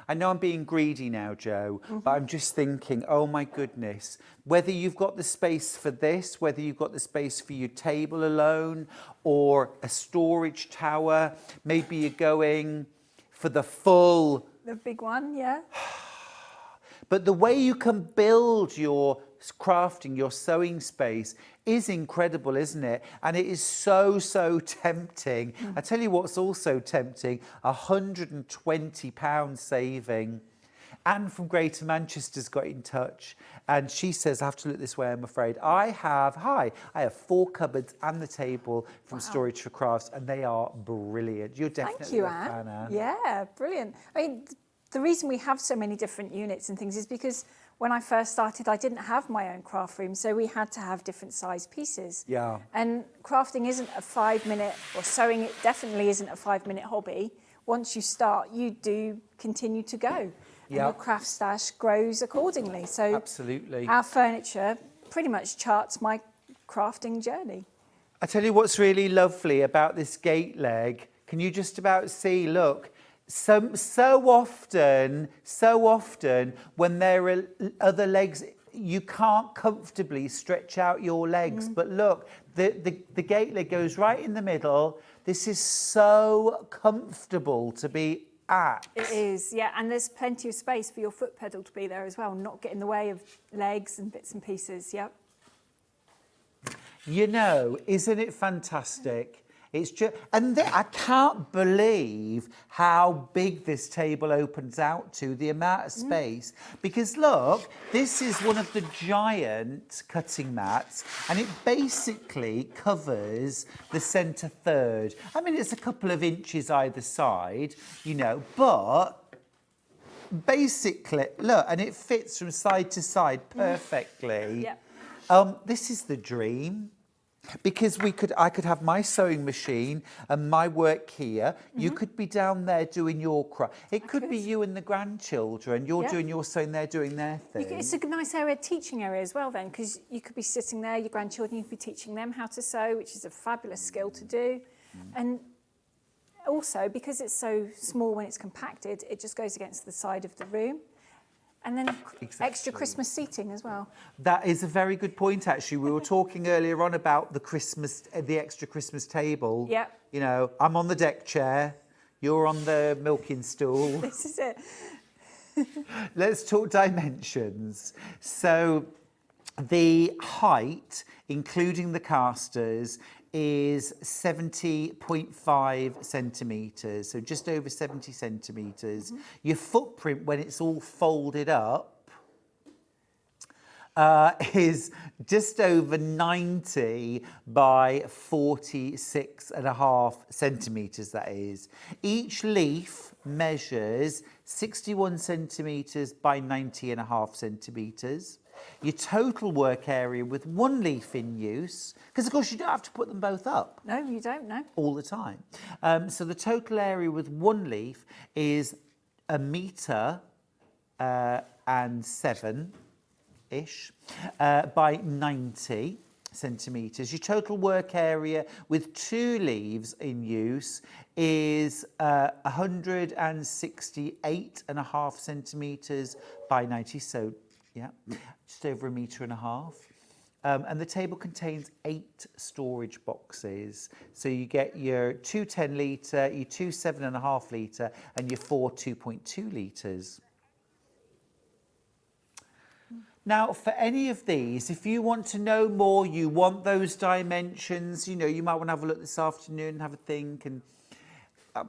I know I'm being greedy now, Jo, but I'm just thinking, oh my goodness, whether you've got the space for this, whether you've got the space for your table alone or a storage tower, maybe you're going for the full. The big one, yeah. But the way you can build your crafting, your sewing space is incredible, isn't it? And it is so, so tempting. I tell you what's also tempting, £120 saving. Anne from Greater Manchester's got in touch and she says, I have to look this way, I'm afraid. I have 4 cupboards and the table from Storage for Crafts and they are brilliant. You're definitely a fan, Anne. Yeah, brilliant. I mean, the reason we have so many different units and things is because when I first started, I didn't have my own craft room, so we had to have different size pieces. Yeah. And crafting isn't a 5-minute, or sewing it definitely isn't a 5-minute hobby. Once you start, you do continue to go. And your craft stash grows accordingly. So absolutely. Our furniture pretty much charts my crafting journey. I tell you what's really lovely about this gate leg. Can you just about see, look, so often when there are other legs, you can't comfortably stretch out your legs. But look, the gate leg goes right in the middle. This is so comfortable to be at. It is, yeah, and there's plenty of space for your foot pedal to be there as well, not get in the way of legs and bits and pieces, yep. You know, isn't it fantastic? It's just, and I can't believe how big this table opens out to, the amount of space. Because look, this is one of the giant cutting mats, and it basically covers the centre third. I mean, it's a couple of inches either side, you know, but basically, look, and it fits from side to side perfectly. Yep. This is the dream. Because I could have my sewing machine and my work here. You could be down there doing your craft. It could be you and the grandchildren. You're doing your sewing, they're doing their thing. It's a nice area, teaching area as well then, because you could be sitting there, your grandchildren, you could be teaching them how to sew, which is a fabulous skill to do. And also, because it's so small when it's compacted, it just goes against the side of the room. And then extra Christmas seating as well. That is a very good point, actually. We were talking earlier on about the extra Christmas table. Yeah. You know, I'm on the deck chair, you're on the milking stool. This is it. Let's talk dimensions. So the height, including the casters, is 70.5 centimetres, so just over 70 centimetres. Your footprint, when it's all folded up, is just over 90 by 46.5 centimetres, that is. Each leaf measures 61 centimetres by 90.5 centimetres. Your total work area with one leaf in use, because of course you don't have to put them both up. No, you don't, no. All the time. So the total area with one leaf is 1 metre and 7-ish by 90 centimetres. Your total work area with 2 leaves in use is 168.5 centimetres by 90, so yeah, just over 1.5 metres. And the table contains 8 storage boxes. So you get your 2 10 litre, your 2 7.5 litre, and your 4 2.2 litres. Now, for any of these, if you want to know more, you want those dimensions, you know, you might want to have a look this afternoon and have a think. And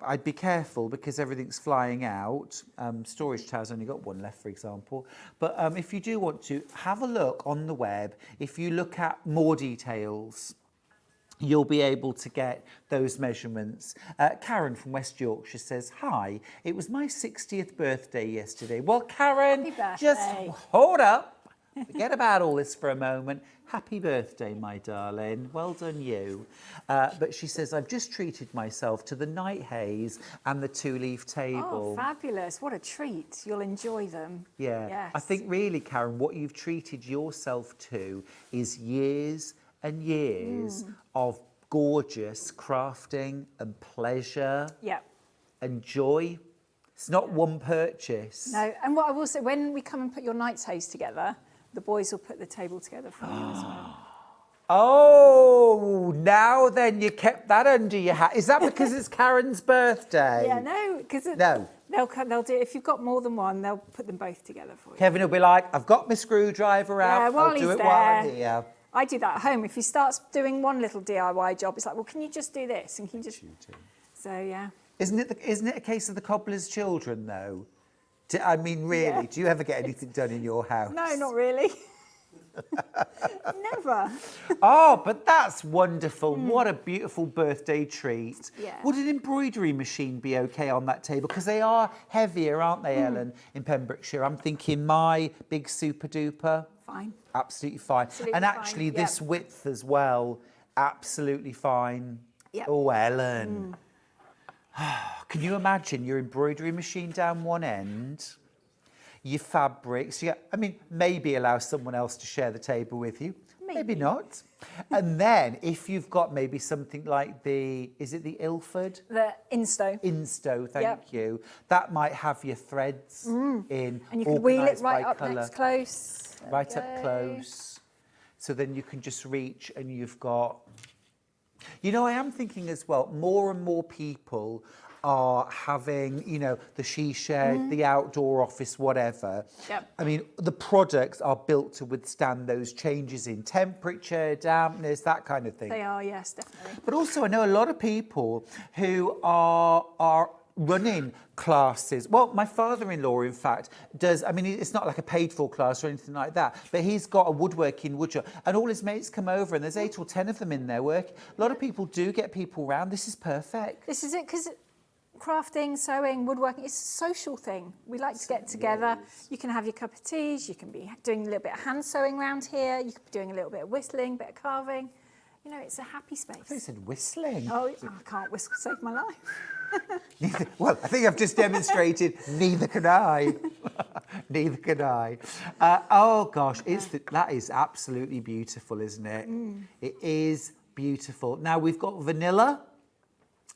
I'd be careful because everything's flying out. Storage tower's only got 1 left, for example. But if you do want to, have a look on the web. If you look at more details, you'll be able to get those measurements. Karen from West Yorkshire says, hi, it was my 60th birthday yesterday. Well, Karen, just hold up. Forget about all this for a moment. Happy birthday, my darling. Well done, you. But she says, I've just treated myself to the night haze and the 2-leaf table. Oh, fabulous. What a treat. You'll enjoy them. Yeah. Yes. I think really, Karen, what you've treated yourself to is years and years of gorgeous crafting and pleasure and joy. It's not one purchase. No, and what I will say, when we come and put your night's haze together, the boys will put the table together for you as well. Oh, now then, you kept that under your hat. Is that because it's Karen's birthday? Yeah, no, because No. they'll do. If you've got more than one, they'll put them both together for you. Kevin will be like, I've got my screwdriver out. Yeah, while I'll do he's it while I'm there. here. I do that at home. If he starts doing one little DIY job, it's like, well, can you just do this? And can you just... So, yeah. Isn't it a case of the cobbler's children, though? I mean, really, do you ever get anything done in your house? No, not really. Never. Oh, but that's wonderful. What a beautiful birthday treat. Yeah. Would an embroidery machine be okay on that table? Because they are heavier, aren't they, Ellen, in Pembrokeshire? I'm thinking my big super duper. Fine. Absolutely fine. Absolutely and fine, actually, yeah. this width as well, absolutely fine. Yep. Oh, Ellen. Can you imagine your embroidery machine down one end, your fabrics? I mean, maybe allow someone else to share the table with you. Maybe not. And then if you've got maybe something like is it the Ilford? The Insto. Insto, thank you. That might have your threads in. And you can wheel it organised right by up colour. next close. There Right we up go. close. So then you can just reach and you've got... You know, I am thinking as well, more and more people are having, you know, the she shed, the outdoor office, whatever. Yep. I mean, the products are built to withstand those changes in temperature, dampness, that kind of thing. They are, yes, definitely. But also, I know a lot of people who are running classes. Well, my father-in-law, in fact, does, I mean, it's not like a paid-for class or anything like that, but he's got a woodworking woodshop, and all his mates come over, and there's 8 or 10 of them in there working. A lot of people do get people round. This is perfect. This is it, because crafting, sewing, woodworking, it's a social thing. We like to get together. You can have your cup of teas, you can be doing a little bit of hand sewing around here, you could be doing a little bit of whistling, a bit of carving. You know, it's a happy space. They said whistling. Oh, I can't whistle to save my life. Well, I think I've just demonstrated neither can I. Neither can I. Oh, gosh, that is absolutely beautiful, isn't it? It is beautiful. Now, we've got vanilla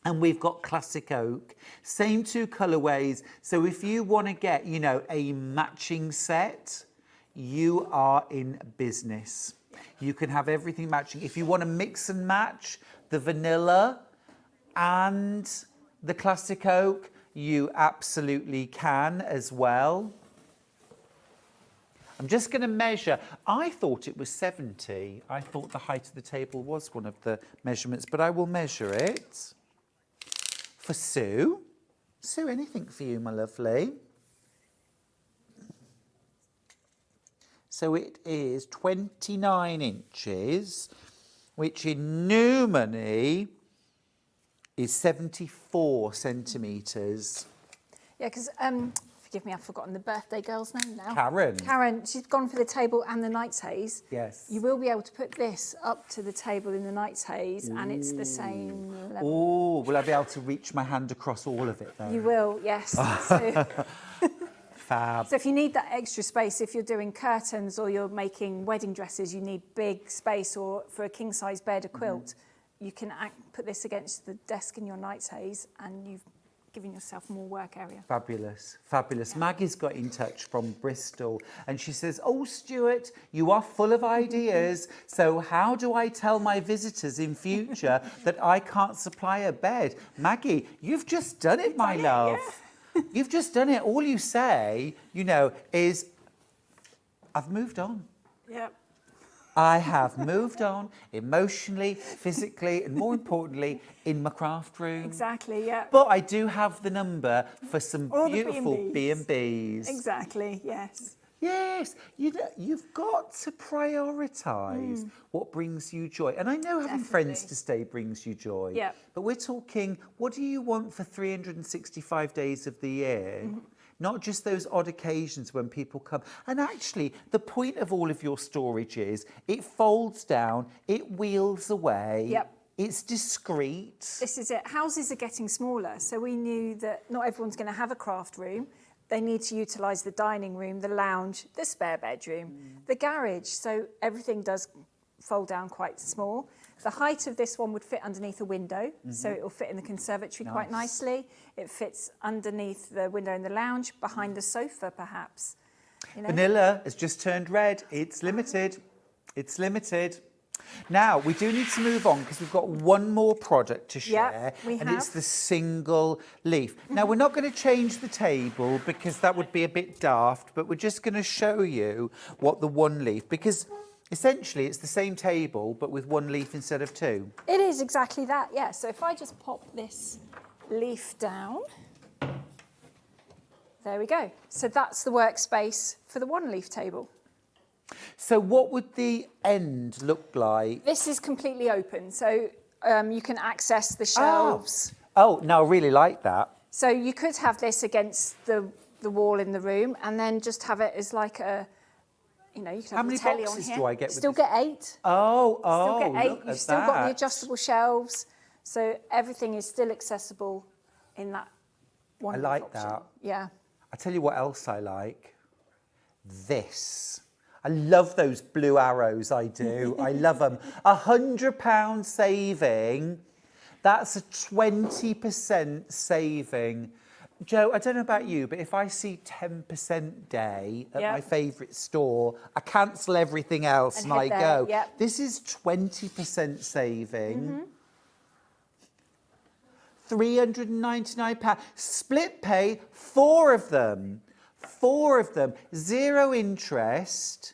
and we've got classic oak. Same 2 colourways. So if you want to get, you know, a matching set, you are in business. You can have everything matching. If you want to mix and match the vanilla and the classic oak, you absolutely can as well. I'm just going to measure. I thought it was 70. I thought the height of the table was one of the measurements, but I will measure it for Sue. Sue, anything for you, my lovely? So it is 29 inches, which in new money is 74 centimetres. Yeah, because, forgive me, I've forgotten the birthday girl's name now. Karen. Karen, she's gone for the table and the night's haze. Yes. You will be able to put this up to the table in the night's haze, and it's the same level. Oh, will I be able to reach my hand across all of it then? You will, yes. So, Fab. so if you need that extra space, if you're doing curtains or you're making wedding dresses, you need big space, or for a king-size bed, a quilt, you can put this against the desk in your night's haze, and you've giving yourself more work area. Fabulous, fabulous. Maggie's got in touch from Bristol and she says, oh, Stuart, you are full of ideas. So how do I tell my visitors in future that I can't supply a bed? Maggie, you've just done it, my love. Yeah. You've just done it. All you say, you know, is, I've moved on. Yep. I have moved on emotionally, physically, and more importantly, in my craft room. Exactly, yeah. But I do have the number for some All beautiful the B&Bs. Exactly, yes. Yes, you've got to prioritise what brings you joy. And I know having friends to stay brings you joy. Yep. But we're talking, what do you want for 365 days of the year? Not just those odd occasions when people come. And actually, the point of all of your storage is it folds down, it wheels away. Yep. It's discreet. This is it. Houses are getting smaller, so we knew that not everyone's going to have a craft room. They need to utilise the dining room, the lounge, the spare bedroom, the garage. So everything does fold down quite small. The height of this one would fit underneath a window, so it will fit in the conservatory quite nicely. It fits underneath the window in the lounge, behind the sofa perhaps. You know? Vanilla has just turned red. It's limited. It's limited. Now, we do need to move on because we've got one more product to share. we and have. it's the single leaf. Now, we're not going to change the table because that would be a bit daft, but we're just going to show you what the one leaf, because essentially it's the same table but with one leaf instead of two. It is exactly that, yeah. So if I just pop this leaf down, there we go. So that's the workspace for the one leaf table. So what would the end look like? This is completely open, so you can access the shelves. Oh, no, I really like that. So you could have this against the wall in the room and then just have it as like a, you know, you can How have many the telly boxes on here. do I get with Still this? get 8. Still Still get 8. look You've at still got the that. adjustable shelves. So everything is still accessible in that one. I like option. that. Yeah. I tell you what else I like. This. I love those blue arrows, I do. I love them. £100 saving. That's a 20% saving. Joe, I don't know about you, but if I see 10% day at my favourite store, I cancel everything else and I go. Yep. This is 20% saving. £399. Split pay, 4 of them. 4 of them, 0 interest.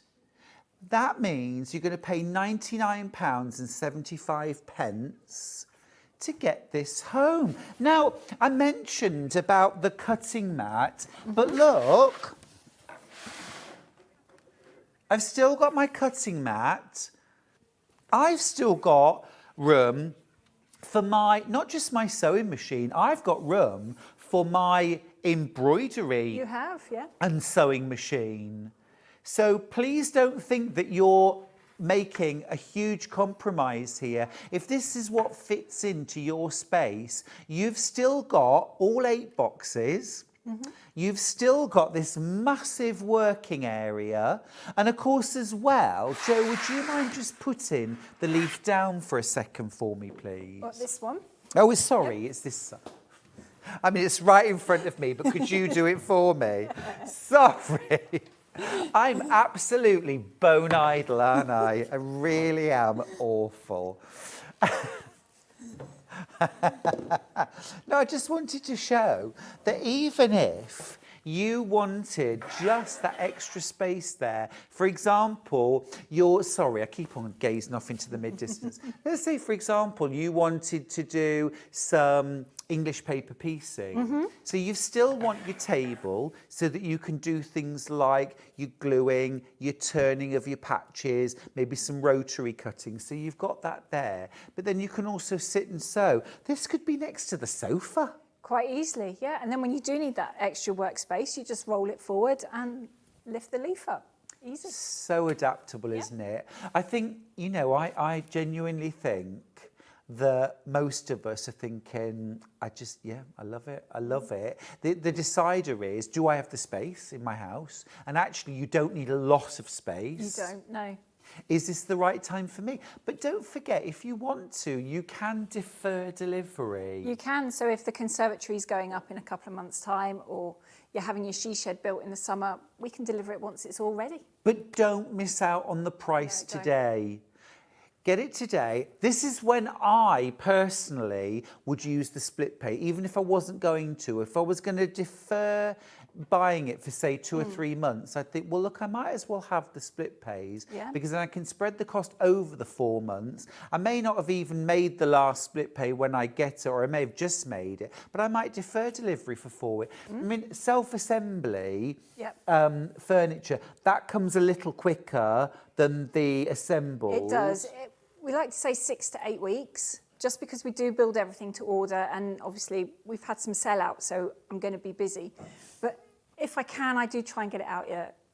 That means you're going to pay £99.75 to get this home. Now, I mentioned about the cutting mat, but look, I've still got my cutting mat. I've still got room for my, not just my sewing machine, I've got room for my embroidery You have, yeah. and sewing machine. So please don't think that you're making a huge compromise here. If this is what fits into your space, you've still got all 8 boxes. You've still got this massive working area. And of course as well, Joe, would you mind just putting the leaf down for a second for me, please? What, this one? Oh, sorry, it's this side. I mean, it's right in front of me, but could you do it for me? Sorry. I'm absolutely bone idle, aren't I? I really am awful. No, I just wanted to show that even if you wanted just that extra space there, for example, sorry, I keep on gazing off into the mid-distance. Let's say, for example, you wanted to do some English paper piecing. So you still want your table so that you can do things like your gluing, your turning of your patches, maybe some rotary cutting. So you've got that there. But then you can also sit and sew. This could be next to the sofa. Quite easily, yeah. And then when you do need that extra workspace, you just roll it forward and lift the leaf up. Easy. So adaptable, isn't it? I think, you know, I genuinely think that most of us are thinking, I love it. I love it. The decider is, do I have the space in my house? And actually, you don't need a lot of space. You don't, no. is this the right time for me? But don't forget, if you want to, you can defer delivery. You can. So if the conservatory is going up in a couple of months' time, or you're having your she shed built in the summer, we can deliver it once it's all ready. But don't miss out on the price today. Get it today. This is when I personally would use the split pay, even if I wasn't going to. If I was going to defer buying it for, say, 2 or 3 months, I'd think, well, look, I might as well have the split pays because then I can spread the cost over the 4 months. I may not have even made the last split pay when I get it, or I may have just made it, but I might defer delivery for 4 weeks. I mean, self-assembly furniture, that comes a little quicker than the assembled. It does. We like to say 6 to 8 weeks, just because we do build everything to order, and obviously we've had some sellout, so I'm going to be busy. But if I can, I do try and get it out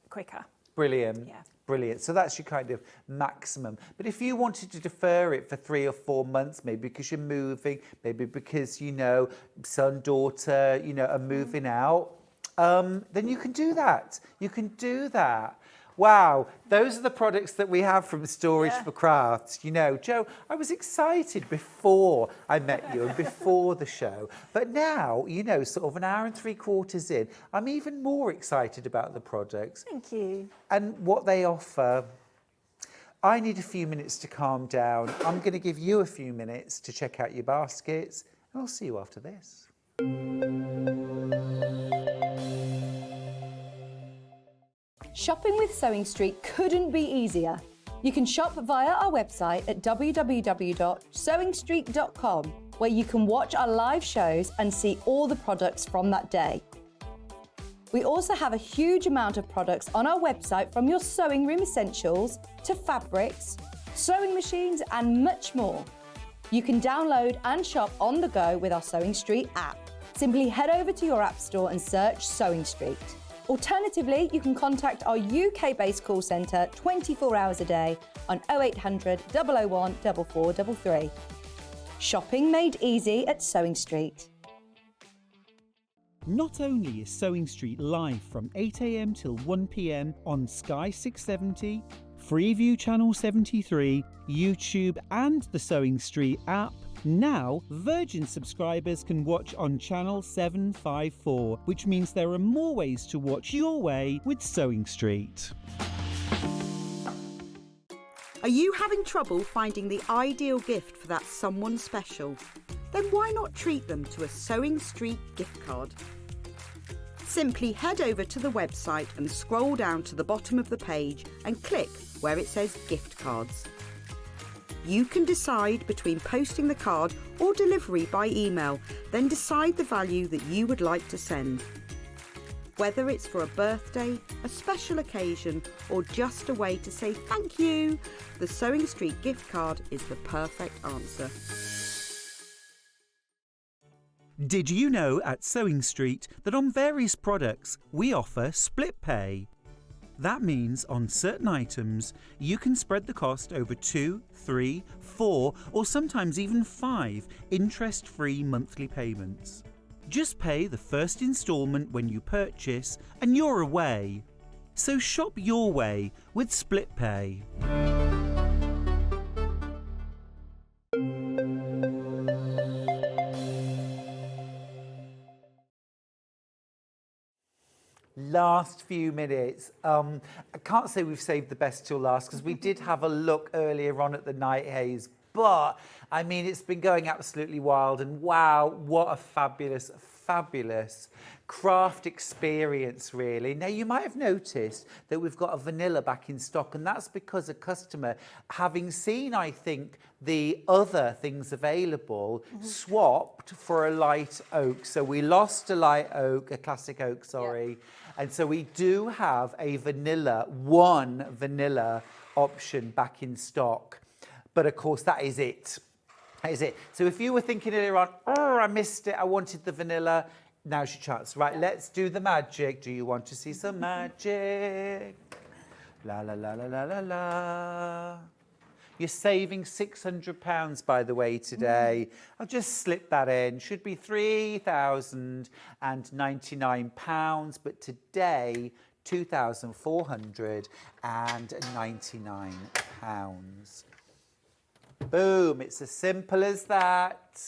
quicker. Brilliant. Yeah. Brilliant. So that's your kind of maximum. But if you wanted to defer it for 3 or 4 months, maybe because you're moving, maybe because, you know, son, daughter, you know, are moving out, then you can do that. You can do that. Wow, those are the products that we have from Storage for Crafts. You know, Jo, I was excited before I met you and before the show. But now, you know, sort of an hour and 3/4 in, I'm even more excited about the products. Thank you. And what they offer. I need a few minutes to calm down. I'm going to give you a few minutes to check out your baskets, and I'll see you after this. Shopping with Sewing Street couldn't be easier. You can shop via our website at www.sewingstreet.com, where you can watch our live shows and see all the products from that day. We also have a huge amount of products on our website, from your sewing room essentials to fabrics, sewing machines and much more. You can download and shop on the go with our Sewing Street app. Simply head over to your app store and search Sewing Street. Alternatively, you can contact our UK-based call centre 24 hours a day on 0800 001 4433. Shopping made easy at Sewing Street. Not only is Sewing Street live from 8 a.m. till 1 p.m. on Sky 670, Freeview Channel 73, YouTube and the Sewing Street app, now Virgin subscribers can watch on Channel 754, which means there are more ways to watch your way with Sewing Street. Are you having trouble finding the ideal gift for that someone special? Then why not treat them to a Sewing Street gift card? Simply head over to the website and scroll down to the bottom of the page and click where it says gift cards. You can decide between posting the card or delivery by email, then decide the value that you would like to send. Whether it's for a birthday, a special occasion, or just a way to say thank you, the Sewing Street gift card is the perfect answer. Did you know at Sewing Street that on various products we offer split pay? That means on certain items you can spread the cost over 2, 3, 4 or sometimes even 5 interest-free monthly payments. Just pay the first instalment when you purchase and you're away. So shop your way with split pay. Last few minutes. I can't say we've saved the best till last, because we did have a look earlier on at the night haze, but I mean, it's been going absolutely wild, and wow, what a fabulous craft experience, really. Now, you might have noticed that we've got a vanilla back in stock, and that's because a customer, having seen, I think, the other things available, swapped for a light oak. So we lost a light oak, a classic oak, sorry. And so we do have a one vanilla option back in stock. But of course, that is it. That is it. So if you were thinking earlier on, oh, I missed it, I wanted the vanilla, now's your chance. Right, let's do the magic. Do you want to see some magic? La, la, la, la, la, la, la. You're saving £600, by the way, today. I'll just slip that in. Should be £3,099, but today, £2,499. Boom, it's as simple as that.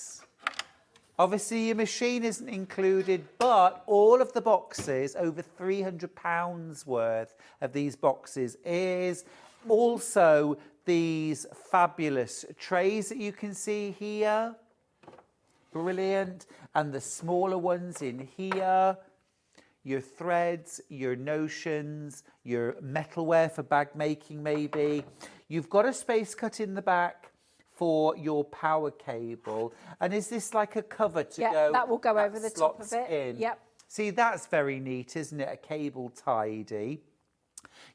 Obviously your machine isn't included, but all of the boxes, over £300 worth of these boxes, is also these fabulous trays that you can see here. Brilliant. And the smaller ones in here. Your threads, your notions, your metalware for bag making maybe. You've got a space cut in the back for your power cable. And is this like a cover to go? That will go over the top of it. In? Yep. See, that's very neat, isn't it? A cable tidy.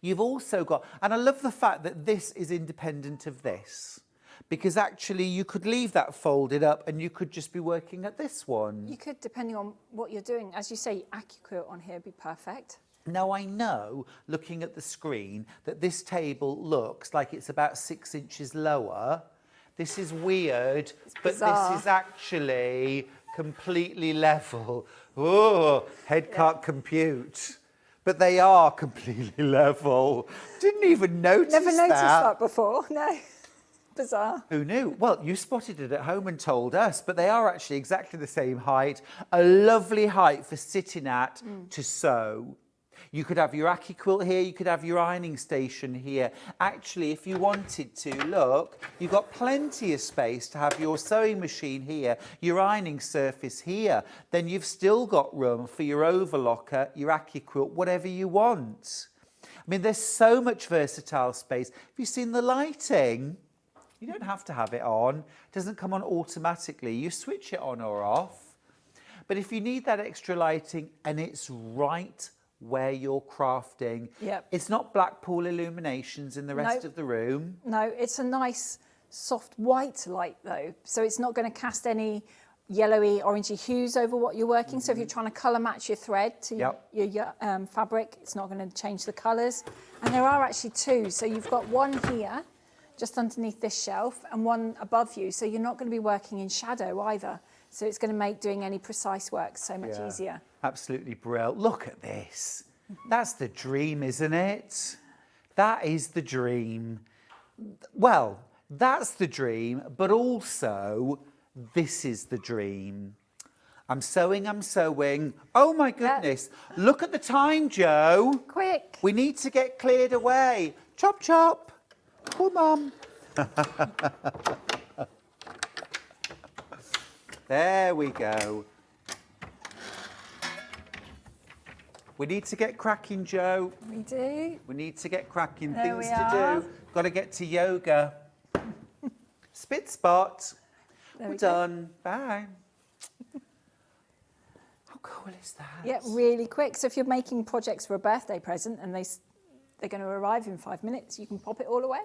You've also got, and I love the fact that this is independent of this, because actually you could leave that folded up and you could just be working at this one. You could, depending on what you're doing. As you say, AccuQuilt on here would be perfect. Now, I know, looking at the screen, that this table looks like it's about 6 inches lower. This is weird, but bizarre. this is actually completely level. Oh, head can't compute. But they are completely level. Didn't even notice Never noticed that before, no. Bizarre. Who knew? Well, you spotted it at home and told us, but they are actually exactly the same height. A lovely height for sitting at to sew. You could have your AccuQuilt here, you could have your ironing station here. Actually, if you wanted to, look, you've got plenty of space to have your sewing machine here, your ironing surface here. Then you've still got room for your overlocker, your AccuQuilt, whatever you want. I mean, there's so much versatile space. Have you seen the lighting? You don't have to have it on. It doesn't come on automatically. You switch it on or off. But if you need that extra lighting, and it's right where you're crafting. Yep. It's not Blackpool illuminations in the rest of the room. No, it's a nice soft white light though. So it's not going to cast any yellowy, orangey hues over what you're working. So if you're trying to colour match your thread to your fabric, it's not going to change the colours. And there are actually two. So you've got one here, just underneath this shelf, and one above you. So you're not going to be working in shadow either. So it's going to make doing any precise work so much easier. Absolutely brilliant. Look at this. That's the dream, isn't it? That is the dream. Well, that's the dream, but also this is the dream. I'm sewing, I'm sewing. Oh my goodness. Look at the time, Joe. Quick. We need to get cleared away. Chop, chop. Come on. There we go. We need to get cracking, Joe. We do. We need to get cracking. There Things we to are. do. Got to get to yoga. Spit spot. There We're we go. done. Bye. How cool is that? Yeah, really quick. So if you're making projects for a birthday present and they're going to arrive in 5 minutes, you can pop it all away.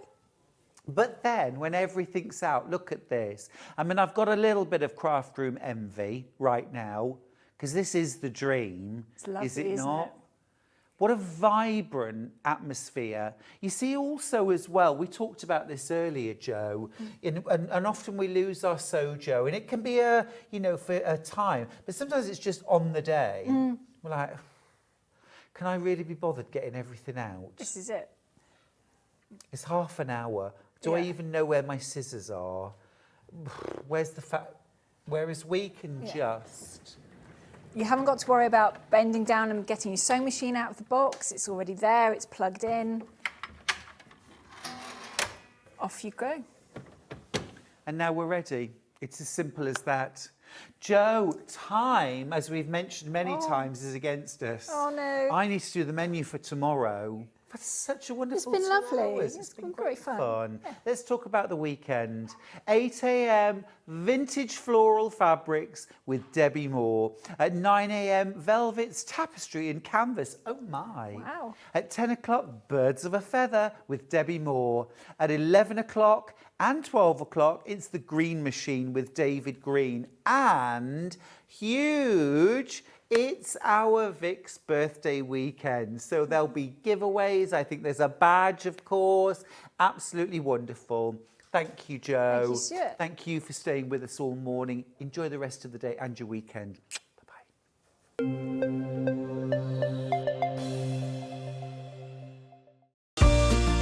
But then, when everything's out, look at this. I mean, I've got a little bit of craft room envy right now, because this is the dream. It's lovely, is it isn't not? it? What a vibrant atmosphere. You see also as well, we talked about this earlier, Joe, and often we lose our sojo, and it can be for a time, but sometimes it's just on the day. We're like, can I really be bothered getting everything out? This is it. It's half an hour. Do I even know where my scissors are? Where's the Whereas we can just... You haven't got to worry about bending down and getting your sewing machine out of the box. It's already there. It's plugged in. Off you go. And now we're ready. It's as simple as that. Joe, time, as we've mentioned many times, is against us. Oh, no. I need to do the menu for tomorrow. That's such a wonderful It's been 2 lovely. hours. It's been great fun. Yeah. Let's talk about the weekend. 8 a.m. vintage floral fabrics with Debbi Moore. At 9 a.m. velvets, tapestry and canvas. Oh my. Wow. At 10 o'clock, birds of a feather with Debbi Moore. At 11 o'clock and 12 o'clock, it's the green machine with David Green. And huge, it's our Vic's birthday weekend, so there'll be giveaways. I think there's a badge, of course. Absolutely wonderful. Thank you, Joe. Thank you, Stuart. Thank you for staying with us all morning. Enjoy the rest of the day and your weekend. Bye-bye.